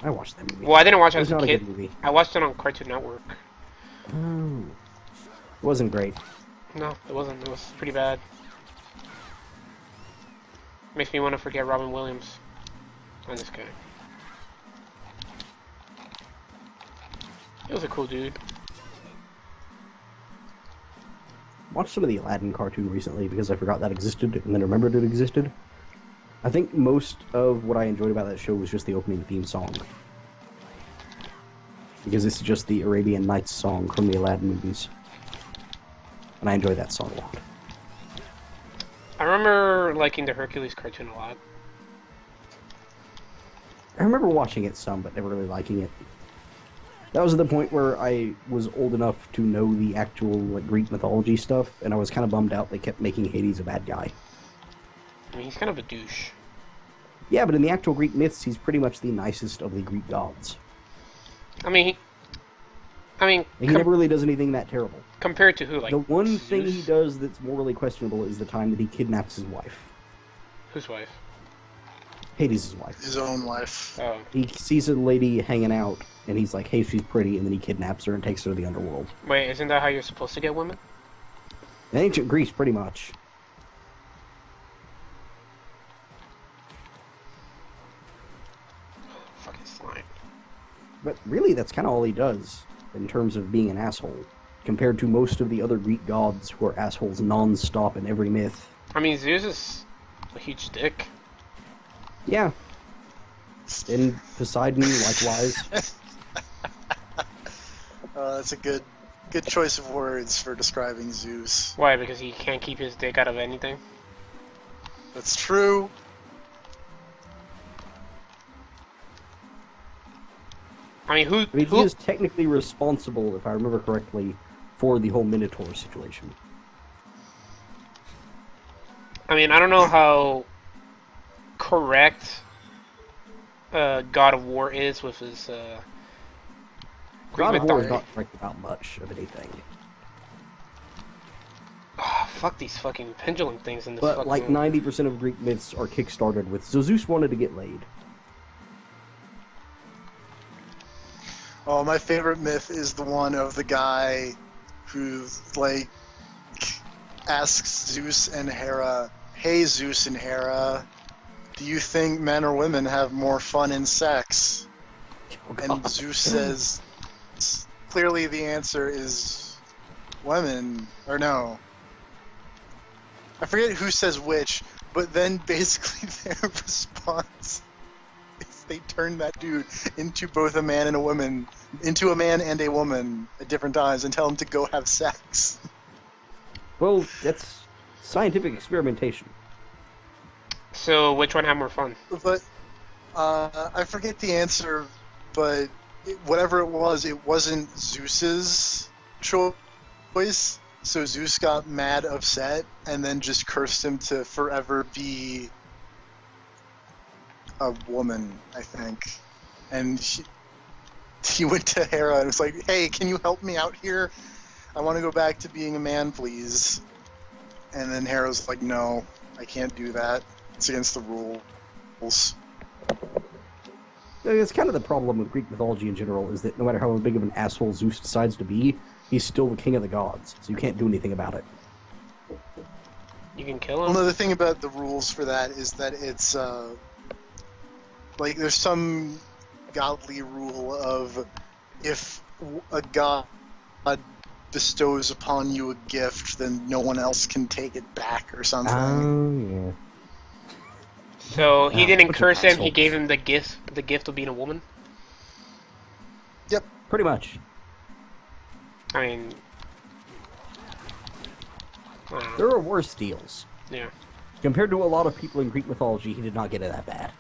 [SPEAKER 2] I watched that movie.
[SPEAKER 4] Well, I didn't watch it
[SPEAKER 2] It
[SPEAKER 4] as
[SPEAKER 2] was
[SPEAKER 4] a
[SPEAKER 2] not a
[SPEAKER 4] kid.
[SPEAKER 2] good movie.
[SPEAKER 4] I watched it on Cartoon Network.
[SPEAKER 2] Oh. It wasn't great.
[SPEAKER 4] No, it wasn't. It was pretty bad. Makes me want to forget Robin Williams. I'm just kidding. He was a cool dude.
[SPEAKER 2] Watched some of the Aladdin cartoon recently because I forgot that existed and then remembered it existed. I think most of what I enjoyed about that show was just the opening theme song. Because it's just the Arabian Nights song from the Aladdin movies. And I enjoy that song a lot.
[SPEAKER 4] I remember liking the Hercules cartoon a lot.
[SPEAKER 2] I remember watching it some, but never really liking it. That was the point where I was old enough to know the actual Greek mythology stuff, and I was kind of bummed out they kept making Hades a bad guy.
[SPEAKER 4] I mean, he's kind of a douche.
[SPEAKER 2] Yeah, but in the actual Greek myths, he's pretty much the nicest of the Greek gods.
[SPEAKER 4] I mean,
[SPEAKER 2] And he never really does anything that terrible.
[SPEAKER 4] compared to who? Like
[SPEAKER 2] The one thing he
[SPEAKER 4] Zeus?
[SPEAKER 2] does that's morally questionable is the time that he kidnaps his wife.
[SPEAKER 4] Whose wife?
[SPEAKER 2] Hades' wife.
[SPEAKER 3] His own life.
[SPEAKER 4] Oh,
[SPEAKER 2] He sees a lady hanging out, and he's like, hey, she's pretty, and then he kidnaps her and takes her to the underworld.
[SPEAKER 4] wait, isn't that how you're supposed to get women?
[SPEAKER 2] In ancient Greece, pretty much.
[SPEAKER 4] Fucking slime.
[SPEAKER 2] But really, that's kind of all he does, in terms of being an asshole, compared to most of the other Greek gods who are assholes non-stop in every myth.
[SPEAKER 4] I mean, Zeus is a huge dick.
[SPEAKER 2] Yeah. And Poseidon, likewise.
[SPEAKER 3] That's a good choice of words for describing Zeus.
[SPEAKER 4] Why? Because he can't keep his dick out of anything?
[SPEAKER 3] That's true.
[SPEAKER 4] I mean,
[SPEAKER 2] I mean, he is technically responsible, if I remember correctly, for the whole Minotaur situation.
[SPEAKER 4] I mean, I don't know how correct God of War is with his Greek
[SPEAKER 2] God of War is
[SPEAKER 4] mythology.
[SPEAKER 2] not correct about much of anything.
[SPEAKER 4] Ah, fuck these fucking pendulum things in this
[SPEAKER 2] But
[SPEAKER 4] fucking
[SPEAKER 2] like 90% of Greek myths are kickstarted with, so Zeus wanted to get laid.
[SPEAKER 3] Oh, my favorite myth is the one of the guy who, like, asks Zeus and Hera, hey, Zeus and Hera, do you think men or women have more fun in sex?
[SPEAKER 2] Oh,
[SPEAKER 3] And
[SPEAKER 2] God.
[SPEAKER 3] Zeus says, clearly the answer is women, or no. I forget who says which, but then basically their response is they turn that dude into both a man and a woman, into a man and a woman at different times and tell him to go have sex.
[SPEAKER 2] Well, that's scientific experimentation.
[SPEAKER 4] So, which one had more fun?
[SPEAKER 3] But I forget the answer, but whatever it wasn't Zeus's choice. So Zeus got mad, upset, and then just cursed him to forever be a woman, I think. And he went to Hera and was like, "Hey, can you help me out here? I want to go back to being a man, please." And then Hera's like, "No, I can't do that. It's against the rules."
[SPEAKER 2] It's kind of the problem with Greek mythology in general, is that no matter how big of an asshole Zeus decides to be, he's still the king of the gods, so you can't do anything about it.
[SPEAKER 4] You can kill him?
[SPEAKER 3] Well, another thing about the rules for that is that it's, like, there's some godly rule of if a god bestows upon you a gift, then no one else can take it back or something.
[SPEAKER 2] Oh, yeah.
[SPEAKER 4] So he didn't
[SPEAKER 2] bunch of
[SPEAKER 4] curse him, he
[SPEAKER 2] assholes.
[SPEAKER 4] gave him the gift of being a woman?
[SPEAKER 3] Yep.
[SPEAKER 2] Pretty much.
[SPEAKER 4] I mean...
[SPEAKER 2] There are worse deals.
[SPEAKER 4] Yeah.
[SPEAKER 2] Compared to a lot of people in Greek mythology, he did not get it that bad.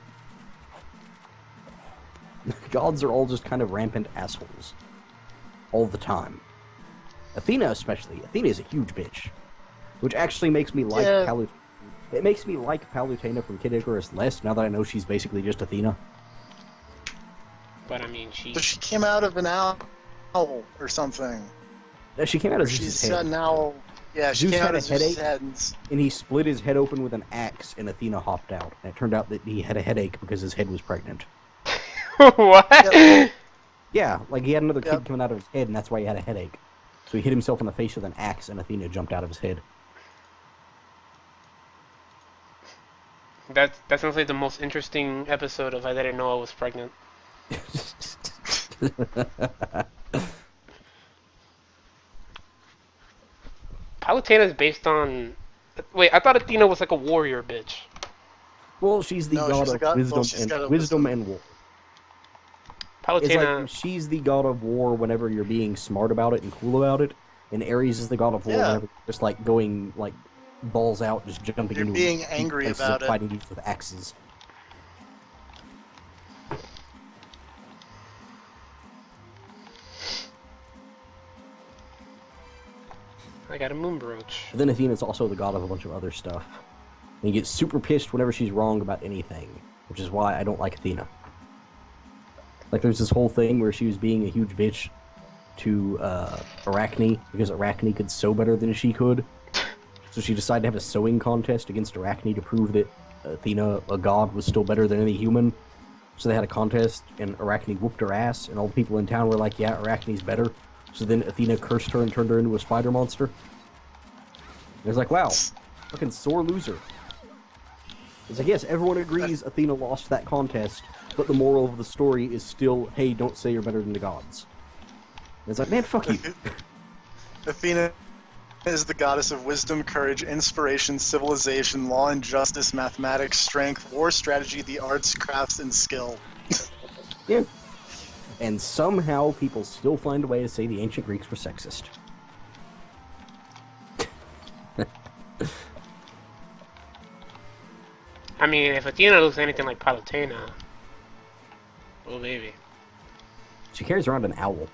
[SPEAKER 2] Gods are all just kind of rampant assholes. All the time. Athena especially. Athena is a huge bitch. Which actually makes me like It makes me like Palutena from Kid Icarus less, now that I know she's basically just Athena.
[SPEAKER 4] But I mean,
[SPEAKER 3] But she came out of an owl or something.
[SPEAKER 2] She came out of
[SPEAKER 3] She's
[SPEAKER 2] Zeus's
[SPEAKER 3] got
[SPEAKER 2] head.
[SPEAKER 3] an owl. Yeah, she
[SPEAKER 2] Zeus
[SPEAKER 3] came
[SPEAKER 2] had
[SPEAKER 3] out
[SPEAKER 2] a
[SPEAKER 3] of Zeus's
[SPEAKER 2] headache.
[SPEAKER 3] head.
[SPEAKER 2] And he split his head open with an axe, and Athena hopped out. And it turned out that he had a headache because his head was pregnant.
[SPEAKER 4] what?
[SPEAKER 3] Yep.
[SPEAKER 2] Yeah, like he had another kid
[SPEAKER 3] Yep.
[SPEAKER 2] coming out of his head, and that's why he had a headache. So he hit himself in the face with an axe, and Athena jumped out of his head.
[SPEAKER 4] That sounds like the most interesting episode of I Didn't Know I Was Pregnant. Palutena is based on... Wait, I thought Athena was like a warrior bitch.
[SPEAKER 2] Well, she's the
[SPEAKER 3] No,
[SPEAKER 2] god
[SPEAKER 3] she's a
[SPEAKER 2] of
[SPEAKER 3] god-
[SPEAKER 2] wisdom
[SPEAKER 3] well, she's got a
[SPEAKER 2] and wisdom and war. It's
[SPEAKER 4] Palutena...
[SPEAKER 2] like she's the god of war whenever you're being smart about it and cool about it, and Ares is the god of war
[SPEAKER 3] Yeah.
[SPEAKER 2] whenever you're just like going like balls out, just jumping
[SPEAKER 3] You're
[SPEAKER 2] into
[SPEAKER 3] being angry
[SPEAKER 2] places
[SPEAKER 3] about
[SPEAKER 2] and
[SPEAKER 3] it.
[SPEAKER 2] fighting dudes with axes.
[SPEAKER 4] I got a moon brooch.
[SPEAKER 2] But then Athena's also the god of a bunch of other stuff. And he gets super pissed whenever she's wrong about anything, which is why I don't like Athena. Like, there's this whole thing where she was being a huge bitch to Arachne, because Arachne could sew better than she could. So she decided to have a sewing contest against Arachne to prove that Athena, a god, was still better than any human. So they had a contest, and Arachne whooped her ass, and all the people in town were like, yeah, Arachne's better. So then Athena cursed her and turned her into a spider monster. And it was like, wow, fucking sore loser. It's like, yes, everyone agrees Athena lost that contest, but the moral of the story is still, hey, don't say you're better than the gods. And it's like, man, fuck you.
[SPEAKER 3] Athena is the goddess of wisdom, courage, inspiration, civilization, law and justice, mathematics, strength, war strategy, the arts, crafts, and skill.
[SPEAKER 2] Yeah. And somehow people still find a way to say the ancient Greeks were sexist.
[SPEAKER 4] I mean, if Athena looks anything like Palutena... Oh, baby.
[SPEAKER 2] She carries around an owl.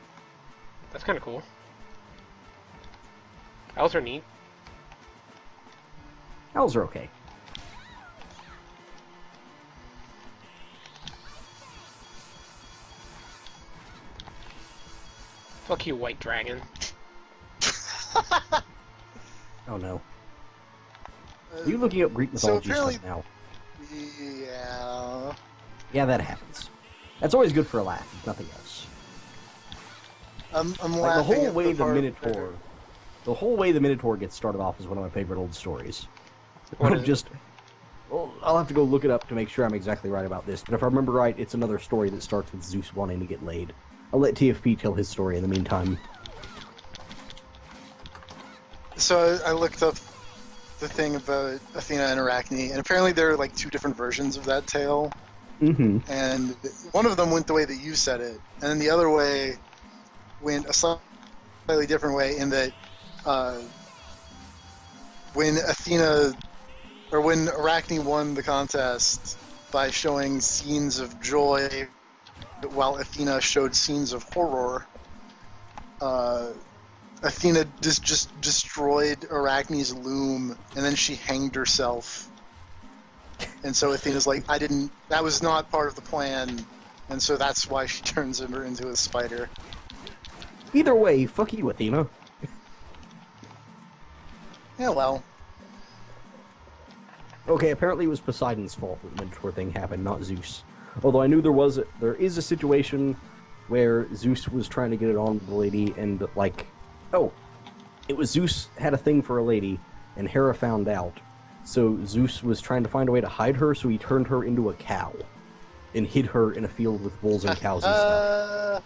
[SPEAKER 4] That's kind of cool. Owls are neat.
[SPEAKER 2] Owls are okay.
[SPEAKER 4] Fuck you, white dragon.
[SPEAKER 2] Oh no. Are you looking up Greek mythology
[SPEAKER 3] apparently-
[SPEAKER 2] stuff now?
[SPEAKER 3] Yeah.
[SPEAKER 2] Yeah, that happens. That's always good for a laugh, if nothing else.
[SPEAKER 3] I'm
[SPEAKER 2] Like, the
[SPEAKER 3] laughing
[SPEAKER 2] whole
[SPEAKER 3] at
[SPEAKER 2] way
[SPEAKER 3] the part
[SPEAKER 2] the whole way the Minotaur gets started off is one of my favorite old stories.
[SPEAKER 4] What
[SPEAKER 2] Of
[SPEAKER 4] is it?
[SPEAKER 2] just, well, I'll have to go look it up to make sure I'm exactly right about this. But if I remember right, it's another story that starts with Zeus wanting to get laid. I'll let TFP tell his story in the meantime.
[SPEAKER 3] So I looked up the thing about Athena and Arachne, and apparently there are like two different versions of that tale.
[SPEAKER 2] Mm-hmm.
[SPEAKER 3] And one of them went the way that you said it, and then the other way went a slightly different way in that when Arachne won the contest by showing scenes of joy while Athena showed scenes of horror, Athena just destroyed Arachne's loom, and then she hanged herself. And so Athena's like, that was not part of the plan, and so that's why she turns her into a spider.
[SPEAKER 2] Either way, fuck you, Athena.
[SPEAKER 3] Yeah, well.
[SPEAKER 2] Okay, apparently it was Poseidon's fault that the Minotaur thing happened, not Zeus. Although I knew there is a situation where Zeus was trying to get it on with the lady, and it was Zeus had a thing for a lady, and Hera found out. So Zeus was trying to find a way to hide her, so he turned her into a cow, and hid her in a field with bulls and cows and stuff.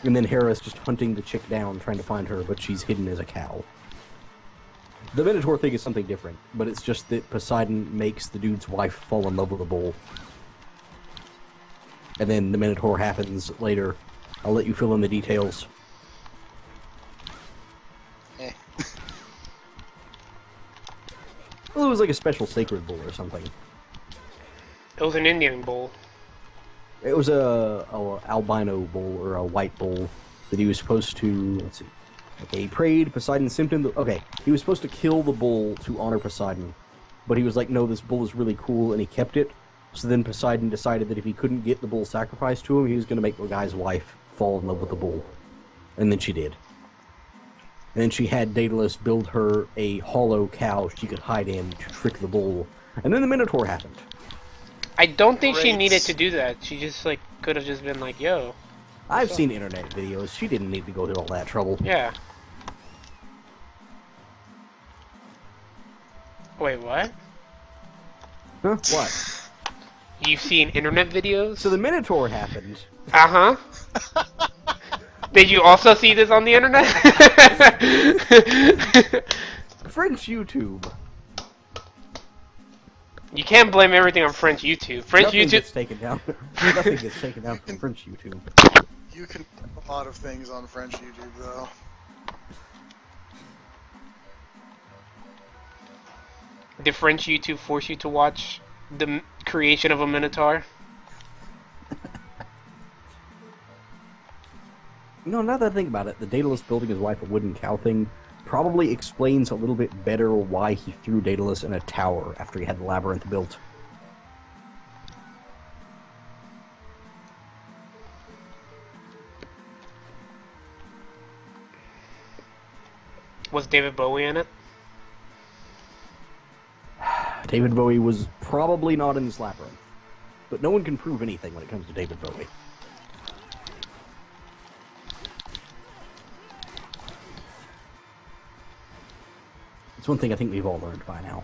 [SPEAKER 2] And then Hera's just hunting the chick down, trying to find her, but she's hidden as a cow. The Minotaur thing is something different, but it's just that Poseidon makes the dude's wife fall in love with a bull. And then the Minotaur happens later. I'll let you fill in the details. Well, it was like a special sacred bull or something.
[SPEAKER 4] It was an Indian bull.
[SPEAKER 2] It was a albino bull, or a white bull, that he was supposed to, let's see. Okay, he prayed, Poseidon sent him he was supposed to kill the bull to honor Poseidon. But he was like, no, this bull is really cool, and he kept it. So then Poseidon decided that if he couldn't get the bull sacrificed to him, he was going to make the guy's wife fall in love with the bull. And then she did. And then she had Daedalus build her a hollow cow she could hide in to trick the bull. And then the Minotaur happened.
[SPEAKER 4] I don't think she
[SPEAKER 3] Great.
[SPEAKER 4] needed to do that. She just, could have just been like, yo.
[SPEAKER 2] I've seen internet videos. She didn't need to go through all that trouble.
[SPEAKER 4] Yeah. Wait, what?
[SPEAKER 2] Huh? What?
[SPEAKER 4] You've seen internet videos?
[SPEAKER 2] So the Minotaur happened.
[SPEAKER 4] Uh-huh. Did you also see this on the internet?
[SPEAKER 2] French YouTube.
[SPEAKER 4] You can't blame everything on French YouTube. French
[SPEAKER 2] Nothing
[SPEAKER 4] YouTube...
[SPEAKER 2] gets taken down. Nothing gets taken down from French YouTube.
[SPEAKER 3] You can put a lot of things on French YouTube, though.
[SPEAKER 4] Did French YouTube force you to watch the creation of a Minotaur?
[SPEAKER 2] You know, now that I think about it, the Daedalus building his wife a wooden cow thing probably explains a little bit better why he threw Daedalus in a tower after he had the labyrinth built.
[SPEAKER 4] Was David Bowie in it?
[SPEAKER 2] David Bowie was probably not in this labyrinth, but no one can prove anything when it comes to David Bowie. It's one thing I think we've all learned by now.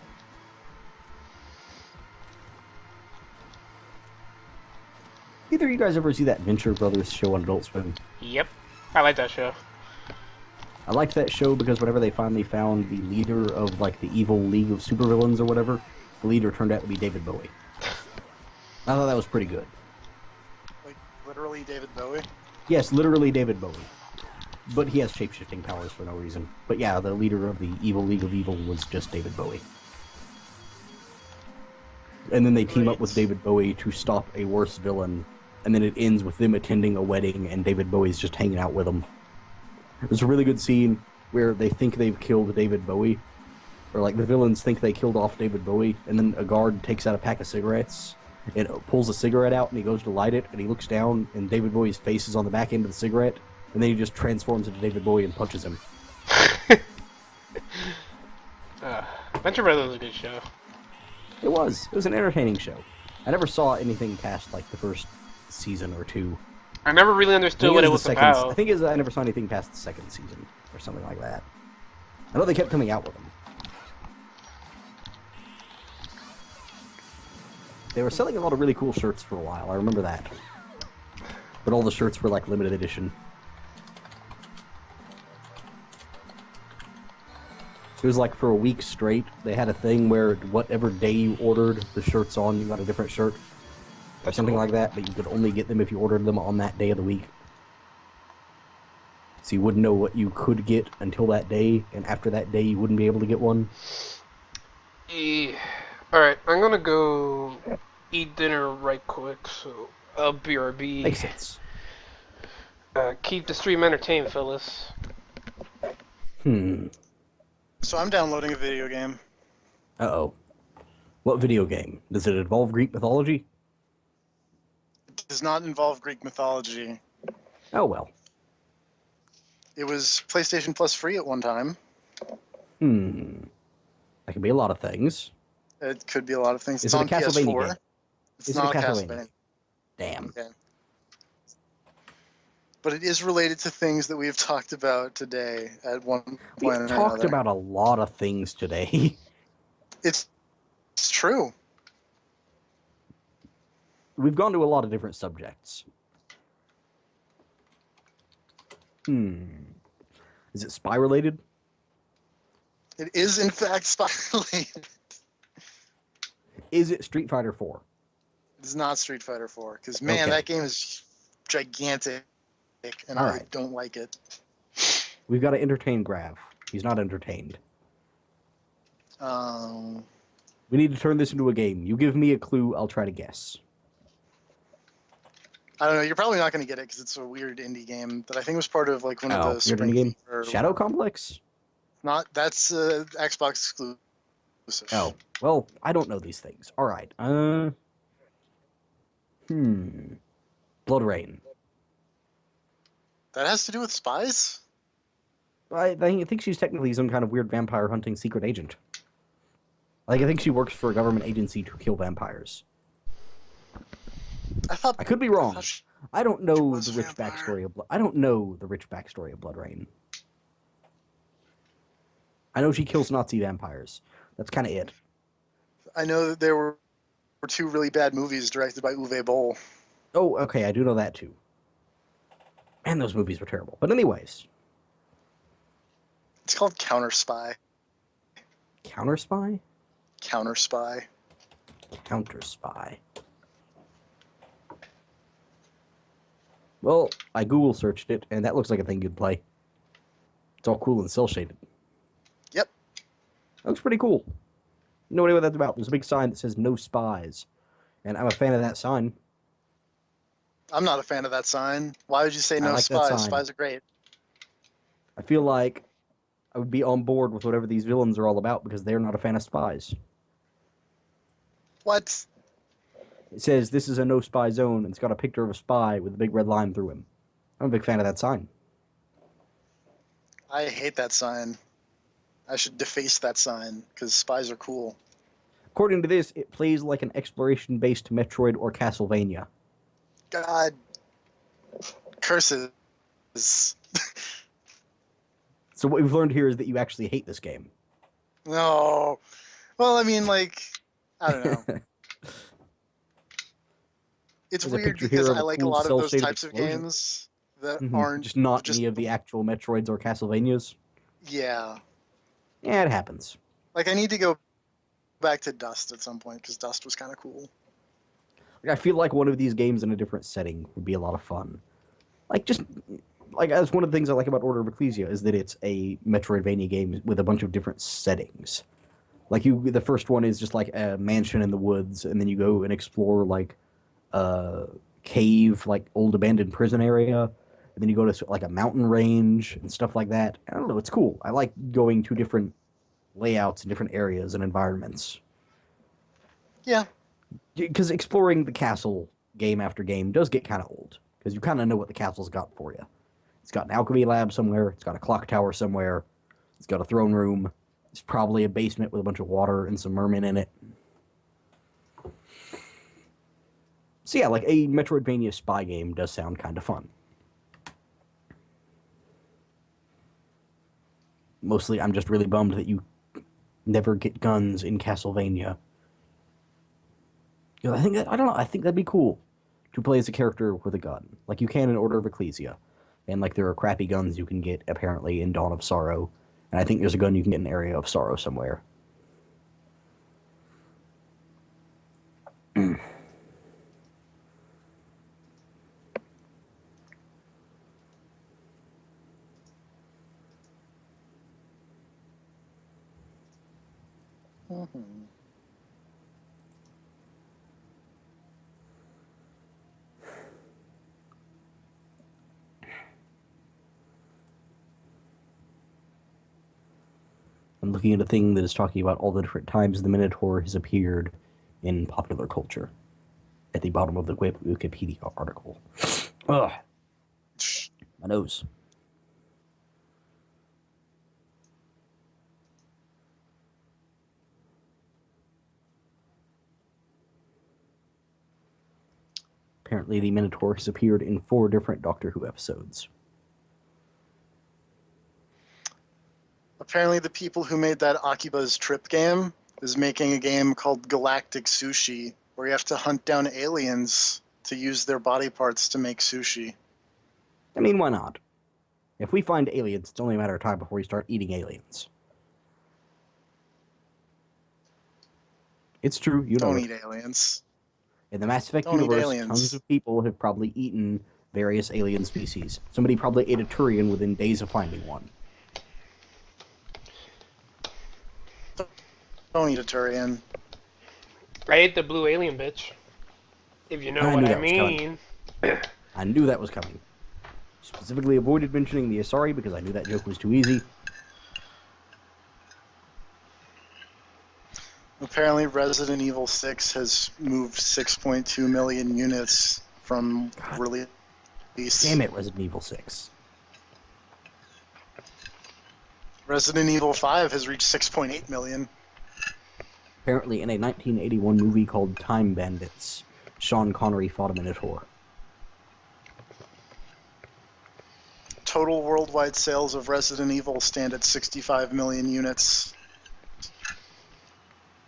[SPEAKER 2] Either of you guys ever see that Venture Brothers show on Adult Swim?
[SPEAKER 4] Yep. I like that show.
[SPEAKER 2] I liked that show because whenever they finally found the leader of, the evil league of supervillains or whatever, the leader turned out to be David Bowie. I thought that was pretty good.
[SPEAKER 3] Like, literally David Bowie?
[SPEAKER 2] Yes, literally David Bowie. But he has shape-shifting powers for no reason. But yeah, the leader of the evil league of evil was just David Bowie. And then they team up with David Bowie to stop a worse villain, and then it ends with them attending a wedding and David Bowie's just hanging out with them. There's a really good scene where they think they've killed David Bowie, or the villains think they killed off David Bowie, and then a guard takes out a pack of cigarettes and pulls a cigarette out, and he goes to light it, and he looks down, and David Bowie's face is on the back end of the cigarette, and then he just transforms into David Bowie and punches him.
[SPEAKER 4] Venture Brothers was a good show.
[SPEAKER 2] It was. It was an entertaining show. I never saw anything past the first season or two.
[SPEAKER 4] I never really understood what it was about.
[SPEAKER 2] I think I never saw anything past the second season or something like that. I know they kept coming out with them. They were selling a lot of really cool shirts for a while. I remember that. But all the shirts were limited edition. It was for a week straight. They had a thing where whatever day you ordered the shirts on, you got a different shirt. Or something like that, but you could only get them if you ordered them on that day of the week. So you wouldn't know what you could get until that day, and after that day you wouldn't be able to get one.
[SPEAKER 4] Yeah. Alright, I'm gonna go eat dinner right quick, so
[SPEAKER 1] BRB.
[SPEAKER 2] Makes sense.
[SPEAKER 1] Keep the stream entertained, fellas.
[SPEAKER 3] So I'm downloading a video game.
[SPEAKER 2] Uh-oh. What video game? Does it involve Greek mythology?
[SPEAKER 3] It does not involve Greek mythology.
[SPEAKER 2] Oh, well.
[SPEAKER 3] It was PlayStation Plus free at one time.
[SPEAKER 2] That could be a lot of things.
[SPEAKER 3] It could be a lot of things.
[SPEAKER 2] Is
[SPEAKER 3] It's
[SPEAKER 2] it a
[SPEAKER 3] on
[SPEAKER 2] Castlevania
[SPEAKER 3] PS4.
[SPEAKER 2] game?
[SPEAKER 3] It's
[SPEAKER 2] Is it
[SPEAKER 3] not
[SPEAKER 2] a
[SPEAKER 3] a
[SPEAKER 2] Castlevania
[SPEAKER 3] Castlevania.
[SPEAKER 2] game? Damn.
[SPEAKER 3] Okay. But it is related to things that we've talked about today at one point
[SPEAKER 2] We've
[SPEAKER 3] or
[SPEAKER 2] talked
[SPEAKER 3] another.
[SPEAKER 2] about a lot of things today.
[SPEAKER 3] It's true.
[SPEAKER 2] We've gone to a lot of different subjects. Is it spy related?
[SPEAKER 3] It is in fact spy related.
[SPEAKER 2] Is it Street Fighter 4?
[SPEAKER 3] It's not Street Fighter 4 because man,
[SPEAKER 2] Okay.
[SPEAKER 3] that game is gigantic, and
[SPEAKER 2] All
[SPEAKER 3] I
[SPEAKER 2] right.
[SPEAKER 3] don't like it.
[SPEAKER 2] We've got to entertain Grav. He's not entertained. We need to turn this into a game. You give me a clue, I'll try to guess.
[SPEAKER 3] I don't know. You're probably not going to get it because it's a weird indie game that I think was part of like one of the
[SPEAKER 2] Weird
[SPEAKER 3] Spring
[SPEAKER 2] indie game?
[SPEAKER 3] Fever-
[SPEAKER 2] Shadow Complex?
[SPEAKER 3] Not that's Xbox exclusive.
[SPEAKER 2] Oh, well, I don't know these things. All right. Blood Rain.
[SPEAKER 3] That has to do with spies.
[SPEAKER 2] I think she's technically some kind of weird vampire hunting secret agent. Like, I think she works for a government agency to kill vampires. I could be wrong. I don't know the rich backstory of I don't know the rich backstory of Blood Rain. I know she kills Nazi vampires. That's kind of it.
[SPEAKER 3] I know that there were two really bad movies directed by Uwe Boll.
[SPEAKER 2] Oh, okay, I do know that too. Man, those movies were terrible. But anyways.
[SPEAKER 3] It's called Counter Spy.
[SPEAKER 2] Counter Spy?
[SPEAKER 3] Counter Spy.
[SPEAKER 2] Counter Spy. Well, I Google searched it, and that looks like a thing you'd play. It's all cool and cel-shaded.
[SPEAKER 3] Yep.
[SPEAKER 2] That looks pretty cool. No idea what that's about. There's a big sign that says no spies. And I'm a fan of that sign.
[SPEAKER 3] I'm not a fan of that sign. Why would you say no
[SPEAKER 2] like that
[SPEAKER 3] spies?
[SPEAKER 2] sign.
[SPEAKER 3] Spies are great.
[SPEAKER 2] I feel like I would be on board with whatever these villains are all about because they're not a fan of spies.
[SPEAKER 3] What?
[SPEAKER 2] It says this is a no spy zone, and it's got a picture of a spy with a big red line through him. I'm a big fan of that sign.
[SPEAKER 3] I hate that sign. I should deface that sign because spies are cool.
[SPEAKER 2] According to this, it plays like an exploration-based Metroid or Castlevania.
[SPEAKER 3] God. Curses.
[SPEAKER 2] So what we've learned here is that you actually hate this game.
[SPEAKER 3] No. Well, I mean, like, I don't know. It's
[SPEAKER 2] There's a
[SPEAKER 3] weird
[SPEAKER 2] picture
[SPEAKER 3] because
[SPEAKER 2] here of
[SPEAKER 3] I
[SPEAKER 2] a
[SPEAKER 3] like
[SPEAKER 2] cool
[SPEAKER 3] a lot of those
[SPEAKER 2] cel-shaded
[SPEAKER 3] types of
[SPEAKER 2] explosion.
[SPEAKER 3] games that aren't
[SPEAKER 2] Just not any of the actual Metroids or Castlevanias.
[SPEAKER 3] Yeah.
[SPEAKER 2] Yeah, it happens.
[SPEAKER 3] Like, I need to go back to Dust at some point because Dust was kind of cool.
[SPEAKER 2] I feel like one of these games in a different setting would be a lot of fun. That's one of the things I like about Order of Ecclesia is that it's a Metroidvania game with a bunch of different settings. Like the first one is just like a mansion in the woods, and then you go and explore like a cave, like old abandoned prison area, and then you go to like a mountain range and stuff like that. I don't know, it's cool. I like going to different layouts and different areas and environments.
[SPEAKER 3] Yeah.
[SPEAKER 2] Because exploring the castle game after game does get kind of old. Because you kind of know what the castle's got for you. It's got an alchemy lab somewhere. It's got a clock tower somewhere. It's got a throne room. It's probably a basement with a bunch of water and some mermen in it. So yeah, like a Metroidvania spy game does sound kind of fun. Mostly, I'm just really bummed that you never get guns in Castlevania. I think that'd be cool to play as a character with a gun, like you can in Order of Ecclesia, and like there are crappy guns you can get apparently in Dawn of Sorrow, and I think there's a gun you can get in Area of Sorrow somewhere. I'm looking at a thing that is talking about all the different times the Minotaur has appeared in popular culture at the bottom of the Wikipedia article. Ugh. My nose. Apparently, the Minotaur has appeared in 4 different Doctor Who episodes.
[SPEAKER 3] Apparently, the people who made that Akiba's Trip game is making a game called Galactic Sushi, where you have to hunt down aliens to use their body parts to make sushi.
[SPEAKER 2] I mean, why not? If we find aliens, it's only a matter of time before we start eating aliens. It's true, you know
[SPEAKER 3] Don't
[SPEAKER 2] it.
[SPEAKER 3] eat aliens.
[SPEAKER 2] In the Mass Effect
[SPEAKER 3] Don't eat
[SPEAKER 2] universe,
[SPEAKER 3] aliens.
[SPEAKER 2] tons of people have probably eaten various alien species. Somebody probably ate a Turian within days of finding one.
[SPEAKER 3] Don't eat a Turian.
[SPEAKER 4] I ate the blue alien bitch. If you know
[SPEAKER 2] I
[SPEAKER 4] what
[SPEAKER 2] knew
[SPEAKER 4] I
[SPEAKER 2] that was coming.
[SPEAKER 4] mean.
[SPEAKER 2] I knew that was coming. Specifically avoided mentioning the Asari because I knew that joke was too easy.
[SPEAKER 3] Apparently, Resident Evil 6 has moved 6.2 million units from
[SPEAKER 2] God
[SPEAKER 3] release.
[SPEAKER 2] damn it, Resident Evil 6.
[SPEAKER 3] Resident Evil 5 has reached 6.8 million.
[SPEAKER 2] Apparently, in a 1981 movie called Time Bandits, Sean Connery fought a Minotaur.
[SPEAKER 3] Total worldwide sales of Resident Evil stand at 65 million units.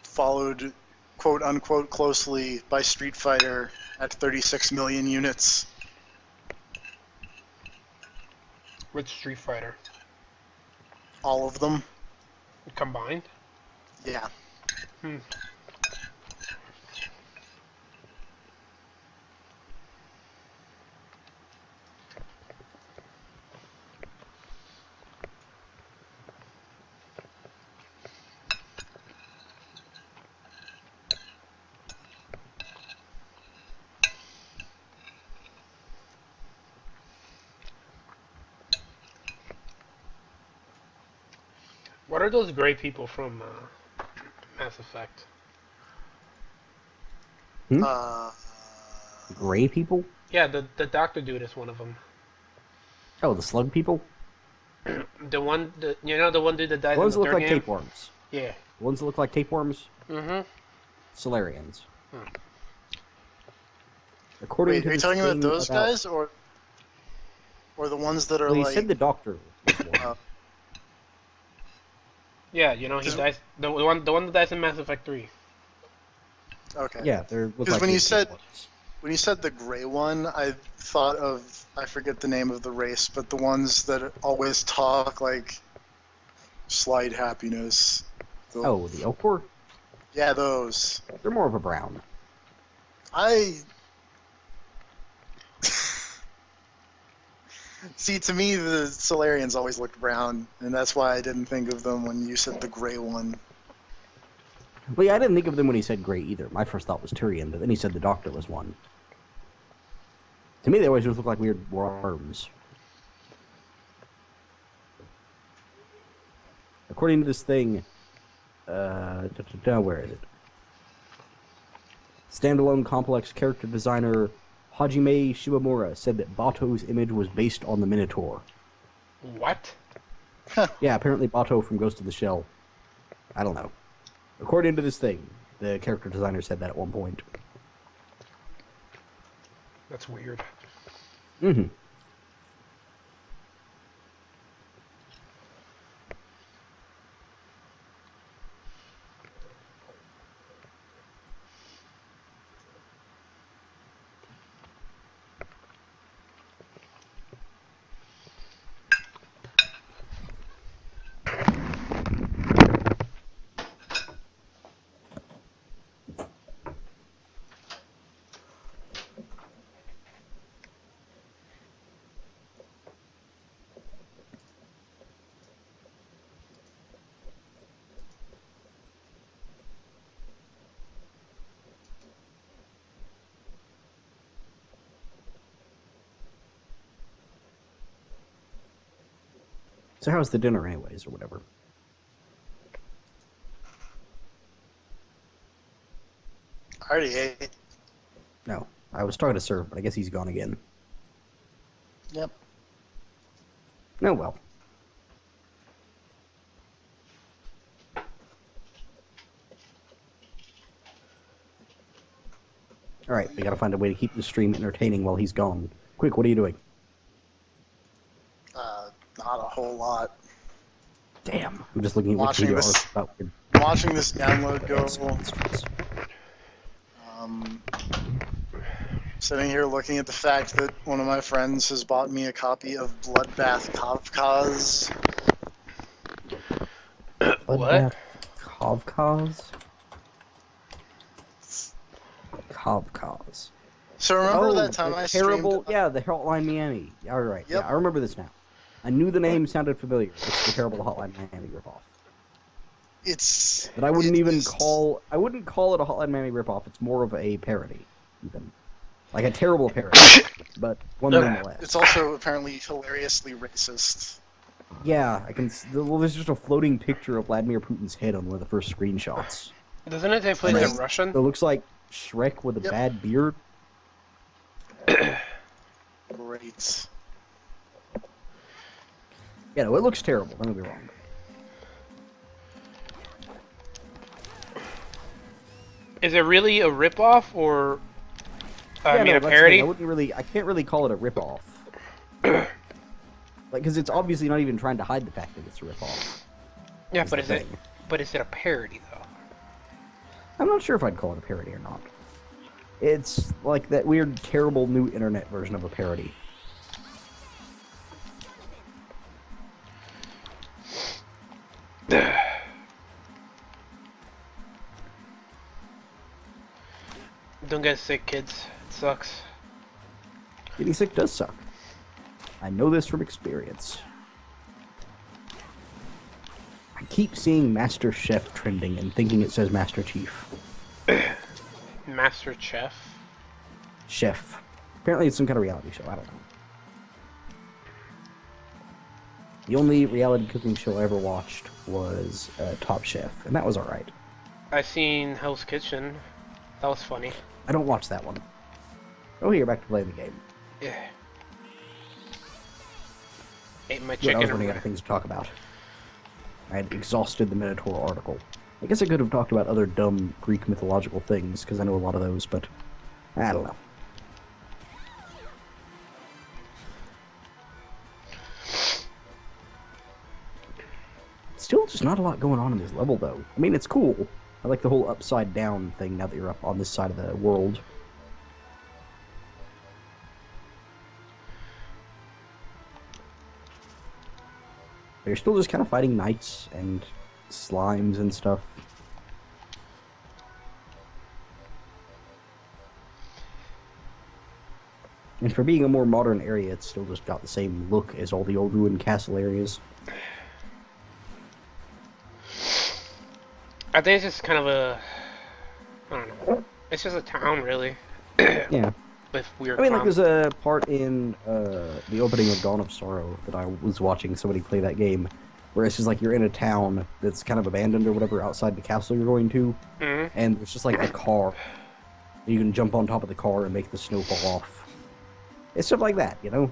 [SPEAKER 3] Followed, quote unquote, closely by Street Fighter at 36 million units.
[SPEAKER 4] Which Street Fighter?
[SPEAKER 3] All of them.
[SPEAKER 4] Combined?
[SPEAKER 3] Yeah.
[SPEAKER 4] What are those gray people from Mass Effect?
[SPEAKER 3] Uh,
[SPEAKER 2] Gray people?
[SPEAKER 4] Yeah, the doctor dude is one of them.
[SPEAKER 2] Oh, the slug people?
[SPEAKER 4] The one, the one dude that dies
[SPEAKER 2] The
[SPEAKER 4] in
[SPEAKER 2] ones
[SPEAKER 4] the
[SPEAKER 2] that look
[SPEAKER 4] third
[SPEAKER 2] like
[SPEAKER 4] game?
[SPEAKER 2] tapeworms.
[SPEAKER 4] Yeah.
[SPEAKER 2] The ones that look like tapeworms?
[SPEAKER 4] Mm-hmm.
[SPEAKER 2] Solarians.
[SPEAKER 4] Hmm.
[SPEAKER 2] According
[SPEAKER 3] wait,
[SPEAKER 2] to
[SPEAKER 3] are you
[SPEAKER 2] this
[SPEAKER 3] talking about
[SPEAKER 2] thing
[SPEAKER 3] those guys or the ones that are
[SPEAKER 2] Well, he
[SPEAKER 3] like?
[SPEAKER 2] said the doctor was one.
[SPEAKER 4] Yeah, he
[SPEAKER 3] 'Cause-
[SPEAKER 4] dies. The one that dies in Mass Effect 3.
[SPEAKER 3] Okay.
[SPEAKER 2] Yeah, they look
[SPEAKER 3] Because
[SPEAKER 2] like
[SPEAKER 3] when you
[SPEAKER 2] big
[SPEAKER 3] said
[SPEAKER 2] tapeworms.
[SPEAKER 3] when you said the gray one, I thought of I forget the name of the race, but the ones that always talk like slight happiness.
[SPEAKER 2] Oh, the Elcor?
[SPEAKER 3] Yeah, those.
[SPEAKER 2] They're more of a brown.
[SPEAKER 3] I see. To me, the Solarians always looked brown, and that's why I didn't think of them when you said the gray one.
[SPEAKER 2] Well, yeah, I didn't think of them when he said gray either. My first thought was Turian, but then he said the doctor was one. To me, they always just look like weird worms. According to this thing, where is it? Standalone complex character designer Hajime Shibamura said that Bato's image was based on the Minotaur.
[SPEAKER 4] What?
[SPEAKER 2] Yeah, apparently Bato from Ghost of the Shell. I don't know. According to this thing, the character designer said that at one point.
[SPEAKER 4] That's weird.
[SPEAKER 2] Mm-hmm. So how's the dinner anyways, or whatever?
[SPEAKER 3] I already ate.
[SPEAKER 2] No, I was talking to Sir, but I guess he's gone again.
[SPEAKER 3] Yep.
[SPEAKER 2] Oh well. Alright, we gotta find a way to keep the stream entertaining while he's gone. Quick, what are you doing?
[SPEAKER 3] Not a whole lot.
[SPEAKER 2] Damn, I'm just looking at
[SPEAKER 3] Watching
[SPEAKER 2] Wikipedia
[SPEAKER 3] this-
[SPEAKER 2] articles about weird
[SPEAKER 3] Watching this download go. Sitting here looking at the fact that one of my friends has bought me a copy of Bloodbath Kafka's.
[SPEAKER 2] Bloodbath Kavkaz? Kavkaz.
[SPEAKER 3] So remember
[SPEAKER 2] Oh,
[SPEAKER 3] that time
[SPEAKER 2] the
[SPEAKER 3] I
[SPEAKER 2] terrible,
[SPEAKER 3] streamed?
[SPEAKER 2] yeah, the Hotline Miami. All right,
[SPEAKER 3] Yep.
[SPEAKER 2] yeah, I remember this now. I knew the name sounded familiar. It's the terrible Hotline Miami ripoff.
[SPEAKER 3] It's.
[SPEAKER 2] But I wouldn't
[SPEAKER 3] it
[SPEAKER 2] even
[SPEAKER 3] is-
[SPEAKER 2] I wouldn't call it a Hotline Miami ripoff. It's more of a parody, even. Like a terrible parody, but one nonetheless.
[SPEAKER 3] It's also apparently hilariously racist.
[SPEAKER 2] Yeah, I can. Well, there's just a floating picture of Vladimir Putin's head on one of the first screenshots.
[SPEAKER 4] Doesn't it take place
[SPEAKER 3] Right.
[SPEAKER 4] in Russian?
[SPEAKER 2] It looks like Shrek with a
[SPEAKER 3] Yep.
[SPEAKER 2] bad beard.
[SPEAKER 3] Great.
[SPEAKER 2] Yeah, no, it looks terrible. Don't get me wrong.
[SPEAKER 3] Because
[SPEAKER 4] Is it really a ripoff or
[SPEAKER 2] Yeah,
[SPEAKER 4] a
[SPEAKER 2] no, that's the
[SPEAKER 4] parody?
[SPEAKER 2] thing. I can't really call it a ripoff. Like, because it's obviously not even trying to hide the fact that it's a ripoff.
[SPEAKER 4] Yeah,
[SPEAKER 2] That's
[SPEAKER 4] but
[SPEAKER 2] the
[SPEAKER 4] is it?
[SPEAKER 2] thing.
[SPEAKER 4] But is it a parody though?
[SPEAKER 2] I'm not sure if I'd call it a parody or not. It's like that weird, terrible new internet version of a parody.
[SPEAKER 4] Don't get sick, kids. It sucks.
[SPEAKER 2] Getting sick does suck. I know this from experience. I keep seeing Master Chef trending and thinking it says Master Chief.
[SPEAKER 4] Master Chef.
[SPEAKER 2] Chef. Apparently it's some kind of reality show, I don't know. The only reality cooking show I ever watched was Top Chef, and that was alright.
[SPEAKER 4] I seen Hell's Kitchen. That was funny.
[SPEAKER 2] I don't watch that one. Oh, you're back to playing the game.
[SPEAKER 4] Yeah. Ate my
[SPEAKER 2] Good, I was
[SPEAKER 4] chicken.
[SPEAKER 2] running out of things to talk about. I had exhausted the Minotaur article. I guess I could have talked about other dumb Greek mythological things, because I know a lot of those, but I don't know. Still just not a lot going on in this level, though. I mean, it's cool. I like the whole upside-down thing now that you're up on this side of the world. But you're still just kind of fighting knights and slimes and stuff. And for being a more modern area, it's still just got the same look as all the old ruined castle areas.
[SPEAKER 4] I think it's just kind of a. I don't know. It's just a town, really.
[SPEAKER 2] Yeah.
[SPEAKER 4] With weird.
[SPEAKER 2] I mean, like,
[SPEAKER 4] clowns.
[SPEAKER 2] there's a part in the opening of Dawn of Sorrow that I was watching somebody play that game, where it's just like you're in a town that's kind of abandoned or whatever outside the castle you're going to,
[SPEAKER 4] Mhm.
[SPEAKER 2] and there's just like a car. You can jump on top of the car and make the snow fall off. It's stuff like that, you know?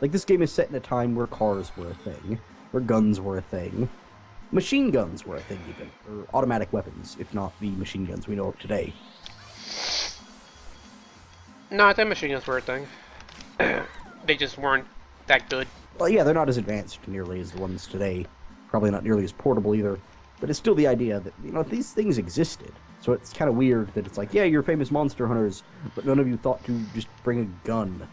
[SPEAKER 2] Like, this game is set in a time where cars were a thing, where guns were a thing, machine guns were a thing even, or automatic weapons, if not the machine guns we know of today.
[SPEAKER 4] No, I think machine guns were a thing. They just weren't that good.
[SPEAKER 2] Well, yeah, they're not as advanced nearly as the ones today. Probably not nearly as portable either. But it's still the idea that, you know, these things existed. So it's kind of weird that it's like, yeah, you're famous monster hunters, but none of you thought to just bring a gun.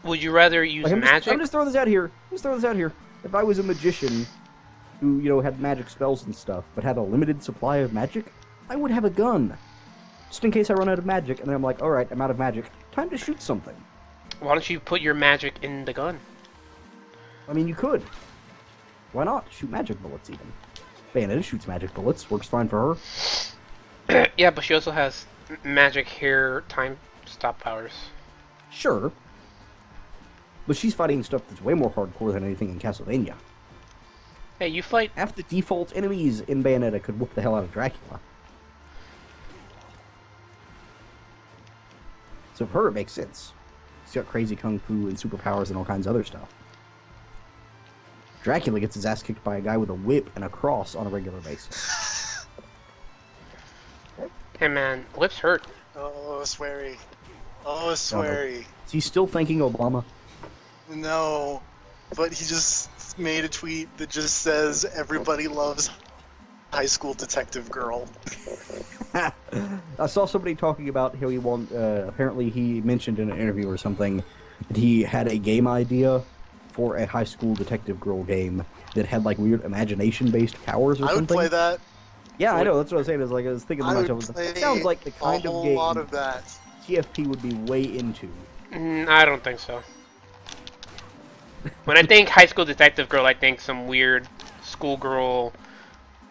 [SPEAKER 4] Would you rather use
[SPEAKER 2] Like,
[SPEAKER 4] magic?
[SPEAKER 2] I'm just throwing this out here. Just throw this out here. If I was a magician who, you know, had magic spells and stuff, but had a limited supply of magic, I would have a gun. Just in case I run out of magic, and then I'm like, alright, I'm out of magic. Time to shoot something.
[SPEAKER 4] Why don't you put your magic in the gun?
[SPEAKER 2] I mean, you could. Why not? Shoot magic bullets, even. Bayonetta shoots magic bullets. Works fine for her.
[SPEAKER 4] Yeah, but she also has magic hair time stop powers.
[SPEAKER 2] Sure. But she's fighting stuff that's way more hardcore than anything in Castlevania.
[SPEAKER 4] Hey, you fight.
[SPEAKER 2] Half the default enemies in Bayonetta could whoop the hell out of Dracula. So for her, it makes sense. She's got crazy kung fu and superpowers and all kinds of other stuff. Dracula gets his ass kicked by a guy with a whip and a cross on a regular basis.
[SPEAKER 4] Hey man, whips hurt.
[SPEAKER 3] Oh, sweary. Oh, sweary.
[SPEAKER 2] Is he still thanking Obama?
[SPEAKER 3] No, but he just made a tweet that just says everybody loves high school detective girl.
[SPEAKER 2] I saw somebody talking about how he apparently he mentioned in an interview or something that he had a game idea for a high school detective girl game that had like weird imagination-based powers or
[SPEAKER 3] I
[SPEAKER 2] something.
[SPEAKER 3] would play that.
[SPEAKER 2] Yeah, I know. That's what I was saying. I was thinking to
[SPEAKER 3] I
[SPEAKER 2] myself,
[SPEAKER 3] would
[SPEAKER 2] it
[SPEAKER 3] play
[SPEAKER 2] sounds like the kind
[SPEAKER 3] a
[SPEAKER 2] of
[SPEAKER 3] whole
[SPEAKER 2] game
[SPEAKER 3] lot of that.
[SPEAKER 2] TFP would be way into.
[SPEAKER 4] I don't think so. When I think high school detective girl, I think some weird schoolgirl,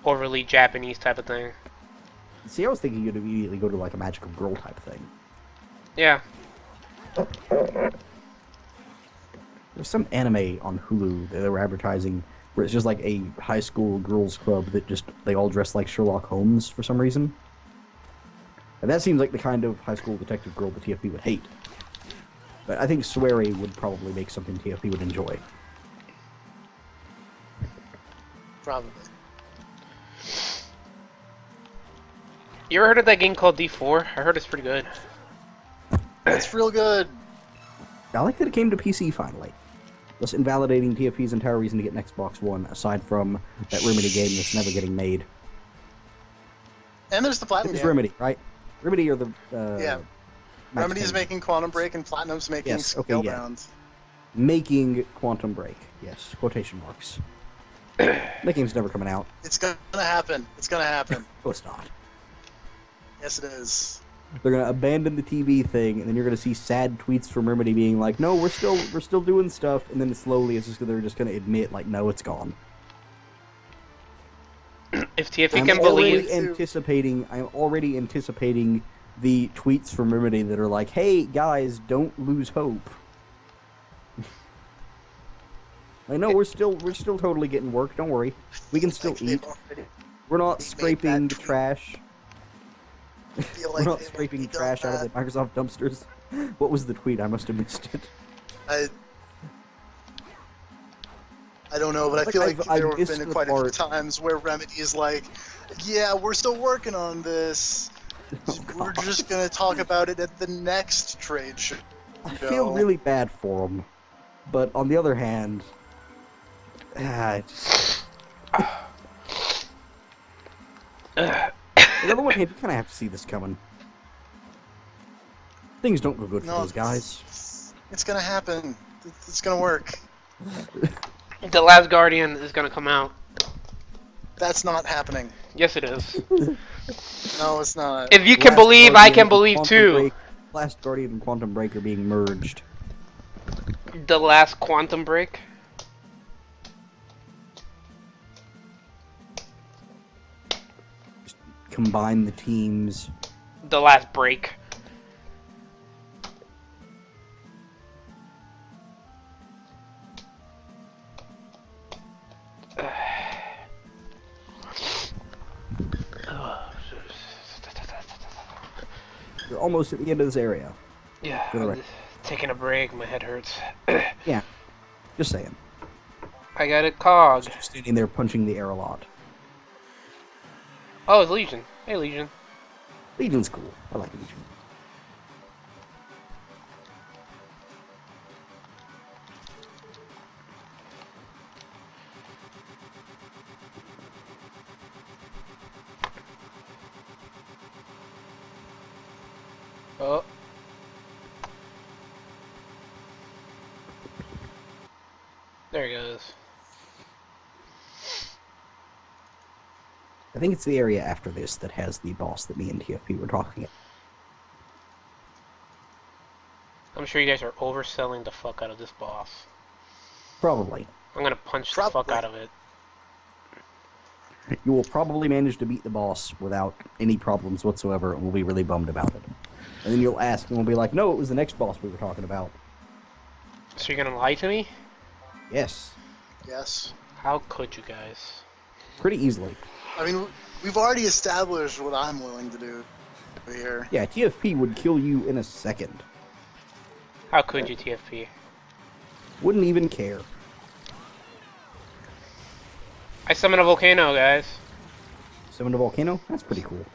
[SPEAKER 4] overly Japanese type of thing.
[SPEAKER 2] See, I was thinking you'd immediately go to like a magical girl type thing.
[SPEAKER 4] Yeah.
[SPEAKER 2] There's some anime on Hulu that they were advertising where it's just like a high school girls club that just they all dress like Sherlock Holmes for some reason. And that seems like the kind of high school detective girl the TFP would hate. But I think Swery would probably make something TFP would enjoy.
[SPEAKER 3] Probably.
[SPEAKER 4] You ever heard of that game called D4? I heard it's pretty good.
[SPEAKER 3] It's real good.
[SPEAKER 2] I like that it came to PC finally. Thus invalidating TFP's entire reason to get an Xbox One, aside from that Remedy game that's never getting made.
[SPEAKER 3] And there's the Platinum
[SPEAKER 2] It's
[SPEAKER 3] game.
[SPEAKER 2] Remedy, right? Remedy are the...
[SPEAKER 3] Yeah. Remedy's making Quantum Break and Platinum's making
[SPEAKER 2] Yes, okay, yeah.
[SPEAKER 3] Scalebound.
[SPEAKER 2] Making Quantum Break. Yes, quotation marks. That game's never coming out.
[SPEAKER 3] It's gonna happen. It's gonna happen.
[SPEAKER 2] No, it's not.
[SPEAKER 3] Yes, it is.
[SPEAKER 2] They're gonna abandon the TV thing, and then you're gonna see sad tweets from Remedy being like, "No, we're still doing stuff," and then slowly it's just they're just gonna admit like, "No, it's gone."
[SPEAKER 4] If TFP
[SPEAKER 2] I'm
[SPEAKER 4] can
[SPEAKER 2] already
[SPEAKER 4] believe...
[SPEAKER 2] I'm already anticipating the tweets from Remedy that are like, "Hey guys, don't lose hope." I know we're still totally getting work. Don't worry, we can still eat. We're not scraping the trash. We're not scraping trash out of the Microsoft dumpsters. What was the tweet? I must have missed it.
[SPEAKER 3] I don't know, but I feel like there have
[SPEAKER 2] missed
[SPEAKER 3] been
[SPEAKER 2] the
[SPEAKER 3] quite a few
[SPEAKER 2] part.
[SPEAKER 3] times where Remedy is like, yeah, we're still working on this. We're just going to talk about it at the next trade show.
[SPEAKER 2] I feel really bad for them, but on the other hand, on the other hand, you kind of have to see this coming. Things don't go good for those guys.
[SPEAKER 3] It's going to happen. It's going to work.
[SPEAKER 4] The Last Guardian is gonna come out.
[SPEAKER 3] That's not happening.
[SPEAKER 4] Yes, it is.
[SPEAKER 3] No, it's not.
[SPEAKER 4] If you can believe, I can believe too.
[SPEAKER 2] Last Guardian and Quantum Break are being merged.
[SPEAKER 4] The last Quantum Break.
[SPEAKER 2] Just combine the teams.
[SPEAKER 4] The last break.
[SPEAKER 2] You're almost at the end of this area.
[SPEAKER 4] Yeah, I'm just taking a break. My head hurts.
[SPEAKER 2] Yeah, just saying.
[SPEAKER 4] I got a cog.
[SPEAKER 2] Just standing there punching the air a lot.
[SPEAKER 4] Oh, it's Legion. Hey, Legion.
[SPEAKER 2] Legion's cool. I like Legion.
[SPEAKER 4] Oh. There he goes.
[SPEAKER 2] I think it's the area after this that has the boss that me and TFP were talking about.
[SPEAKER 4] I'm sure you guys are overselling the fuck out of this boss.
[SPEAKER 2] Probably.
[SPEAKER 4] I'm gonna punch the fuck out of it.
[SPEAKER 2] You will probably manage to beat the boss without any problems whatsoever, and we'll be really bummed about it. And then you'll ask, and we'll be like, no, it was the next boss we were talking about.
[SPEAKER 4] So you're gonna lie to me?
[SPEAKER 2] Yes.
[SPEAKER 3] Yes.
[SPEAKER 4] How could you guys?
[SPEAKER 2] Pretty easily.
[SPEAKER 3] I mean, we've already established what I'm willing to do here.
[SPEAKER 2] Yeah, TFP would kill you in a second.
[SPEAKER 4] How could you TFP?
[SPEAKER 2] Wouldn't even care.
[SPEAKER 4] I summon a volcano, guys.
[SPEAKER 2] Summon a volcano? That's pretty cool.
[SPEAKER 3] You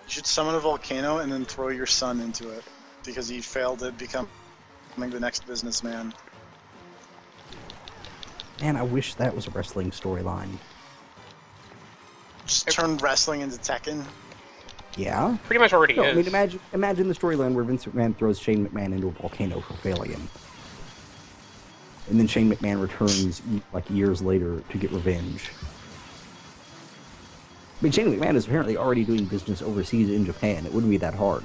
[SPEAKER 3] should summon a volcano and then throw your son into it because he failed at becoming the next businessman.
[SPEAKER 2] Man, I wish that was a wrestling storyline.
[SPEAKER 3] Just turn wrestling into Tekken.
[SPEAKER 2] Yeah?
[SPEAKER 4] Pretty much already
[SPEAKER 2] No,
[SPEAKER 4] is.
[SPEAKER 2] I mean, imagine the storyline where Vince McMahon throws Shane McMahon into a volcano for failing him. And then Shane McMahon returns, like, years later to get revenge. I mean, Shane McMahon is apparently already doing business overseas in Japan. It wouldn't be that hard.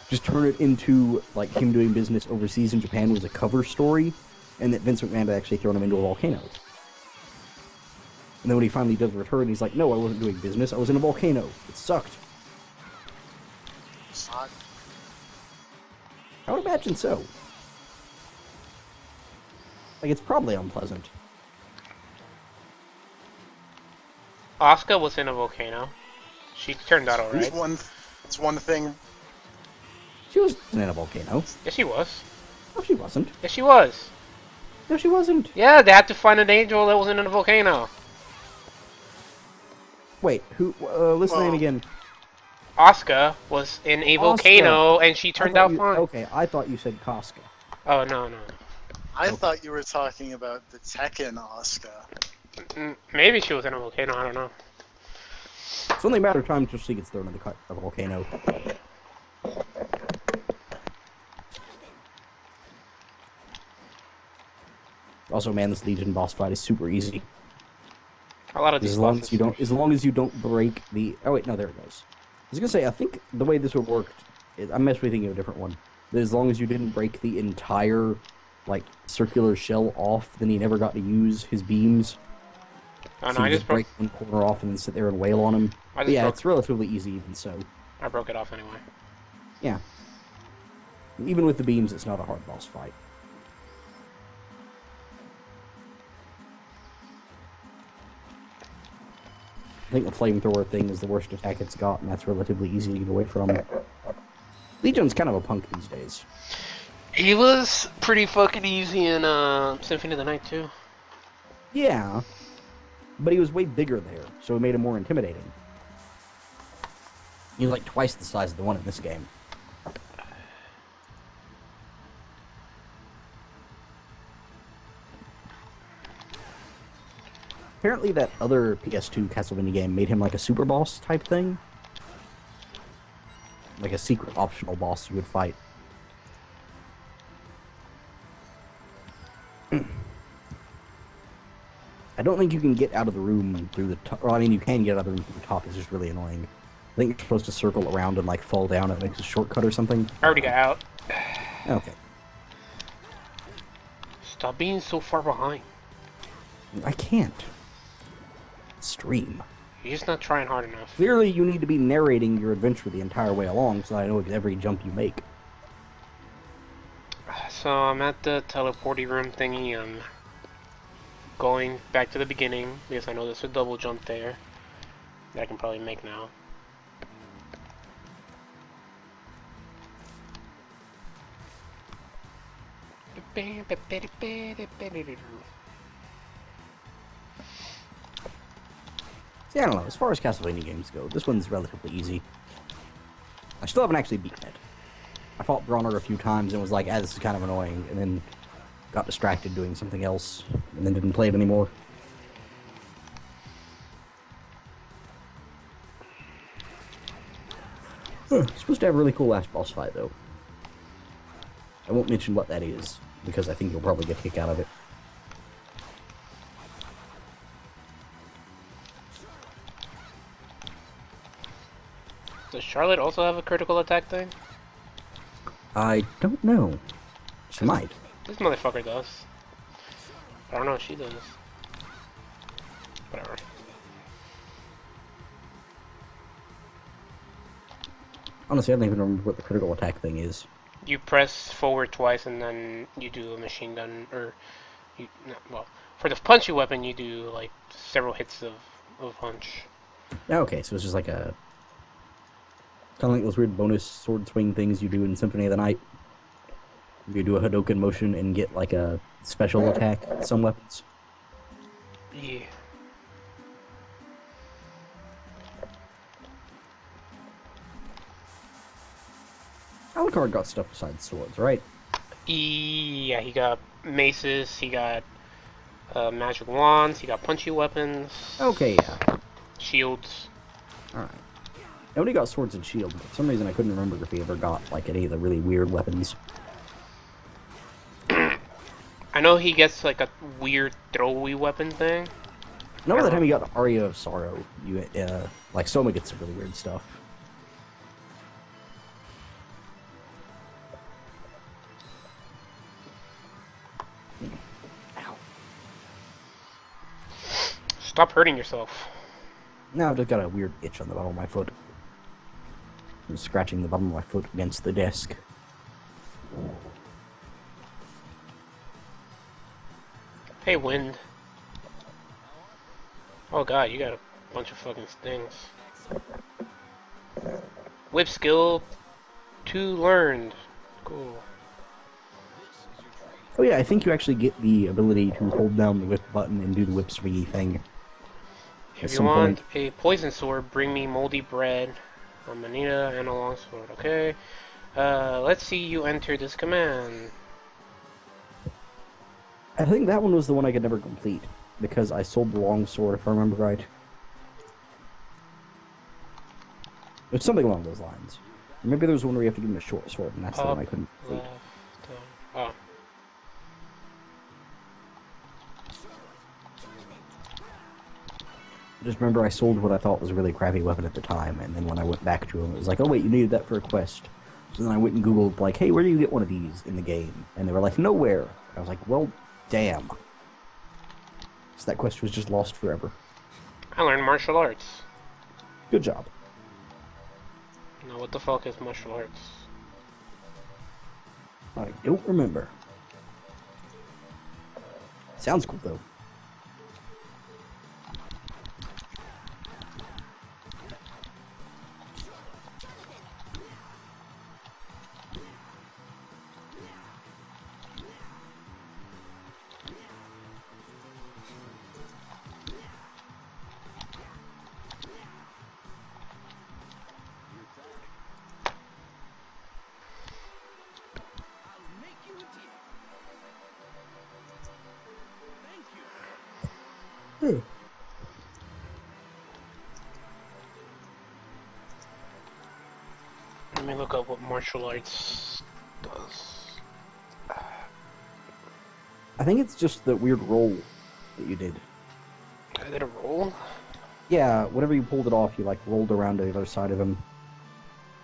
[SPEAKER 2] Just turn it into, like, him doing business overseas in Japan was a cover story, and that Vince McMahon had actually thrown him into a volcano. And then when he finally does return, he's like, no, I wasn't doing business, I was in a volcano. It sucked.
[SPEAKER 3] Suck.
[SPEAKER 2] I would imagine so. Like, it's probably unpleasant.
[SPEAKER 4] Asuka was in a volcano. She turned out alright.
[SPEAKER 3] It's one thing.
[SPEAKER 2] She was in a volcano.
[SPEAKER 4] Yes, she was.
[SPEAKER 2] No, she wasn't.
[SPEAKER 4] Yes, she was.
[SPEAKER 2] No, she wasn't.
[SPEAKER 4] Yeah, they had to find an angel that wasn't in a volcano.
[SPEAKER 2] Wait, who? Listen to the name again.
[SPEAKER 4] Asuka was in a volcano, and she turned out fine.
[SPEAKER 2] Okay, I thought you said Casca.
[SPEAKER 4] Oh, no.
[SPEAKER 3] I thought you were talking about the Tekken Asuka.
[SPEAKER 4] Maybe she was in a volcano, I don't know.
[SPEAKER 2] It's only a matter of time until she gets thrown in the volcano. Also, man, this Legion boss fight is super easy.
[SPEAKER 4] A lot of these
[SPEAKER 2] As long as you don't break the. Oh wait, no, there it goes. I was gonna say, I think the way this would work, I'm actually thinking of a different one. That as long as you didn't break the entire, like, circular shell off, then he never got to use his beams.
[SPEAKER 4] Oh, no,
[SPEAKER 2] So
[SPEAKER 4] I
[SPEAKER 2] you
[SPEAKER 4] just broke.
[SPEAKER 2] break one corner off and then sit there and wail on him.
[SPEAKER 4] I
[SPEAKER 2] But
[SPEAKER 4] just
[SPEAKER 2] yeah,
[SPEAKER 4] broke.
[SPEAKER 2] it's relatively easy even so.
[SPEAKER 4] I broke it off anyway.
[SPEAKER 2] Yeah. Even with the beams, it's not a hard boss fight. I think the flamethrower thing is the worst attack it's got, and that's relatively easy to get away from. Legion's kind of a punk these days.
[SPEAKER 1] He was pretty fucking easy in Symphony of the Night too.
[SPEAKER 2] Yeah, but he was way bigger there, so it made him more intimidating. He was like twice the size of the one in this game. Apparently that other PS2 Castlevania game made him like a super boss type thing. Like a secret optional boss you would fight. I don't think you can get out of the room through the top. Well, I mean, you can get out of the room through the top. It's just really annoying. I think you're supposed to circle around and like fall down. It makes a shortcut or something.
[SPEAKER 4] I already got out.
[SPEAKER 2] Okay.
[SPEAKER 1] Stop being so far behind.
[SPEAKER 2] I can't. Stream.
[SPEAKER 1] You're just not trying hard enough.
[SPEAKER 2] Clearly, you need to be narrating your adventure the entire way along, so I know every jump you make.
[SPEAKER 1] So I'm at the teleporty room thingy. I'm going back to the beginning because I know there's a double jump there that I can probably make now.
[SPEAKER 2] See, I don't know. As far as Castlevania games go, this one's relatively easy. I still haven't actually beaten it. I fought Bronner a few times and was like, this is kind of annoying, and then got distracted doing something else, and then didn't play it anymore. It's supposed to have a really cool last boss fight, though. I won't mention what that is, because I think you'll probably get a kick out of it.
[SPEAKER 1] Does Charlotte also have a critical attack thing?
[SPEAKER 2] I don't know. She might.
[SPEAKER 1] This motherfucker does. I don't know if she does. Whatever.
[SPEAKER 2] Honestly, I don't even remember what the critical attack thing is.
[SPEAKER 1] You press forward twice and then you do a machine gun, or you no, well, for the punchy weapon you do like several hits of punch.
[SPEAKER 2] Okay, so it's just like a Kind of like those weird bonus sword swing things you do in Symphony of the Night. You do a Hadoken motion and get like a special attack with some weapons.
[SPEAKER 4] Yeah.
[SPEAKER 2] Alucard got stuff besides swords, right?
[SPEAKER 4] Yeah, he got maces, he got magic wands, he got punchy weapons.
[SPEAKER 2] Okay, yeah.
[SPEAKER 4] Shields.
[SPEAKER 2] Alright. I only got swords and shields, but for some reason I couldn't remember if he ever got like any of the really weird weapons.
[SPEAKER 4] I know he gets like a weird throwy weapon thing.
[SPEAKER 2] No, by the time you got Aria of Sorrow, you like Soma gets some really weird stuff. Ow.
[SPEAKER 4] Stop hurting yourself.
[SPEAKER 2] Now I've just got a weird itch on the bottom of my foot. I'm scratching the bottom of my foot against the desk.
[SPEAKER 4] Hey, wind. Oh god, you got a bunch of fucking stings. Whip skill 2 learned. Cool.
[SPEAKER 2] Oh yeah, I think you actually get the ability to hold down the whip button and do the whip swingy thing.
[SPEAKER 4] If you want a poison sword, bring me moldy bread, a manita, and a long sword. Okay. Let's see you enter this command.
[SPEAKER 2] I think that one was the one I could never complete, because I sold the long sword, if I remember right. It's something along those lines. Maybe there was one where you have to give him a short sword, and that's the one I couldn't complete.
[SPEAKER 4] Oh.
[SPEAKER 2] I just remember I sold what I thought was a really crappy weapon at the time, and then when I went back to him, it was like, oh wait, you needed that for a quest. So then I went and Googled, like, hey, where do you get one of these in the game? And they were like, nowhere. I was like, well, damn. So that quest was just lost forever.
[SPEAKER 4] I learned martial arts.
[SPEAKER 2] Good job.
[SPEAKER 4] Now what the fuck is martial arts?
[SPEAKER 2] I don't remember. Sounds cool, though.
[SPEAKER 4] Let me look up what martial arts does.
[SPEAKER 2] I think it's just the weird roll that you did.
[SPEAKER 4] I did a roll?
[SPEAKER 2] Yeah, whenever you pulled it off, you, like, rolled around to the other side of him.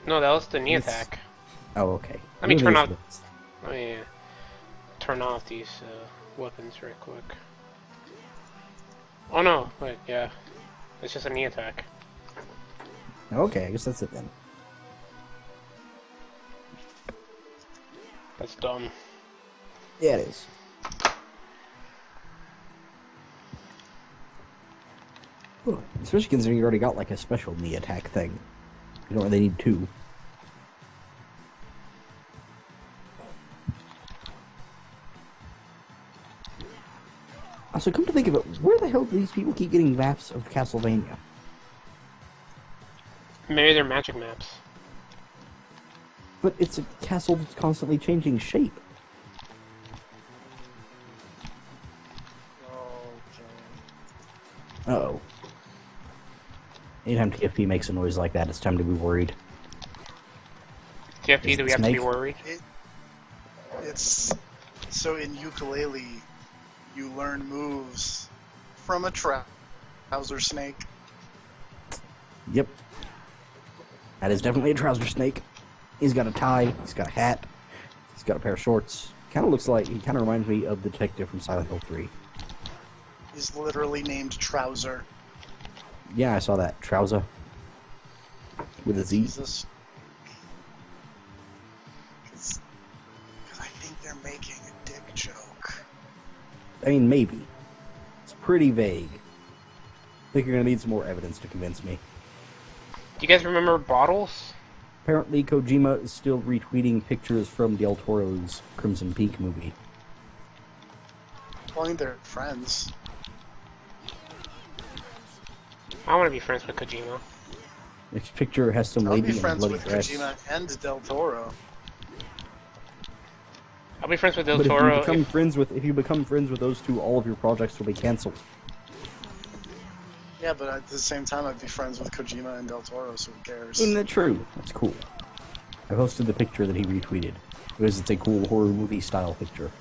[SPEAKER 4] No, that was the knee
[SPEAKER 2] It's-
[SPEAKER 4] attack.
[SPEAKER 2] Oh, okay.
[SPEAKER 4] Let me
[SPEAKER 2] Maybe
[SPEAKER 4] turn
[SPEAKER 2] it's
[SPEAKER 4] off-
[SPEAKER 2] this.
[SPEAKER 4] Let me turn off these weapons right quick. Oh no, wait, yeah. It's just a knee attack.
[SPEAKER 2] Okay, I guess that's it then.
[SPEAKER 4] That's dumb.
[SPEAKER 2] Yeah, it is. Huh. Especially considering you already got, like, a special knee attack thing. You don't really need two. Also, come to think of it, where the hell do these people keep getting maps of Castlevania?
[SPEAKER 4] Maybe they're magic maps.
[SPEAKER 2] But it's a castle that's constantly changing shape. Uh-oh. Anytime TFP makes a noise like that, it's time to be worried.
[SPEAKER 4] TFP,
[SPEAKER 2] Is
[SPEAKER 4] do
[SPEAKER 2] it
[SPEAKER 4] we have to be
[SPEAKER 2] snake?
[SPEAKER 4] worried?
[SPEAKER 3] It's so in ukulele, you learn moves from a trouser snake.
[SPEAKER 2] Yep. That is definitely a trouser snake. He's got a tie, he's got a hat, he's got a pair of shorts. Kind of looks like, he kind of reminds me of the detective from Silent Hill 3.
[SPEAKER 3] He's literally named Trouser.
[SPEAKER 2] Yeah, I saw that. Trouser. With a Z.
[SPEAKER 3] Jesus. Because I think they're making a dick joke.
[SPEAKER 2] I mean, maybe. It's pretty vague. I think you're gonna need some more evidence to convince me.
[SPEAKER 4] Do you guys remember bottles?
[SPEAKER 2] Apparently, Kojima is still retweeting pictures from Del Toro's Crimson Peak movie.
[SPEAKER 3] Well, I mean, they're friends.
[SPEAKER 4] I want to be friends with Kojima.
[SPEAKER 2] Next picture has some
[SPEAKER 3] I'll
[SPEAKER 2] lady
[SPEAKER 3] be
[SPEAKER 2] in a
[SPEAKER 3] friends
[SPEAKER 2] bloody
[SPEAKER 3] with
[SPEAKER 2] dress.
[SPEAKER 3] Kojima and Del Toro.
[SPEAKER 4] I'll be friends with Del
[SPEAKER 2] But
[SPEAKER 4] Toro.
[SPEAKER 2] if you become friends with those two, all of your projects will be cancelled.
[SPEAKER 3] Yeah, but at the same time, I'd be friends with Kojima and Del Toro, so who cares?
[SPEAKER 2] Isn't that true? That's cool. I posted the picture that he retweeted because it's a cool horror movie style picture.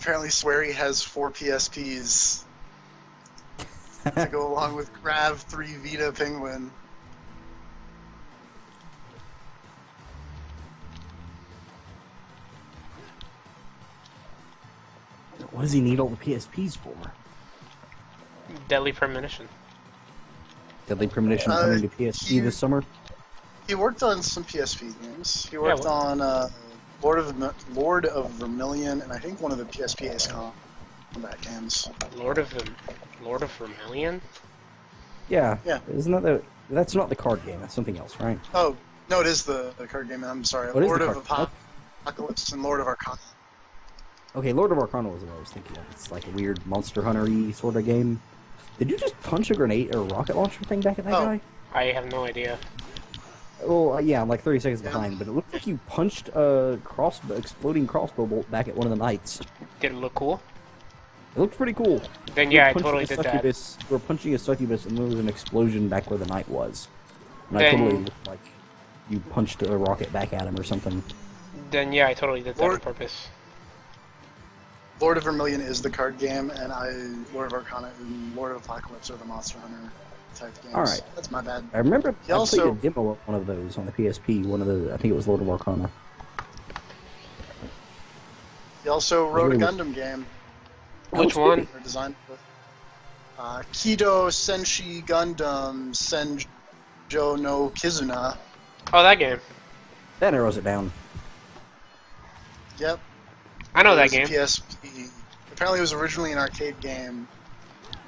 [SPEAKER 3] Apparently, Swery has 4 PSPs to go along with Grav 3 Vita Penguin.
[SPEAKER 2] What does he need all the PSPs for?
[SPEAKER 4] Deadly Premonition.
[SPEAKER 2] Deadly Premonition coming to PSP this summer?
[SPEAKER 3] He worked on some PSP games. He worked on Lord of Vermilion, and I think one of the PSP Ace Combat games.
[SPEAKER 4] Lord of Vermilion?
[SPEAKER 2] Yeah.
[SPEAKER 3] Yeah.
[SPEAKER 2] Isn't that that's not the card game, that's something else, right?
[SPEAKER 3] Oh, no, it is the card game. I'm sorry.
[SPEAKER 2] What is
[SPEAKER 3] Lord
[SPEAKER 2] the
[SPEAKER 3] of
[SPEAKER 2] card?
[SPEAKER 3] Apocalypse and Lord of Arcana.
[SPEAKER 2] Okay, Lord of Arcana was what I was thinking of. It's like a weird Monster Hunter-y sort of game. Did you just punch a grenade or a rocket launcher thing back at that guy?
[SPEAKER 4] I have no idea.
[SPEAKER 2] Well, yeah, I'm like 30 seconds behind, but it looked like you punched a exploding crossbow bolt back at one of the knights.
[SPEAKER 4] Did it look cool?
[SPEAKER 2] It looked pretty cool.
[SPEAKER 4] Then yeah, I totally did that.
[SPEAKER 2] You were punching a succubus, and there was an explosion back where the knight was. And I
[SPEAKER 4] Then-
[SPEAKER 2] totally looked like you punched a rocket back at him or something.
[SPEAKER 4] Then yeah, I totally did that on purpose.
[SPEAKER 3] Lord of Vermilion is the card game, and Lord of Arcana and Lord of Apocalypse are the Monster Hunter type games.
[SPEAKER 2] Alright.
[SPEAKER 3] That's my bad.
[SPEAKER 2] I remember
[SPEAKER 3] He
[SPEAKER 2] I
[SPEAKER 3] also-
[SPEAKER 2] played a demo of one of those on the PSP. I think it was Lord of Arcana.
[SPEAKER 3] He also wrote a
[SPEAKER 2] Really?
[SPEAKER 3] Gundam game.
[SPEAKER 4] Which one?
[SPEAKER 3] Or designed with Kido Senshi Gundam Senjo no Kizuna.
[SPEAKER 4] Oh, that game.
[SPEAKER 2] That narrows it down.
[SPEAKER 3] Yep.
[SPEAKER 4] I know
[SPEAKER 3] It
[SPEAKER 4] that
[SPEAKER 3] was a
[SPEAKER 4] game.
[SPEAKER 3] PSP. Apparently, it was originally an arcade game,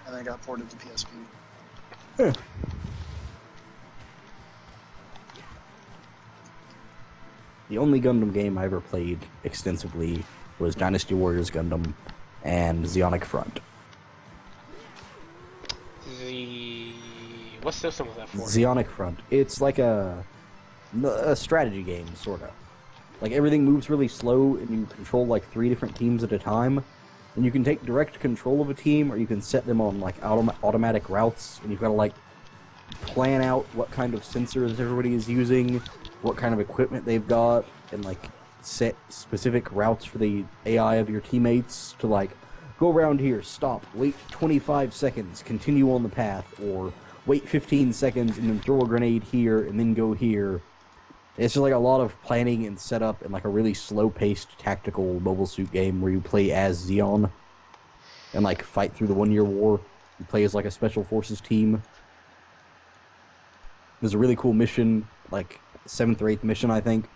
[SPEAKER 3] and then got ported to PSP.
[SPEAKER 2] Huh. The only Gundam game I ever played extensively was Dynasty Warriors Gundam and Zeonic Front.
[SPEAKER 4] What system was that for?
[SPEAKER 2] Zeonic Front. It's like a strategy game, sorta. Like everything moves really slow, and you control like 3 different teams at a time. And you can take direct control of a team, or you can set them on like automatic routes, and you've got to like plan out what kind of sensors everybody is using, what kind of equipment they've got, and like set specific routes for the AI of your teammates to like go around here, stop, wait 25 seconds, continue on the path, or wait 15 seconds and then throw a grenade here and then go here. It's just like a lot of planning and setup and like a really slow-paced tactical Mobile Suit game where you play as Zeon and like fight through the 1-year war. You play as like a special forces team. There's a really cool mission, like 7th or 8th mission I think,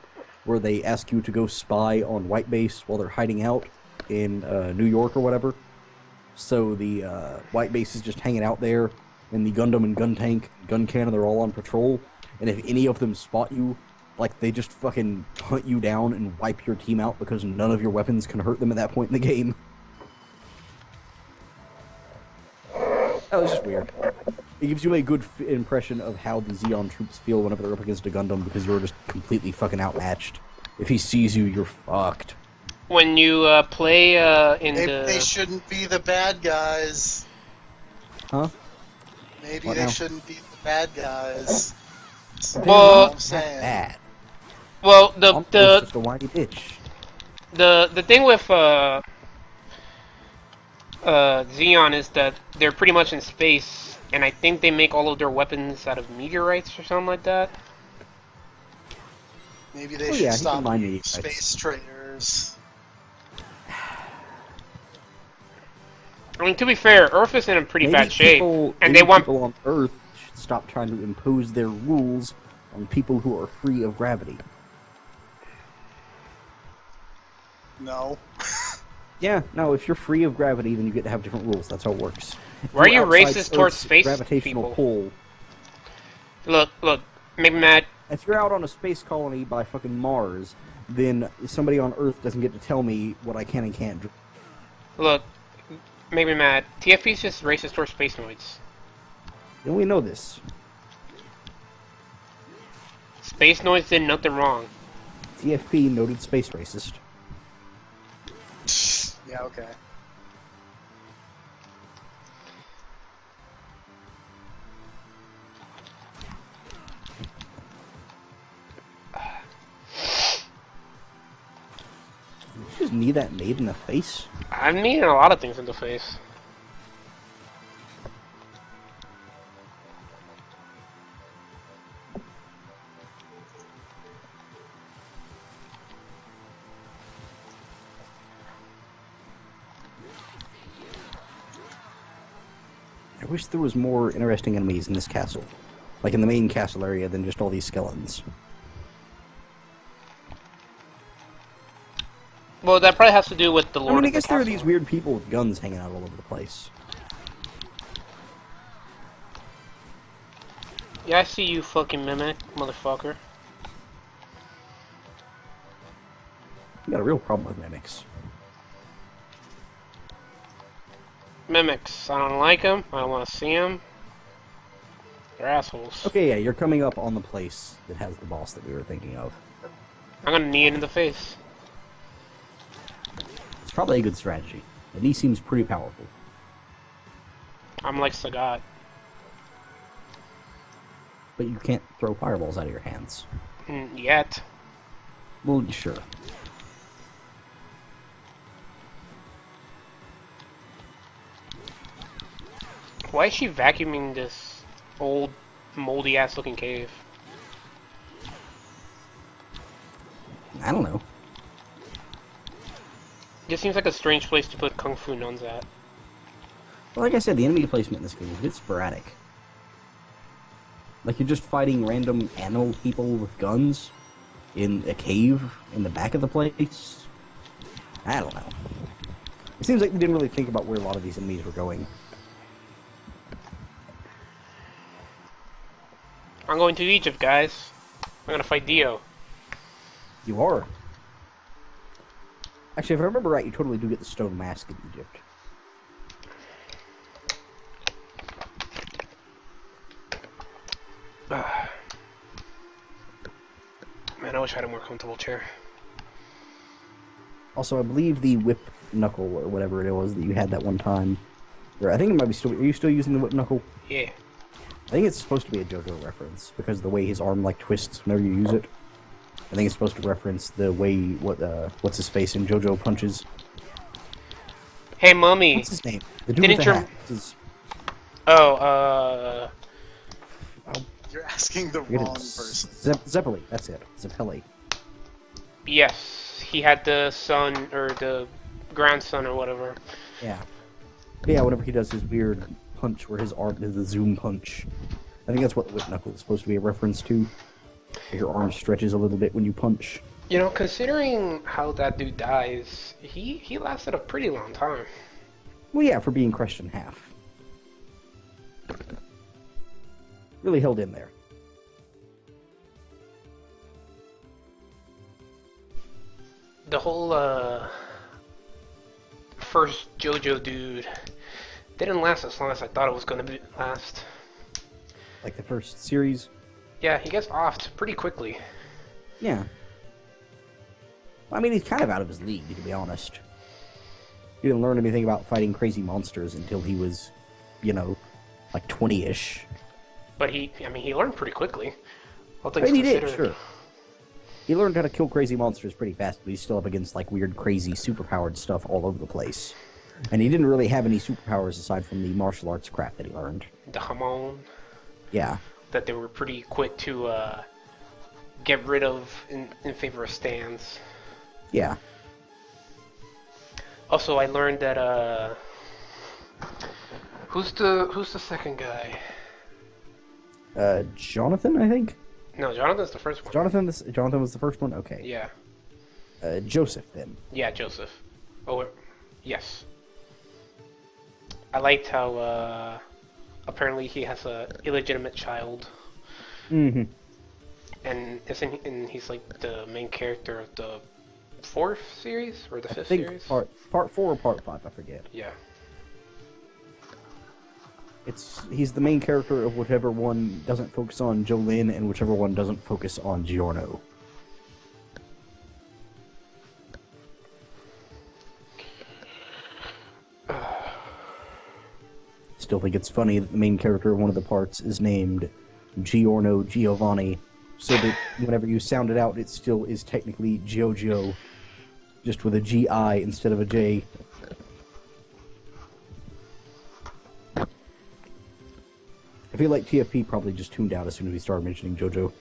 [SPEAKER 2] where they ask you to go spy on White Base while they're hiding out in New York or whatever. So the White Base is just hanging out there, and the Gundam and gun tank, gun cannon, they're all on patrol. And if any of them spot you, like they just fucking hunt you down and wipe your team out because none of your weapons can hurt them at that point in the game. That was just weird. It gives you a good impression of how the Zeon troops feel whenever they're up against a Gundam because you're just completely fucking outmatched. If he sees you, you're fucked.
[SPEAKER 4] When you play in
[SPEAKER 3] They shouldn't be the bad guys.
[SPEAKER 2] Huh?
[SPEAKER 3] Maybe
[SPEAKER 2] What
[SPEAKER 3] they
[SPEAKER 2] now?
[SPEAKER 3] shouldn't be the bad guys.
[SPEAKER 4] Well,
[SPEAKER 3] I'm saying.
[SPEAKER 2] Bad.
[SPEAKER 4] Well,
[SPEAKER 2] It's just a whiny bitch.
[SPEAKER 4] the thing with Xeon is that they're pretty much in space, and I think they make all of their weapons out of meteorites or something like that.
[SPEAKER 3] Maybe they
[SPEAKER 2] Oh,
[SPEAKER 3] should
[SPEAKER 2] yeah, he
[SPEAKER 3] stop
[SPEAKER 2] can mine
[SPEAKER 3] being
[SPEAKER 2] meteorites.
[SPEAKER 3] space traders.
[SPEAKER 4] I mean, to be fair, Earth is in a pretty bad shape, and
[SPEAKER 2] maybe
[SPEAKER 4] they want.
[SPEAKER 2] people on Earth should stop trying to impose their rules on people who are free of gravity.
[SPEAKER 3] No.
[SPEAKER 2] Yeah, no, if you're free of gravity, then you get to have different rules. That's how it works. If
[SPEAKER 4] Why are you
[SPEAKER 2] you're outside
[SPEAKER 4] racist towards
[SPEAKER 2] Earth's
[SPEAKER 4] space
[SPEAKER 2] gravitational
[SPEAKER 4] people?
[SPEAKER 2] pull,
[SPEAKER 4] Look, make me mad.
[SPEAKER 2] if you're out on a space colony by fucking Mars, then somebody on Earth doesn't get to tell me what I can and can't do.
[SPEAKER 4] Look, make me mad. TFP's just racist towards space noids.
[SPEAKER 2] And we know this.
[SPEAKER 4] Space noids did nothing wrong.
[SPEAKER 2] TFP, noted space racist.
[SPEAKER 3] Yeah, okay.
[SPEAKER 2] You just need that made in the face?
[SPEAKER 4] I'm needing a lot of things in the face.
[SPEAKER 2] I wish there was more interesting enemies in this castle. Like in the main castle area than just all these skeletons.
[SPEAKER 4] Well, that probably has to do with the
[SPEAKER 2] I
[SPEAKER 4] Lord
[SPEAKER 2] mean, I
[SPEAKER 4] of the
[SPEAKER 2] guess there are
[SPEAKER 4] Castle.
[SPEAKER 2] these weird people with guns hanging out all over the place.
[SPEAKER 4] Yeah, I see you fucking mimic, motherfucker.
[SPEAKER 2] You got a real problem with mimics.
[SPEAKER 4] Mimics. I don't like them. I don't want to see them. They're assholes.
[SPEAKER 2] Okay, yeah, you're coming up on the place that has the boss that we were thinking of.
[SPEAKER 4] I'm gonna knee it in the face.
[SPEAKER 2] It's probably a good strategy. The knee seems pretty powerful.
[SPEAKER 4] I'm like Sagat.
[SPEAKER 2] But you can't throw fireballs out of your hands.
[SPEAKER 4] Yet.
[SPEAKER 2] Well, sure.
[SPEAKER 4] Why is she vacuuming this old, moldy-ass looking cave?
[SPEAKER 2] I don't know.
[SPEAKER 4] Just seems like a strange place to put kung fu nuns at.
[SPEAKER 2] Well, like I said, the enemy placement in this game is a bit sporadic. Like, you're just fighting random animal people with guns in a cave in the back of the place. I don't know. It seems like they didn't really think about where a lot of these enemies were going.
[SPEAKER 4] I'm going to Egypt, guys. I'm gonna fight Dio.
[SPEAKER 2] You are. Actually, if I remember right, you totally do get the stone mask in Egypt.
[SPEAKER 4] Man, I wish I had a more comfortable chair.
[SPEAKER 2] Also, I believe the whip knuckle, or whatever it was that you had that one time. Or I think it might be still... Are you still using the whip knuckle?
[SPEAKER 4] Yeah.
[SPEAKER 2] I think it's supposed to be a JoJo reference, because of the way his arm, like, twists whenever you use it. I think it's supposed to reference the way, what's his face in JoJo punches.
[SPEAKER 4] Hey, Mummy.
[SPEAKER 2] What's his name? The dude
[SPEAKER 4] Didn't
[SPEAKER 2] with the
[SPEAKER 4] your-
[SPEAKER 2] hat. His-
[SPEAKER 4] Oh,
[SPEAKER 3] You're asking the
[SPEAKER 2] forget
[SPEAKER 3] wrong
[SPEAKER 2] it.
[SPEAKER 3] person.
[SPEAKER 2] Zeppeli, that's it. Zeppeli.
[SPEAKER 4] yes. He had the son, or the grandson, or whatever.
[SPEAKER 2] Yeah. Yeah, whenever he does his weird punch where his arm is the zoom punch. I think that's what the whip knuckle is supposed to be a reference to. Your arm stretches a little bit when you punch.
[SPEAKER 4] You know, considering how that dude dies, he lasted a pretty long time.
[SPEAKER 2] Well, yeah, for being crushed in half. Really held in there.
[SPEAKER 4] The whole, first JoJo dude didn't last as long as I thought it was gonna last.
[SPEAKER 2] Like the first series.
[SPEAKER 4] Yeah, he gets offed pretty quickly.
[SPEAKER 2] Yeah. I mean, he's kind of out of his league, to be honest. He didn't learn anything about fighting crazy monsters until he was, you know, like 20-ish.
[SPEAKER 4] But he learned pretty quickly. All
[SPEAKER 2] I
[SPEAKER 4] things
[SPEAKER 2] mean, he did,
[SPEAKER 4] considered.
[SPEAKER 2] sure. He learned how to kill crazy monsters pretty fast, but he's still up against, like, weird, crazy, superpowered stuff all over the place. And he didn't really have any superpowers aside from the martial arts crap that he learned.
[SPEAKER 4] The Hamon
[SPEAKER 2] Yeah.
[SPEAKER 4] that they were pretty quick to get rid of in favor of stands.
[SPEAKER 2] Yeah.
[SPEAKER 4] Also, I learned that who's the second guy?
[SPEAKER 2] Jonathan, I think?
[SPEAKER 4] No, Jonathan's the first one.
[SPEAKER 2] Jonathan was the first one? Okay.
[SPEAKER 4] Yeah.
[SPEAKER 2] Joseph, then.
[SPEAKER 4] Yeah, Joseph. Oh, Yes. I liked how apparently he has a illegitimate child,
[SPEAKER 2] Mm-hmm.
[SPEAKER 4] and he's like the main character of the 4th series or the 5th
[SPEAKER 2] I think
[SPEAKER 4] series.
[SPEAKER 2] part 4 or part 5, I forget.
[SPEAKER 4] Yeah.
[SPEAKER 2] He's the main character of whichever one doesn't focus on Jolene and whichever one doesn't focus on Giorno. Still think it's funny that the main character of one of the parts is named Giorno Giovanni, so that whenever you sound it out, it still is technically Giorgio, just with a G-I instead of a J. I feel like TFP probably just tuned out as soon as we started mentioning JoJo.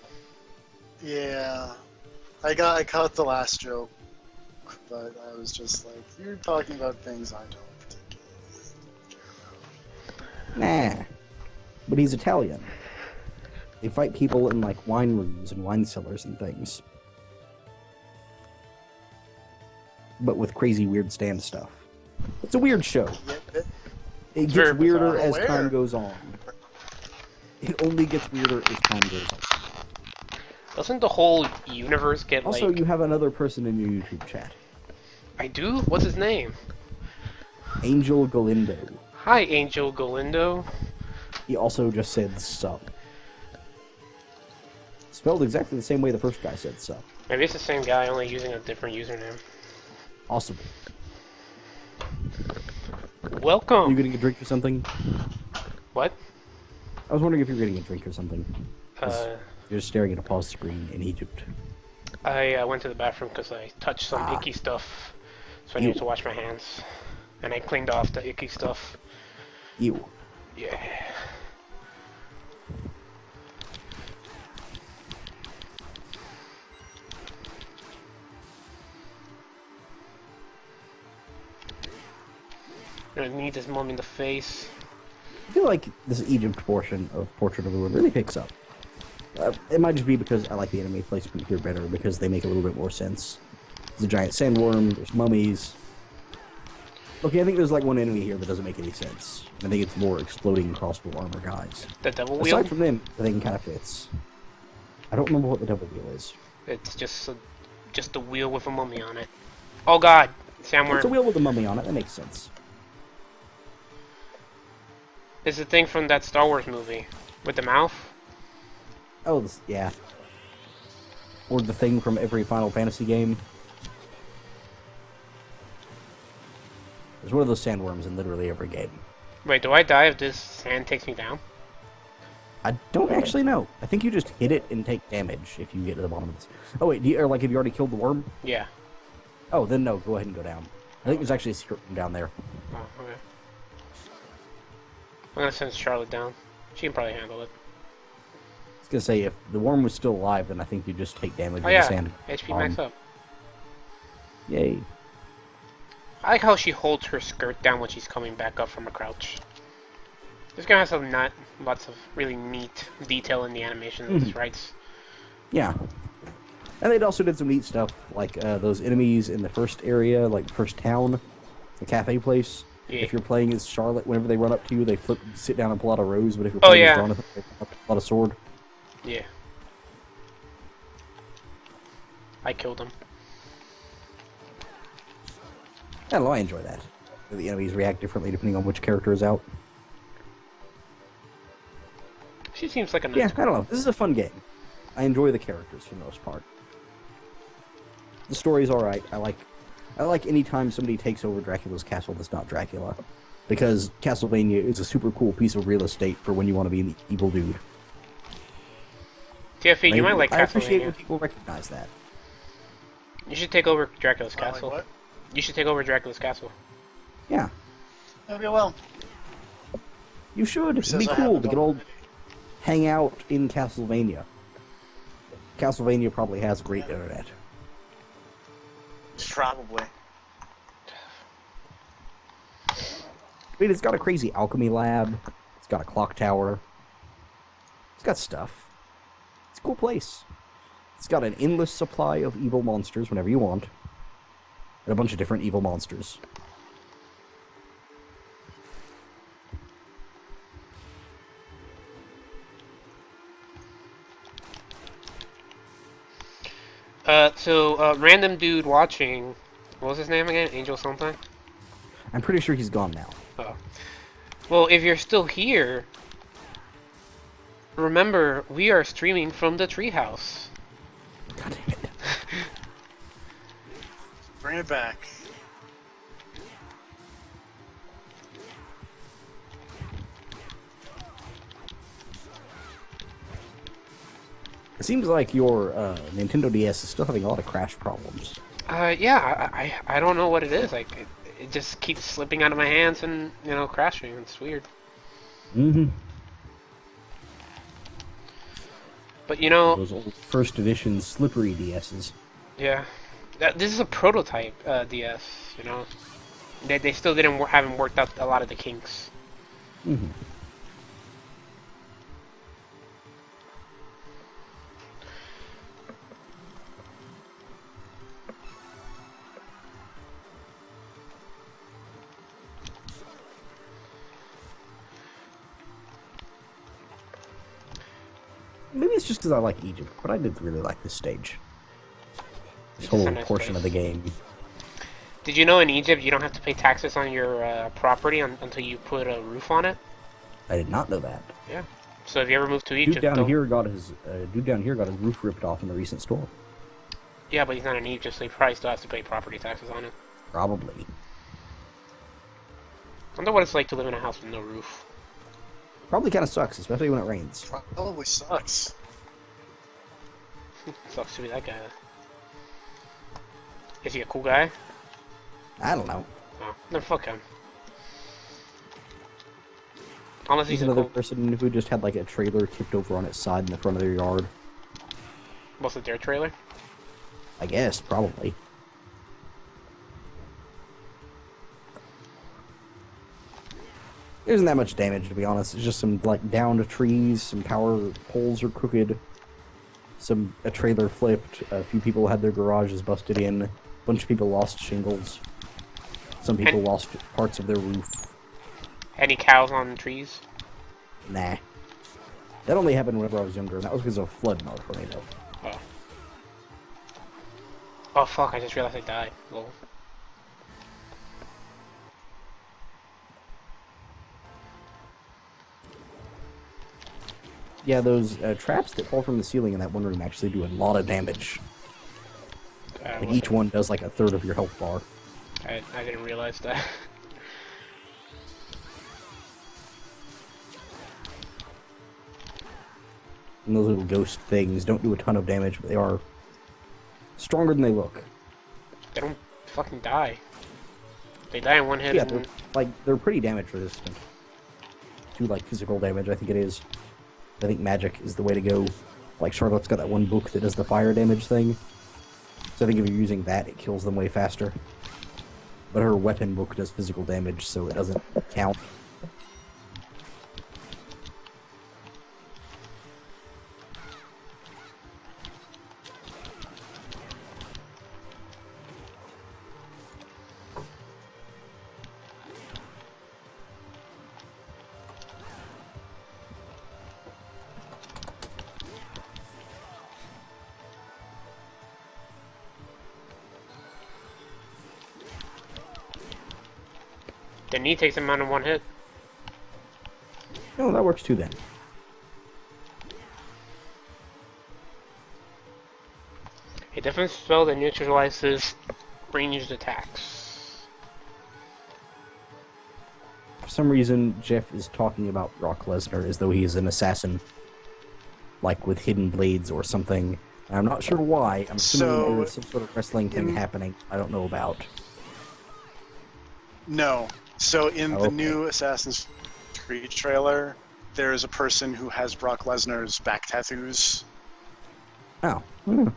[SPEAKER 3] Yeah, I caught the last joke, but I was just like, you're talking about things I don't particularly.
[SPEAKER 2] Nah. But he's Italian. They fight people in, like, wine rooms and wine cellars and things. But with crazy weird stand stuff. It's a weird show. It gets
[SPEAKER 4] very
[SPEAKER 2] weirder
[SPEAKER 3] bizarre.
[SPEAKER 2] as
[SPEAKER 3] Where?
[SPEAKER 2] time goes on. It only gets weirder as time goes on.
[SPEAKER 4] Doesn't the whole universe get
[SPEAKER 2] Also,
[SPEAKER 4] like...
[SPEAKER 2] you have another person in your YouTube chat.
[SPEAKER 4] I do? What's his name?
[SPEAKER 2] Angel Galindo.
[SPEAKER 4] Hi, Angel Galindo.
[SPEAKER 2] He also just said sup. Spelled exactly the same way the first guy said sup.
[SPEAKER 4] Maybe it's the same guy, only using a different username.
[SPEAKER 2] Awesome.
[SPEAKER 4] Welcome.
[SPEAKER 2] Are you getting a drink or something?
[SPEAKER 4] What?
[SPEAKER 2] I was wondering if you were getting a drink or something.
[SPEAKER 4] Uh,
[SPEAKER 2] You're just staring at a pause screen in Egypt.
[SPEAKER 4] I went to the bathroom because I touched some icky stuff, so I needed
[SPEAKER 2] Ew.
[SPEAKER 4] to wash my hands. And I cleaned off the icky stuff.
[SPEAKER 2] Ew.
[SPEAKER 4] Yeah. I need this mum in the face.
[SPEAKER 2] I feel like this Egypt portion of Portrait of Ruin really picks up. It might just be because I like the enemy placement here better, because they make a little bit more sense. There's a giant sandworm, there's mummies. Okay, I think there's like one enemy here that doesn't make any sense. I think it's more exploding crossbow armor guys.
[SPEAKER 4] The devil wheel?
[SPEAKER 2] Aside from them, I think it kind of fits. I don't remember what the devil wheel is.
[SPEAKER 4] It's just a wheel with a mummy on it. Oh god, Samworm.
[SPEAKER 2] It's a wheel with a mummy on it, that makes sense.
[SPEAKER 4] It's the thing from that Star Wars movie with the mouth.
[SPEAKER 2] Oh, yeah. Or the thing from every Final Fantasy game. There's one of those sandworms in literally every game.
[SPEAKER 4] Wait, do I die if this sand takes me down?
[SPEAKER 2] I don't actually know. I think you just hit it and take damage if you get to the bottom of this. Oh wait, or like have you already killed the worm?
[SPEAKER 4] Yeah.
[SPEAKER 2] Oh, then no, go ahead and go down. I think there's actually a secret room down there.
[SPEAKER 4] Oh, okay. I'm gonna send Charlotte down. She can probably handle it.
[SPEAKER 2] I was gonna say, if the worm was still alive, then I think you just take damage
[SPEAKER 4] Oh
[SPEAKER 2] with
[SPEAKER 4] yeah,
[SPEAKER 2] the sand.
[SPEAKER 4] HP max up.
[SPEAKER 2] Yay.
[SPEAKER 4] I like how she holds her skirt down when she's coming back up from a crouch. This game has lots of really neat detail in the animation of its rights.
[SPEAKER 2] Yeah. And they also did some neat stuff, like those enemies in the first area, like the first town, the cafe place.
[SPEAKER 4] Yeah.
[SPEAKER 2] If you're playing as Charlotte, whenever they run up to you, they sit down and pull out a rose, but if you're
[SPEAKER 4] Oh,
[SPEAKER 2] playing
[SPEAKER 4] yeah.
[SPEAKER 2] as Jonathan, they pull out a sword.
[SPEAKER 4] Yeah. I killed him.
[SPEAKER 2] I don't know, I enjoy that. The enemies react differently depending on which character is out.
[SPEAKER 4] She seems like a nice
[SPEAKER 2] Yeah, I don't know. This is a fun game. I enjoy the characters for the most part. The story's alright. I like any time somebody takes over Dracula's castle that's not Dracula. Because Castlevania is a super cool piece of real estate for when you want to be an evil dude.
[SPEAKER 4] TFE, you might like
[SPEAKER 2] I appreciate when
[SPEAKER 4] Castlevania.
[SPEAKER 2] people recognize that.
[SPEAKER 4] You should take over Dracula's
[SPEAKER 3] Like
[SPEAKER 4] castle.
[SPEAKER 3] what?
[SPEAKER 4] You should take over Dracula's castle.
[SPEAKER 2] Yeah,
[SPEAKER 3] Maybe I will.
[SPEAKER 2] you should. It'd
[SPEAKER 3] Says
[SPEAKER 2] be
[SPEAKER 3] I
[SPEAKER 2] cool
[SPEAKER 3] haven't
[SPEAKER 2] to get
[SPEAKER 3] done
[SPEAKER 2] all
[SPEAKER 3] it.
[SPEAKER 2] hang out in Castlevania. Castlevania probably has great internet.
[SPEAKER 3] Probably.
[SPEAKER 2] I mean, it's got a crazy alchemy lab. It's got a clock tower. It's got stuff. It's a cool place. It's got an endless supply of evil monsters whenever you want. And a bunch of different evil monsters.
[SPEAKER 4] Random dude watching. What was his name again? Angel something?
[SPEAKER 2] I'm pretty sure he's gone now.
[SPEAKER 4] Oh. Well, if you're still here, remember, we are streaming from the treehouse.
[SPEAKER 2] God damn it.
[SPEAKER 3] Bring it back.
[SPEAKER 2] It seems like your Nintendo DS is still having a lot of crash problems.
[SPEAKER 4] Yeah, I don't know what it is. Like, it just keeps slipping out of my hands and, crashing. It's weird.
[SPEAKER 2] Mm-hmm.
[SPEAKER 4] But,
[SPEAKER 2] Those old first edition slippery DSs.
[SPEAKER 4] yeah. This is a prototype DS, They still haven't worked out a lot of the kinks.
[SPEAKER 2] Mm-hmm. Maybe it's just because I like Egypt, but I did really like this stage. This
[SPEAKER 4] It's a
[SPEAKER 2] whole
[SPEAKER 4] nice
[SPEAKER 2] portion
[SPEAKER 4] place.
[SPEAKER 2] of the game.
[SPEAKER 4] Did you know in Egypt you don't have to pay taxes on your property until you put a roof on it?
[SPEAKER 2] I did not know that.
[SPEAKER 4] Yeah. So if you ever move to
[SPEAKER 2] Dude
[SPEAKER 4] Egypt,
[SPEAKER 2] down
[SPEAKER 4] don't...
[SPEAKER 2] here got his roof ripped off in the recent storm.
[SPEAKER 4] Yeah, but he's not in Egypt, so he probably still has to pay property taxes on it.
[SPEAKER 2] Probably.
[SPEAKER 4] I wonder what it's like to live in a house with no roof.
[SPEAKER 2] Probably kind of sucks, especially when it rains.
[SPEAKER 3] Probably sucks.
[SPEAKER 4] Sucks to be that guy. Is he a cool guy?
[SPEAKER 2] I don't know.
[SPEAKER 4] No, then fuck him. Unless
[SPEAKER 2] He's
[SPEAKER 4] he's a
[SPEAKER 2] another
[SPEAKER 4] cool...
[SPEAKER 2] person who just had like a trailer tipped over on its side in the front of their yard.
[SPEAKER 4] What's it, their trailer?
[SPEAKER 2] I guess, probably. There isn't that much damage, to be honest. It's just some like downed trees, some power poles are crooked, a trailer flipped, a few people had their garages busted in, a bunch of people lost shingles, some people lost parts of their roof.
[SPEAKER 4] Any cows on trees?
[SPEAKER 2] Nah. That only happened whenever I was younger, and that was because of a flood, not a tornado.
[SPEAKER 4] Oh. Oh fuck, I just realized I died. Lol.
[SPEAKER 2] Yeah, those traps that fall from the ceiling in that one room actually do a lot of damage. Like each one does like a third of your health bar.
[SPEAKER 4] I didn't realize that.
[SPEAKER 2] And those little ghost things don't do a ton of damage, but they are stronger than they look.
[SPEAKER 4] They don't fucking die. They die in one hit.
[SPEAKER 2] Yeah,
[SPEAKER 4] And...
[SPEAKER 2] they're pretty damage resistant to like physical damage. I think it is. I think magic is the way to go. Like Charlotte's got that one book that does the fire damage thing. So I think if you're using that, it kills them way faster. But her weapon book does physical damage, so it doesn't count.
[SPEAKER 4] The knee takes him out in one hit.
[SPEAKER 2] Oh, that works too then.
[SPEAKER 4] A different spell that neutralizes ranged attacks.
[SPEAKER 2] For some reason, Jeff is talking about Brock Lesnar as though he is an assassin. Like with hidden blades or something. And I'm not sure why. I'm assuming there's some sort of wrestling thing happening I don't know about.
[SPEAKER 3] No. So in the
[SPEAKER 2] Okay.
[SPEAKER 3] new Assassin's Creed trailer, there is a person who has Brock Lesnar's back tattoos.
[SPEAKER 2] Oh. Hmm.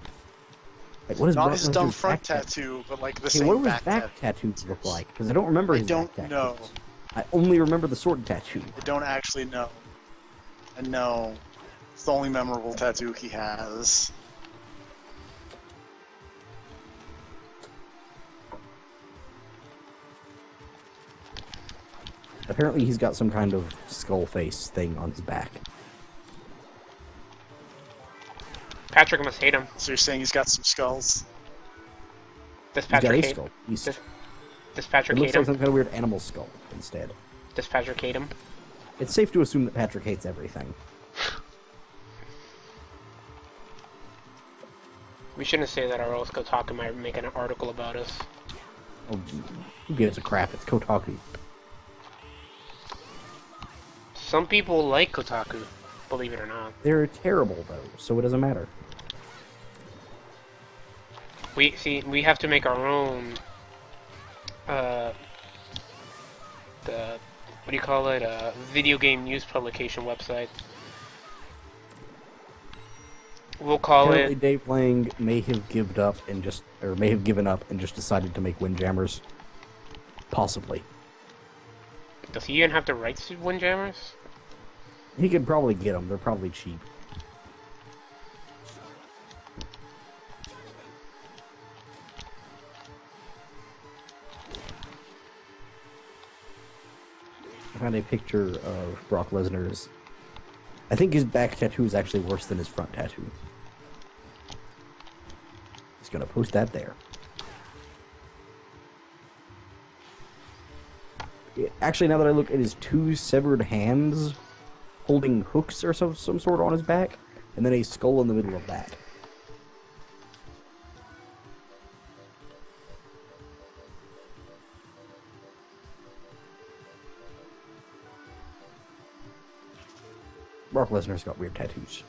[SPEAKER 2] Like, what is
[SPEAKER 3] Not
[SPEAKER 2] Brock
[SPEAKER 3] his dumb
[SPEAKER 2] Lesnar's
[SPEAKER 3] front
[SPEAKER 2] back
[SPEAKER 3] tattoo, but like the
[SPEAKER 2] Hey,
[SPEAKER 3] same
[SPEAKER 2] what do his
[SPEAKER 3] back,
[SPEAKER 2] back tattoos look like? Because I don't remember
[SPEAKER 3] I
[SPEAKER 2] his
[SPEAKER 3] don't
[SPEAKER 2] back
[SPEAKER 3] know.
[SPEAKER 2] tattoos. I only remember the sword tattoo.
[SPEAKER 3] I don't actually know. And no, it's the only memorable tattoo he has.
[SPEAKER 2] Apparently he's got some kind of skull face thing on his back.
[SPEAKER 4] Patrick must hate him.
[SPEAKER 3] So you're saying he's got some skulls?
[SPEAKER 4] Does
[SPEAKER 2] He's got
[SPEAKER 4] Patrick
[SPEAKER 2] a
[SPEAKER 4] hate?
[SPEAKER 2] skull.
[SPEAKER 4] Does Patrick
[SPEAKER 2] It looks
[SPEAKER 4] hate
[SPEAKER 2] like
[SPEAKER 4] him?
[SPEAKER 2] some kind of weird animal skull instead.
[SPEAKER 4] Does Patrick hate him?
[SPEAKER 2] It's safe to assume that Patrick hates everything.
[SPEAKER 4] We shouldn't say that, or else Kotaku might make an article about us.
[SPEAKER 2] Oh, who gives a crap? It's Kotaku.
[SPEAKER 4] Some people like Kotaku, believe it or not.
[SPEAKER 2] They're terrible, though, so it doesn't matter.
[SPEAKER 4] We have to make our own. The what do you call it? Video game news publication website. We'll call
[SPEAKER 2] Apparently,
[SPEAKER 4] it.
[SPEAKER 2] Dave Lang may have given up and just decided to make Windjammers. Possibly.
[SPEAKER 4] Does he even have the rights to Windjammers?
[SPEAKER 2] He could probably get them. They're probably cheap. I found a picture of Brock Lesnar's. I think his back tattoo is actually worse than his front tattoo. He's gonna post that there. Actually, now that I look at his two severed hands holding hooks or some sort on his back, and then a skull in the middle of that. Brock Lesnar's got weird tattoos.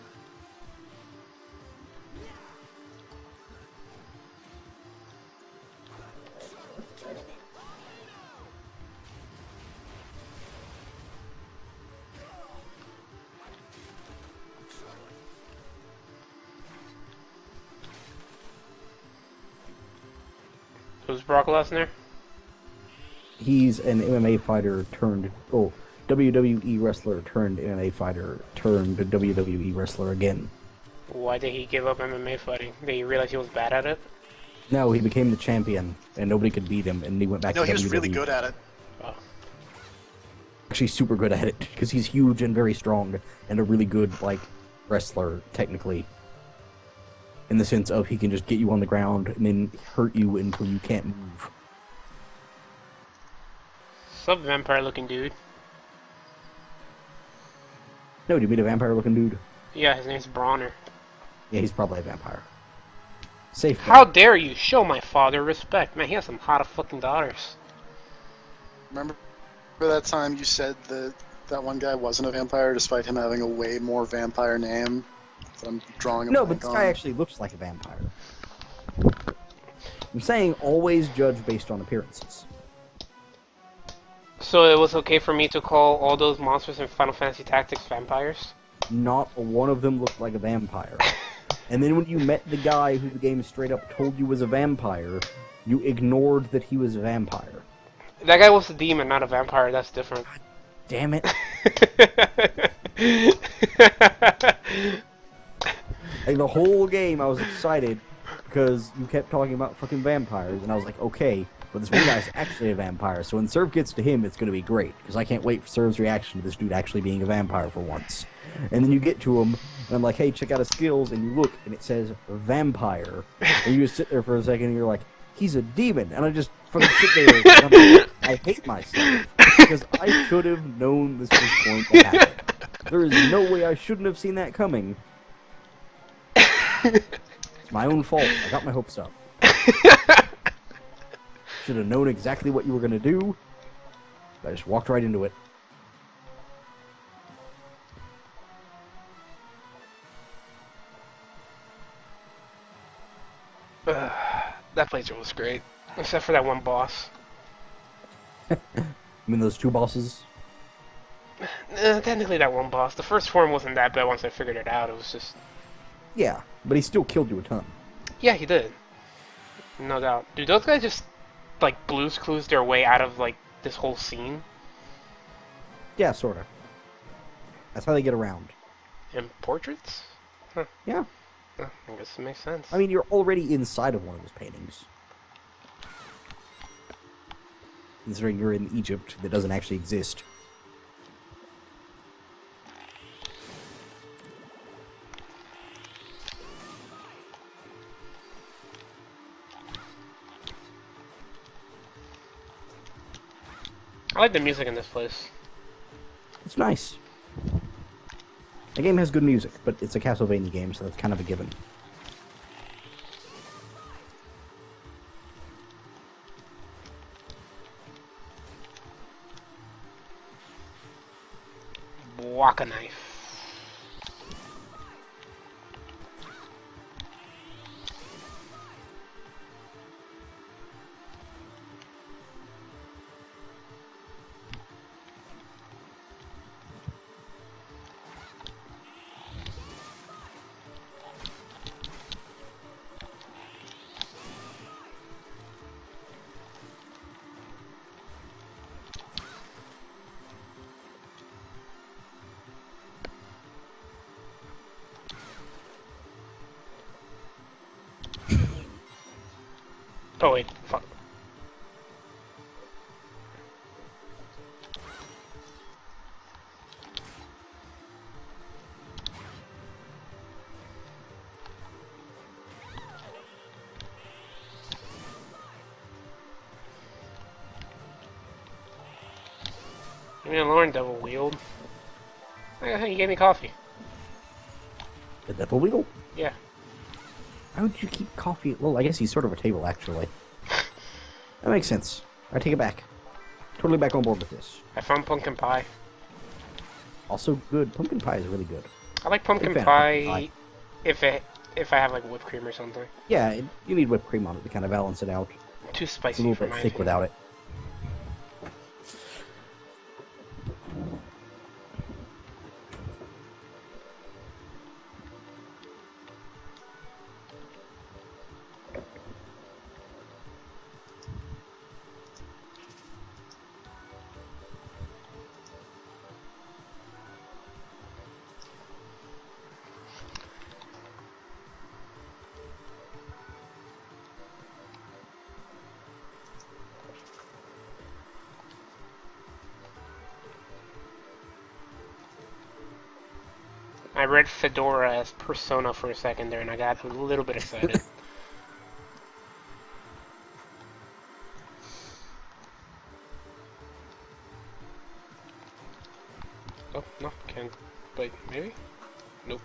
[SPEAKER 4] Who's Brock Lesnar?
[SPEAKER 2] He's an MMA fighter turned WWE wrestler turned MMA fighter turned WWE wrestler again.
[SPEAKER 4] Why did he give up MMA fighting? Did he realize he was bad at it?
[SPEAKER 2] No, he became the champion and nobody could beat him, and he went back
[SPEAKER 3] No,
[SPEAKER 2] to
[SPEAKER 3] he
[SPEAKER 2] WWE.
[SPEAKER 3] was really good at it.
[SPEAKER 4] Oh.
[SPEAKER 2] Actually, super good at it because he's huge and very strong and a really good wrestler technically. In the sense of he can just get you on the ground and then hurt you until you can't move.
[SPEAKER 4] Some vampire-looking dude.
[SPEAKER 2] No, do you mean a vampire-looking dude?
[SPEAKER 4] Yeah, his name's Bronner.
[SPEAKER 2] Yeah, he's probably a vampire. Safe.
[SPEAKER 4] How dare you show my father respect? Man, he has some hot fucking daughters.
[SPEAKER 3] Remember that time you said that one guy wasn't a vampire despite him having a way more vampire name? That I'm drawing a
[SPEAKER 2] No,
[SPEAKER 3] blank
[SPEAKER 2] but this
[SPEAKER 3] on?
[SPEAKER 2] guy actually looks like a vampire. I'm saying always judge based on appearances.
[SPEAKER 4] So it was okay for me to call all those monsters in Final Fantasy Tactics vampires?
[SPEAKER 2] Not one of them looked like a vampire. And then when you met the guy who the game straight up told you was a vampire, you ignored that he was a vampire.
[SPEAKER 4] That guy was a demon, not a vampire. That's different.
[SPEAKER 2] Damn it. Like, the whole game I was excited because you kept talking about fucking vampires, and I was like, okay, but this one guy's actually a vampire, so when Serv gets to him, it's going to be great, because I can't wait for Serv's reaction to this dude actually being a vampire for once. And then you get to him, and I'm like, hey, check out his skills, and you look, and it says vampire, and you just sit there for a second, and you're like, he's a demon, and I just fucking sit there, and I'm like, I hate myself, because I should have known this was going to happen. There is no way I shouldn't have seen that coming. It's my own fault. I got my hopes up. Should have known exactly what you were going to do. I just walked right into it.
[SPEAKER 4] That playthrough was great. Except for that one boss.
[SPEAKER 2] I mean, those two bosses?
[SPEAKER 4] Technically that one boss. The first form wasn't that bad once I figured it out. It was just...
[SPEAKER 2] Yeah, but he still killed you a ton.
[SPEAKER 4] Yeah, he did. No doubt. Dude, those guys just, Blue's Clues their way out of, this whole scene.
[SPEAKER 2] Yeah, sort of. That's how they get around.
[SPEAKER 4] In portraits? Huh.
[SPEAKER 2] Yeah.
[SPEAKER 4] I guess it makes sense.
[SPEAKER 2] I mean, you're already inside of one of those paintings. Considering you're in Egypt that doesn't actually exist.
[SPEAKER 4] I like the music in this place.
[SPEAKER 2] It's nice. The game has good music, but it's a Castlevania game, so that's kind of a given.
[SPEAKER 4] Waka knife. Oh wait, fuck. Give me a Lauren double wield. Hey, you gave me coffee.
[SPEAKER 2] The Devil Wheel?
[SPEAKER 4] Yeah.
[SPEAKER 2] Why would you keep coffee? Well, I guess he's sort of a table, actually. That makes sense. I take it back. Totally back on board with this.
[SPEAKER 4] I found pumpkin pie.
[SPEAKER 2] Also good. Pumpkin pie is really good.
[SPEAKER 4] I like pumpkin
[SPEAKER 2] Big fan of
[SPEAKER 4] pie if I have like whipped cream or something.
[SPEAKER 2] Yeah, you need whipped cream on it to kind of balance it out.
[SPEAKER 4] Too
[SPEAKER 2] It's a
[SPEAKER 4] spicy
[SPEAKER 2] little
[SPEAKER 4] for
[SPEAKER 2] bit
[SPEAKER 4] my
[SPEAKER 2] thick
[SPEAKER 4] opinion.
[SPEAKER 2] without it.
[SPEAKER 4] I read Fedora as Persona for a second there, and I got a little bit excited. Oh, no, can't. Wait, maybe? Nope.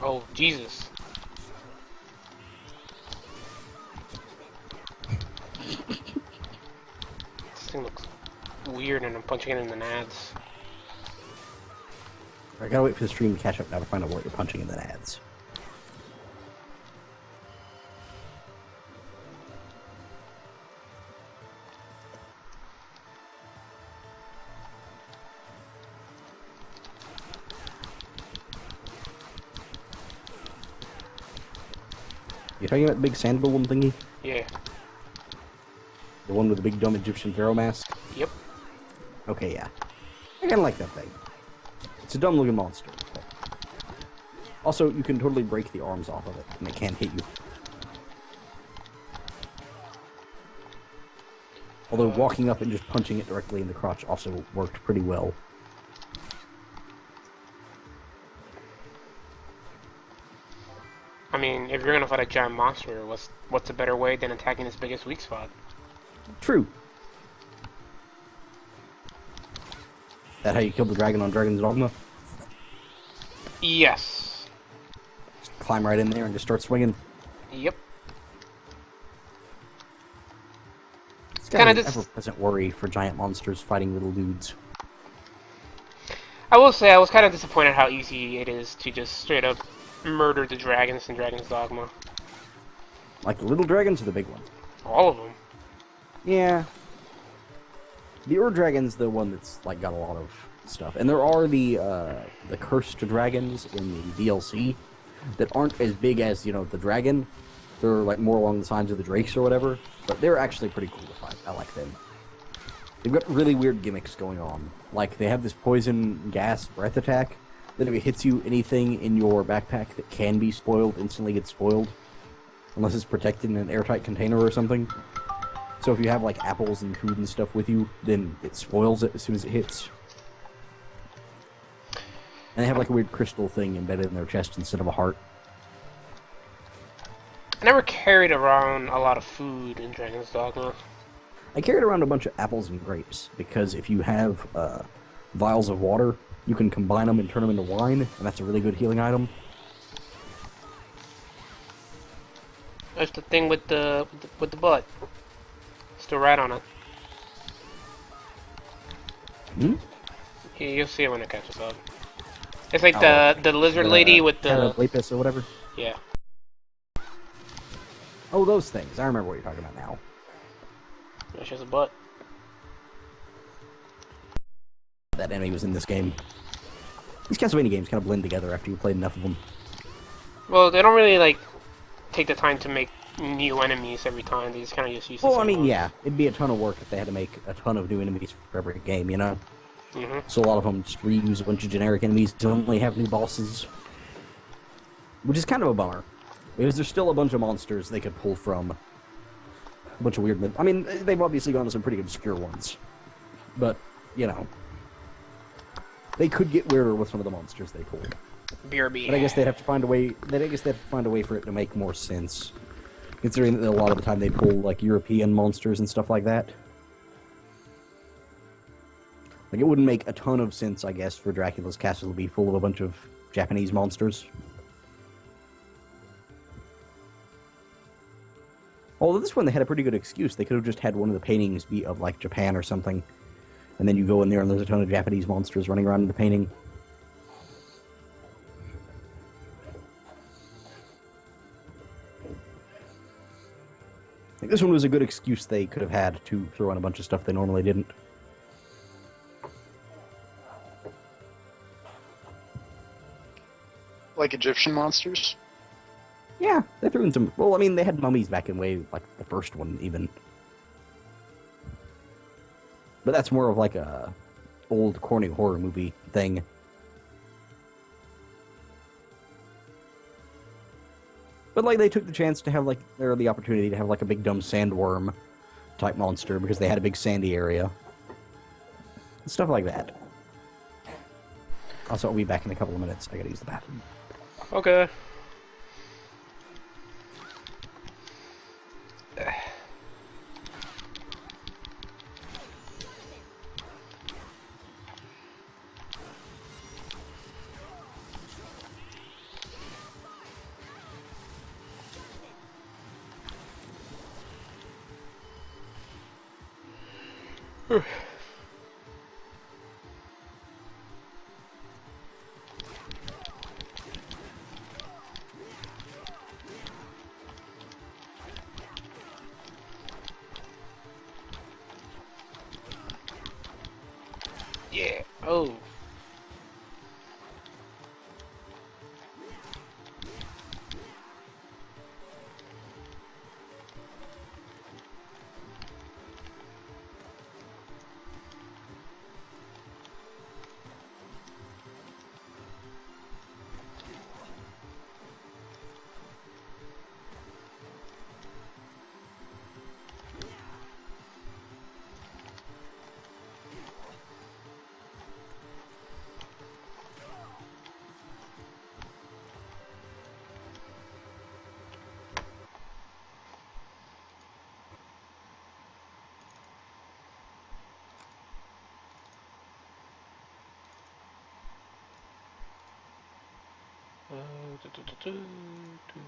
[SPEAKER 4] Oh, Jesus. This thing looks weird and I'm punching it in the nads.
[SPEAKER 2] I gotta wait for the stream to catch up now to find out what you're punching in the ads. You talking about the big sand golem thingy?
[SPEAKER 4] Yeah.
[SPEAKER 2] The one with the big dumb Egyptian pharaoh mask?
[SPEAKER 4] Yep.
[SPEAKER 2] Okay, yeah. I kinda like that thing. It's a dumb looking monster. But... Also, you can totally break the arms off of it, and it can't hit you. Although walking up and just punching it directly in the crotch also worked pretty well.
[SPEAKER 4] I mean, if you're gonna fight a giant monster, what's a better way than attacking its biggest weak spot?
[SPEAKER 2] True. That how you killed the dragon on Dragon's Dogma?
[SPEAKER 4] Yes.
[SPEAKER 2] Just climb right in there and just start swinging.
[SPEAKER 4] Yep.
[SPEAKER 2] It's kind of
[SPEAKER 4] Kinda
[SPEAKER 2] an ever-present worry for giant monsters fighting little dudes.
[SPEAKER 4] I will say I was kind of disappointed how easy it is to just straight up murder the dragons in Dragon's Dogma.
[SPEAKER 2] Like the little dragons or the big ones?
[SPEAKER 4] All of them.
[SPEAKER 2] Yeah. The Ur Dragon's the one that's like got a lot of stuff. And there are the cursed dragons in the DLC that aren't as big as, you know, the dragon. They're like more along the lines of the drakes or whatever. But they're actually pretty cool to fight. I like them. They've got really weird gimmicks going on. Like they have this poison gas breath attack that if it hits you, anything in your backpack that can be spoiled instantly gets spoiled. Unless it's protected in an airtight container or something. So if you have like apples and food and stuff with you, then it spoils it as soon as it hits. And they have like a weird crystal thing embedded in their chest instead of a heart.
[SPEAKER 4] I never carried around a lot of food in Dragon's Dogma.
[SPEAKER 2] I carried around a bunch of apples and grapes, because if you have vials of water, you can combine them and turn them into wine, and that's a really good healing item.
[SPEAKER 4] That's the thing with the butt. Still right on it.
[SPEAKER 2] Hmm?
[SPEAKER 4] You'll see it when it catches up. It's like the lizard lady with the
[SPEAKER 2] Lapis or whatever.
[SPEAKER 4] yeah.
[SPEAKER 2] Oh, those things. I remember what you're talking about now.
[SPEAKER 4] She has a butt.
[SPEAKER 2] That enemy was in this game. These Castlevania games kind of blend together after you played enough of them.
[SPEAKER 4] Well, they don't really like take the time to make new enemies every time. They just kind of just use.
[SPEAKER 2] Well, I mean, yeah, it'd be a ton of work if they had to make a ton of new enemies for every game, you know?
[SPEAKER 4] Mm-hmm.
[SPEAKER 2] So a lot of them just reuse a bunch of generic enemies to only have new bosses. Which is kind of a bummer. Because there's still a bunch of monsters they could pull from. A bunch of weird... I mean, they've obviously gone to some pretty obscure ones. But, you know... They could get weirder with some of the monsters they pull.
[SPEAKER 4] BRB.
[SPEAKER 2] But I guess they'd have to find a way... for it to make more sense. Considering that a lot of the time they pull, like, European monsters and stuff like that. Like, it wouldn't make a ton of sense, I guess, for Dracula's castle to be full of a bunch of Japanese monsters. Although this one, they had a pretty good excuse. They could have just had one of the paintings be of, like, Japan or something. And then you go in there and there's a ton of Japanese monsters running around in the painting. I think this one was a good excuse they could have had to throw in a bunch of stuff they normally didn't.
[SPEAKER 3] Like Egyptian monsters?
[SPEAKER 2] Yeah, they threw in some... Well, I mean, they had mummies back in way, like, the first one, even. But that's more of, like, a old, corny horror movie thing. But, like, they took the chance to have, like, or the opportunity to have, like, a big dumb sandworm type monster, because they had a big sandy area. Stuff like that. Also, I'll be back in a couple of minutes. I gotta use the bathroom.
[SPEAKER 4] Okay. Yeah. Oh. Du- du- du- du- du.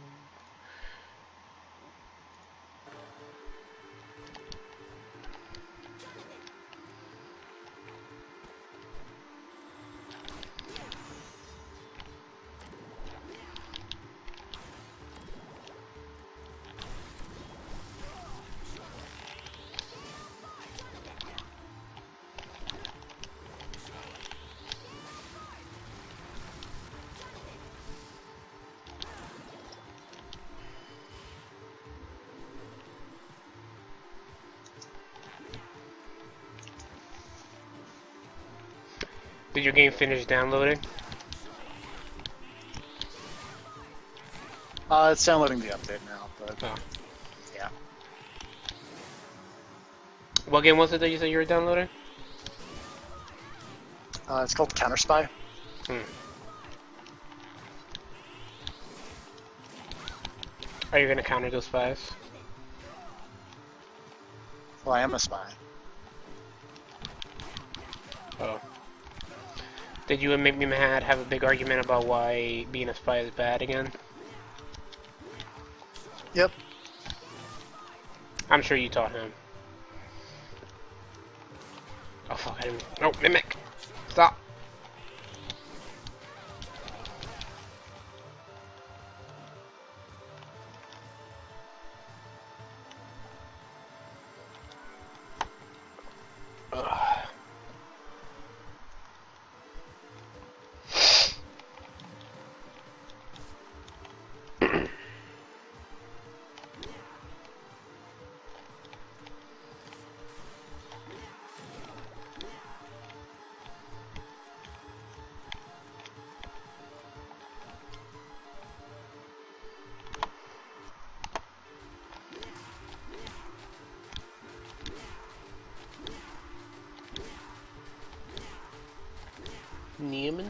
[SPEAKER 4] Did your game finish downloading?
[SPEAKER 3] It's downloading the update now, but
[SPEAKER 4] Oh.
[SPEAKER 3] yeah.
[SPEAKER 4] What game was it that you said you were downloading?
[SPEAKER 3] It's called Counter Spy.
[SPEAKER 4] Are you gonna counter those spies?
[SPEAKER 3] Well, I am a spy.
[SPEAKER 4] Oh. Did you and Make Me Mad have a big argument about why being a spy is bad again?
[SPEAKER 3] Yep.
[SPEAKER 4] I'm sure you taught him. Oh fuck, I didn't... No, Mimic! Stop! Ugh. Neiman?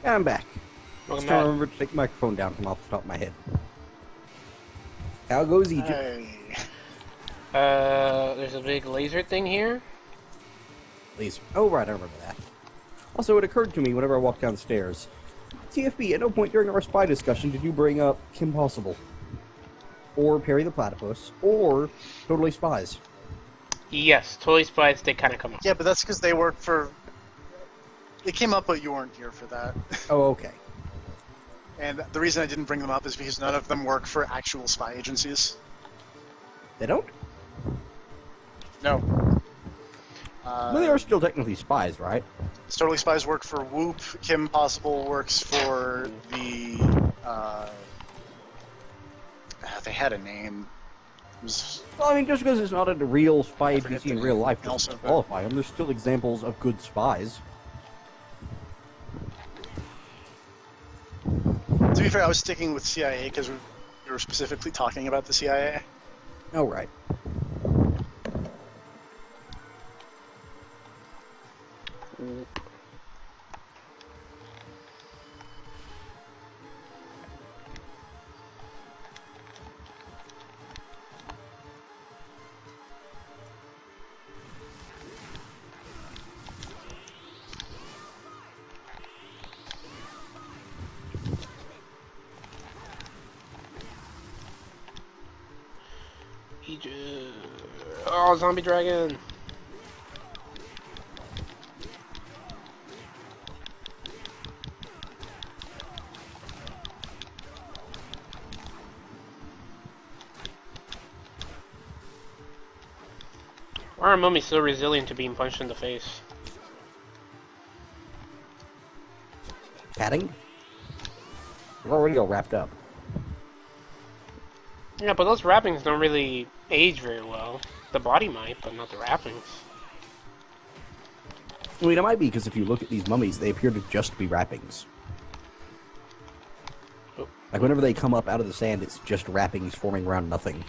[SPEAKER 2] Yeah, I'm back.
[SPEAKER 4] Welcome
[SPEAKER 2] Just trying to
[SPEAKER 4] back.
[SPEAKER 2] remember to take the microphone down from off the top of my head. How goes Egypt?
[SPEAKER 3] Hey.
[SPEAKER 4] There's a big laser thing here.
[SPEAKER 2] Please. Oh, right, I remember that. Also, it occurred to me whenever I walked downstairs. TFB, at no point during our spy discussion did you bring up Kim Possible, or Perry the Platypus, or Totally Spies.
[SPEAKER 4] Yes, Toy Spies, they kind of come up.
[SPEAKER 3] Yeah, but that's because they work for... It came up, but you weren't here for that.
[SPEAKER 2] Oh, okay.
[SPEAKER 3] And the reason I didn't bring them up is because none of them work for actual spy agencies.
[SPEAKER 2] They don't?
[SPEAKER 3] No.
[SPEAKER 2] Well, they are still technically spies, right?
[SPEAKER 3] Totally Spies work for Whoop. Kim Possible works for the... they had a name. It was...
[SPEAKER 2] Well, I mean, just because it's not a real spy
[SPEAKER 3] I forget
[SPEAKER 2] agency in
[SPEAKER 3] the
[SPEAKER 2] real
[SPEAKER 3] name
[SPEAKER 2] life
[SPEAKER 3] also,
[SPEAKER 2] doesn't
[SPEAKER 3] but-
[SPEAKER 2] qualify them. There's still examples of good spies.
[SPEAKER 3] To be fair, I was sticking with CIA because we were specifically talking about the CIA.
[SPEAKER 2] Oh, right.
[SPEAKER 4] Egypt. Oh, zombie dragon. Why are mummies so resilient to being punched in the face?
[SPEAKER 2] Padding? They're already all wrapped up.
[SPEAKER 4] Yeah, but those wrappings don't really age very well. The body might, but not the wrappings.
[SPEAKER 2] I mean, it might be because if you look at these mummies, they appear to just be wrappings.
[SPEAKER 4] Oh.
[SPEAKER 2] Like, whenever they come up out of the sand, it's just wrappings forming around nothing.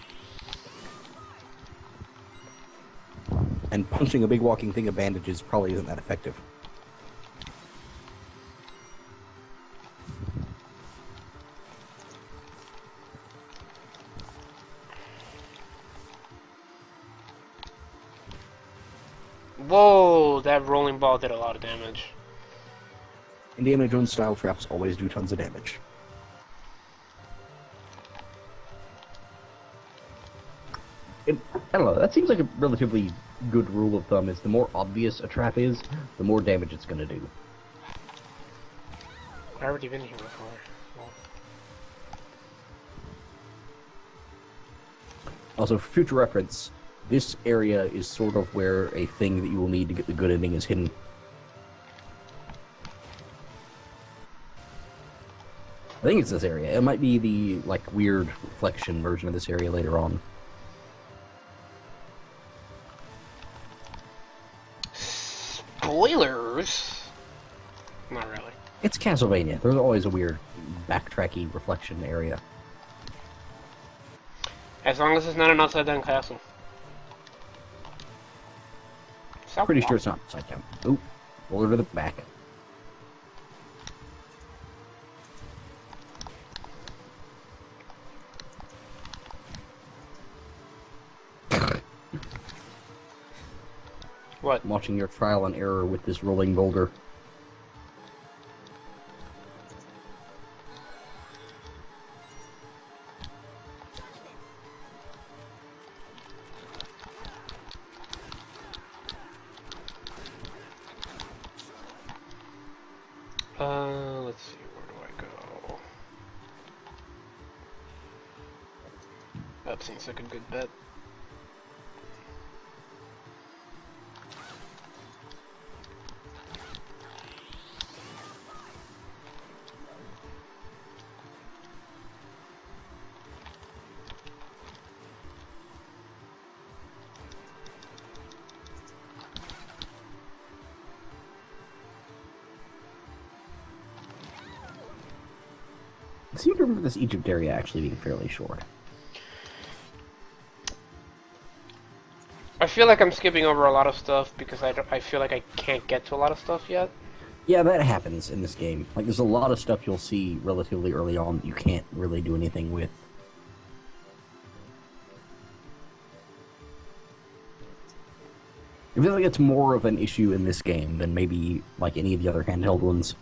[SPEAKER 2] And punching a big walking thing of bandages probably isn't that effective.
[SPEAKER 4] Whoa, that rolling ball did a lot of damage.
[SPEAKER 2] Indiana Jones style traps always do tons of damage. I don't know, that seems like a relatively good rule of thumb, is the more obvious a trap is, the more damage it's gonna do.
[SPEAKER 4] I've already been here before. Well,
[SPEAKER 2] Also, for future reference, this area is sort of where a thing that you will need to get the good ending is hidden. I think it's this area. It might be the, like, weird reflection version of this area later on.
[SPEAKER 4] Spoilers? Not really.
[SPEAKER 2] It's Castlevania. There's always a weird backtracky reflection area.
[SPEAKER 4] As long as it's not an upside down castle.
[SPEAKER 2] Pretty sure it's not upside down. Oop. Roll her to the back.
[SPEAKER 4] What?
[SPEAKER 2] I'm watching your trial and error with this rolling boulder.
[SPEAKER 4] Let's see, where do I go? That seems like a good bet.
[SPEAKER 2] I seem to remember this Egypt area actually being fairly short.
[SPEAKER 4] I feel like I'm skipping over a lot of stuff because I feel like I can't get to a lot of stuff yet.
[SPEAKER 2] Yeah, that happens in this game. Like, there's a lot of stuff you'll see relatively early on that you can't really do anything with. I feel like it's more of an issue in this game than maybe, like, any of the other handheld ones.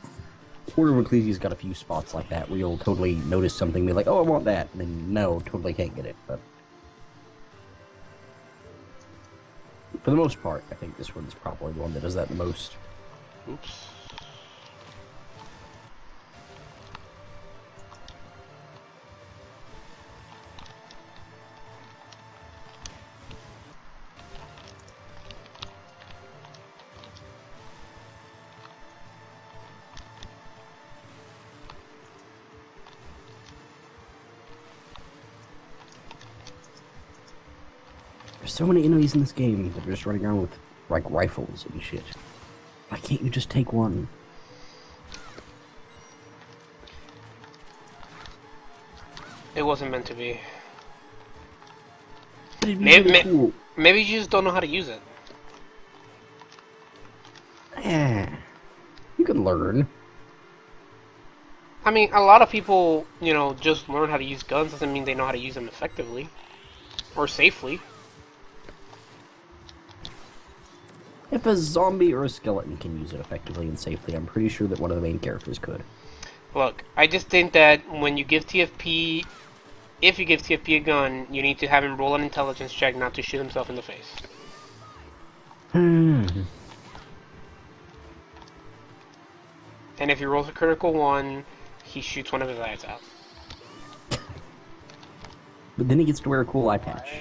[SPEAKER 2] Order of Ecclesia's got a few spots like that where you'll totally notice something and be like, oh, I want that, and then no, totally can't get it, but... For the most part, I think this one's probably the one that does that the most.
[SPEAKER 4] Oops.
[SPEAKER 2] There's so many enemies in this game that are just running around with, like, rifles and shit. Why can't you just take one?
[SPEAKER 4] It wasn't meant to be.
[SPEAKER 2] It'd be really cool.
[SPEAKER 4] Maybe you just don't know how to use it.
[SPEAKER 2] Yeah. You can learn.
[SPEAKER 4] I mean, a lot of people, you know, just learn how to use guns doesn't mean they know how to use them effectively. Or safely.
[SPEAKER 2] If a zombie or a skeleton can use it effectively and safely, I'm pretty sure that one of the main characters could.
[SPEAKER 4] Look, I just think that when you give TFP, if you give TFP a gun, you need to have him roll an intelligence check not to shoot himself in the face. And if he rolls a critical one, he shoots one of his eyes out.
[SPEAKER 2] But then he gets to wear a cool eye patch.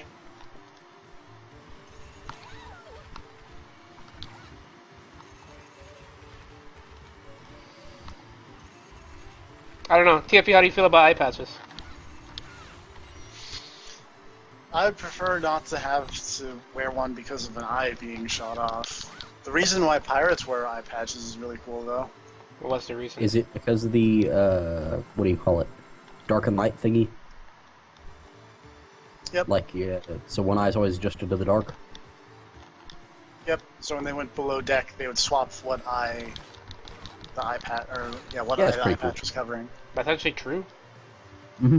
[SPEAKER 4] I don't know. TFP, how do you feel about eye patches?
[SPEAKER 3] I would prefer not to have to wear one because of an eye being shot off. The reason why pirates wear eye patches is really cool, though.
[SPEAKER 4] What's the reason?
[SPEAKER 2] Is it because of the, what do you call it? Dark and light thingy?
[SPEAKER 3] Yep.
[SPEAKER 2] Like, yeah, so one eye's always adjusted to the dark?
[SPEAKER 3] Yep. So when they went below deck, they would swap what eye the eye patch, or yeah, what
[SPEAKER 2] Yeah,
[SPEAKER 3] eye
[SPEAKER 2] that's
[SPEAKER 3] the eye
[SPEAKER 2] pretty cool.
[SPEAKER 3] patch was covering.
[SPEAKER 4] That's actually true.
[SPEAKER 2] Mm-hmm.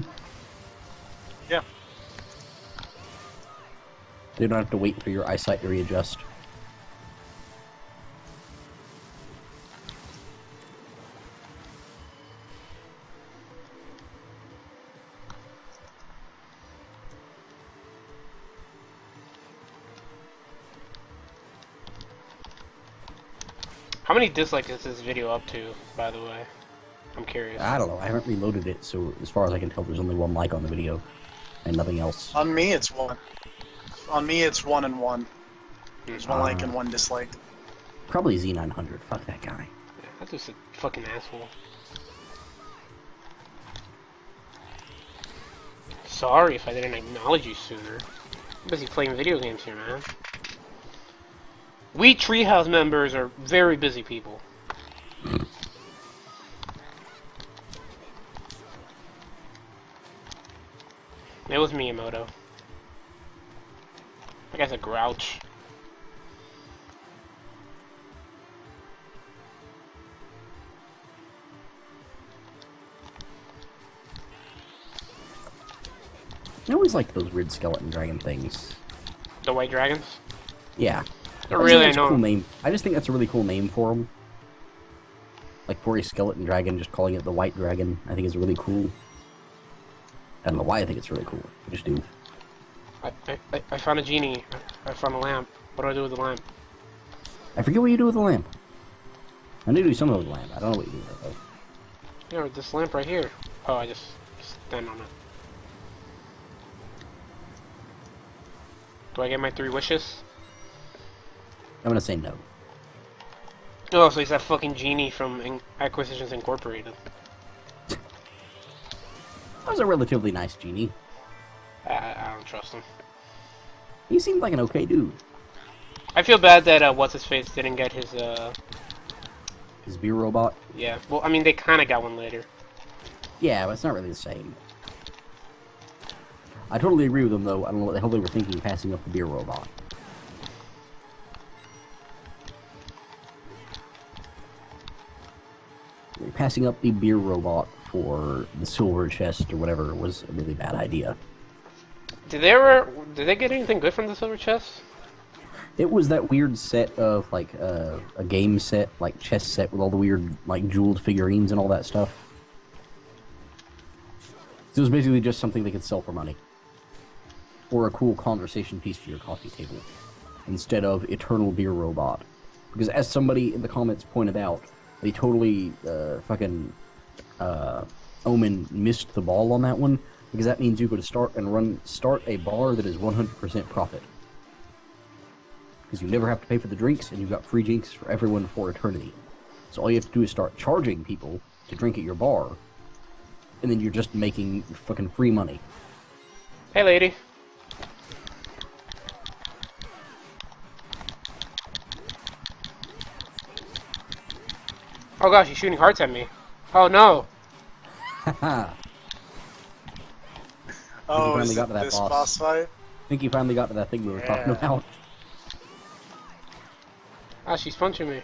[SPEAKER 3] Yeah.
[SPEAKER 2] You don't have to wait for your eyesight to readjust.
[SPEAKER 4] How many dislikes is this video up to, by the way? I'm curious.
[SPEAKER 2] I don't know, I haven't reloaded it, so as far as I can tell, there's only one like on the video, and nothing else.
[SPEAKER 3] On me, it's one. On me, it's 1 and 1. There's one like and one dislike.
[SPEAKER 2] Probably Z900, fuck that guy.
[SPEAKER 4] Yeah, that's just a fucking asshole. sorry if I didn't acknowledge you sooner. I'm busy playing video games here, man. We Treehouse members are very busy people. It was Miyamoto. That guy's a grouch.
[SPEAKER 2] I always like those weird skeleton dragon things.
[SPEAKER 4] The white dragons?
[SPEAKER 2] Yeah.
[SPEAKER 4] They're really
[SPEAKER 2] Cool name. I just think that's a really cool name for them. Like for a skeleton dragon, just calling it the white dragon, I think is really cool. I don't know why I think it's really cool. I just do.
[SPEAKER 4] I found a genie. I found a lamp. What do I do with the lamp?
[SPEAKER 2] I forget what you do with the lamp. I need to do something with the lamp. I don't know what you do with it though.
[SPEAKER 4] Yeah, this lamp right here. Oh, I just stand on it. Do I get my 3 wishes?
[SPEAKER 2] I'm gonna say no.
[SPEAKER 4] Oh, so he's that fucking genie from Acquisitions Incorporated.
[SPEAKER 2] That was a relatively nice genie.
[SPEAKER 4] I don't trust him.
[SPEAKER 2] He seemed like an okay dude.
[SPEAKER 4] I feel bad that what's-his-face didn't get his,
[SPEAKER 2] His beer robot?
[SPEAKER 4] Yeah, well, I mean, they kinda got one later.
[SPEAKER 2] Yeah, but it's not really the same. I totally agree with them, though. I don't know what the hell they were thinking passing up the beer robot. Passing up the beer robot for the silver chest or whatever was a really bad idea.
[SPEAKER 4] Did they get anything good from the silver chest?
[SPEAKER 2] It was that weird set of, like, a game set, like, chess set with all the weird, like, jeweled figurines and all that stuff. So it was basically just something they could sell for money. Or a cool conversation piece for your coffee table. Instead of Eternal Beer Robot. Because as somebody in the comments pointed out, they totally, Omen missed the ball on that one. Because that means you go to start a bar that is 100% profit. Because you never have to pay for the drinks, and you've got free drinks for everyone for eternity. So all you have to do is start charging people to drink at your bar, and then you're just making fucking free money.
[SPEAKER 4] Hey, lady. Oh gosh, he's shooting hearts at me. Oh no.
[SPEAKER 2] Haha.
[SPEAKER 3] Oh,
[SPEAKER 2] finally
[SPEAKER 3] is
[SPEAKER 2] got
[SPEAKER 3] it
[SPEAKER 2] to that
[SPEAKER 3] this
[SPEAKER 2] boss.
[SPEAKER 3] boss fight?
[SPEAKER 2] I think you finally got to that thing we were talking about.
[SPEAKER 4] Ah, she's punching me.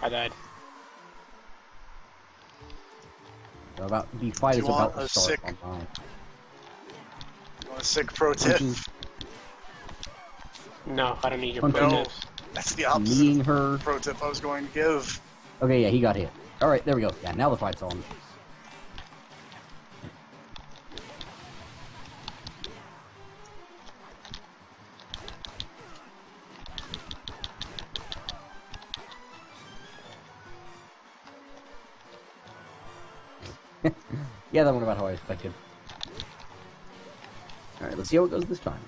[SPEAKER 4] I died.
[SPEAKER 2] The fight
[SPEAKER 3] Do
[SPEAKER 2] is
[SPEAKER 3] you
[SPEAKER 2] about
[SPEAKER 3] want
[SPEAKER 2] to
[SPEAKER 3] a
[SPEAKER 2] start
[SPEAKER 3] sick-
[SPEAKER 2] on time.
[SPEAKER 3] You want a sick pro tip?
[SPEAKER 2] Punches,
[SPEAKER 4] No, I don't need your
[SPEAKER 2] Punching.
[SPEAKER 4] pro
[SPEAKER 3] No.
[SPEAKER 4] tips.
[SPEAKER 3] That's the opposite
[SPEAKER 2] kneeing
[SPEAKER 3] of
[SPEAKER 2] her.
[SPEAKER 3] the pro tip I was going to give.
[SPEAKER 2] Okay, yeah, he got hit. Alright, there we go. Yeah, now the fight's on. Yeah, that went about how I expected. Alright, let's see how it goes this time.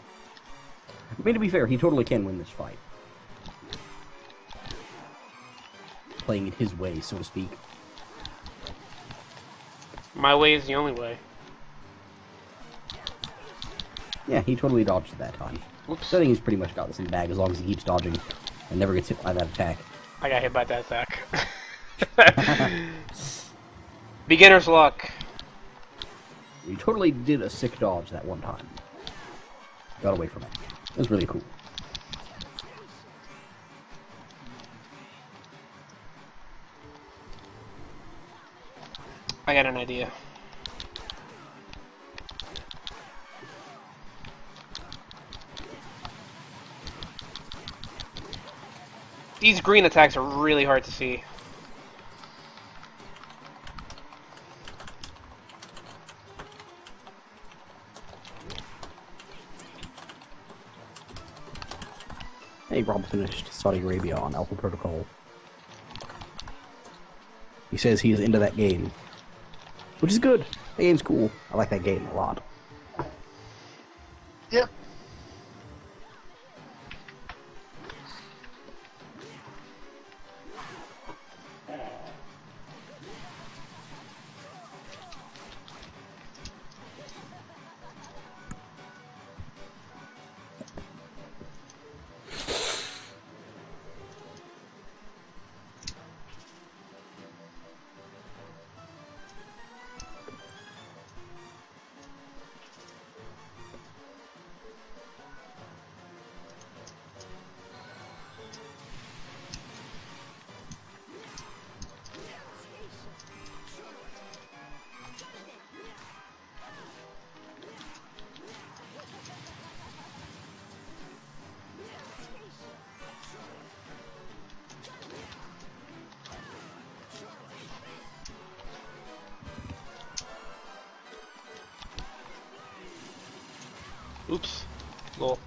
[SPEAKER 2] I mean, to be fair, he totally can win this fight. Playing it his way, so to speak.
[SPEAKER 4] My way is the only way.
[SPEAKER 2] Yeah, he totally dodged it that time.
[SPEAKER 4] Oops.
[SPEAKER 2] So I think he's pretty much got this in the bag as long as he keeps dodging and never gets hit by that attack.
[SPEAKER 4] I got hit by that attack. Beginner's luck.
[SPEAKER 2] He totally did a sick dodge that one time. Got away from it. It was really cool.
[SPEAKER 4] I got an idea. These green attacks are really hard to see.
[SPEAKER 2] Hey, Rob finished Saudi Arabia on Alpha Protocol. He says he is into that game. Which is good. That game's cool. I like that game a lot.
[SPEAKER 3] Yep.
[SPEAKER 4] Oops. Lol.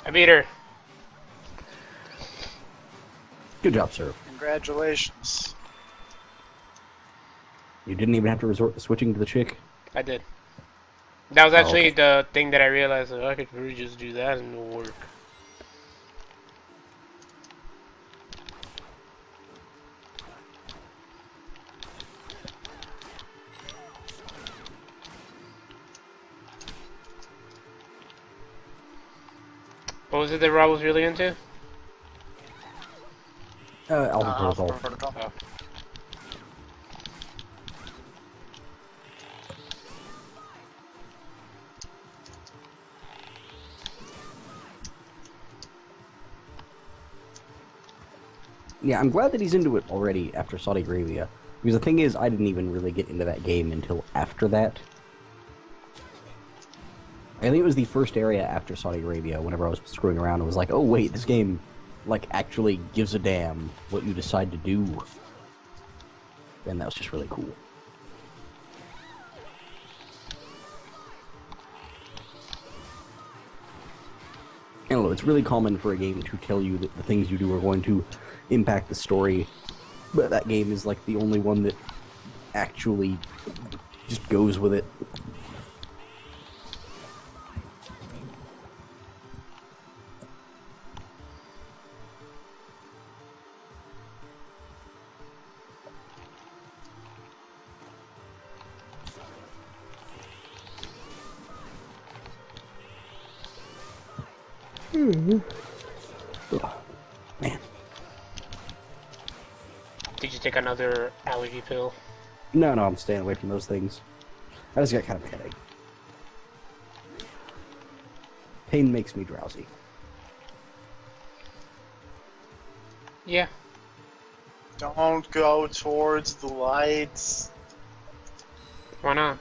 [SPEAKER 4] I beat her.
[SPEAKER 2] Good job, sir.
[SPEAKER 3] Congratulations.
[SPEAKER 2] You didn't even have to resort to switching to the chick.
[SPEAKER 4] I did. That was actually
[SPEAKER 2] okay.
[SPEAKER 4] the thing that I realized. Like, I could really just do that and it'll work. What was it that Rob was really into?
[SPEAKER 2] Alpha Protocol.
[SPEAKER 3] Protocol.
[SPEAKER 4] Oh.
[SPEAKER 2] Yeah, I'm glad that he's into it already after Saudi Arabia. Because the thing is, I didn't even really get into that game until after that. I think it was the first area after Saudi Arabia, whenever I was screwing around, and was like, oh wait, this game, like, actually gives a damn what you decide to do. And that was just really cool. I don't know, it's really common for a game to tell you that the things you do are going to impact the story, but that game is like the only one that actually just goes with it. Oh, man.
[SPEAKER 4] Did you take another allergy pill?
[SPEAKER 2] No, I'm staying away from those things. I just got kind of a headache. Pain makes me drowsy.
[SPEAKER 4] Yeah.
[SPEAKER 3] Don't go towards the lights.
[SPEAKER 4] Why not?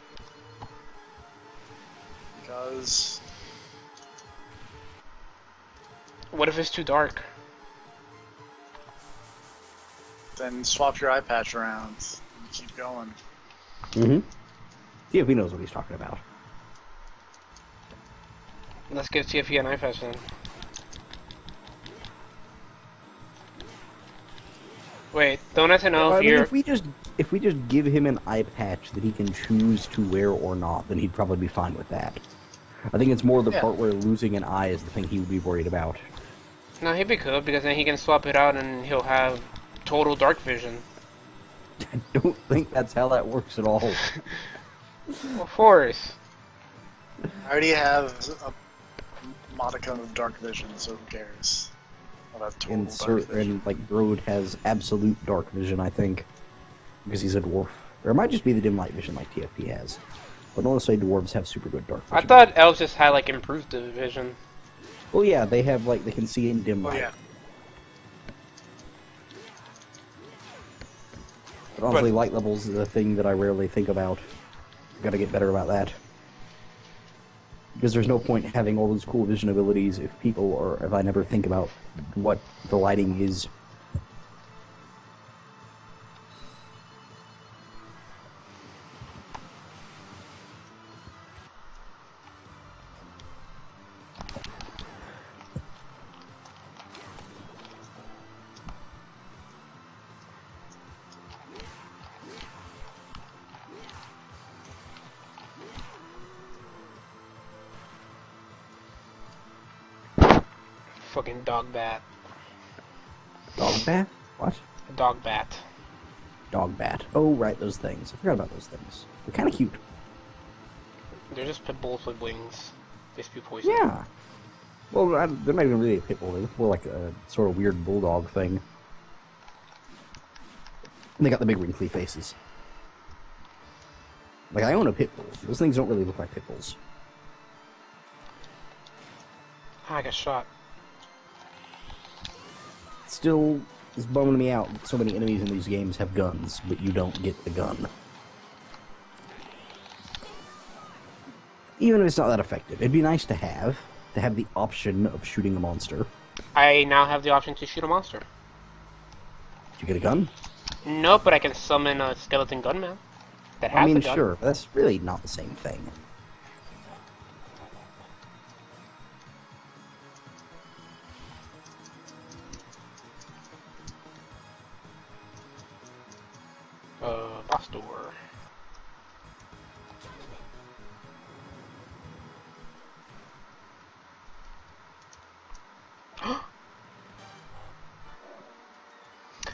[SPEAKER 3] Because
[SPEAKER 4] What if it's too dark?
[SPEAKER 3] then swap your eye patch around and keep going.
[SPEAKER 2] Mm-hmm. See if he knows what he's talking about.
[SPEAKER 4] Let's get TFE and iPads then. Wait, don't have to know if you're...
[SPEAKER 2] if we just give him an eye patch that he can choose to wear or not, then he'd probably be fine with that. I think it's more the part where losing an eye is the thing he would be worried about.
[SPEAKER 4] No, he'd be cool, because then he can swap it out and he'll have total dark vision.
[SPEAKER 2] I don't think that's how that works at all.
[SPEAKER 4] Of course.
[SPEAKER 3] I already have a modicum of dark vision, so who cares? I'll have total dark vision.
[SPEAKER 2] And like Broad has absolute dark vision, I think, because he's a dwarf. Or it might just be the dim light vision like TFP has. But I want to say dwarves have super good dark vision.
[SPEAKER 4] I thought elves just had like improved vision.
[SPEAKER 2] Well, yeah, they have like they can see in dim light.
[SPEAKER 3] Oh yeah.
[SPEAKER 2] But honestly, light levels is a thing that I rarely think about. Got to get better about that. Because there's no point having all those cool vision abilities if people or if I never think about what the lighting is.
[SPEAKER 4] Fucking dog bat.
[SPEAKER 2] Dog bat? What?
[SPEAKER 4] A dog bat.
[SPEAKER 2] Dog bat. Oh, right, those things. I forgot about those things. They're kind of cute.
[SPEAKER 4] They're just pit bulls with wings. They spew poison.
[SPEAKER 2] Yeah. Well, they're not even really a pit bull. They're more like a sort of weird bulldog thing. And they got the big wrinkly faces. Like, I own a pit bull. Those things don't really look like pit bulls.
[SPEAKER 4] Ah, I got shot.
[SPEAKER 2] Still is bumming me out that so many enemies in these games have guns, but you don't get the gun. Even if it's not that effective. It'd be nice to have the option of shooting a monster.
[SPEAKER 4] I now have the option to shoot a monster.
[SPEAKER 2] Did you get a gun?
[SPEAKER 4] Nope, but I can summon a skeleton gunman. That has
[SPEAKER 2] I mean,
[SPEAKER 4] a gun.
[SPEAKER 2] sure, but that's really not the same thing.
[SPEAKER 4] Boss door.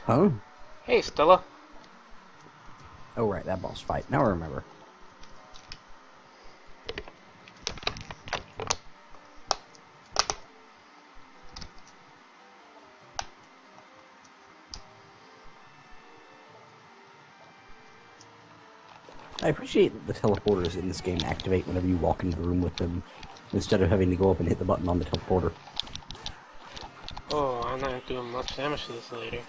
[SPEAKER 2] Huh?
[SPEAKER 4] Hey, Stella.
[SPEAKER 2] Oh, right, that boss fight. Now I remember. I appreciate that the teleporters in this game activate whenever you walk into the room with them, instead of having to go up and hit the button on the teleporter.
[SPEAKER 4] Oh, I'm not doing much damage to this lady.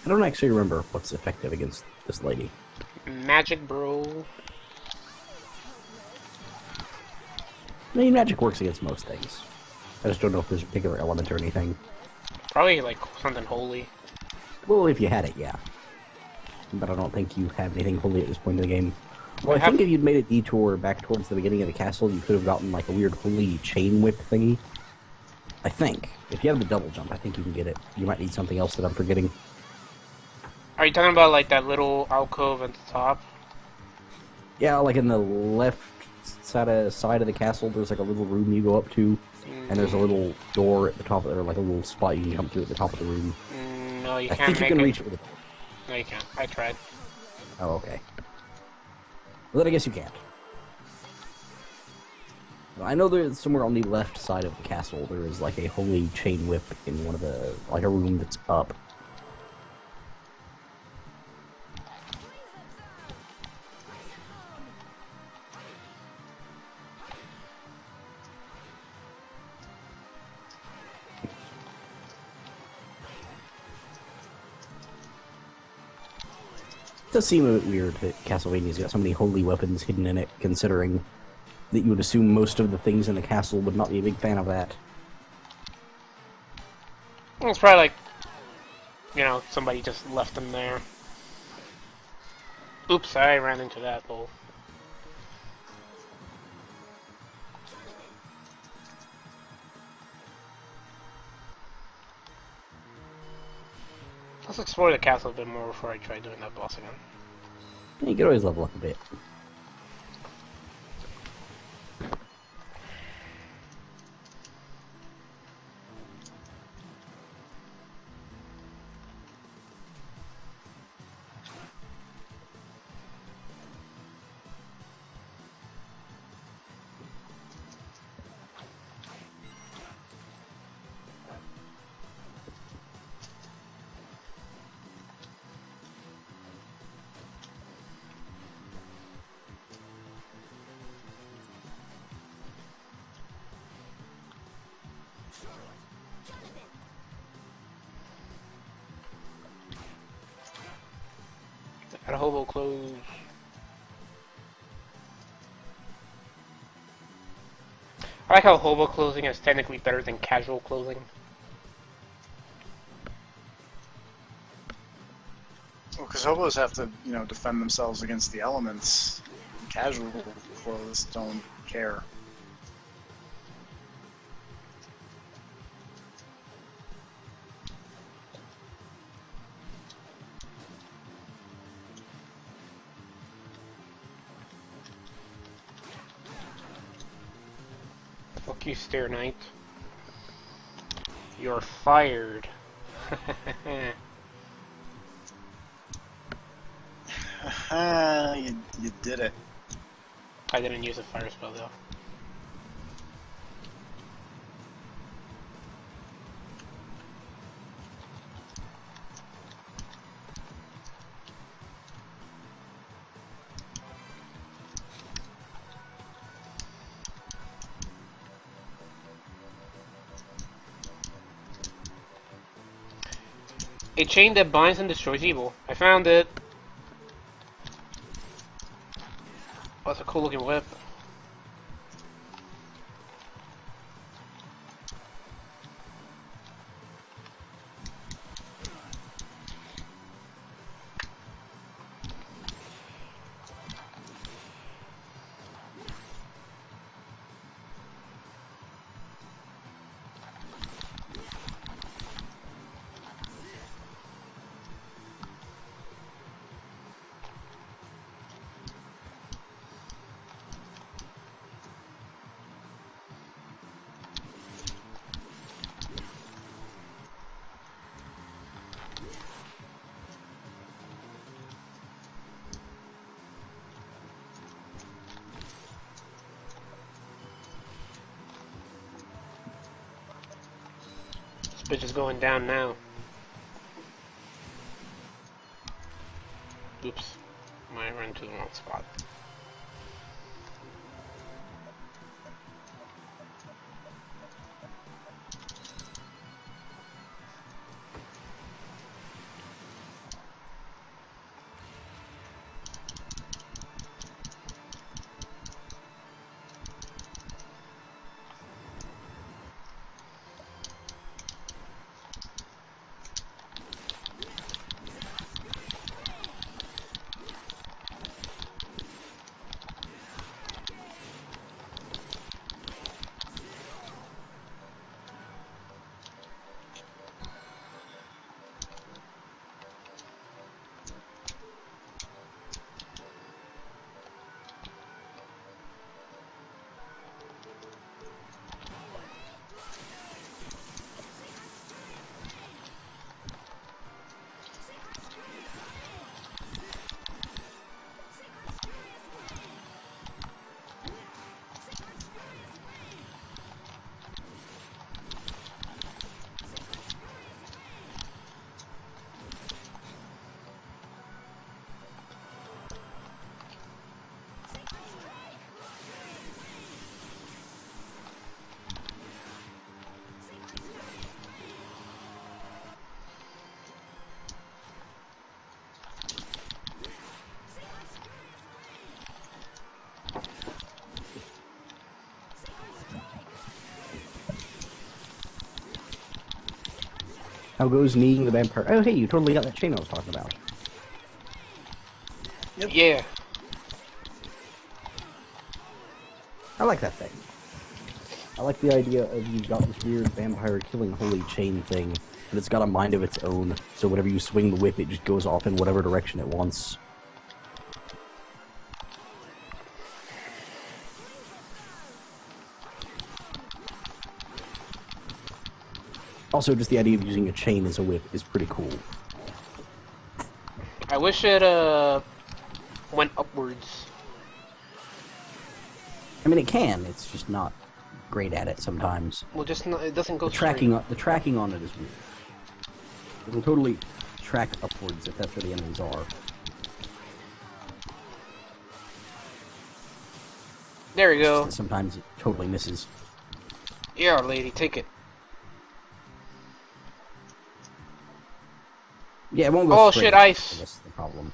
[SPEAKER 2] I don't actually remember what's effective against this lady.
[SPEAKER 4] Magic, bro.
[SPEAKER 2] I mean, magic works against most things. I just don't know if there's a particular element or anything.
[SPEAKER 4] Probably like something holy.
[SPEAKER 2] Well, if you had it, yeah. But I don't think you have anything holy at this point in the game. Well, I think if you'd made a detour back towards the beginning of the castle, you could have gotten like a weird holy chain whip thingy. I think. If you have the double jump, I think you can get it. You might need something else that I'm forgetting.
[SPEAKER 4] Are you talking about like that little alcove at the top?
[SPEAKER 2] Yeah, like in the left side of the castle, there's like a little room you go up to, and there's a little door at the top, or like a little spot you can jump to at the top of the room.
[SPEAKER 4] No, you
[SPEAKER 2] I
[SPEAKER 4] can't
[SPEAKER 2] think you can reach it with a...
[SPEAKER 4] No, you can't. I tried.
[SPEAKER 2] Oh, okay. Well, then I guess you can't. Well, I know there's somewhere on the left side of the castle, there is like a holy chain whip in one of the, like a room that's up. It does seem a bit weird that Castlevania's got so many holy weapons hidden in it, considering that you would assume most of the things in the castle would not be a big fan of that.
[SPEAKER 4] Well, it's probably like, you know, somebody just left them there. Oops, I ran into that hole. Let's explore the castle a bit more before I try doing that boss again.
[SPEAKER 2] You can always level up a bit.
[SPEAKER 4] Got a hobo clothes. I like how hobo clothing is technically better than casual clothing.
[SPEAKER 3] Well, because hobos have to, defend themselves against the elements. Casual clothes don't care.
[SPEAKER 4] Fuck you, Stair Knight. You're fired.
[SPEAKER 3] You did it.
[SPEAKER 4] I didn't use a fire spell though. A chain that binds and destroys evil. I found it. Oh, that's a cool looking whip. This bitch is going down now. Oops. Might run to the wrong spot.
[SPEAKER 2] How goes kneeing the vampire? Oh, hey, you totally got that chain I was talking about.
[SPEAKER 3] Yep.
[SPEAKER 4] Yeah.
[SPEAKER 2] I like that thing. I like the idea of you got this weird vampire killing holy chain thing and it's got a mind of its own. So whenever you swing the whip, it just goes off in whatever direction it wants. Also, just the idea of using a chain as a whip is pretty cool.
[SPEAKER 4] I wish it went upwards.
[SPEAKER 2] I mean, it can. It's just not great at it sometimes.
[SPEAKER 4] Well, just not, it doesn't go
[SPEAKER 2] The tracking on it is weird. It'll totally track upwards if that's where the enemies are.
[SPEAKER 4] There we
[SPEAKER 2] It's just
[SPEAKER 4] go.
[SPEAKER 2] that sometimes it totally misses.
[SPEAKER 4] Yeah, lady, take it.
[SPEAKER 2] Yeah, it won't go
[SPEAKER 4] Oh,
[SPEAKER 2] straight
[SPEAKER 4] shit,
[SPEAKER 2] up.
[SPEAKER 4] ice.
[SPEAKER 2] That's the problem.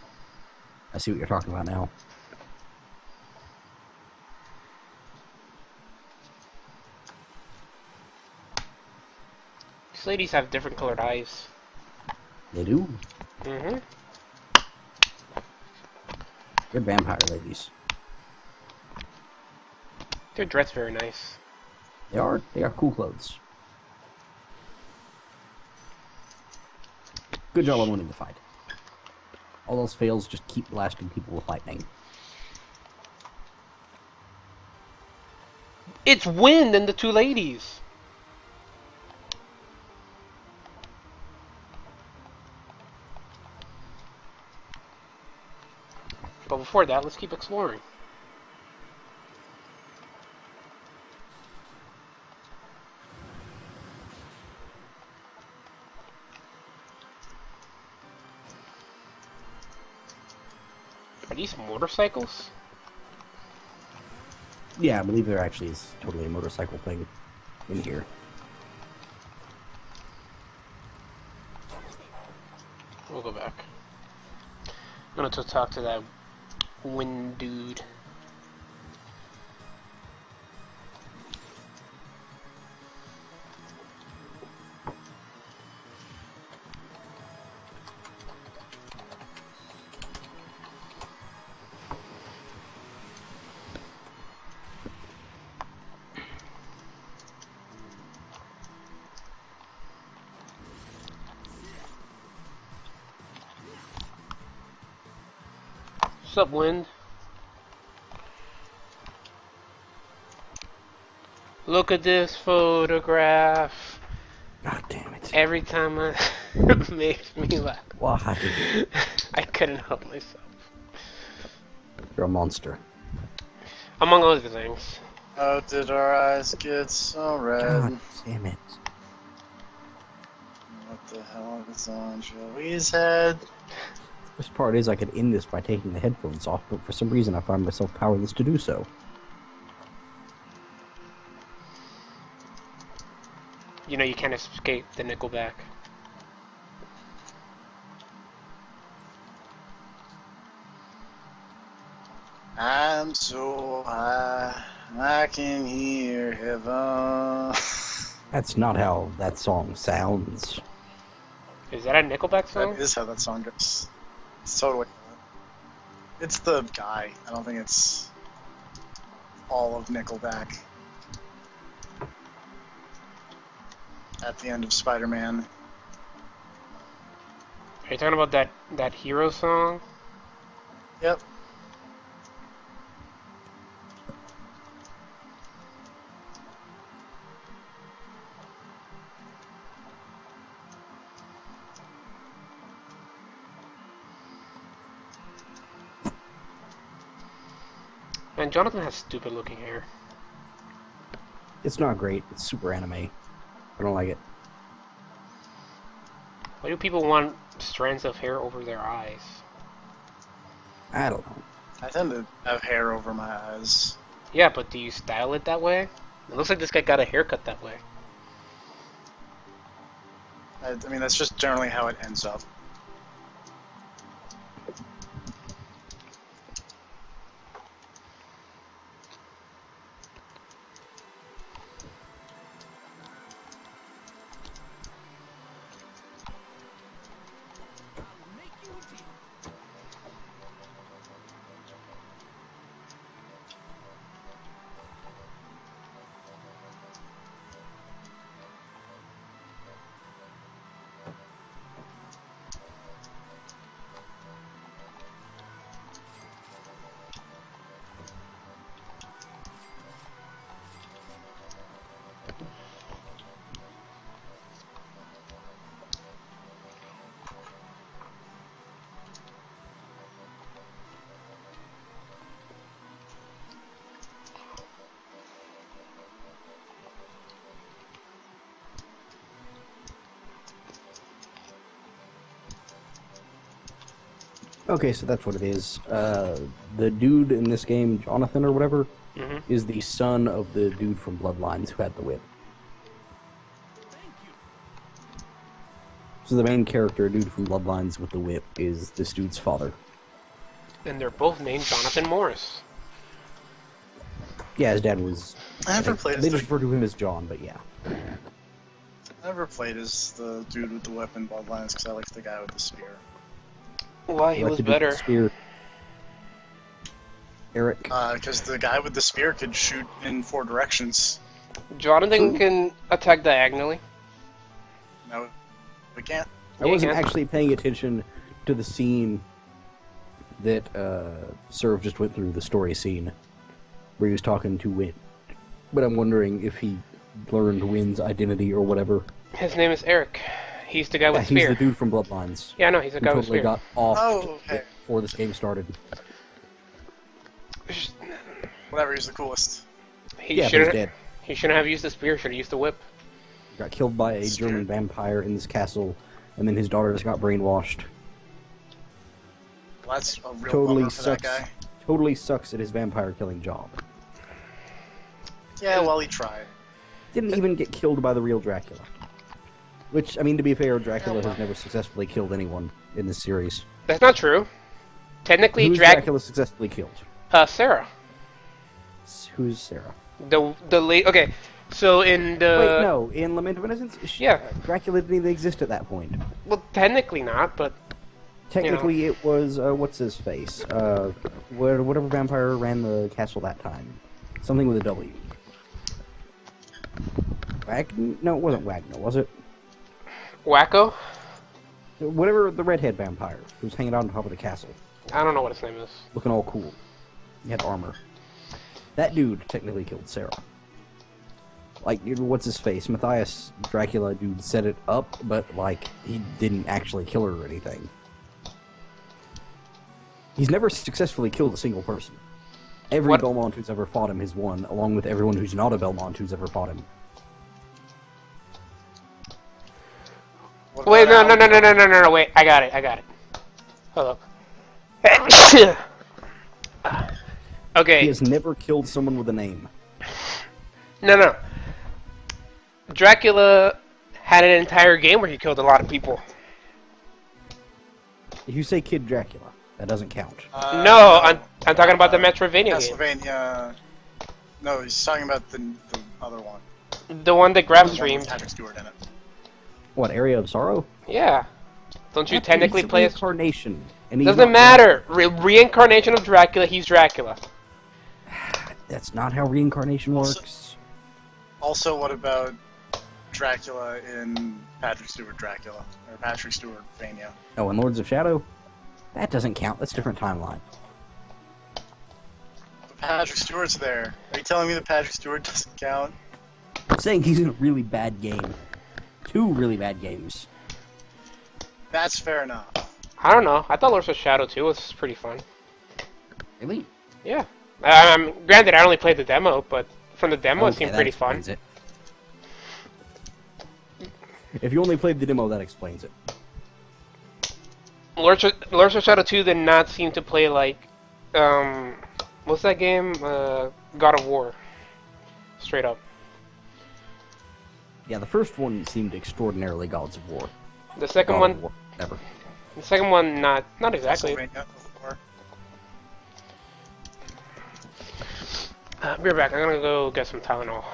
[SPEAKER 2] I see what you're talking about now.
[SPEAKER 4] These ladies have different colored eyes.
[SPEAKER 2] They do.
[SPEAKER 4] Mm-hmm.
[SPEAKER 2] They're vampire ladies.
[SPEAKER 4] They're dressed very nice.
[SPEAKER 2] They are cool clothes. Good job on winning the fight. All else fails, just keep blasting people with lightning.
[SPEAKER 4] It's Wind and the two ladies. But before that, let's keep exploring. Are these motorcycles?
[SPEAKER 2] Yeah, I believe there actually is totally a motorcycle thing in here.
[SPEAKER 4] We'll go back. I'm gonna talk to that Wind dude. What's up, Wind? Look at this photograph.
[SPEAKER 2] God damn it.
[SPEAKER 4] Every time I makes me laugh.
[SPEAKER 2] Why?
[SPEAKER 4] I couldn't help myself.
[SPEAKER 2] You're a monster.
[SPEAKER 4] Among other things.
[SPEAKER 3] How did our eyes get so red?
[SPEAKER 2] God damn it.
[SPEAKER 3] What the hell is on Joey's head?
[SPEAKER 2] The worst part is I could end this by taking the headphones off, but for some reason I find myself powerless to do so.
[SPEAKER 4] You know you can't escape the Nickelback.
[SPEAKER 3] I'm so high, I can hear heaven.
[SPEAKER 2] That's not how that song sounds.
[SPEAKER 4] Is that a Nickelback song?
[SPEAKER 3] That is how that song goes. It's totally. It's the guy. I don't think it's all of Nickelback. At the end of Spider-Man.
[SPEAKER 4] Are you talking about that hero song?
[SPEAKER 3] Yep.
[SPEAKER 4] Man, Jonathan has stupid looking hair.
[SPEAKER 2] It's not great. It's super anime. I don't like it.
[SPEAKER 4] Why do people want strands of hair over their eyes?
[SPEAKER 2] I don't know.
[SPEAKER 3] I tend to have hair over my eyes.
[SPEAKER 4] Yeah, but do you style it that way? It looks like this guy got a haircut that way.
[SPEAKER 3] I mean, that's just generally how it ends up.
[SPEAKER 2] Okay, so that's what it is. The dude in this game, Jonathan or whatever, is the son of the dude from Bloodlines who had the whip. So the main character, dude from Bloodlines with the whip, is this dude's father.
[SPEAKER 4] And they're both named Jonathan Morris.
[SPEAKER 2] Yeah, his dad was...
[SPEAKER 3] I never played as
[SPEAKER 2] They
[SPEAKER 3] the,
[SPEAKER 2] just refer to him as John, but yeah.
[SPEAKER 3] I never played as the dude with the weapon Bloodlines because I liked the guy with the spear.
[SPEAKER 4] Why, he
[SPEAKER 2] Like
[SPEAKER 4] was
[SPEAKER 2] the dude with
[SPEAKER 4] better.
[SPEAKER 2] the spear. Eric.
[SPEAKER 3] Because the guy with the spear could shoot in 4 directions.
[SPEAKER 4] Jonathan can attack diagonally.
[SPEAKER 3] No, we can't.
[SPEAKER 2] I wasn't
[SPEAKER 4] Yeah.
[SPEAKER 2] actually paying attention to the scene that Serv just went through, the story scene, where he was talking to Win. But I'm wondering if he learned Win's identity or whatever.
[SPEAKER 4] His name is Eric. He's the guy
[SPEAKER 2] Yeah,
[SPEAKER 4] with
[SPEAKER 2] he's
[SPEAKER 4] spear.
[SPEAKER 2] the dude from Bloodlines.
[SPEAKER 4] Yeah, no, he's the
[SPEAKER 2] Who
[SPEAKER 4] guy with
[SPEAKER 2] totally
[SPEAKER 4] spear.
[SPEAKER 2] got off
[SPEAKER 3] Oh, okay.
[SPEAKER 2] before this game started.
[SPEAKER 3] Whatever, he's the coolest.
[SPEAKER 4] He
[SPEAKER 2] Yeah, but he's
[SPEAKER 4] shouldn't.
[SPEAKER 2] dead.
[SPEAKER 4] He shouldn't have used the spear. Should have used the whip.
[SPEAKER 2] Got killed by a
[SPEAKER 3] Spear.
[SPEAKER 2] German vampire in this castle, and then his daughter just got brainwashed.
[SPEAKER 3] Well, that's a real
[SPEAKER 2] Totally
[SPEAKER 3] bummer for that
[SPEAKER 2] sucks.
[SPEAKER 3] guy.
[SPEAKER 2] Totally sucks at his vampire killing job.
[SPEAKER 3] Yeah, well, he tried.
[SPEAKER 2] Didn't even get killed by the real Dracula. Which, I mean, to be fair, Dracula
[SPEAKER 3] Yeah, well.
[SPEAKER 2] has never successfully killed anyone in this series.
[SPEAKER 4] That's not true. Technically,
[SPEAKER 2] Who's Dracula successfully killed?
[SPEAKER 4] Sarah.
[SPEAKER 2] Who's Sarah?
[SPEAKER 4] The late. Okay, so in the.
[SPEAKER 2] Wait, no. In Lament of Innocence?
[SPEAKER 4] Yeah.
[SPEAKER 2] Dracula didn't even exist at that point.
[SPEAKER 4] Well, technically not, but
[SPEAKER 2] Technically, it was, what's his face? Whatever vampire ran the castle that time. Something with a W. No, it wasn't Wagner, was it?
[SPEAKER 4] Wacko.
[SPEAKER 2] Whatever, the redhead vampire who was hanging out on top of the castle,
[SPEAKER 4] I don't know what his name is.
[SPEAKER 2] looking all cool. He had armor. That dude technically killed Sarah. Like, what's his face? Matthias Dracula dude set it up, but, like, he didn't actually kill her or anything. He's never successfully killed a single person. Every
[SPEAKER 4] What?
[SPEAKER 2] Belmont who's ever fought him has won, along with everyone who's not a Belmont who's ever fought him.
[SPEAKER 3] What
[SPEAKER 4] Wait,
[SPEAKER 3] about
[SPEAKER 4] no, wait. I got it. Hold up.
[SPEAKER 2] He
[SPEAKER 4] Okay,
[SPEAKER 2] has never killed someone with a name.
[SPEAKER 4] no. Dracula had an entire game where he killed a lot of people.
[SPEAKER 2] If you say Kid Dracula, that doesn't count.
[SPEAKER 4] No, I'm talking about the Metroidvania game.
[SPEAKER 3] Castlevania. No, he's talking about the other one.
[SPEAKER 4] The one that Graf
[SPEAKER 3] The one with
[SPEAKER 4] streamed.
[SPEAKER 3] Patrick Stewart in it.
[SPEAKER 2] What, Area of Sorrow?
[SPEAKER 4] Yeah. Don't you
[SPEAKER 2] That's
[SPEAKER 4] technically play as...
[SPEAKER 2] reincarnation. And he's
[SPEAKER 4] Doesn't
[SPEAKER 2] not
[SPEAKER 4] matter. Reincarnation of Dracula, he's Dracula.
[SPEAKER 2] Dracula. That's not how reincarnation
[SPEAKER 3] Also-
[SPEAKER 2] works.
[SPEAKER 3] Also, what about Dracula in Patrick Stewart Dracula? Or Patrick Stewart Vania?
[SPEAKER 2] Oh, and Lords of Shadow? That doesn't count. That's a different timeline.
[SPEAKER 3] But Patrick Stewart's there. Are you telling me that Patrick Stewart doesn't count?
[SPEAKER 2] I'm saying he's in a really bad game. 2 really bad games.
[SPEAKER 3] That's fair enough.
[SPEAKER 4] I don't know. I thought Lords of Shadow 2 was pretty fun.
[SPEAKER 2] Really?
[SPEAKER 4] Yeah. Granted, I only played the demo, but from the demo it
[SPEAKER 2] Okay,
[SPEAKER 4] seemed
[SPEAKER 2] that
[SPEAKER 4] pretty fun.
[SPEAKER 2] explains it. If you only played the demo, that explains it.
[SPEAKER 4] Lords of Shadow 2 did not seem to play like... what's that game? God of War. Straight up.
[SPEAKER 2] Yeah, the first one seemed extraordinarily Gods of War.
[SPEAKER 4] The second
[SPEAKER 2] God
[SPEAKER 4] one...
[SPEAKER 2] of War. Never.
[SPEAKER 4] The second one, not exactly.
[SPEAKER 3] Castlevania before.
[SPEAKER 4] Be right back. I'm gonna go get some Tylenol.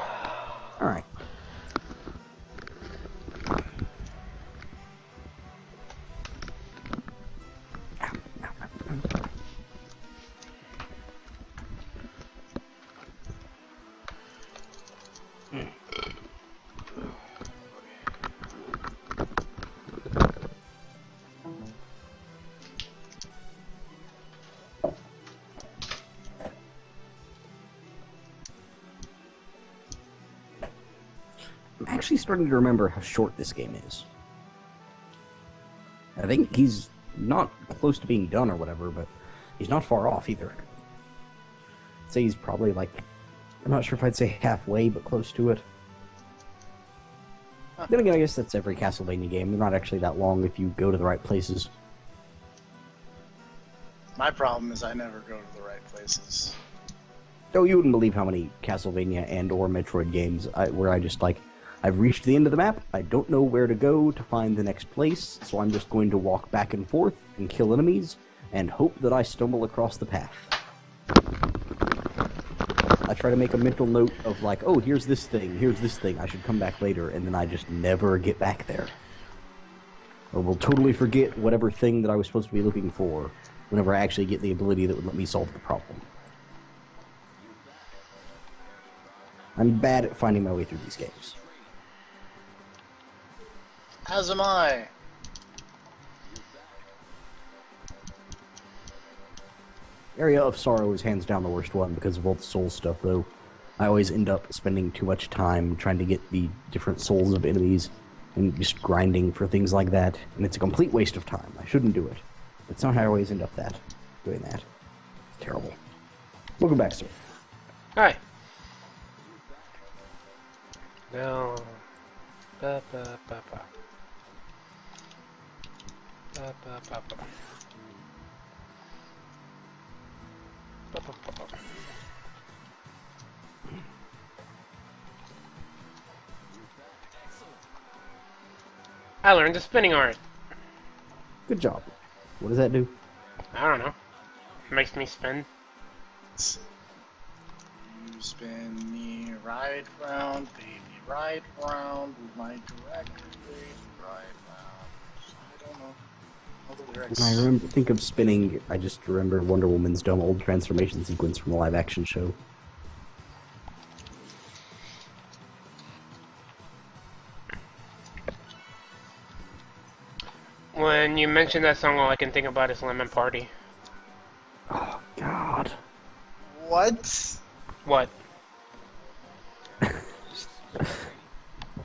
[SPEAKER 2] Alright. I'm actually starting to remember how short this game is. I think he's not close to being done or whatever, but he's not far off either. I'd say he's probably like, I'm not sure if I'd say halfway, but close to it. Then again, I guess that's every Castlevania game. They're not actually that long if you go to the right places.
[SPEAKER 3] My problem is I never go to the right places.
[SPEAKER 2] Oh, you wouldn't believe how many Castlevania and or Metroid games where I just like, I've reached the end of the map, I don't know where to go to find the next place, so I'm just going to walk back and forth and kill enemies and hope that I stumble across the path. I try to make a mental note of like, oh, here's this thing, I should come back later, and then I just never get back there. Or will totally forget whatever thing that I was supposed to be looking for whenever I actually get the ability that would let me solve the problem. I'm bad at finding my way through these games.
[SPEAKER 3] As am I.
[SPEAKER 2] Area of Sorrow is hands down the worst one because of all the soul stuff, though. I always end up spending too much time trying to get the different souls of enemies and just grinding for things like that, and it's a complete waste of time. I shouldn't do it. But somehow I always end up doing that. It's terrible. Welcome back, sir.
[SPEAKER 4] Hi.
[SPEAKER 1] Now, ba ba ba ba. Ba ba ba ba. Ba ba ba ba.
[SPEAKER 4] I learned the spinning art.
[SPEAKER 2] Good job. What does that do?
[SPEAKER 4] I don't know. Makes me spin.
[SPEAKER 3] You spin me right round, baby, right round, with my director, baby, right round. I don't know. All the lyrics.
[SPEAKER 2] When I think of spinning, I just remember Wonder Woman's dumb old transformation sequence from a live-action show.
[SPEAKER 4] When you mention that song, all I can think about is Lemon Party.
[SPEAKER 2] Oh, God.
[SPEAKER 3] What?
[SPEAKER 4] What?
[SPEAKER 2] I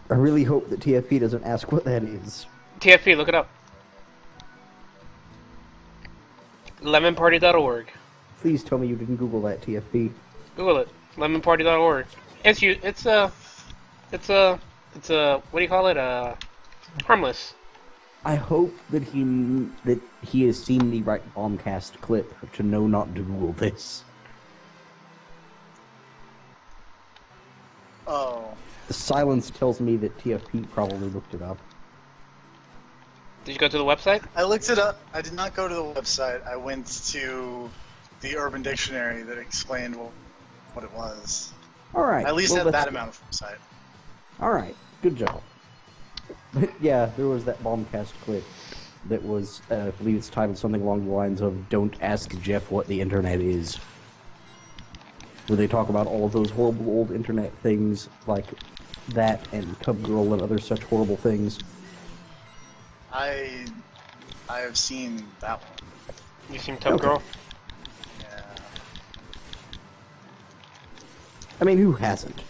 [SPEAKER 2] really hope that TFP doesn't ask what that is.
[SPEAKER 4] TFP, look it up. Lemonparty.org.
[SPEAKER 2] Please tell me you didn't Google that, TFP.
[SPEAKER 4] Google it. Lemonparty.org. It's a what do you call it? Harmless.
[SPEAKER 2] I hope that he has seen the right bombcast clip to know not to Google this.
[SPEAKER 3] Oh.
[SPEAKER 2] The silence tells me that TFP probably looked it up.
[SPEAKER 4] Did you go to the website?
[SPEAKER 3] I looked it up. I did not go to the website. I went to the Urban Dictionary that explained what it was.
[SPEAKER 2] Alright.
[SPEAKER 3] I at least
[SPEAKER 2] well,
[SPEAKER 3] had that amount of website.
[SPEAKER 2] Alright, good job. Yeah, there was that bombcast clip that was, I believe it's titled something along the lines of "Don't Ask Jeff What the Internet Is," where they talk about all of those horrible old internet things like that and Tub Girl and other such horrible things.
[SPEAKER 3] I have seen that one.
[SPEAKER 4] You seen Tub
[SPEAKER 2] Okay.
[SPEAKER 4] Girl?
[SPEAKER 3] Yeah.
[SPEAKER 2] I mean, who hasn't?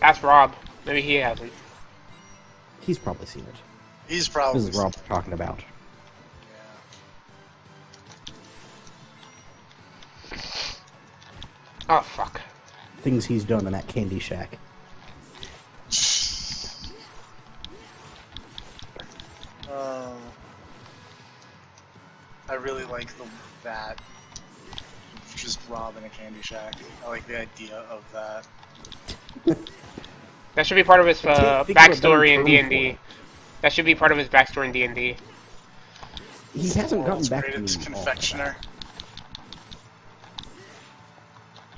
[SPEAKER 4] Ask Rob. Maybe he hasn't.
[SPEAKER 2] He's probably seen it.
[SPEAKER 3] He's probably.
[SPEAKER 2] This is Rob we're talking about.
[SPEAKER 3] Yeah.
[SPEAKER 4] Oh, fuck.
[SPEAKER 2] Things he's done in that candy shack.
[SPEAKER 3] I really like that. Just Rob in a candy shack. I like the idea of that.
[SPEAKER 4] That should be part of his
[SPEAKER 2] can't think of a better
[SPEAKER 4] backstory in
[SPEAKER 2] term
[SPEAKER 4] D&D.
[SPEAKER 2] for it.
[SPEAKER 4] That should be part of his backstory in D&D.
[SPEAKER 2] He hasn't gotten back to me.
[SPEAKER 3] Greatest
[SPEAKER 2] off of
[SPEAKER 3] confectioner.
[SPEAKER 2] that.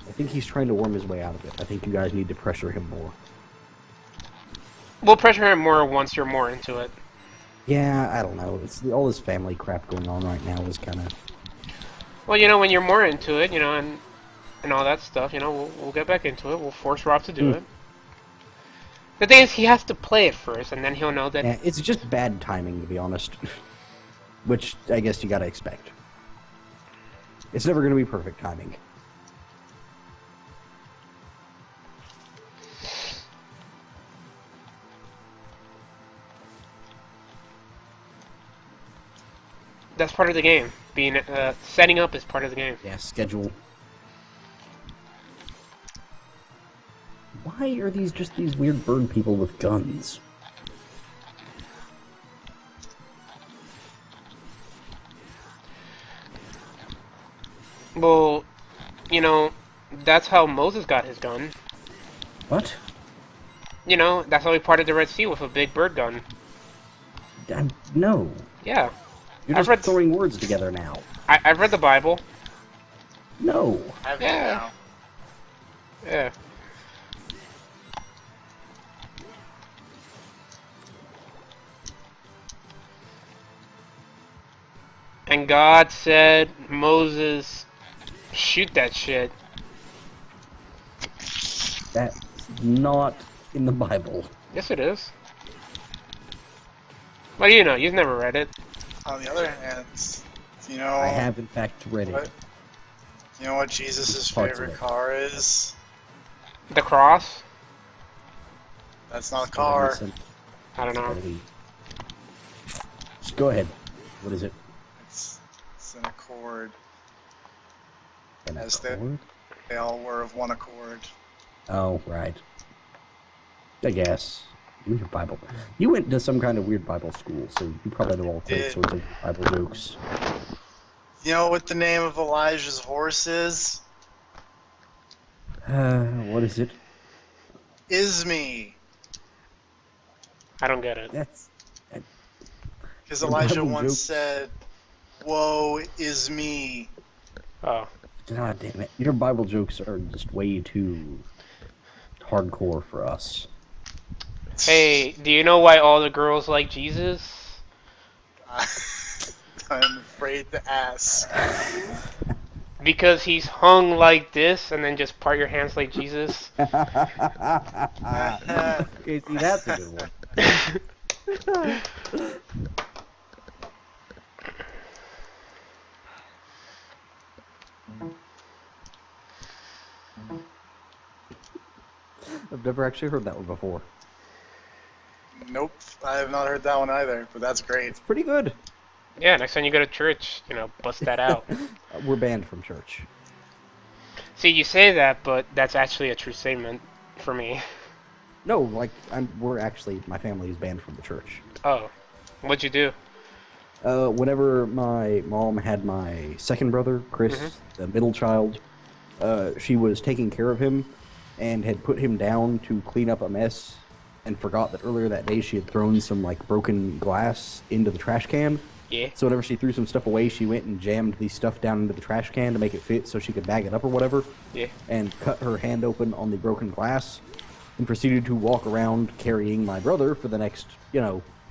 [SPEAKER 2] I think he's trying to worm his way out of it. I think you guys need to pressure him more.
[SPEAKER 4] We'll pressure him more once you're more into it.
[SPEAKER 2] Yeah, I don't know. It's all this family crap going on right now is kind of...
[SPEAKER 4] Well, you know, when you're more into it, you know, and all that stuff, you know, we'll get back into it. We'll force Rob to do it. The thing is, he has to play it first, and then he'll know that...
[SPEAKER 2] Yeah, it's just bad timing, to be honest. Which I guess you gotta expect. It's never gonna be perfect timing.
[SPEAKER 4] That's part of the game. Being setting up is part of the game.
[SPEAKER 2] Yeah, schedule. Why are these just these weird bird people with guns?
[SPEAKER 4] Well, you know, that's how Moses got his gun.
[SPEAKER 2] What?
[SPEAKER 4] You know, that's how he parted the Red Sea with a big bird gun.
[SPEAKER 2] No.
[SPEAKER 4] Yeah.
[SPEAKER 2] You're
[SPEAKER 4] I've
[SPEAKER 2] just
[SPEAKER 4] read-
[SPEAKER 2] throwing words together now.
[SPEAKER 4] I've read the Bible.
[SPEAKER 2] No.
[SPEAKER 3] I have
[SPEAKER 4] Yeah.
[SPEAKER 3] now.
[SPEAKER 4] Yeah. And God said, Moses, shoot that shit.
[SPEAKER 2] That's not in the Bible.
[SPEAKER 4] Yes, it is. What do you know? You've never read it.
[SPEAKER 3] On the other hand, you know,
[SPEAKER 2] I have, in fact, read
[SPEAKER 3] what,
[SPEAKER 2] it.
[SPEAKER 3] you know what Jesus'
[SPEAKER 2] Parts of
[SPEAKER 3] favorite
[SPEAKER 2] it.
[SPEAKER 3] car is?
[SPEAKER 4] The cross?
[SPEAKER 3] That's not a
[SPEAKER 2] It's gotta be
[SPEAKER 3] car.
[SPEAKER 2] some-
[SPEAKER 4] I don't
[SPEAKER 2] it's
[SPEAKER 4] know.
[SPEAKER 2] gotta be- Just go ahead. What is it?
[SPEAKER 3] It's an accord.
[SPEAKER 2] An
[SPEAKER 3] As the-
[SPEAKER 2] accord?
[SPEAKER 3] They all were of one accord.
[SPEAKER 2] Oh, right. I guess. Read your Bible. You went to some kind of weird Bible school, so you probably know all
[SPEAKER 3] Did.
[SPEAKER 2] sorts of Bible jokes.
[SPEAKER 3] You know what the name of Elijah's horse is?
[SPEAKER 2] What is it?
[SPEAKER 3] Isme.
[SPEAKER 4] I don't get it.
[SPEAKER 2] That's...
[SPEAKER 3] Because
[SPEAKER 2] Your
[SPEAKER 3] Elijah
[SPEAKER 2] Bible
[SPEAKER 3] once
[SPEAKER 2] jokes.
[SPEAKER 3] said, "Woe is me."
[SPEAKER 4] Oh.
[SPEAKER 2] God damn it. Your Bible jokes are just way too hardcore for us.
[SPEAKER 4] Hey, do you know why all the girls like Jesus?
[SPEAKER 3] I'm afraid to ask.
[SPEAKER 4] Because he's hung like this and then just part your hands like Jesus?
[SPEAKER 2] Okay, see, that's a good one. I've never actually heard that one before.
[SPEAKER 3] Nope, I have not heard that one either, but that's great.
[SPEAKER 2] It's pretty good.
[SPEAKER 4] Yeah, next time you go to church, bust that out.
[SPEAKER 2] We're banned from church.
[SPEAKER 4] See, you say that, but that's actually a true statement for me.
[SPEAKER 2] No, like, we're actually, my family is banned from the church.
[SPEAKER 4] Oh. What'd you do?
[SPEAKER 2] Whenever my mom had my second brother, Chris, the middle child, she was taking care of him and had put him down to clean up a mess and forgot that earlier that day she had thrown some, like, broken glass into the trash can.
[SPEAKER 4] Yeah.
[SPEAKER 2] So whenever she threw some stuff away, she went and jammed the stuff down into the trash can to make it fit so she could bag it up or whatever.
[SPEAKER 4] Yeah.
[SPEAKER 2] And cut her hand open on the broken glass and proceeded to walk around carrying my brother for the next,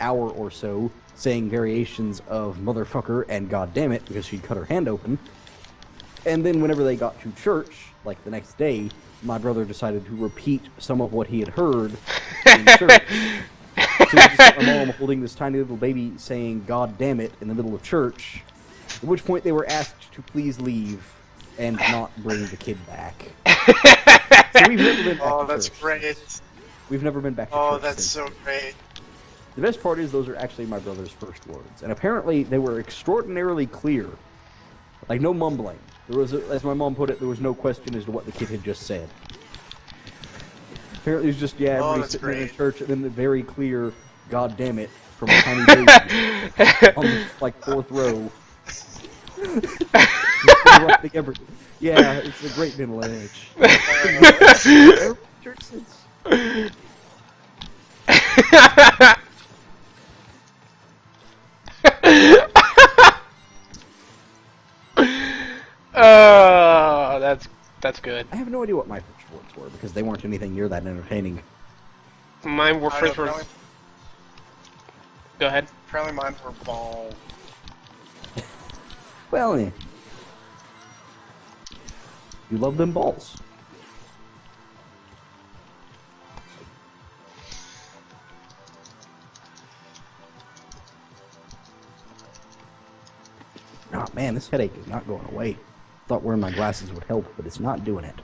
[SPEAKER 2] hour or so, saying variations of motherfucker and goddammit because she'd cut her hand open. And then whenever they got to church, like the next day, my brother decided to repeat some of what he had heard in church. So we just got my mom holding this tiny little baby saying "God damn it" in the middle of church, at which point they were asked to please leave and not bring the kid back. So we've never been back
[SPEAKER 3] Oh,
[SPEAKER 2] to
[SPEAKER 3] that's
[SPEAKER 2] church
[SPEAKER 3] great.
[SPEAKER 2] since. We've never been back to
[SPEAKER 3] Oh,
[SPEAKER 2] church
[SPEAKER 3] that's
[SPEAKER 2] since.
[SPEAKER 3] so great.
[SPEAKER 2] The best part is those are actually my brother's first words, and apparently they were extraordinarily clear. Like, no mumbling. There was, as my mom put it, there was no question as to what the kid had just said. Apparently it was just, everybody
[SPEAKER 3] that's
[SPEAKER 2] sitting there in
[SPEAKER 3] great.
[SPEAKER 2] church, and then the very clear, God damn it, from a tiny baby on the, fourth row. Yeah, it's a great middle edge. Church since.
[SPEAKER 4] Oh, that's good.
[SPEAKER 2] I have no idea what my first words were, because they weren't anything near that entertaining.
[SPEAKER 4] Mine were
[SPEAKER 3] I
[SPEAKER 4] first
[SPEAKER 3] don't
[SPEAKER 4] words.
[SPEAKER 3] know,
[SPEAKER 4] Go ahead.
[SPEAKER 3] apparently mine were ball.
[SPEAKER 2] Well, you love them balls. Oh man, this headache is not going away. Thought wearing my glasses would help, but it's not doing it.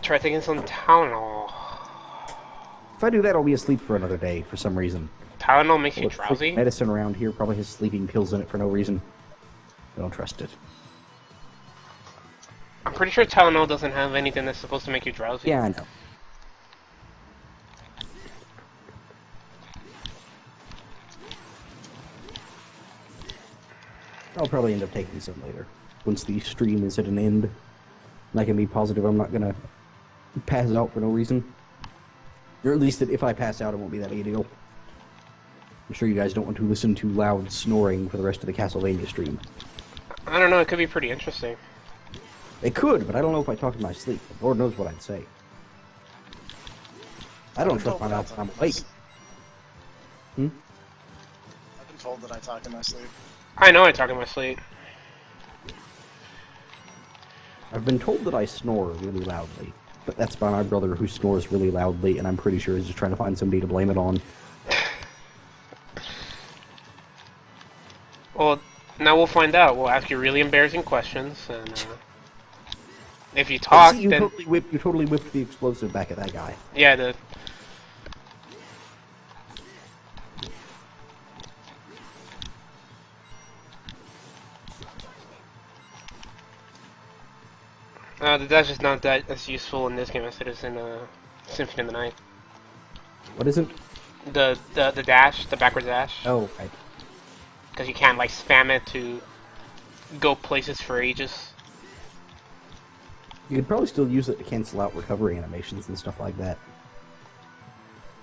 [SPEAKER 4] Try taking some Tylenol.
[SPEAKER 2] If I do that, I'll be asleep for another day for some reason.
[SPEAKER 4] Tylenol makes you
[SPEAKER 2] What
[SPEAKER 4] drowsy?
[SPEAKER 2] medicine around here probably has sleeping pills in it for no reason. I don't trust it.
[SPEAKER 4] I'm pretty sure Tylenol doesn't have anything that's supposed to make you drowsy.
[SPEAKER 2] Yeah, I know. I'll probably end up taking some later, once the stream is at an end. And I can be positive I'm not gonna pass out for no reason. Or at least that if I pass out, it won't be that big a deal. I'm sure you guys don't want to listen to loud snoring for the rest of the Castlevania stream.
[SPEAKER 4] I don't know, it could be pretty interesting.
[SPEAKER 2] It could, but I don't know if I talk in my sleep. Lord knows what I'd say. I don't trust my mouth when I'm awake.
[SPEAKER 3] I've been told that I talk in my sleep.
[SPEAKER 4] I know I talk in my sleep.
[SPEAKER 2] I've been told that I snore really loudly, but that's by my brother who snores really loudly, and I'm pretty sure he's just trying to find somebody to blame it on.
[SPEAKER 4] Well, now we'll find out. We'll ask you really embarrassing questions, and if you talk,
[SPEAKER 2] See, you
[SPEAKER 4] then
[SPEAKER 2] totally whipped the explosive back at that guy.
[SPEAKER 4] yeah, the dash is not that as useful in this game as it is in Symphony of the Night.
[SPEAKER 2] What isn't?
[SPEAKER 4] The dash, the backwards dash.
[SPEAKER 2] Oh, right.
[SPEAKER 4] Because you can't like spam it to go places for ages.
[SPEAKER 2] You could probably still use it to cancel out recovery animations and stuff like that.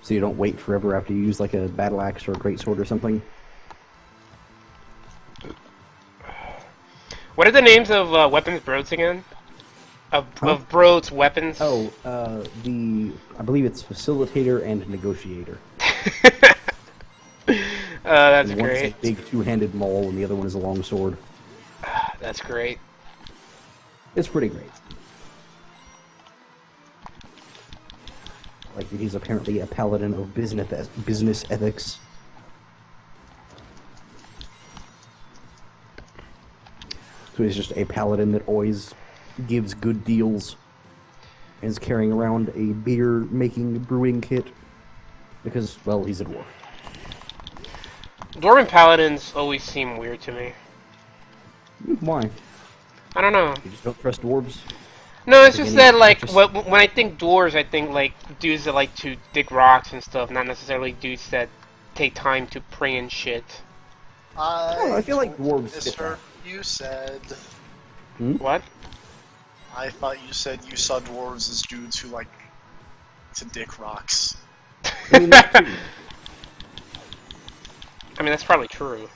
[SPEAKER 2] So you don't wait forever after you use like a battle axe or a greatsword or something.
[SPEAKER 4] What are the names of weapons Broads again? Of Broad's weapons?
[SPEAKER 2] Oh, I believe it's Facilitator and Negotiator.
[SPEAKER 4] That's
[SPEAKER 2] and
[SPEAKER 4] great.
[SPEAKER 2] One's a big two-handed maul and the other one is a long sword.
[SPEAKER 4] That's great.
[SPEAKER 2] It's pretty great. Like, he's apparently a paladin of business ethics. So he's just a paladin that always gives good deals and is carrying around a beer-making brewing kit because, well, he's a dwarf.
[SPEAKER 4] Dwarven paladins always seem weird to me.
[SPEAKER 2] Why?
[SPEAKER 4] I don't know.
[SPEAKER 2] You just don't trust dwarves?
[SPEAKER 4] No, it's just that, like,
[SPEAKER 2] just...
[SPEAKER 4] when I think dwarves, I think, like, dudes that like to dig rocks and stuff, not necessarily dudes that take time to pray and shit.
[SPEAKER 2] I feel like dwarves
[SPEAKER 3] Just
[SPEAKER 2] fit that.
[SPEAKER 3] heard you said.
[SPEAKER 4] What?
[SPEAKER 3] I thought you said you saw dwarves as dudes who like to dick rocks.
[SPEAKER 2] I mean, that too.
[SPEAKER 4] I mean, that's probably true.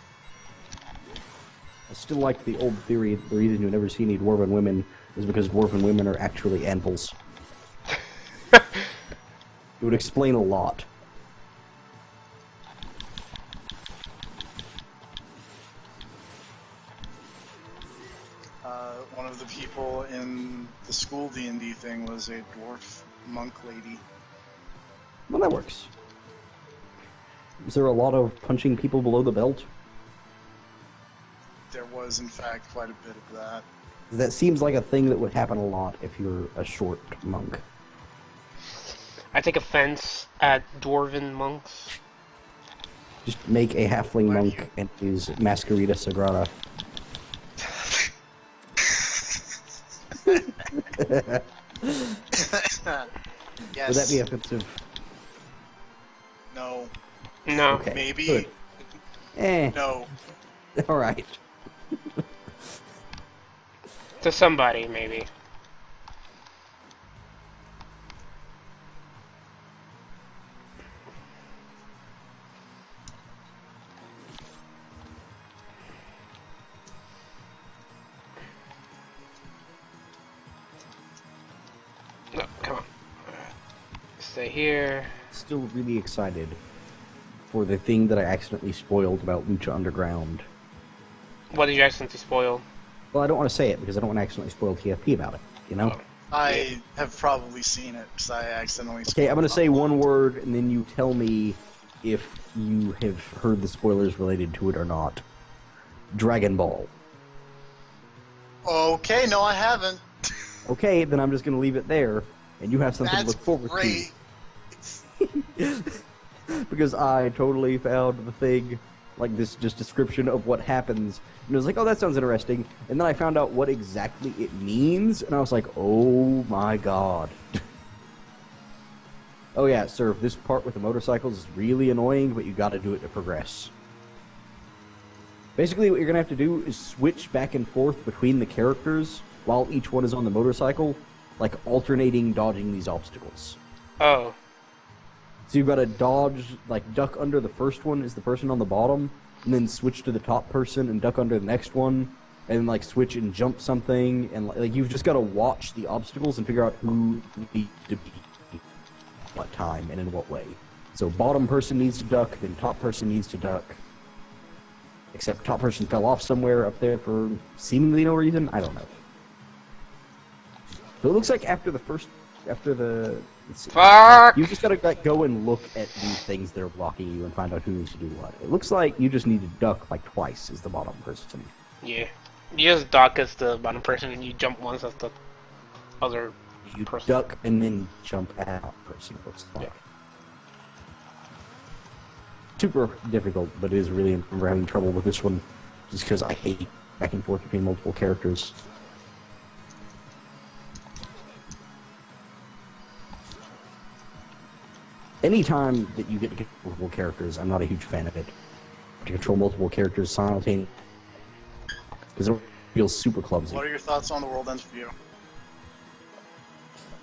[SPEAKER 2] I still like the old theory that the reason you never see any dwarven women is because dwarven women are actually anvils. It would explain a lot.
[SPEAKER 3] One of the people in the school D&D thing was a dwarf monk lady.
[SPEAKER 2] Well, that works. Is there a lot of punching people below the belt?
[SPEAKER 3] There was, in fact, quite a bit of that.
[SPEAKER 2] That seems like a thing that would happen a lot if you're a short monk.
[SPEAKER 4] I take offense at dwarven monks.
[SPEAKER 2] Just make a halfling monk and use Masquerita Sagrada.
[SPEAKER 3] Yes.
[SPEAKER 2] Would that be offensive?
[SPEAKER 3] No.
[SPEAKER 4] No.
[SPEAKER 2] Okay.
[SPEAKER 3] Maybe.
[SPEAKER 2] Good.
[SPEAKER 3] No.
[SPEAKER 2] Alright.
[SPEAKER 4] To somebody, maybe. No, come on. Stay here.
[SPEAKER 2] Still really excited for the thing that I accidentally spoiled about Lucha Underground.
[SPEAKER 4] What did you accidentally spoil?
[SPEAKER 2] Well, I don't want to say it because I don't want to accidentally spoil TFP about it, you know?
[SPEAKER 3] I have probably seen it because I accidentally.
[SPEAKER 2] Okay, I'm going to say one word and then you tell me if you have heard the spoilers related to it or not. Dragon Ball.
[SPEAKER 3] Okay, no, I haven't.
[SPEAKER 2] Okay, then I'm just going to leave it there and you have something
[SPEAKER 3] That's
[SPEAKER 2] to look forward
[SPEAKER 3] great.
[SPEAKER 2] to. Because I totally found the thing, like this just description of what happens, and I was like, oh, that sounds interesting, and then I found out what exactly it means, and I was like, oh my god. Oh yeah, sir, this part with the motorcycles is really annoying, but you gotta do it to progress. Basically, what you're going to have to do is switch back and forth between the characters while each one is on the motorcycle, like alternating dodging these obstacles.
[SPEAKER 4] Oh.
[SPEAKER 2] So you've got to dodge, like duck under the first one is the person on the bottom, and then switch to the top person and duck under the next one, and then like switch and jump something, and like you've just got to watch the obstacles and figure out who needs to be what time and in what way. So bottom person needs to duck, then top person needs to duck. Except top person fell off somewhere up there for seemingly no reason. I don't know. So it looks like after the let's see,
[SPEAKER 4] Fuck!
[SPEAKER 2] you just gotta like go and look at these things that are blocking you and find out who needs to do what. It looks like you just need to duck like twice as the bottom person.
[SPEAKER 4] Yeah. You just duck as the bottom person and you jump once as the other
[SPEAKER 2] You
[SPEAKER 4] person.
[SPEAKER 2] duck and then jump out person. Looks like.
[SPEAKER 4] Yeah.
[SPEAKER 2] Super difficult, but it is really. I remember having trouble with this one, just because I hate back and forth between multiple characters. Anytime that you get to control multiple characters, I'm not a huge fan of it. To control multiple characters simultaneously, because it feels super clumsy.
[SPEAKER 3] What are your thoughts on The World Ends With You?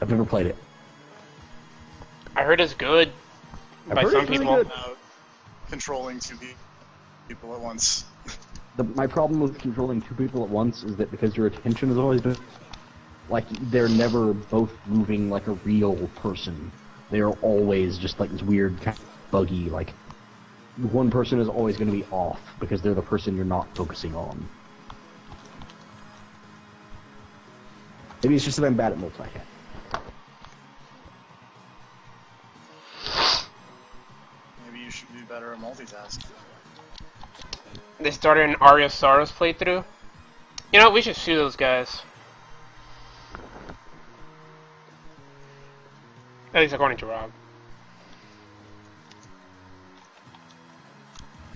[SPEAKER 2] I've never played it.
[SPEAKER 4] I heard it's good
[SPEAKER 2] I've
[SPEAKER 4] by
[SPEAKER 2] heard
[SPEAKER 4] some
[SPEAKER 2] it's really
[SPEAKER 4] people.
[SPEAKER 2] good.
[SPEAKER 3] About controlling two people at once.
[SPEAKER 2] My problem with controlling two people at once is that because your attention is always like they're never both moving like a real person. They are always just like this weird kind of buggy. Like one person is always going to be off because they're the person you're not focusing on. Maybe it's just that I'm bad at multitasking.
[SPEAKER 3] Maybe you should be better at multitasking.
[SPEAKER 4] They started an Aria of Sorrows playthrough. You know, we should sue those guys. At least according to Rob.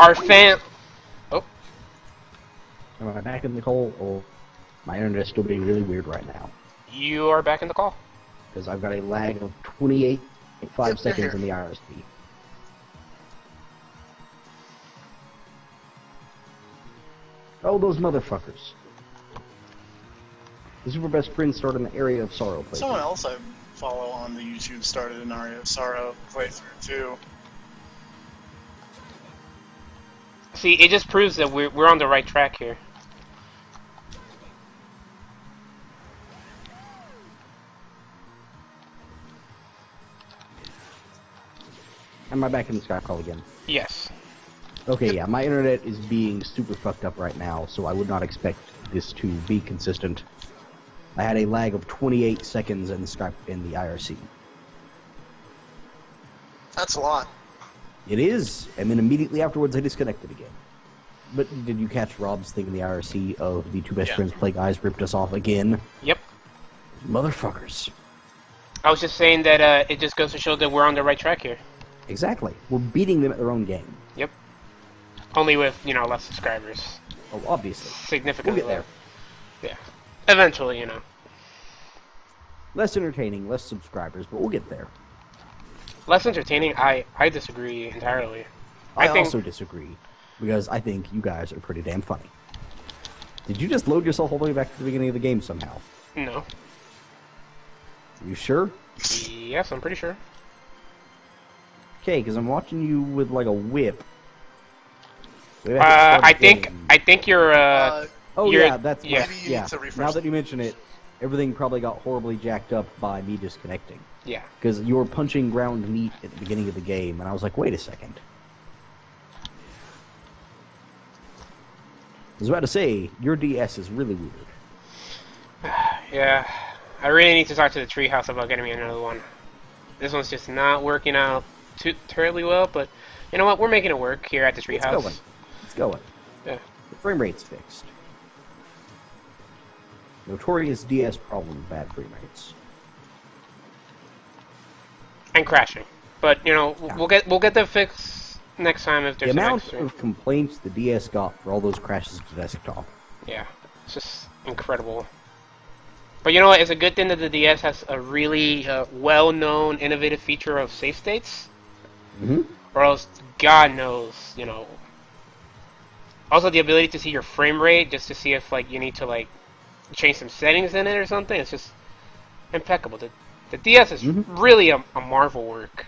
[SPEAKER 4] Our fan... Oh.
[SPEAKER 2] Am I back in the call, or my internet's still being really weird right now?
[SPEAKER 4] You are back in the call.
[SPEAKER 2] Because I've got a lag of 28.5
[SPEAKER 3] Yep,
[SPEAKER 2] seconds
[SPEAKER 3] you're
[SPEAKER 2] in the IRSP. Oh, those motherfuckers. The Super Best Friend started an Area of Sorrow playthrough.
[SPEAKER 3] Someone else I follow on the YouTube started an Aria of Sorrow playthrough too.
[SPEAKER 4] See, it just proves that we're on the right track here.
[SPEAKER 2] Am I back in the Skype call again?
[SPEAKER 4] Yes.
[SPEAKER 2] Okay, yeah, my internet is being super fucked up right now, so I would not expect this to be consistent. I had a lag of 28 seconds in the Skype in the IRC.
[SPEAKER 3] That's a lot.
[SPEAKER 2] It is, and then immediately afterwards I disconnected again. But did you catch Rob's thing in the IRC of the two best
[SPEAKER 3] Yeah.
[SPEAKER 2] friends play guys ripped us off again?
[SPEAKER 4] Yep.
[SPEAKER 2] Motherfuckers.
[SPEAKER 4] I was just saying that it just goes to show that we're on the right track here.
[SPEAKER 2] Exactly. We're beating them at their own game.
[SPEAKER 4] Yep. Only with, you know, less subscribers.
[SPEAKER 2] Oh, obviously.
[SPEAKER 4] Significantly
[SPEAKER 2] We'll get there.
[SPEAKER 4] Yeah. Eventually, you know.
[SPEAKER 2] Less entertaining, less subscribers, but we'll get there.
[SPEAKER 4] Less entertaining, I disagree entirely.
[SPEAKER 2] I
[SPEAKER 4] think-
[SPEAKER 2] also disagree, because I think you guys are pretty damn funny. Did you just load yourself all the way back to the beginning of the game somehow?
[SPEAKER 4] No.
[SPEAKER 2] Are you sure?
[SPEAKER 4] Yes, I'm pretty sure.
[SPEAKER 2] Okay, because I'm watching you with like a whip. Maybe have to start
[SPEAKER 4] I
[SPEAKER 2] again.
[SPEAKER 4] think you're
[SPEAKER 2] Oh
[SPEAKER 4] you're-
[SPEAKER 2] yeah, that's
[SPEAKER 4] yeah.
[SPEAKER 3] Maybe you
[SPEAKER 2] yeah.
[SPEAKER 3] need to refresh
[SPEAKER 2] Now that you mention it, everything probably got horribly jacked up by me disconnecting.
[SPEAKER 4] yeah.
[SPEAKER 2] Because you were punching ground meat at the beginning of the game, and I was like, wait a second. I was about to say, your DS is really weird.
[SPEAKER 4] Yeah. I really need to talk to the treehouse about getting me another one. This one's just not working out too terribly well, but you know what? We're making it work here at the
[SPEAKER 2] It's
[SPEAKER 4] treehouse.
[SPEAKER 2] going. It's going.
[SPEAKER 4] Yeah.
[SPEAKER 2] The frame rate's fixed. Notorious DS problem, bad frame rates.
[SPEAKER 4] And crashing. But you know,
[SPEAKER 2] Yeah.
[SPEAKER 4] we'll get the fix next time if
[SPEAKER 2] The
[SPEAKER 4] there's an
[SPEAKER 2] amount
[SPEAKER 4] extra.
[SPEAKER 2] of complaints the DS got for all those crashes to desktop.
[SPEAKER 4] Yeah, it's just incredible. But you know what? It's a good thing that the DS has a really well-known, innovative feature of save states.
[SPEAKER 2] Mm-hmm.
[SPEAKER 4] Or else, God knows, you know, Also, the ability to see your frame rate, just to see if like you need to like change some settings in it or something. It's just impeccable. The DS is really a marvel work.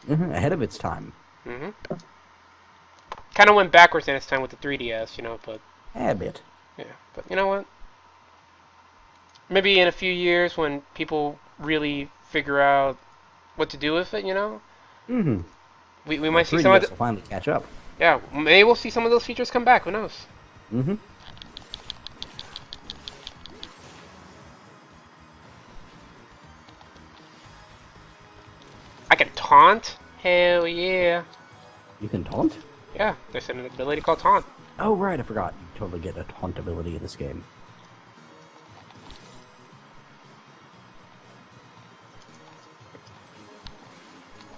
[SPEAKER 2] Ahead of its time.
[SPEAKER 4] Kind of went backwards in its time with the 3DS, but
[SPEAKER 2] A bit.
[SPEAKER 4] yeah. But you know what? Maybe in a few years when people really figure out what to do with it, we might see some of the,
[SPEAKER 2] will finally catch up.
[SPEAKER 4] yeah, maybe we'll see some of those features come back. Who knows? I can taunt? Hell yeah.
[SPEAKER 2] You can taunt?
[SPEAKER 4] Yeah, there's an ability called taunt.
[SPEAKER 2] Oh, right, I forgot. You totally get a taunt ability in this game.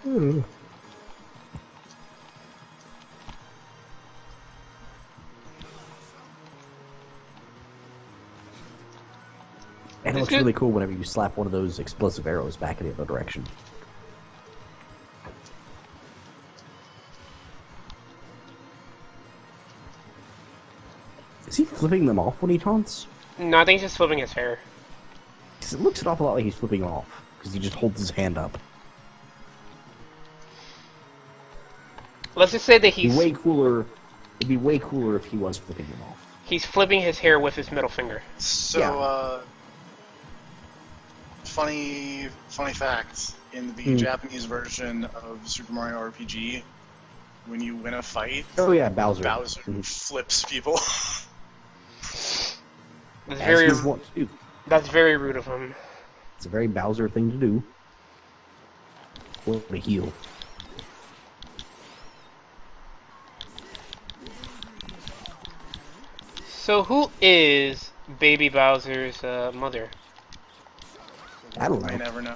[SPEAKER 2] And it looks really cool whenever you slap one of those explosive arrows back in the other direction. Is he flipping them off when he taunts?
[SPEAKER 4] No, I think he's just flipping his hair.
[SPEAKER 2] Because it looks an awful lot like he's flipping them off. Because he just holds his hand up.
[SPEAKER 4] Let's just say that he's...
[SPEAKER 2] It'd be way cooler if he was flipping them off.
[SPEAKER 4] He's flipping his hair with his middle finger.
[SPEAKER 3] So,
[SPEAKER 2] Yeah.
[SPEAKER 3] Funny fact, in the Japanese version of Super Mario RPG, when you win a fight,
[SPEAKER 2] Oh yeah, Bowser.
[SPEAKER 3] flips people.
[SPEAKER 4] That's
[SPEAKER 2] As
[SPEAKER 4] very,
[SPEAKER 2] he's wont to do.
[SPEAKER 4] that's very rude of him.
[SPEAKER 2] It's a very Bowser thing to do. Or to heal.
[SPEAKER 4] So who is Baby Bowser's mother?
[SPEAKER 2] I don't know.
[SPEAKER 3] I never know.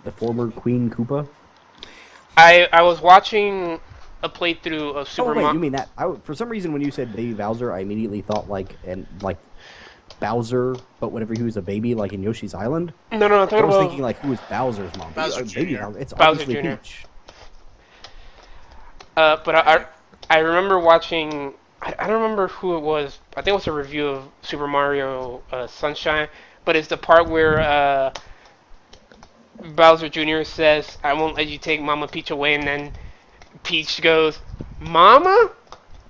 [SPEAKER 2] The former Queen Koopa?
[SPEAKER 4] I was watching a playthrough of Super
[SPEAKER 2] Oh wait,
[SPEAKER 4] Mario.
[SPEAKER 2] you mean that? For some reason, when you said Baby Bowser, I immediately thought like Bowser, but whenever he was a baby, like in Yoshi's Island.
[SPEAKER 4] No, I'm
[SPEAKER 2] I
[SPEAKER 4] talking
[SPEAKER 2] was
[SPEAKER 4] about
[SPEAKER 2] thinking like, who was Bowser's mom?
[SPEAKER 3] Bowser
[SPEAKER 2] Baby
[SPEAKER 3] Jr.
[SPEAKER 2] Bowser. It's
[SPEAKER 4] Bowser
[SPEAKER 2] obviously
[SPEAKER 4] Jr.
[SPEAKER 2] Peach.
[SPEAKER 4] But I remember watching. I don't remember who it was. I think it was a review of Super Mario Sunshine. But it's the part where Bowser Jr. says, "I won't let you take Mama Peach away," and then Peach goes, "Mama?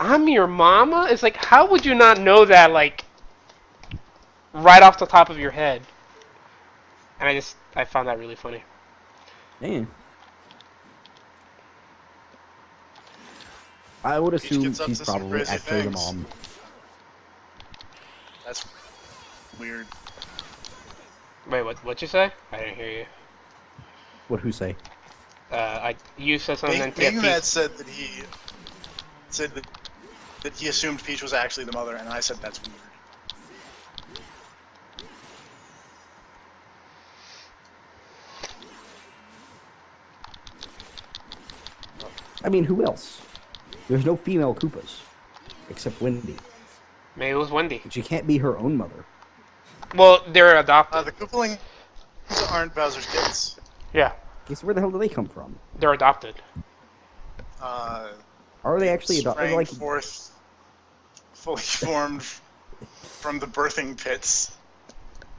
[SPEAKER 4] I'm your mama?" It's like, how would you not know that, like, right off the top of your head? And I found that really funny.
[SPEAKER 2] Man. I would assume
[SPEAKER 3] gets up
[SPEAKER 2] she's
[SPEAKER 3] to some
[SPEAKER 2] probably
[SPEAKER 3] crazy
[SPEAKER 2] actually the
[SPEAKER 3] things.
[SPEAKER 2] mom.
[SPEAKER 3] That's weird.
[SPEAKER 4] Wait, what'd you say? I didn't hear you.
[SPEAKER 2] What, who say?
[SPEAKER 4] You said something.
[SPEAKER 3] Big Mad said that he assumed Peach was actually the mother, and I said that's weird.
[SPEAKER 2] I mean, who else? There's no female Koopas. Except Wendy.
[SPEAKER 4] Maybe it was Wendy.
[SPEAKER 2] And she can't be her own mother.
[SPEAKER 4] Well, they're adopted.
[SPEAKER 3] The Koopalings aren't Bowser's kids.
[SPEAKER 4] Yeah,
[SPEAKER 2] Guess where the hell do they come from?
[SPEAKER 4] they're adopted.
[SPEAKER 2] Are they actually adopted?
[SPEAKER 3] Sprang
[SPEAKER 2] Like,
[SPEAKER 3] forth, fully formed from the birthing pits.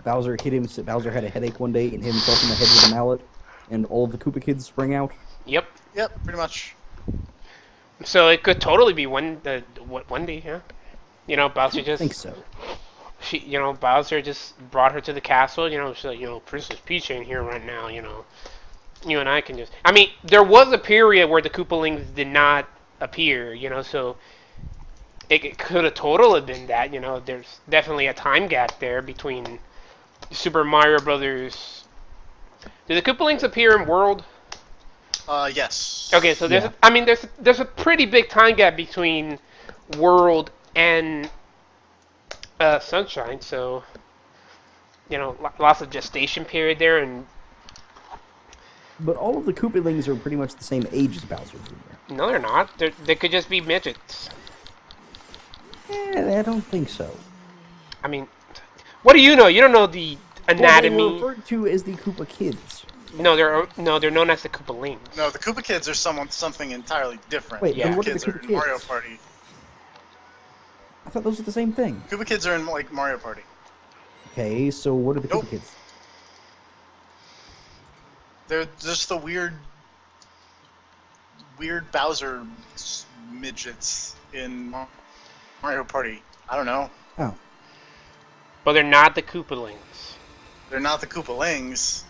[SPEAKER 2] Bowser had a headache one day and hit himself in the head with a mallet, and all of the Koopa kids sprang out.
[SPEAKER 4] Yep.
[SPEAKER 3] Yep, pretty much.
[SPEAKER 4] So it could totally be Wendy, yeah. Bowser
[SPEAKER 2] I
[SPEAKER 4] just
[SPEAKER 2] think so.
[SPEAKER 4] Bowser just brought her to the castle. She's like, Princess Peach ain't here right now. You and I can just. I mean, there was a period where the Koopalings did not appear. So it could have totally been that. There's definitely a time gap there between Super Mario Brothers. Do the Koopalings appear in World?
[SPEAKER 3] Yes.
[SPEAKER 4] Okay, so there's a pretty big time gap between World and Sunshine, so lots of gestation period there, and
[SPEAKER 2] But all of the Koopalings are pretty much the same age as Bowser Jr.
[SPEAKER 4] no, they're not. They could just be midgets.
[SPEAKER 2] I don't think so.
[SPEAKER 4] I mean, what do you know? You don't know the anatomy.
[SPEAKER 2] Well, they were referred to as the Koopa Kids.
[SPEAKER 4] No, they're known as the Koopalings.
[SPEAKER 3] No, the Koopa Kids are something entirely different.
[SPEAKER 2] Wait,
[SPEAKER 4] then
[SPEAKER 3] The
[SPEAKER 2] what are the
[SPEAKER 3] kids are
[SPEAKER 2] Koopa
[SPEAKER 3] in Mario
[SPEAKER 2] Kids?
[SPEAKER 3] Party.
[SPEAKER 2] I thought those were the same thing.
[SPEAKER 3] Koopa Kids are in like Mario Party.
[SPEAKER 2] Okay, so what are the
[SPEAKER 3] Nope.
[SPEAKER 2] Koopa Kids?
[SPEAKER 3] They're just the weird Bowser midgets in Mario Party. I don't know.
[SPEAKER 2] Oh.
[SPEAKER 4] But they're not the Koopalings.
[SPEAKER 3] They're not the Koopalings.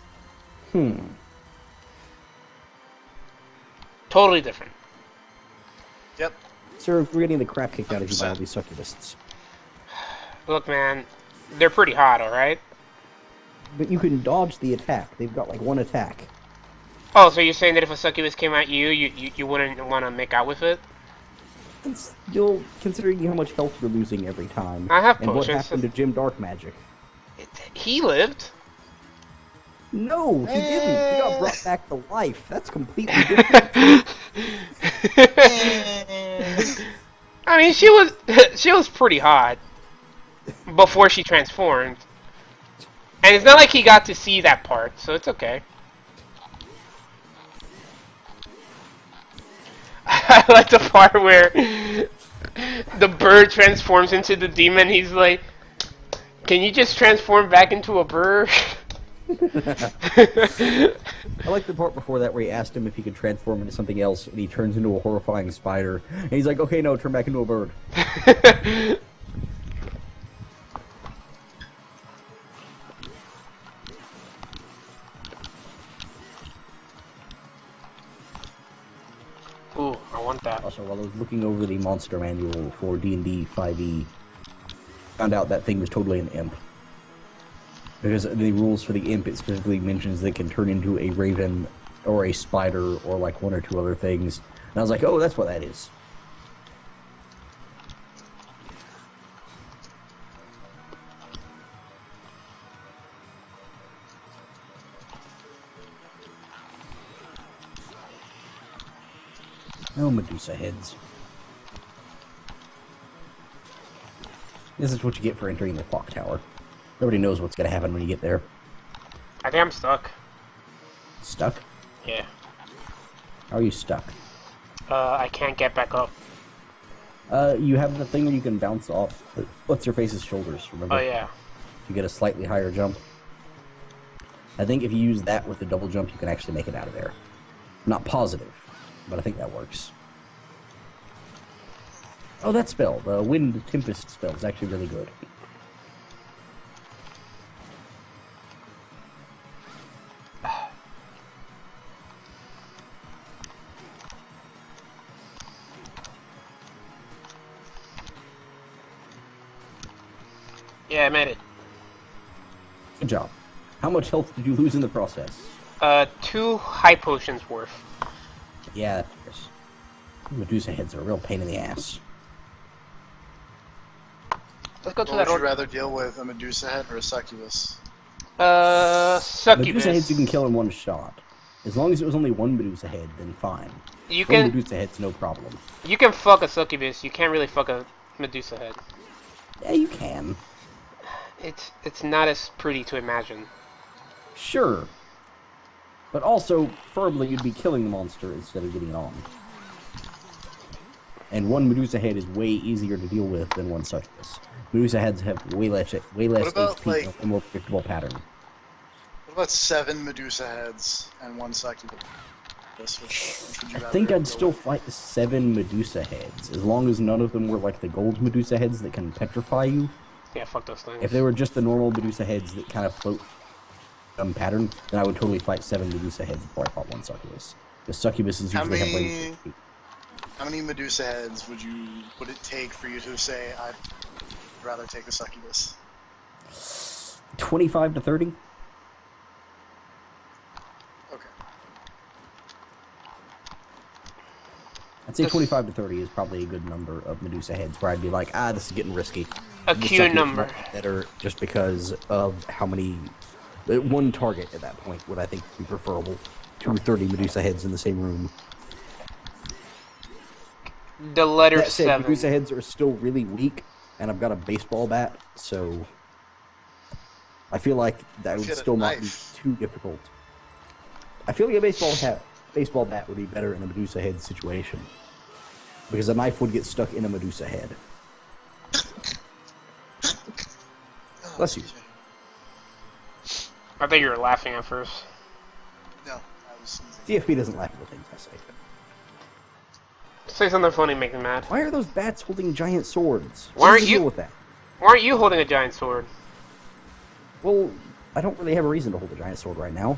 [SPEAKER 4] Totally different.
[SPEAKER 3] Yep.
[SPEAKER 2] Sir, we're getting the crap kicked out of you by all
[SPEAKER 3] 100%.
[SPEAKER 2] these succubists.
[SPEAKER 4] Look, man, they're pretty hot, alright?
[SPEAKER 2] But you can dodge the attack. They've got like one attack.
[SPEAKER 4] Oh, so you're saying that if a succubus came at you, you wouldn't want to make out with it?
[SPEAKER 2] You'll considering how much health you're losing every time.
[SPEAKER 4] I have
[SPEAKER 2] and what
[SPEAKER 4] potions.
[SPEAKER 2] happened to Jim Dark Magic?
[SPEAKER 4] He lived.
[SPEAKER 2] No, he didn't. He got brought back to life. That's completely different.
[SPEAKER 4] I mean, she was pretty hot before she transformed. And it's not like he got to see that part, so it's okay. I like the part where the bird transforms into the demon. He's like, "Can you just transform back into a bird?"
[SPEAKER 2] I like the part before that where he asked him if he could transform into something else, and he turns into a horrifying spider. And he's like, okay, no, turn back into a bird.
[SPEAKER 4] Ooh, I want that.
[SPEAKER 2] Also, while I was looking over the monster manual for D&D 5e, found out that thing was totally an imp. Because the rules for the imp, it specifically mentions they can turn into a raven or a spider or like one or two other things. And I was like, oh, that's what that is. No Medusa heads. This is what you get for entering the clock tower. Nobody knows what's gonna happen when you get there.
[SPEAKER 4] I think I'm stuck.
[SPEAKER 2] Stuck?
[SPEAKER 4] Yeah.
[SPEAKER 2] How are you stuck?
[SPEAKER 4] I can't get back up.
[SPEAKER 2] You have the thing where you can bounce off. What's your face's shoulders, remember?
[SPEAKER 4] Oh yeah.
[SPEAKER 2] You get a slightly higher jump. I think if you use that with the double jump, you can actually make it out of there. I'm not positive, but I think that works. Oh, that spell, the Wind Tempest spell, is actually really good.
[SPEAKER 4] Yeah, I made it.
[SPEAKER 2] Good job. How much health did you lose in the process?
[SPEAKER 4] 2 high potions worth.
[SPEAKER 2] Yeah, that figures. Medusa heads are a real pain in the ass.
[SPEAKER 4] Let's go to
[SPEAKER 3] What
[SPEAKER 4] that
[SPEAKER 3] would you
[SPEAKER 4] order.
[SPEAKER 3] rather deal with, a Medusa head or a succubus?
[SPEAKER 4] Succubus.
[SPEAKER 2] Medusa heads you can kill in one shot. As long as it was only one Medusa head, then fine.
[SPEAKER 4] You
[SPEAKER 2] One
[SPEAKER 4] can
[SPEAKER 2] Medusa head's no problem.
[SPEAKER 4] fuck a succubus. You can't really fuck a Medusa head.
[SPEAKER 2] Yeah, you can.
[SPEAKER 4] It's not as pretty to imagine.
[SPEAKER 2] Sure. But also, preferably you'd be killing the monster instead of getting it on. And one Medusa head is way easier to deal with than one succubus. Medusa heads have way less
[SPEAKER 3] about,
[SPEAKER 2] HP
[SPEAKER 3] like-
[SPEAKER 2] and a more predictable pattern.
[SPEAKER 3] What about 7 Medusa heads and 1 succubus? Which would you
[SPEAKER 2] I
[SPEAKER 3] rather
[SPEAKER 2] think I'd
[SPEAKER 3] deal
[SPEAKER 2] still
[SPEAKER 3] with?
[SPEAKER 2] fight the 7 Medusa heads, as long as none of them were like the gold Medusa heads that can petrify you.
[SPEAKER 4] Yeah, fuck those things.
[SPEAKER 2] If they were just the normal Medusa heads that kind of float pattern, then I would totally fight 7 Medusa heads before I fought one succubus. The succubuses
[SPEAKER 3] How
[SPEAKER 2] usually have
[SPEAKER 3] many-
[SPEAKER 2] way more HP.
[SPEAKER 3] How many Medusa heads would it take for you to say, I'd rather take a succubus?
[SPEAKER 2] 25 to 30?
[SPEAKER 3] Okay.
[SPEAKER 2] I'd say
[SPEAKER 4] This-
[SPEAKER 2] 25 to 30 is probably a good number of Medusa heads where I'd be like, this is getting risky.
[SPEAKER 4] A
[SPEAKER 2] The
[SPEAKER 4] Q
[SPEAKER 2] succubus
[SPEAKER 4] number.
[SPEAKER 2] might be better just because of how many... One target at that point would, I think, be preferable to 30 Medusa heads in the same room.
[SPEAKER 4] The letter
[SPEAKER 2] That said,
[SPEAKER 4] 7.
[SPEAKER 2] Medusa heads are still really weak, and I've got a baseball bat, so... I feel like that would
[SPEAKER 3] Get a
[SPEAKER 2] still not be
[SPEAKER 3] knife.
[SPEAKER 2] too difficult. I feel like a baseball bat would be better in a Medusa head situation. Because a knife would get stuck in a Medusa head. Bless you.
[SPEAKER 4] I thought you were laughing at first.
[SPEAKER 3] No, I was sneezing.
[SPEAKER 2] TFP doesn't laugh at the things I say.
[SPEAKER 4] Say something funny, make me mad.
[SPEAKER 2] Why are those bats holding giant swords?
[SPEAKER 4] Why aren't
[SPEAKER 2] What's the
[SPEAKER 4] you-
[SPEAKER 2] deal with that?
[SPEAKER 4] Why aren't you holding a giant sword?
[SPEAKER 2] Well, I don't really have a reason to hold a giant sword right now.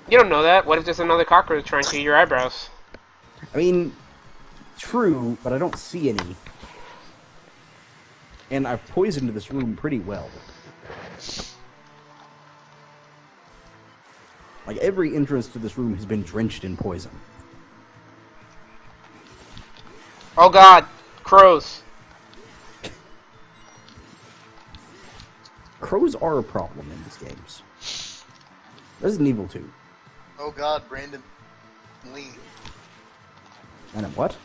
[SPEAKER 4] You don't know that. What if there's another cockroach trying to eat your eyebrows?
[SPEAKER 2] I mean, true, but I don't see any. And I've poisoned this room pretty well. Like, every entrance to this room has been drenched in poison.
[SPEAKER 4] Oh god, crows.
[SPEAKER 2] Crows are a problem in these games. Resident Evil 2.
[SPEAKER 3] Oh god, Brandon Lee.
[SPEAKER 2] And what?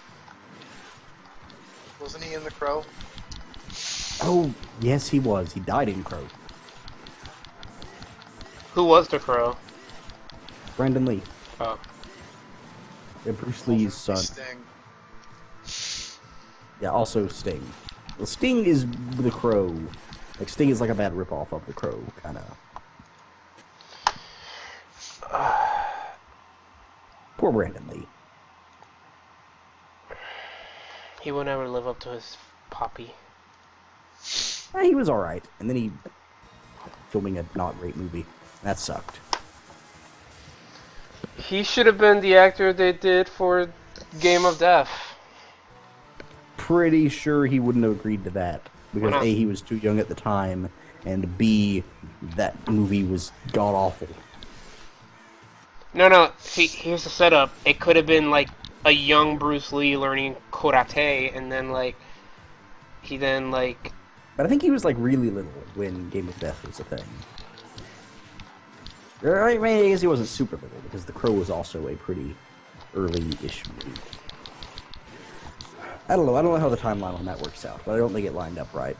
[SPEAKER 3] Wasn't he in The Crow?
[SPEAKER 2] Oh, yes, he was. He died in Crow.
[SPEAKER 4] Who was the crow?
[SPEAKER 2] Brandon Lee.
[SPEAKER 4] Oh.
[SPEAKER 2] Yeah, Bruce Lee's son.
[SPEAKER 3] Sting.
[SPEAKER 2] Yeah, also Sting. Well, Sting is the Crow. Like, Sting is like a bad ripoff of the Crow, kind of. Poor Brandon Lee.
[SPEAKER 4] He will never live up to his poppy.
[SPEAKER 2] He was alright. And then he... filming a not great movie. That sucked.
[SPEAKER 4] He should have been the actor they did for Game of Death.
[SPEAKER 2] Pretty sure he wouldn't have agreed to that. Because
[SPEAKER 4] Why not?
[SPEAKER 2] A, he was too young at the time, and B, that movie was god-awful.
[SPEAKER 4] No, see, here's the setup. It could have been, like, a young Bruce Lee learning karate, and then, like, he then, like...
[SPEAKER 2] But I think he was, like, really little when Game of Death was a thing. I mean, I guess he wasn't super little, because The Crow was also a pretty early-ish movie. I don't know how the timeline on that works out, but I don't think it lined up right.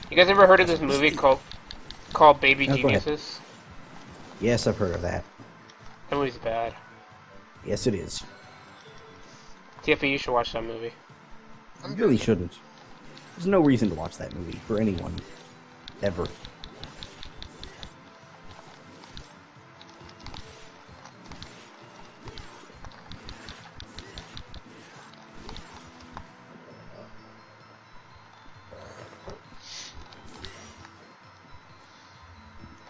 [SPEAKER 4] You guys ever heard of this movie called Baby
[SPEAKER 2] No, go ahead.
[SPEAKER 4] Geniuses?
[SPEAKER 2] Yes, I've heard of that.
[SPEAKER 4] That movie's bad.
[SPEAKER 2] Yes, it is.
[SPEAKER 4] TFA, you should watch that movie.
[SPEAKER 2] You really shouldn't. There's no reason to watch that movie, for anyone. Ever.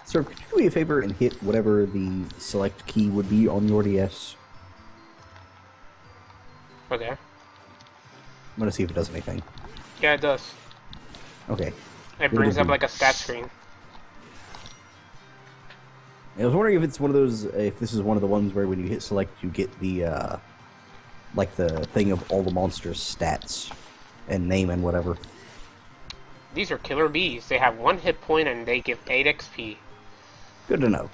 [SPEAKER 2] Sir, could you do me a favor and hit whatever the select key would be on your DS?
[SPEAKER 4] Okay.
[SPEAKER 2] I'm gonna see if it does anything.
[SPEAKER 4] Yeah, it does.
[SPEAKER 2] Okay.
[SPEAKER 4] It brings up, like, a stat screen.
[SPEAKER 2] I was wondering if it's one of those, if this is one of the ones where when you hit select, you get the, like the thing of all the monsters' stats and name and whatever.
[SPEAKER 4] These are killer bees. They have 1 hit point and they give 8 XP.
[SPEAKER 2] Good to know.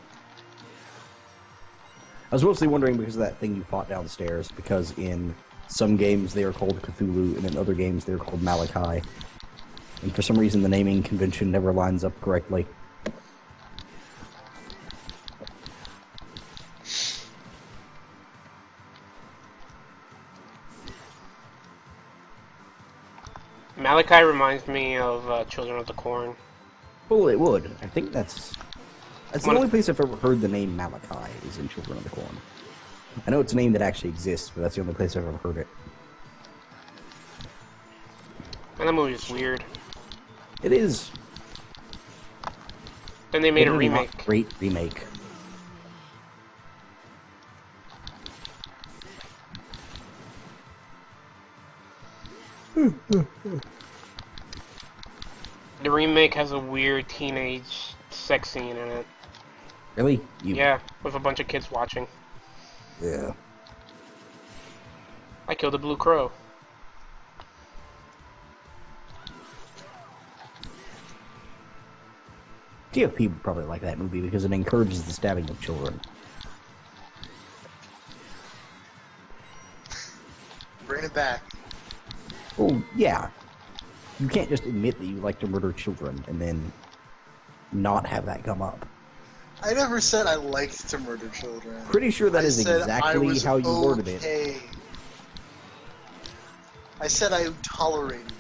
[SPEAKER 2] I was mostly wondering because of that thing you fought downstairs, because in some games they are called Cthulhu, and in other games they're called Malachi. And for some reason the naming convention never lines up correctly.
[SPEAKER 4] Malachi reminds me of Children of the Corn.
[SPEAKER 2] Well, it would. I think that's the
[SPEAKER 4] What-
[SPEAKER 2] only place I've ever heard the name Malachi is in Children of the Corn. I know it's a name that actually exists, but that's the only place I've ever heard it.
[SPEAKER 4] And that movie is weird.
[SPEAKER 2] It is.
[SPEAKER 4] Then they made a
[SPEAKER 2] Really not
[SPEAKER 4] remake.
[SPEAKER 2] Great remake.
[SPEAKER 4] The remake has a weird teenage sex scene in it.
[SPEAKER 2] Really? You?
[SPEAKER 4] Yeah, with a bunch of kids watching.
[SPEAKER 2] Yeah.
[SPEAKER 4] I killed a blue crow.
[SPEAKER 2] TFP would probably like that movie because it encourages the stabbing of children.
[SPEAKER 3] Bring it back.
[SPEAKER 2] Well, yeah. You can't just admit that you like to murder children and then not have that come up.
[SPEAKER 3] I never said I liked to murder children.
[SPEAKER 2] Pretty sure that
[SPEAKER 3] I
[SPEAKER 2] is
[SPEAKER 3] said I
[SPEAKER 2] exactly
[SPEAKER 3] was
[SPEAKER 2] how you worded it.
[SPEAKER 3] okay. I said I tolerated it.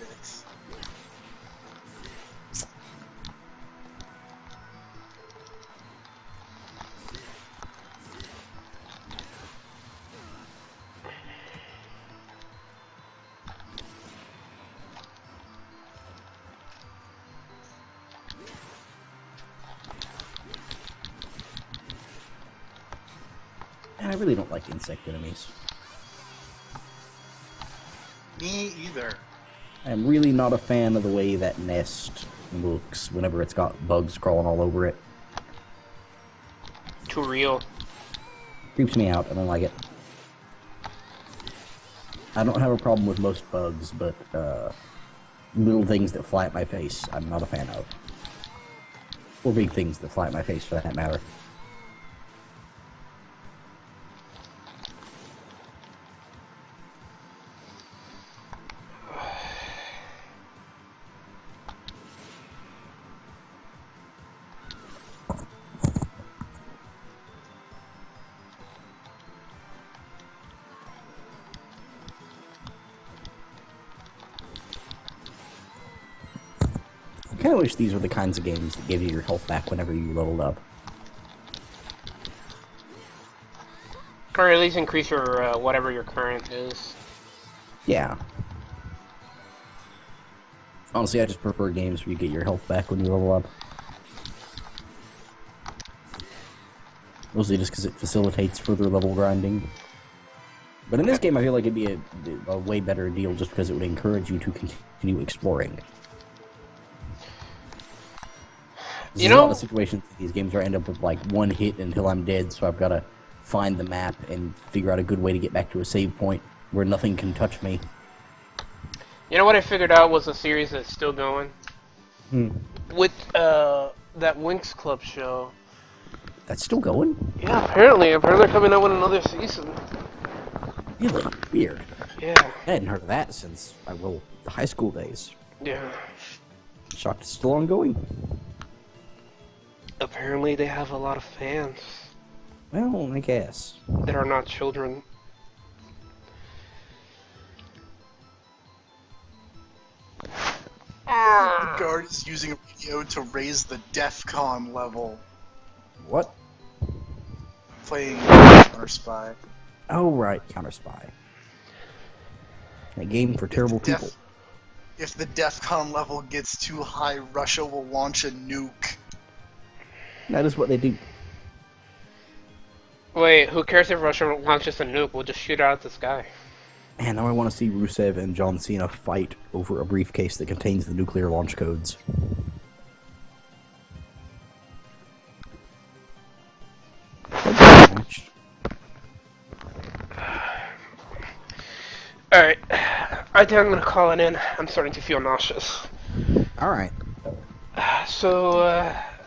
[SPEAKER 2] And I really don't like insect enemies.
[SPEAKER 3] Me either.
[SPEAKER 2] I'm really not a fan of the way that nest looks whenever it's got bugs crawling all over it.
[SPEAKER 4] Too real.
[SPEAKER 2] Creeps me out. I don't like it. I don't have a problem with most bugs, but little things that fly at my face, I'm not a fan of. Or big things that fly at my face, for that matter. I kind of wish these were the kinds of games that give you your health back whenever you leveled up.
[SPEAKER 4] Or at least increase your, whatever your current is.
[SPEAKER 2] Yeah. Honestly, I just prefer games where you get your health back when you level up. Mostly just because it facilitates further level grinding. But in this game, I feel like it'd be a way better deal just because it would encourage you to continue exploring. There's a lot of situations in these games where I end up with like one hit until I'm dead, so I've got to find the map and figure out a good way to get back to a save point where nothing can touch me.
[SPEAKER 4] You know what I figured out was a series that's still going? With that Winx Club show.
[SPEAKER 2] That's still going?
[SPEAKER 4] Yeah, apparently. Apparently they're coming out with another season.
[SPEAKER 2] Really? Weird.
[SPEAKER 4] Yeah.
[SPEAKER 2] I hadn't heard of that since, the high school days.
[SPEAKER 4] Yeah.
[SPEAKER 2] Shocked it's still ongoing.
[SPEAKER 4] Apparently they have a lot of fans
[SPEAKER 2] Well, I guess.
[SPEAKER 4] that are not children.
[SPEAKER 3] The guard is using a radio to raise the DEFCON level.
[SPEAKER 2] What?
[SPEAKER 3] Playing Counter Spy.
[SPEAKER 2] Oh, right, Counter Spy. A game for terrible people.
[SPEAKER 3] If the DEFCON level gets too high, Russia will launch a nuke.
[SPEAKER 2] That is what they do.
[SPEAKER 4] Wait, who cares if Russia launches a nuke? We'll just shoot it out of the sky.
[SPEAKER 2] Man, now I want to see Rusev and John Cena fight over a briefcase that contains the nuclear launch codes.
[SPEAKER 4] Alright, I think I'm gonna call it in. I'm starting to feel nauseous.
[SPEAKER 2] Alright.
[SPEAKER 4] So,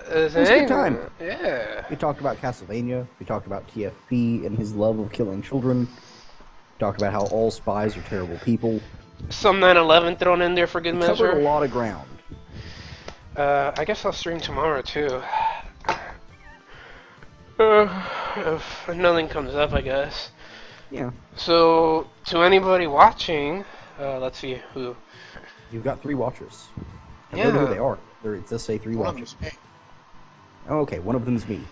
[SPEAKER 2] It was a good time.
[SPEAKER 4] Yeah.
[SPEAKER 2] We talked about Castlevania, we talked about TFP and his love of killing children, we talked about how all spies are terrible people.
[SPEAKER 4] Some 9/11 thrown in there for good
[SPEAKER 2] We
[SPEAKER 4] measure.
[SPEAKER 2] covered a lot of ground.
[SPEAKER 4] I guess I'll stream tomorrow too. If nothing comes up, I guess.
[SPEAKER 2] Yeah.
[SPEAKER 4] So, to anybody watching, let's see who.
[SPEAKER 2] You've got 3 watchers. I
[SPEAKER 4] Yeah.
[SPEAKER 2] don't know who they are. It does say 3
[SPEAKER 3] One of
[SPEAKER 2] watchers.
[SPEAKER 3] them's me.
[SPEAKER 2] Oh, okay, one of them's me.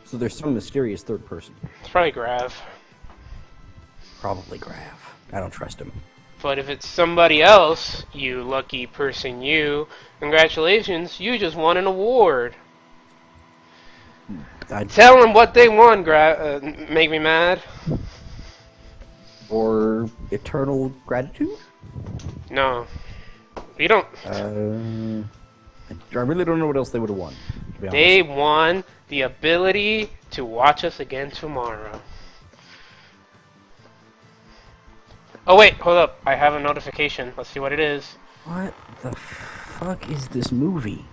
[SPEAKER 2] So there's some mysterious third person.
[SPEAKER 4] It's probably Grav.
[SPEAKER 2] Probably Grav. I don't trust him.
[SPEAKER 4] But if it's somebody else, you lucky person you, congratulations, you just won an award. Tell them what they won, make me mad.
[SPEAKER 2] Or eternal gratitude?
[SPEAKER 4] No. You don't.
[SPEAKER 2] I really don't know what else they would have won, to be honest.
[SPEAKER 4] They won the ability to watch us again tomorrow. Oh wait, hold up. I have a notification. Let's see what it is.
[SPEAKER 2] What the fuck is this movie?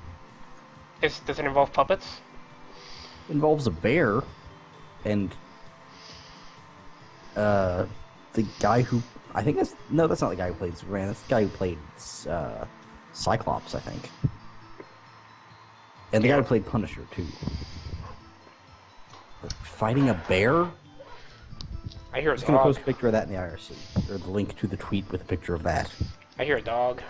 [SPEAKER 4] Does it involve puppets?
[SPEAKER 2] It involves a bear, and the guy who I think that's not the guy who played Superman. That's the guy who played Cyclops, I think. And the guy who played Punisher, too. Fighting a bear?
[SPEAKER 4] I hear a
[SPEAKER 2] I'm just going to
[SPEAKER 4] dog.
[SPEAKER 2] post a picture of that in the IRC. Or the link to the tweet with a picture of that.
[SPEAKER 4] I hear a dog.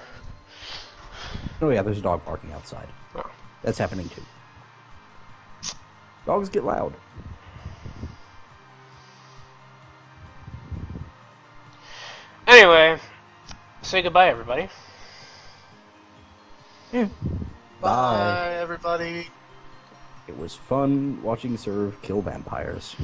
[SPEAKER 2] Oh yeah, there's a dog barking outside.
[SPEAKER 4] Oh.
[SPEAKER 2] That's happening too. Dogs get loud.
[SPEAKER 4] Anyway, say goodbye, everybody.
[SPEAKER 2] Yeah.
[SPEAKER 3] Bye, everybody.
[SPEAKER 2] It was fun watching Serve kill vampires.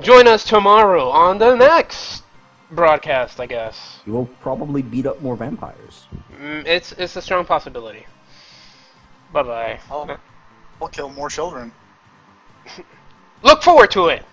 [SPEAKER 4] Join us tomorrow on the next broadcast, I guess.
[SPEAKER 2] You will probably beat up more vampires.
[SPEAKER 4] It's a strong possibility. Bye-bye.
[SPEAKER 3] I'll kill more children.
[SPEAKER 4] Look forward to it!